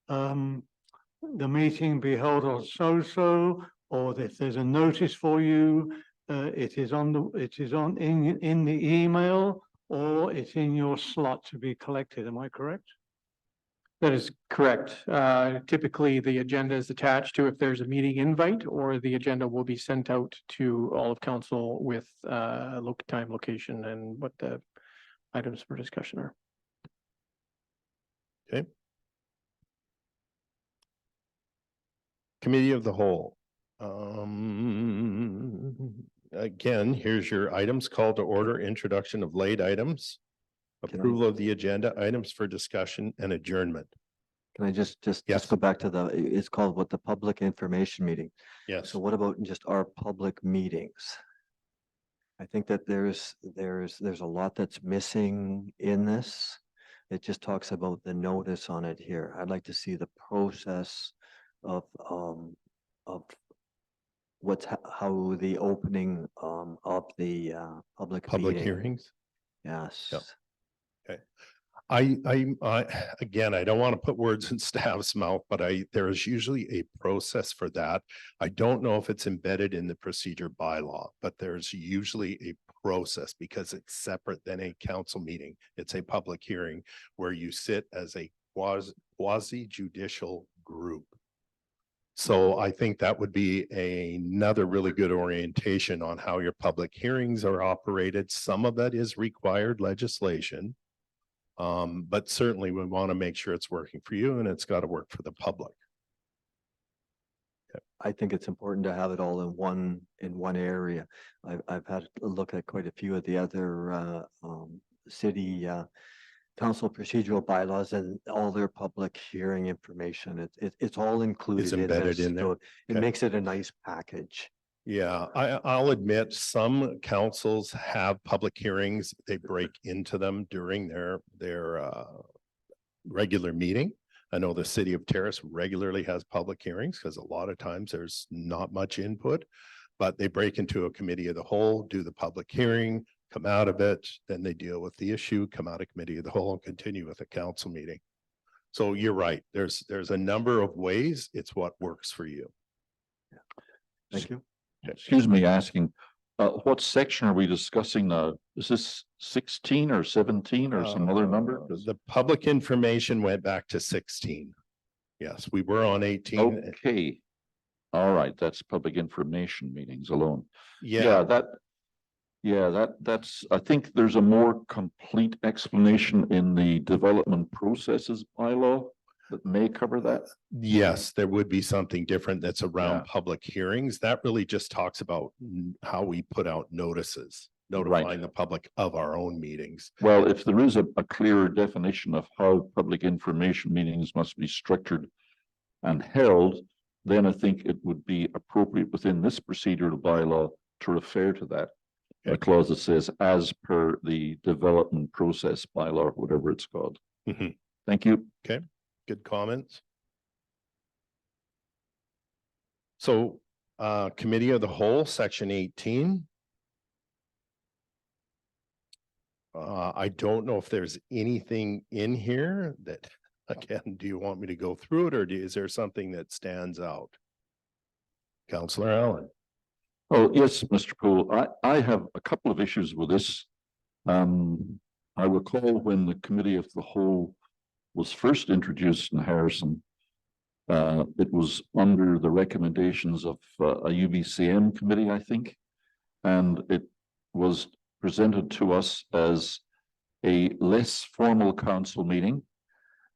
S6: the meeting be held on so-so, or if there's a notice for you, it is in the email, or it's in your slot to be collected? Am I correct?
S3: That is correct. Typically, the agenda is attached to if there's a meeting invite, or the agenda will be sent out to all of council with time, location, and what the items for discussion are.
S4: Committee of the Whole. Again, here's your items, call to order, introduction of late items,
S1: Can I-
S4: approval of the agenda, items for discussion and adjournment.
S1: Can I just
S4: Yes.
S1: go back to it's called what, the public information meeting?
S4: Yes,
S1: So what about just our public meetings? I think that there's a lot that's missing in this. It just talks about the notice on it here. I'd like to see the process of how the opening of the public
S4: public
S1: meeting.
S4: hearings.
S1: Yes.
S4: Yep. Again, I don't want to put words in staff's mouth, but there is usually a process for that. I don't know if it's embedded in the procedure bylaw, but there's usually a process because it's separate than a council meeting. It's a public hearing where you sit as a quasi judicial group. So I think that would be another really good orientation on how your public hearings are operated. Some of that is required legislation. But certainly we want to make sure it's working for you and it's got to work for the public.
S1: I think it's important to have it all in one area. I've had a look at quite a few of the other city council procedural bylaws and all their public hearing information. It's all included.
S4: It's embedded in there.
S1: So it
S4: Okay.
S1: makes it a nice package.
S4: Yeah, I'll admit some councils have public hearings. They break into them during their regular meeting. I know the city of Terrace regularly has public hearings because a lot of times there's not much input, but they break into a committee of the whole, do the public hearing, come out of it, then they deal with the issue, come out of committee of the whole and continue with a council meeting. So you're right. There's a number of ways. It's what works for you.
S1: Thank you.
S5: Excuse me asking, what section are we discussing now? Is this 16 or 17 or some other number?
S4: The public information went back to 16. Yes, we were on 18.
S5: Okay. All right, that's public information meetings alone.
S4: Yeah,
S5: That's, I think there's a more complete explanation in the development processes bylaw that may cover that.
S4: yes, there would be something different that's around
S5: Yeah.
S4: public hearings. That really just talks about how we put out notices, notifying the public of our own meetings.
S5: Well, if there is a clearer definition of how public information meetings must be structured and held, then I think it would be appropriate within this procedural bylaw to refer to that. A clause that says, as per the development process bylaw, whatever it's called.
S4: Mhm.
S5: Thank you.
S4: Good comments. So, committee of the whole, section 18. I don't know if there's anything in here that, again, do you want me to go through it or is there something that stands out? Councillor Allen.
S5: Oh, yes, Mr. Poole, I have a couple of issues with this. I recall when the committee of the whole was first introduced in Harrison, it was under the recommendations of a UBCM committee, I think, and it was presented to us as a less formal council meeting,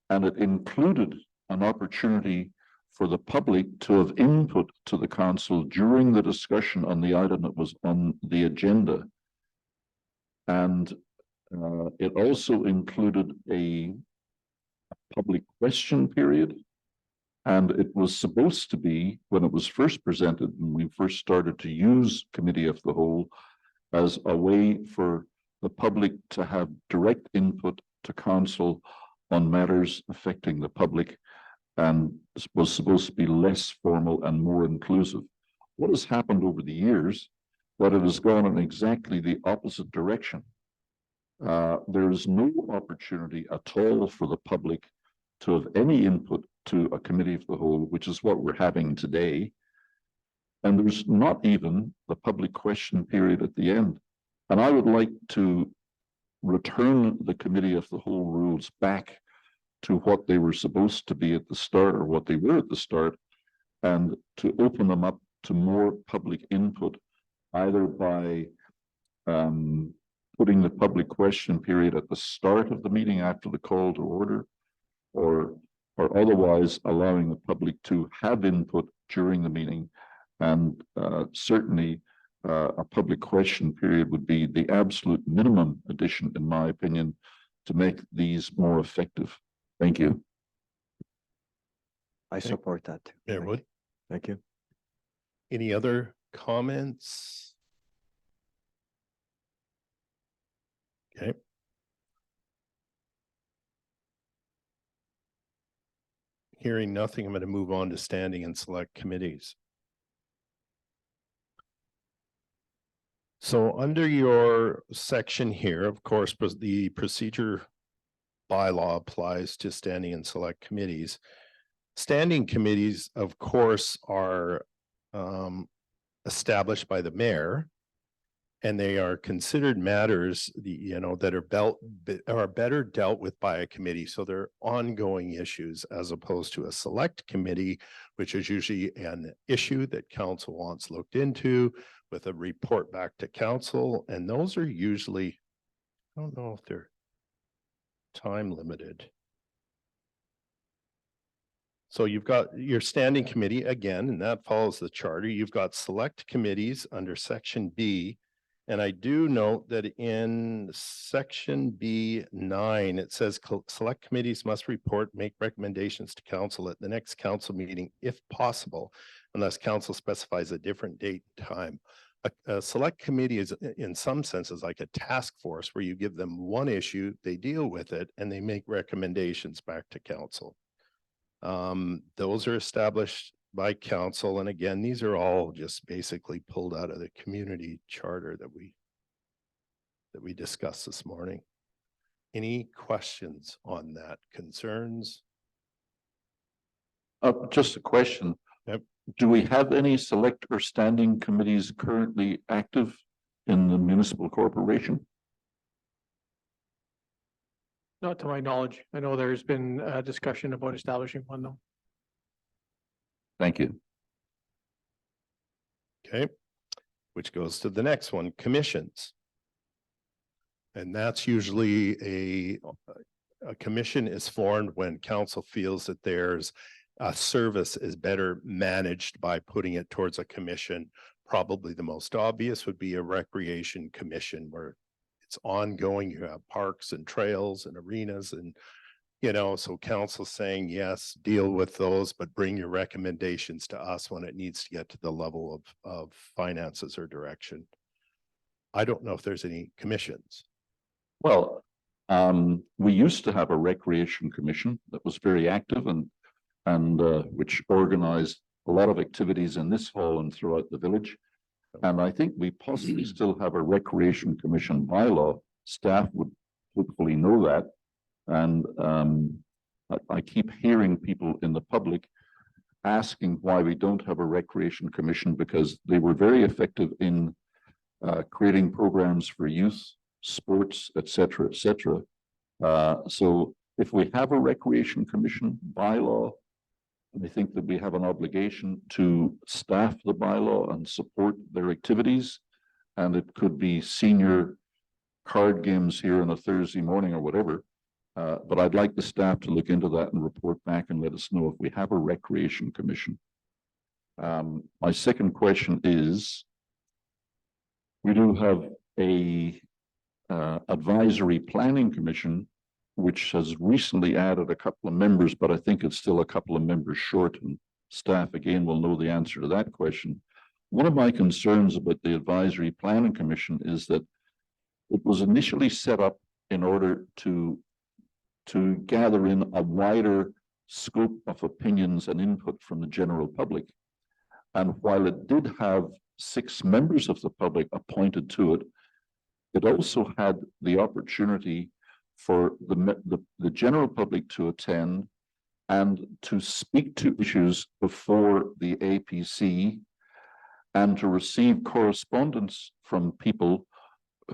S5: and it included an opportunity for the public to have input to the council during the discussion on the item that was on the agenda. And it also included a public question period. And it was supposed to be, when it was first presented, and we first started to use committee of the whole as a way for the public to have direct input to council on matters affecting the public, and was supposed to be less formal and more inclusive. What has happened over the years, that it has gone in exactly the opposite direction. There is no opportunity at all for the public to have any input to a committee of the whole, which is what we're having today. And there's not even the public question period at the end. And I would like to return the committee of the whole rules back to what they were supposed to be at the start, or what they were at the start, and to open them up to more public input, either by putting the public question period at the start of the meeting after the call to order, or otherwise allowing the public to have input during the meeting. And certainly a public question period would be the absolute minimum addition, in my opinion, to make these more effective. Thank you.
S1: I support that too.
S4: Mayor Wood,
S1: Thank you.
S4: any other comments? Okay. Hearing nothing, I'm going to move on to standing and select committees. So under your section here, of course, the procedure bylaw applies to standing and select committees. Standing committees, of course, are established by the mayor, and they are considered matters, that are better dealt with by a committee. So they're ongoing issues as opposed to a select committee, which is usually an issue that council wants looked into with a report back to council. And those are usually, I don't know if they're time limited. So you've got your standing committee again, and that follows the charter. You've got select committees under section B. And I do note that in section B9, it says select committees must report, make recommendations to council at the next council meeting, if possible, unless council specifies a different date and time. A select committee is in some senses like a task force where you give them one issue, they deal with it, and they make recommendations back to council. Those are established by council. And again, these are all just basically pulled out of the community charter that we discussed this morning. Any questions on that? Concerns?
S5: Just a question.
S4: Yep.
S5: Do we have any select or standing committees currently active in the municipal corporation?
S3: Not to my knowledge. I know there's been a discussion about establishing one though.
S5: Thank you.
S4: Okay, which goes to the next one, commissions. And that's usually a commission is formed when council feels that there's a service is better managed by putting it towards a commission. Probably the most obvious would be a recreation commission where it's ongoing. You have parks and trails and arenas and, so council saying, yes, deal with those, but bring your recommendations to us when it needs to get to the level of finances or direction. I don't know if there's any commissions.
S5: Well, we used to have a recreation commission that was very active and which organized a lot of activities in this hall and throughout the village. And I think we possibly still have a recreation commission bylaw. Staff would hopefully know that. And I keep hearing people in the public asking why we don't have a recreation commission, because they were very effective in creating programs for youth, sports, et cetera, et cetera. So if we have a recreation commission bylaw, I think that we have an obligation to staff the bylaw and support their activities. And it could be senior card games here on a Thursday morning or whatever. But I'd like the staff to look into that and report back and let us know if we have a recreation commission. My second question is, we do have a advisory planning commission, which has recently added a couple of members, but I think it's still a couple of members short, and staff again will know the answer to that question. One of my concerns about the advisory planning commission is that it was initially set up in order to gather in a wider scope of opinions and input from the general public. And while it did have 6 members of the public appointed to it, it also had the opportunity for the general public to attend and to speak to issues before the APC and to receive correspondence from people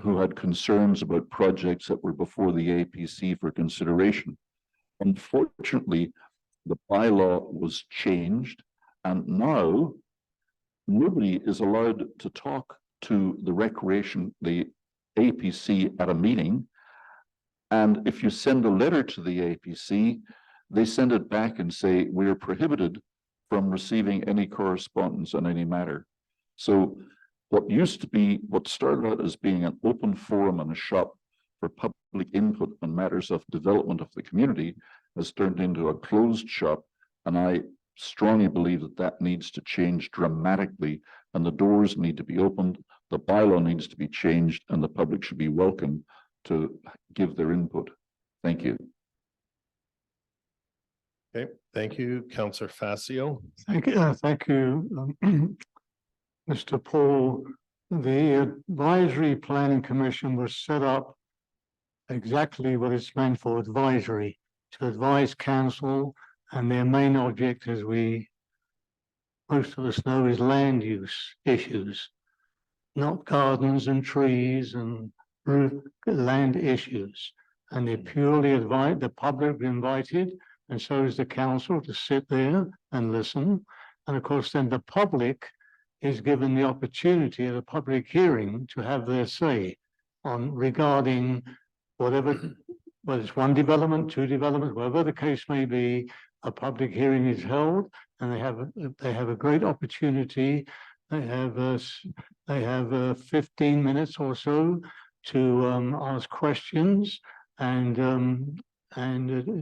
S5: who had concerns about projects that were before the APC for consideration. Unfortunately, the bylaw was changed, and now nobody is allowed to talk to the APC at a meeting. And if you send a letter to the APC, they send it back and say, we are prohibited from receiving any correspondence on any matter. So what started out as being an open forum and a shop for public input on matters of development of the community has turned into a closed shop. And I strongly believe that that needs to change dramatically, and the doors need to be opened, the bylaw needs to be changed, and the public should be welcome to give their input. Thank you.
S4: Okay, thank you, Councillor Facio.
S6: Thank you, Mr. Paul. The Advisory Planning Commission was set up exactly what it's meant for, advisory, to advise council, and their main object, as most of us know, is land use issues, not gardens and trees and land issues. And they purely invite the public invited, and so is the council, to sit there and listen. And of course, then the public is given the opportunity at a public hearing to have their say on regarding whatever, whether it's one development, two developments, whatever the case may be. A public hearing is held, and they have a great opportunity. They have 15 minutes or so to ask questions and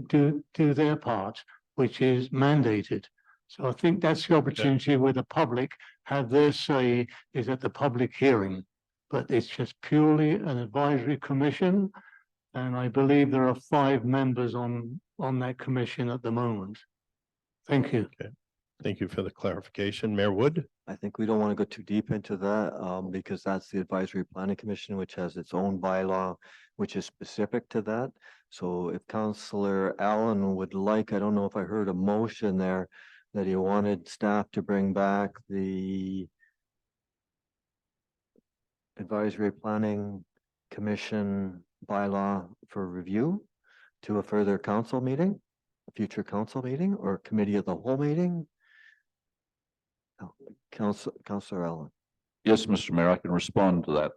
S6: do their part, which is mandated. So I think that's the opportunity where the public have their say, is at the public hearing. But it's just purely an advisory commission, and I believe there are 5 members on that commission at the moment. Thank you.
S4: Okay, thank you for the clarification. Mayor Wood?
S1: I think we don't want to go too deep into that, because that's the Advisory Planning Commission, which has its own bylaw, which is specific to that. So if Councillor Allen would like, I don't know if I heard a motion there, that he wanted staff to bring back the Advisory Planning Commission bylaw for review to a further council meeting, a future council meeting, or committee of the whole meeting. Councillor Allen.
S5: Yes, Mr. Mayor, I can respond to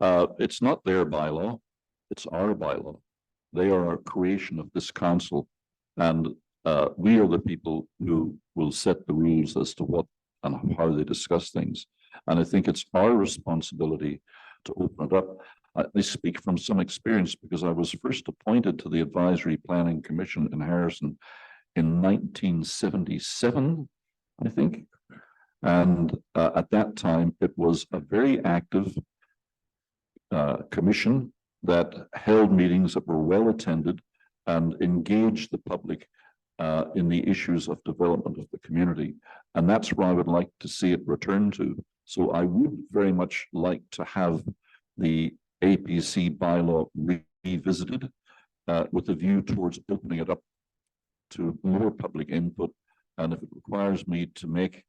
S5: that. It's not their bylaw, it's our bylaw. They are a creation of this council, and we are the people who will set the rules as to what and how they discuss things. And I think it's our responsibility to open it up. I speak from some experience because I was first appointed to the Advisory Planning Commission in Harrison in 1977, I think. And at that time, it was a very active commission that held meetings that were well attended and engaged the public in the issues of development of the community. And that's where I would like to see it return to. So I would very much like to have the APC bylaw revisited with a view towards opening it up to more public input. And if it requires me to make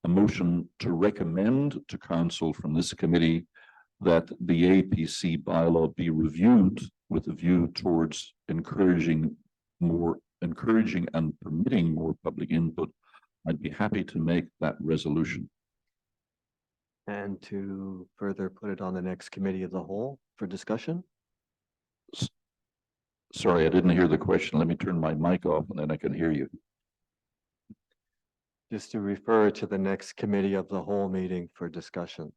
S5: a motion to recommend to council from this committee that the APC bylaw be reviewed with a view towards encouraging and permitting more public input, I'd be happy to make that resolution.
S1: And to further put it on the next committee of the whole for discussion.
S5: Sorry, I didn't hear the question. Let me turn my mic off and then I can hear you.
S1: Just to refer to the next committee of the whole meeting for discussion.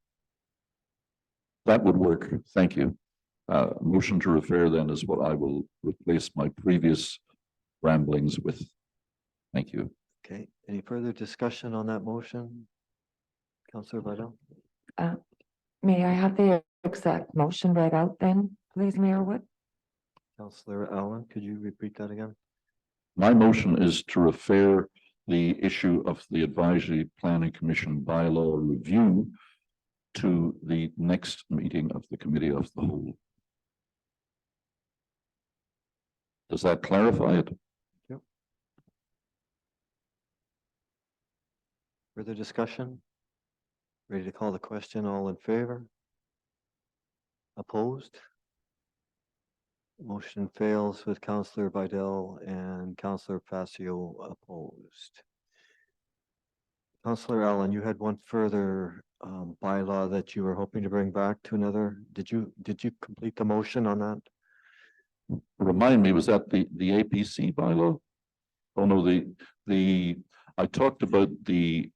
S5: That would work. Thank you. Motion to refer then is what I will replace my previous ramblings with. Thank you.
S1: Okay, any further discussion on that motion? Councillor Vidal?
S7: May I have the exact motion read out then, please, Mayor Wood?
S1: Councillor Allen, could you repeat that again?
S5: My motion is to refer the issue of the Advisory Planning Commission bylaw review to the next meeting of the Committee of the Whole. Does that clarify it?
S1: Yep. Further discussion? Ready to call the question? All in favor? Opposed? Motion fails with Councillor Vidal and Councillor Facio opposed. Counselor Allen, you had one further bylaw that you were hoping to bring back to another. Did you complete the motion on that?
S5: Remind me, was that the APC bylaw? Oh, no, I talked about the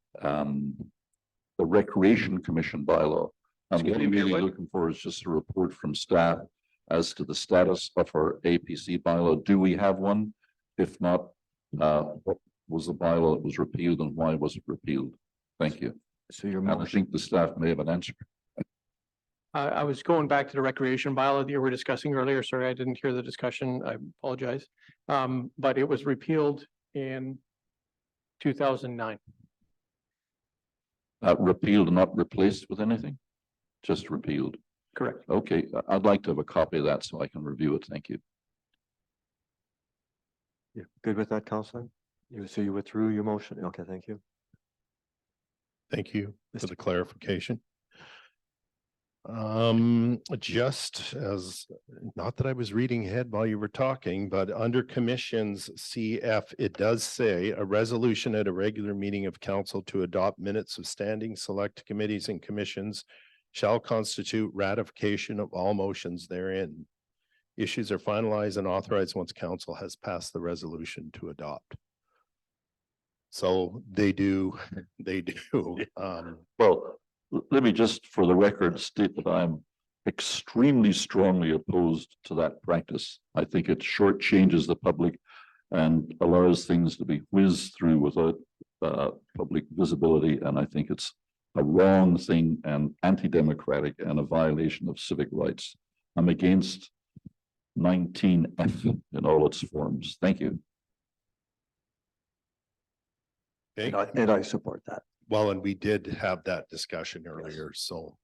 S5: Recreation Commission bylaw. And what I'm really looking for is just a report from staff as to the status of our APC bylaw. Do we have one? If not, what was the bylaw that was repealed and why was it repealed? Thank you.
S1: So your
S5: And I
S1: motion,
S5: think the staff may have an answer.
S3: I was going back to the recreation bylaw that you were discussing earlier. Sorry, I didn't hear the discussion. I apologize. But it was repealed in 2009.
S5: Repealed and not replaced with anything? Just repealed.
S3: Correct.
S5: Okay, I'd like to have a copy of that so I can review it. Thank you.
S1: you good with that, Counselor? So you withdrew your motion? Okay, thank you.
S4: Thank you for
S1: Mr.
S4: the clarification. Just as, not that I was reading ahead while you were talking, but under commissions CF, it does say a resolution at a regular meeting of council to adopt minutes of standing select committees and commissions shall constitute ratification of all motions therein. Issues are finalized and authorized once council has passed the resolution to adopt. So they do.
S5: Well, let me just for the record state that I'm extremely strongly opposed to that practice. I think it shortchanges the public and allows things to be whizzed through without public visibility. And I think it's a wrong thing and anti-democratic and a violation of civic rights. I'm against 19F in all its forms. Thank you.
S4: Okay.
S1: And I support that.
S4: Well, and we did have that discussion earlier, so.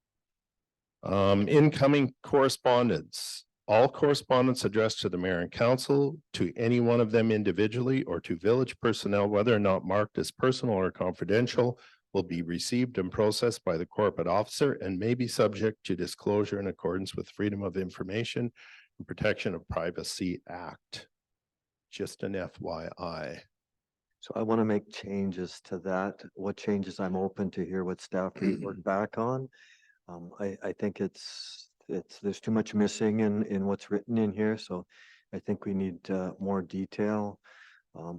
S4: Incoming correspondence, all correspondence addressed to the mayor and council, to any one of them individually or to village personnel, whether or not marked as personal or confidential, will be received and processed by the corporate officer and may be subject to disclosure in accordance with Freedom of Information and Protection of Privacy Act. Just an FYI.
S1: So I want to make changes to that. What changes I'm open to hear what staff report back on. I think there's too much missing in what's written in here, so I think we need more detail.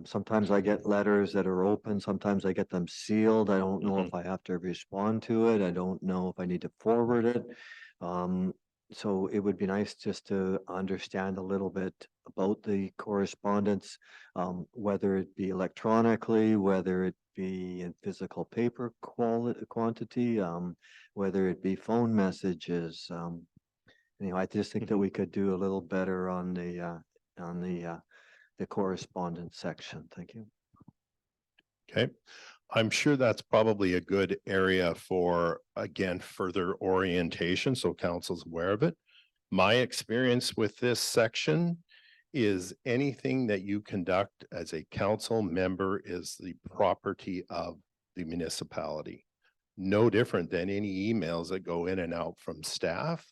S1: Sometimes I get letters that are open, sometimes I get them sealed. I don't know if I have to respond to it. I don't know if I need to forward it. So it would be nice just to understand a little bit about the correspondence, whether it be electronically, whether it be in physical paper quantity, whether it be phone messages. I just think that we could do a little better on the correspondence section. Thank you.
S4: Okay, I'm sure that's probably a good area for, again, further orientation, so council's aware of it. My experience with this section is anything that you conduct as a council member is the property of the municipality. No different than any emails that go in and out from staff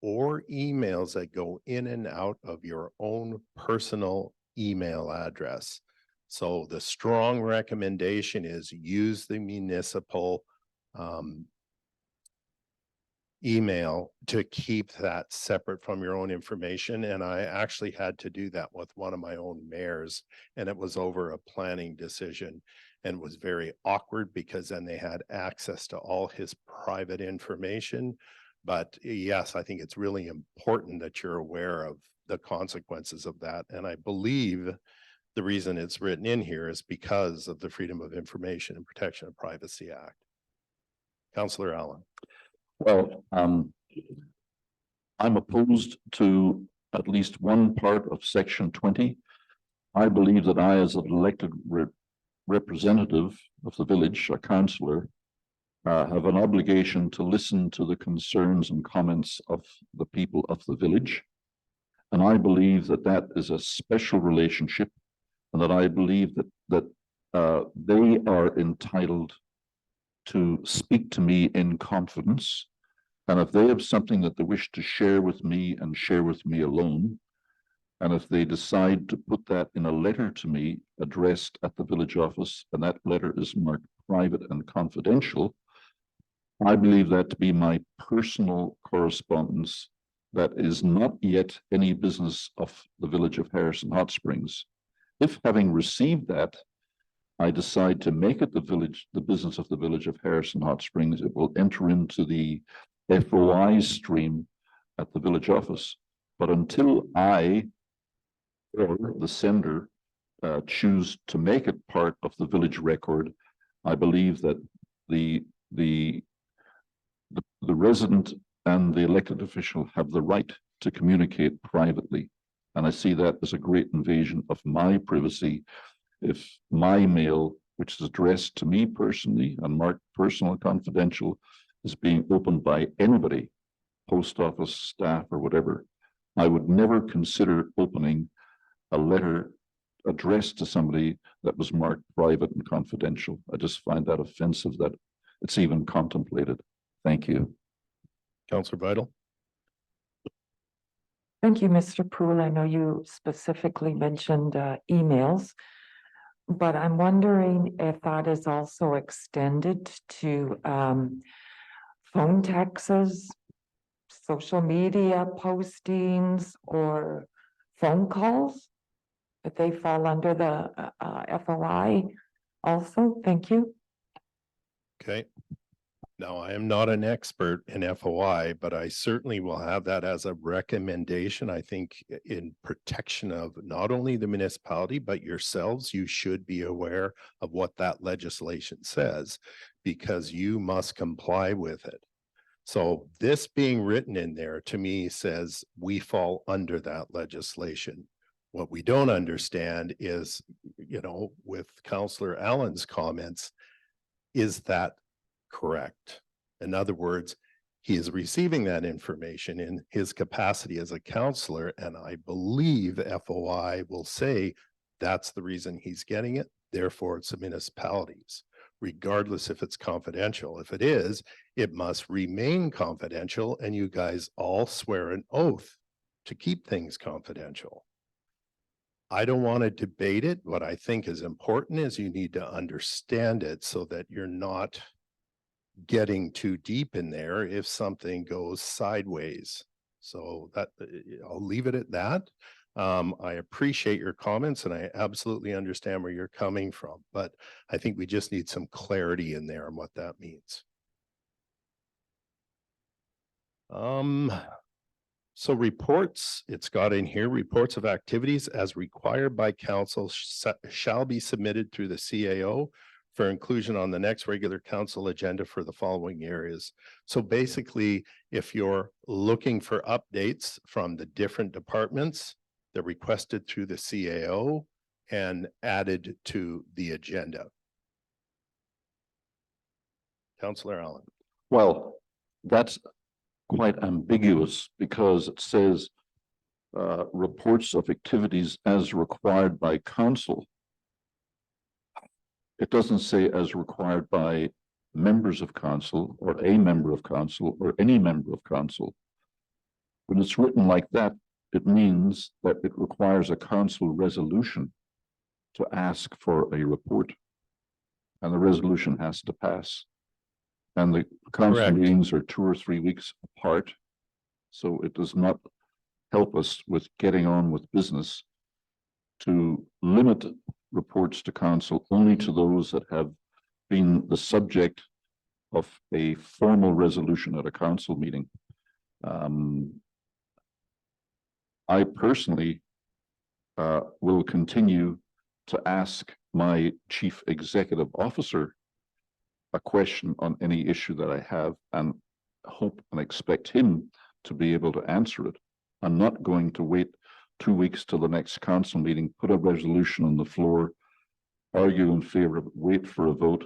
S4: or emails that go in and out of your own personal email address. So the strong recommendation is use the municipal email to keep that separate from your own information. And I actually had to do that with one of my own mayors, and it was over a planning decision and was very awkward because then they had access to all his private information. But yes, I think it's really important that you're aware of the consequences of that. And I believe the reason it's written in here is because of the Freedom of Information and Protection of Privacy Act. Councillor Allen.
S5: Well, I'm opposed to at least one part of section 20. I believe that I, as an elected representative of the village, a councillor, have an obligation to listen to the concerns and comments of the people of the village. And I believe that that is a special relationship, and that I believe that they are entitled to speak to me in confidence. And if they have something that they wish to share with me and share with me alone, and if they decide to put that in a letter to me addressed at the village office, and that letter is marked private and confidential, I believe that to be my personal correspondence that is not yet any business of the village of Harrison Hot Springs. If having received that, I decide to make it the business of the village of Harrison Hot Springs, it will enter into the FOI stream at the village office. But until I or the sender choose to make it part of the village record, I believe that the resident and the elected official have the right to communicate privately. And I see that as a great invasion of my privacy if my mail, which is addressed to me personally and marked personal and confidential, is being opened by anybody, post office staff or whatever. I would never consider opening a letter addressed to somebody that was marked private and confidential. I just find that offensive that it's even contemplated. Thank you.
S4: Councillor Vital.
S7: Thank you, Mr. Poole. I know you specifically mentioned emails, but I'm wondering if that is also extended to phone texts, social media postings, or phone calls, if they fall under the FOI also. Thank you.
S4: Okay. Now, I am not an expert in FOI, but I certainly will have that as a recommendation. I think in protection of not only the municipality, but yourselves, you should be aware of what that legislation says, because you must comply with it. So this being written in there to me says we fall under that legislation. What we don't understand is, you know, with Councillor Allen's comments, is that correct? In other words, he is receiving that information in his capacity as a counselor, and I believe FOI will say that's the reason he's getting it. Therefore, it's the municipalities, regardless if it's confidential. If it is, it must remain confidential, and you guys all swear an oath to keep things confidential. I don't want to debate it. What I think is important is you need to understand it so that you're not getting too deep in there if something goes sideways. So that I'll leave it at that. I appreciate your comments and I absolutely understand where you're coming from, but I think we just need some clarity in there on what that means. So reports, it's got in here, reports of activities as required by council shall be submitted through the CAO for inclusion on the next regular council agenda for the following areas. So basically, if you're looking for updates from the different departments, they're requested through the CAO and added to the agenda. Councillor Allen.
S5: Well, that's quite ambiguous because it says reports of activities as required by council. It doesn't say as required by members of council or a member of council or any member of council. When it's written like that, it means that it requires a council resolution to ask for a report, and the resolution has to pass. And the council
S4: Correct.
S5: meetings are 2 or 3 weeks apart, so it does not help us with getting on with business to limit reports to council only to those that have been the subject of a formal resolution at a council meeting. I personally will continue to ask my chief executive officer a question on any issue that I have and hope and expect him to be able to answer it. I'm not going to wait 2 weeks till the next council meeting, put a resolution on the floor, argue in favor of it, wait for a vote,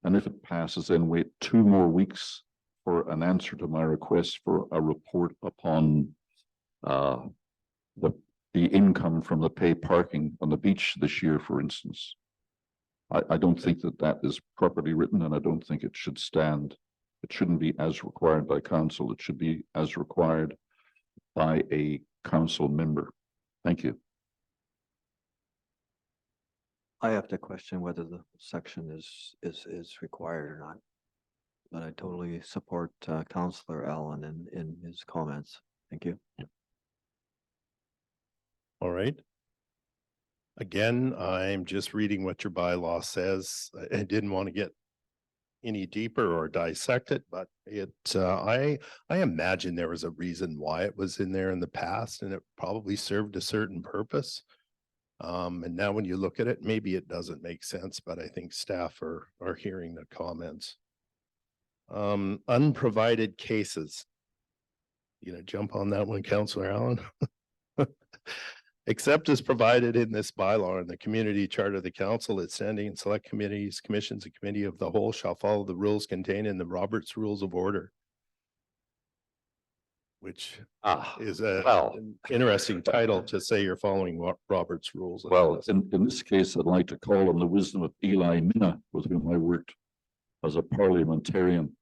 S5: and if it passes, then wait 2 more weeks for an answer to my request for a report upon the income from the pay parking on the beach this year, for instance. I don't think that that is properly written, and I don't think it should stand. It shouldn't be as required by council. It should be as required by a council member. Thank you.
S1: I have to question whether the section is required or not. But I totally support Counselor Allen in his comments. Thank you.
S4: All right. Again, I'm just reading what your bylaw says. I didn't want to get any deeper or dissect it, but I imagine there was a reason why it was in there in the past, and it probably served a certain purpose. And now when you look at it, maybe it doesn't make sense, but I think staff are hearing the comments. Unprovided cases. You know, jump on that one, Counselor Allen. Except as provided in this bylaw and the community charter of the council, its standing and select committees, commissions, and committee of the whole shall follow the rules contained in the Roberts Rules of Order. Which is an interesting title to say you're following Roberts Rules.
S5: Well, in this case, I'd like to call on the wisdom of Eli Minna, with whom I worked as a parliamentarian.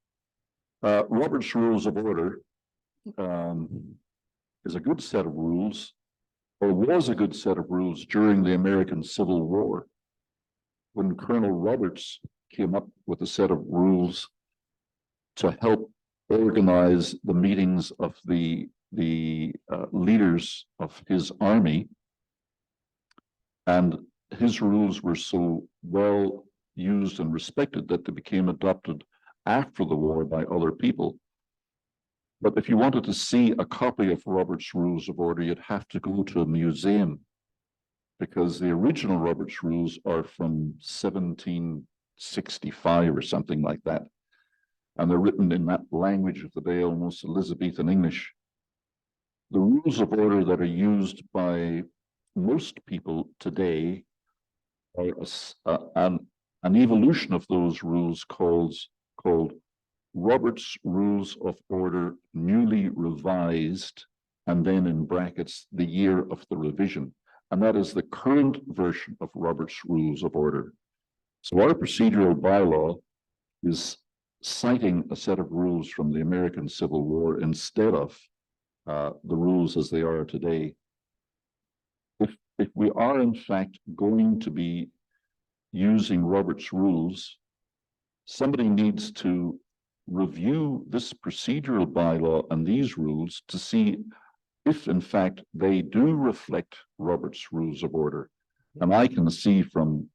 S5: Robert's Rules of Order is a good set of rules, or was a good set of rules during the American Civil War, when Colonel Roberts came up with a set of rules to help organize the meetings of the leaders of his army. And his rules were so well used and respected that they became adopted after the war by other people. But if you wanted to see a copy of Robert's Rules of Order, you'd have to go to a museum, because the original Robert's Rules are from 1765 or something like that. And they're written in that language of the day, almost Elizabethan English. The rules of order that are used by most people today are an evolution of those rules called Robert's Rules of Order newly revised, and then in brackets, the year of the revision. And that is the current version of Robert's Rules of Order. So our procedural bylaw is citing a set of rules from the American Civil War instead of the rules as they are today. If we are in fact going to be using Robert's Rules, somebody needs to review this procedural bylaw and these rules to see if in fact they do reflect Robert's Rules of Order. And I can see from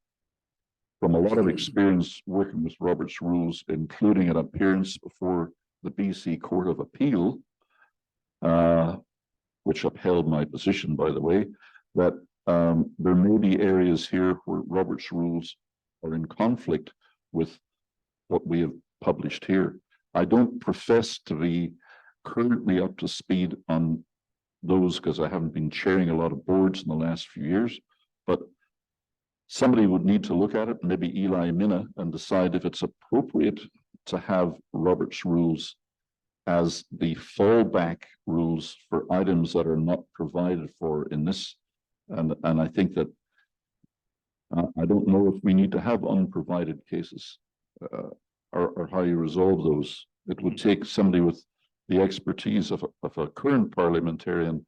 S5: a lot of experience working with Robert's Rules, including an appearance before the BC Court of Appeal, which upheld my position, by the way, that there may be areas here where Robert's Rules are in conflict with what we have published here. I don't profess to be currently up to speed on those because I haven't been chairing a lot of boards in the last few years, but somebody would need to look at it, maybe Eli Minna, and decide if it's appropriate to have Robert's Rules as the fallback rules for items that are not provided for in this. And I think that I don't know if we need to have unprovided cases or how you resolve those. It would take somebody with the expertise of a current parliamentarian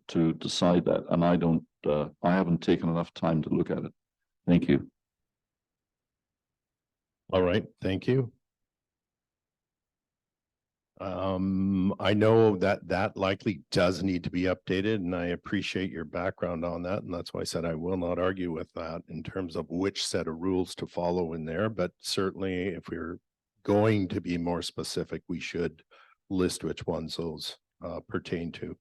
S5: to decide that. And I haven't taken enough time to look at it. Thank you.
S4: All right, thank you. I know that likely does need to be updated, and I appreciate your background on that. And that's why I said I will not argue with that in terms of which set of rules to follow in there. But certainly if we're going to be more specific, we should list which ones those pertain to.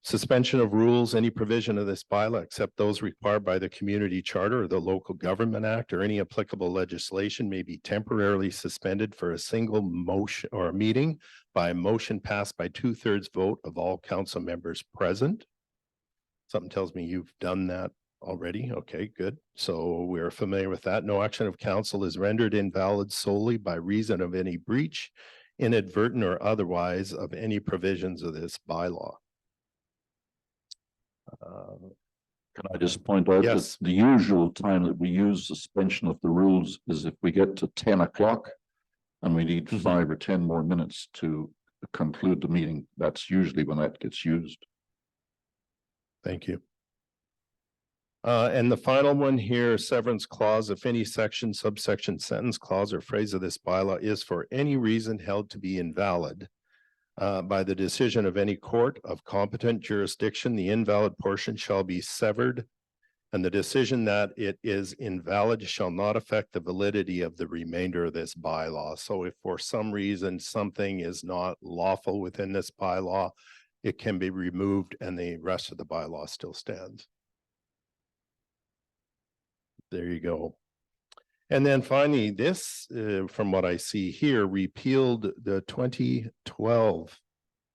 S4: Suspension of rules, any provision of this bylaw except those required by the Community Charter or the Local Government Act or any applicable legislation may be temporarily suspended for a single motion or a meeting by a motion passed by 2/3 vote of all council members present. Something tells me you've done that already. Okay, good. So we're familiar with that. No action of council is rendered invalid solely by reason of any breach, inadvertent or otherwise, of any provisions of this bylaw.
S5: Can I just point out
S4: Yes.
S5: that the usual time that we use suspension of the rules is if we get to 10 o'clock and we need 5 or 10 more minutes to conclude the meeting. That's usually when that gets used.
S4: Thank you. And the final one here, severance clause, if any section, subsection, sentence, clause, or phrase of this bylaw is for any reason held to be invalid by the decision of any court of competent jurisdiction, the invalid portion shall be severed, and the decision that it is invalid shall not affect the validity of the remainder of this bylaw. So if for some reason something is not lawful within this bylaw, it can be removed and the rest of the bylaw still stands. There you go. And then finally, this, from what I see here, repealed the 2012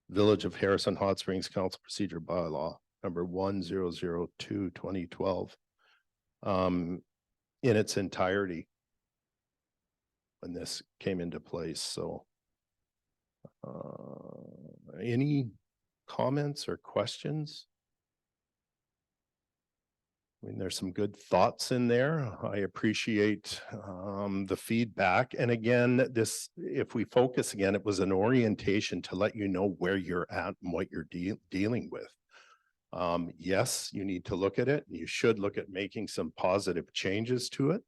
S4: Village of Harrison Hot Springs Council Procedure Bylaw, number 1002, 2012, in its entirety when this came into place. So any comments or questions? I mean, there's some good thoughts in there. I appreciate the feedback. And again, this, if we focus again, it was an orientation to let you know where you're at and what you're dealing with. Yes, you need to look at it. You should look at making some positive changes to it.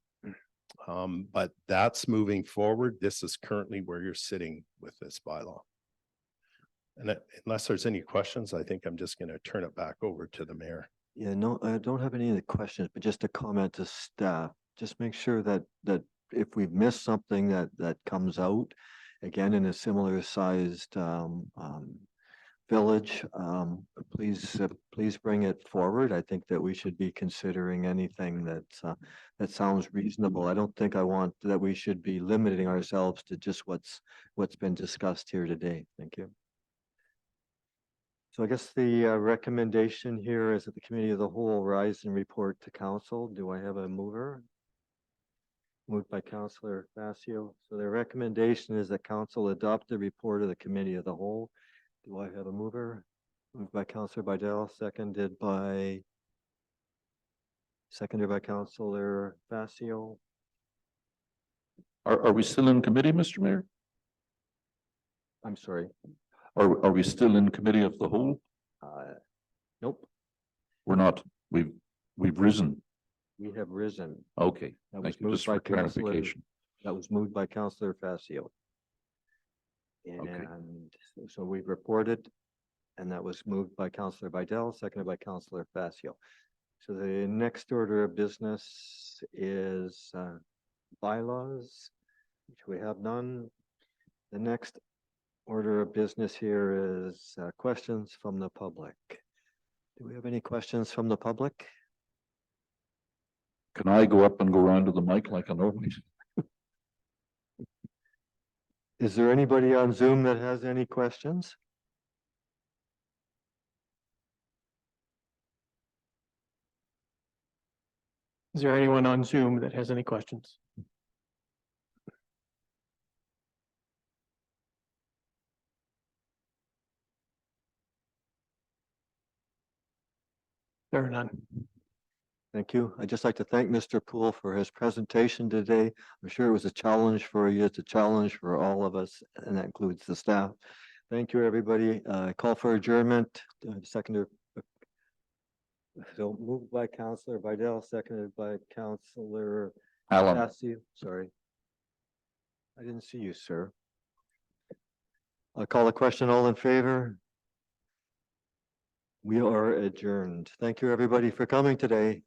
S4: But that's moving forward. This is currently where you're sitting with this bylaw. And unless there's any questions, I think I'm just going to turn it back over to the mayor.
S1: Yeah, no, I don't have any other questions, but just a comment to staff. Just make sure that if we've missed something that comes out, again, in a similar sized village, please bring it forward. I think that we should be considering anything that sounds reasonable. I don't think I want that we should be limiting ourselves to just what's been discussed here today. Thank you. So I guess the recommendation here is that the committee of the whole rise and report to council. Do I have a mover? Moved by Councillor Facio. So the recommendation is that council adopt the report of the committee of the whole. Do I have a mover? Moved by Councillor Bidell, seconded by Councillor Facio.
S5: Are we still in committee, Mr. Mayor?
S1: I'm sorry.
S5: Are we still in committee of the whole?
S1: Nope,
S5: We're not. We've risen.
S1: we have risen.
S5: Okay.
S1: That was
S5: Thank you.
S1: moved
S5: Just for
S1: by Councillor,
S5: clarification.
S1: that was moved by Councillor Facio.
S5: Okay.
S1: And so we've reported, and that was moved by Councillor Bidell, seconded by Councillor Facio. So the next order of business is bylaws, which we have none. The next order of business here is questions from the public. Do we have any questions from the public?
S5: Can I go up and go around to the mic like I normally do?
S1: Is there anybody on Zoom that has any questions?
S3: Is there anyone on Zoom that has any questions? There are none.
S1: Thank you. I'd just like to thank Mr. Poole for his presentation today. I'm sure it was a challenge for you. It's a challenge for all of us, and that includes the staff. Thank you, everybody. Call for adjournment. Seconded. So moved by Councillor Bidell, seconded by Councillor
S5: Alan,
S1: Facio. Sorry. I didn't see you, sir. I'll call the question. All in favor? We are adjourned. Thank you, everybody, for coming today.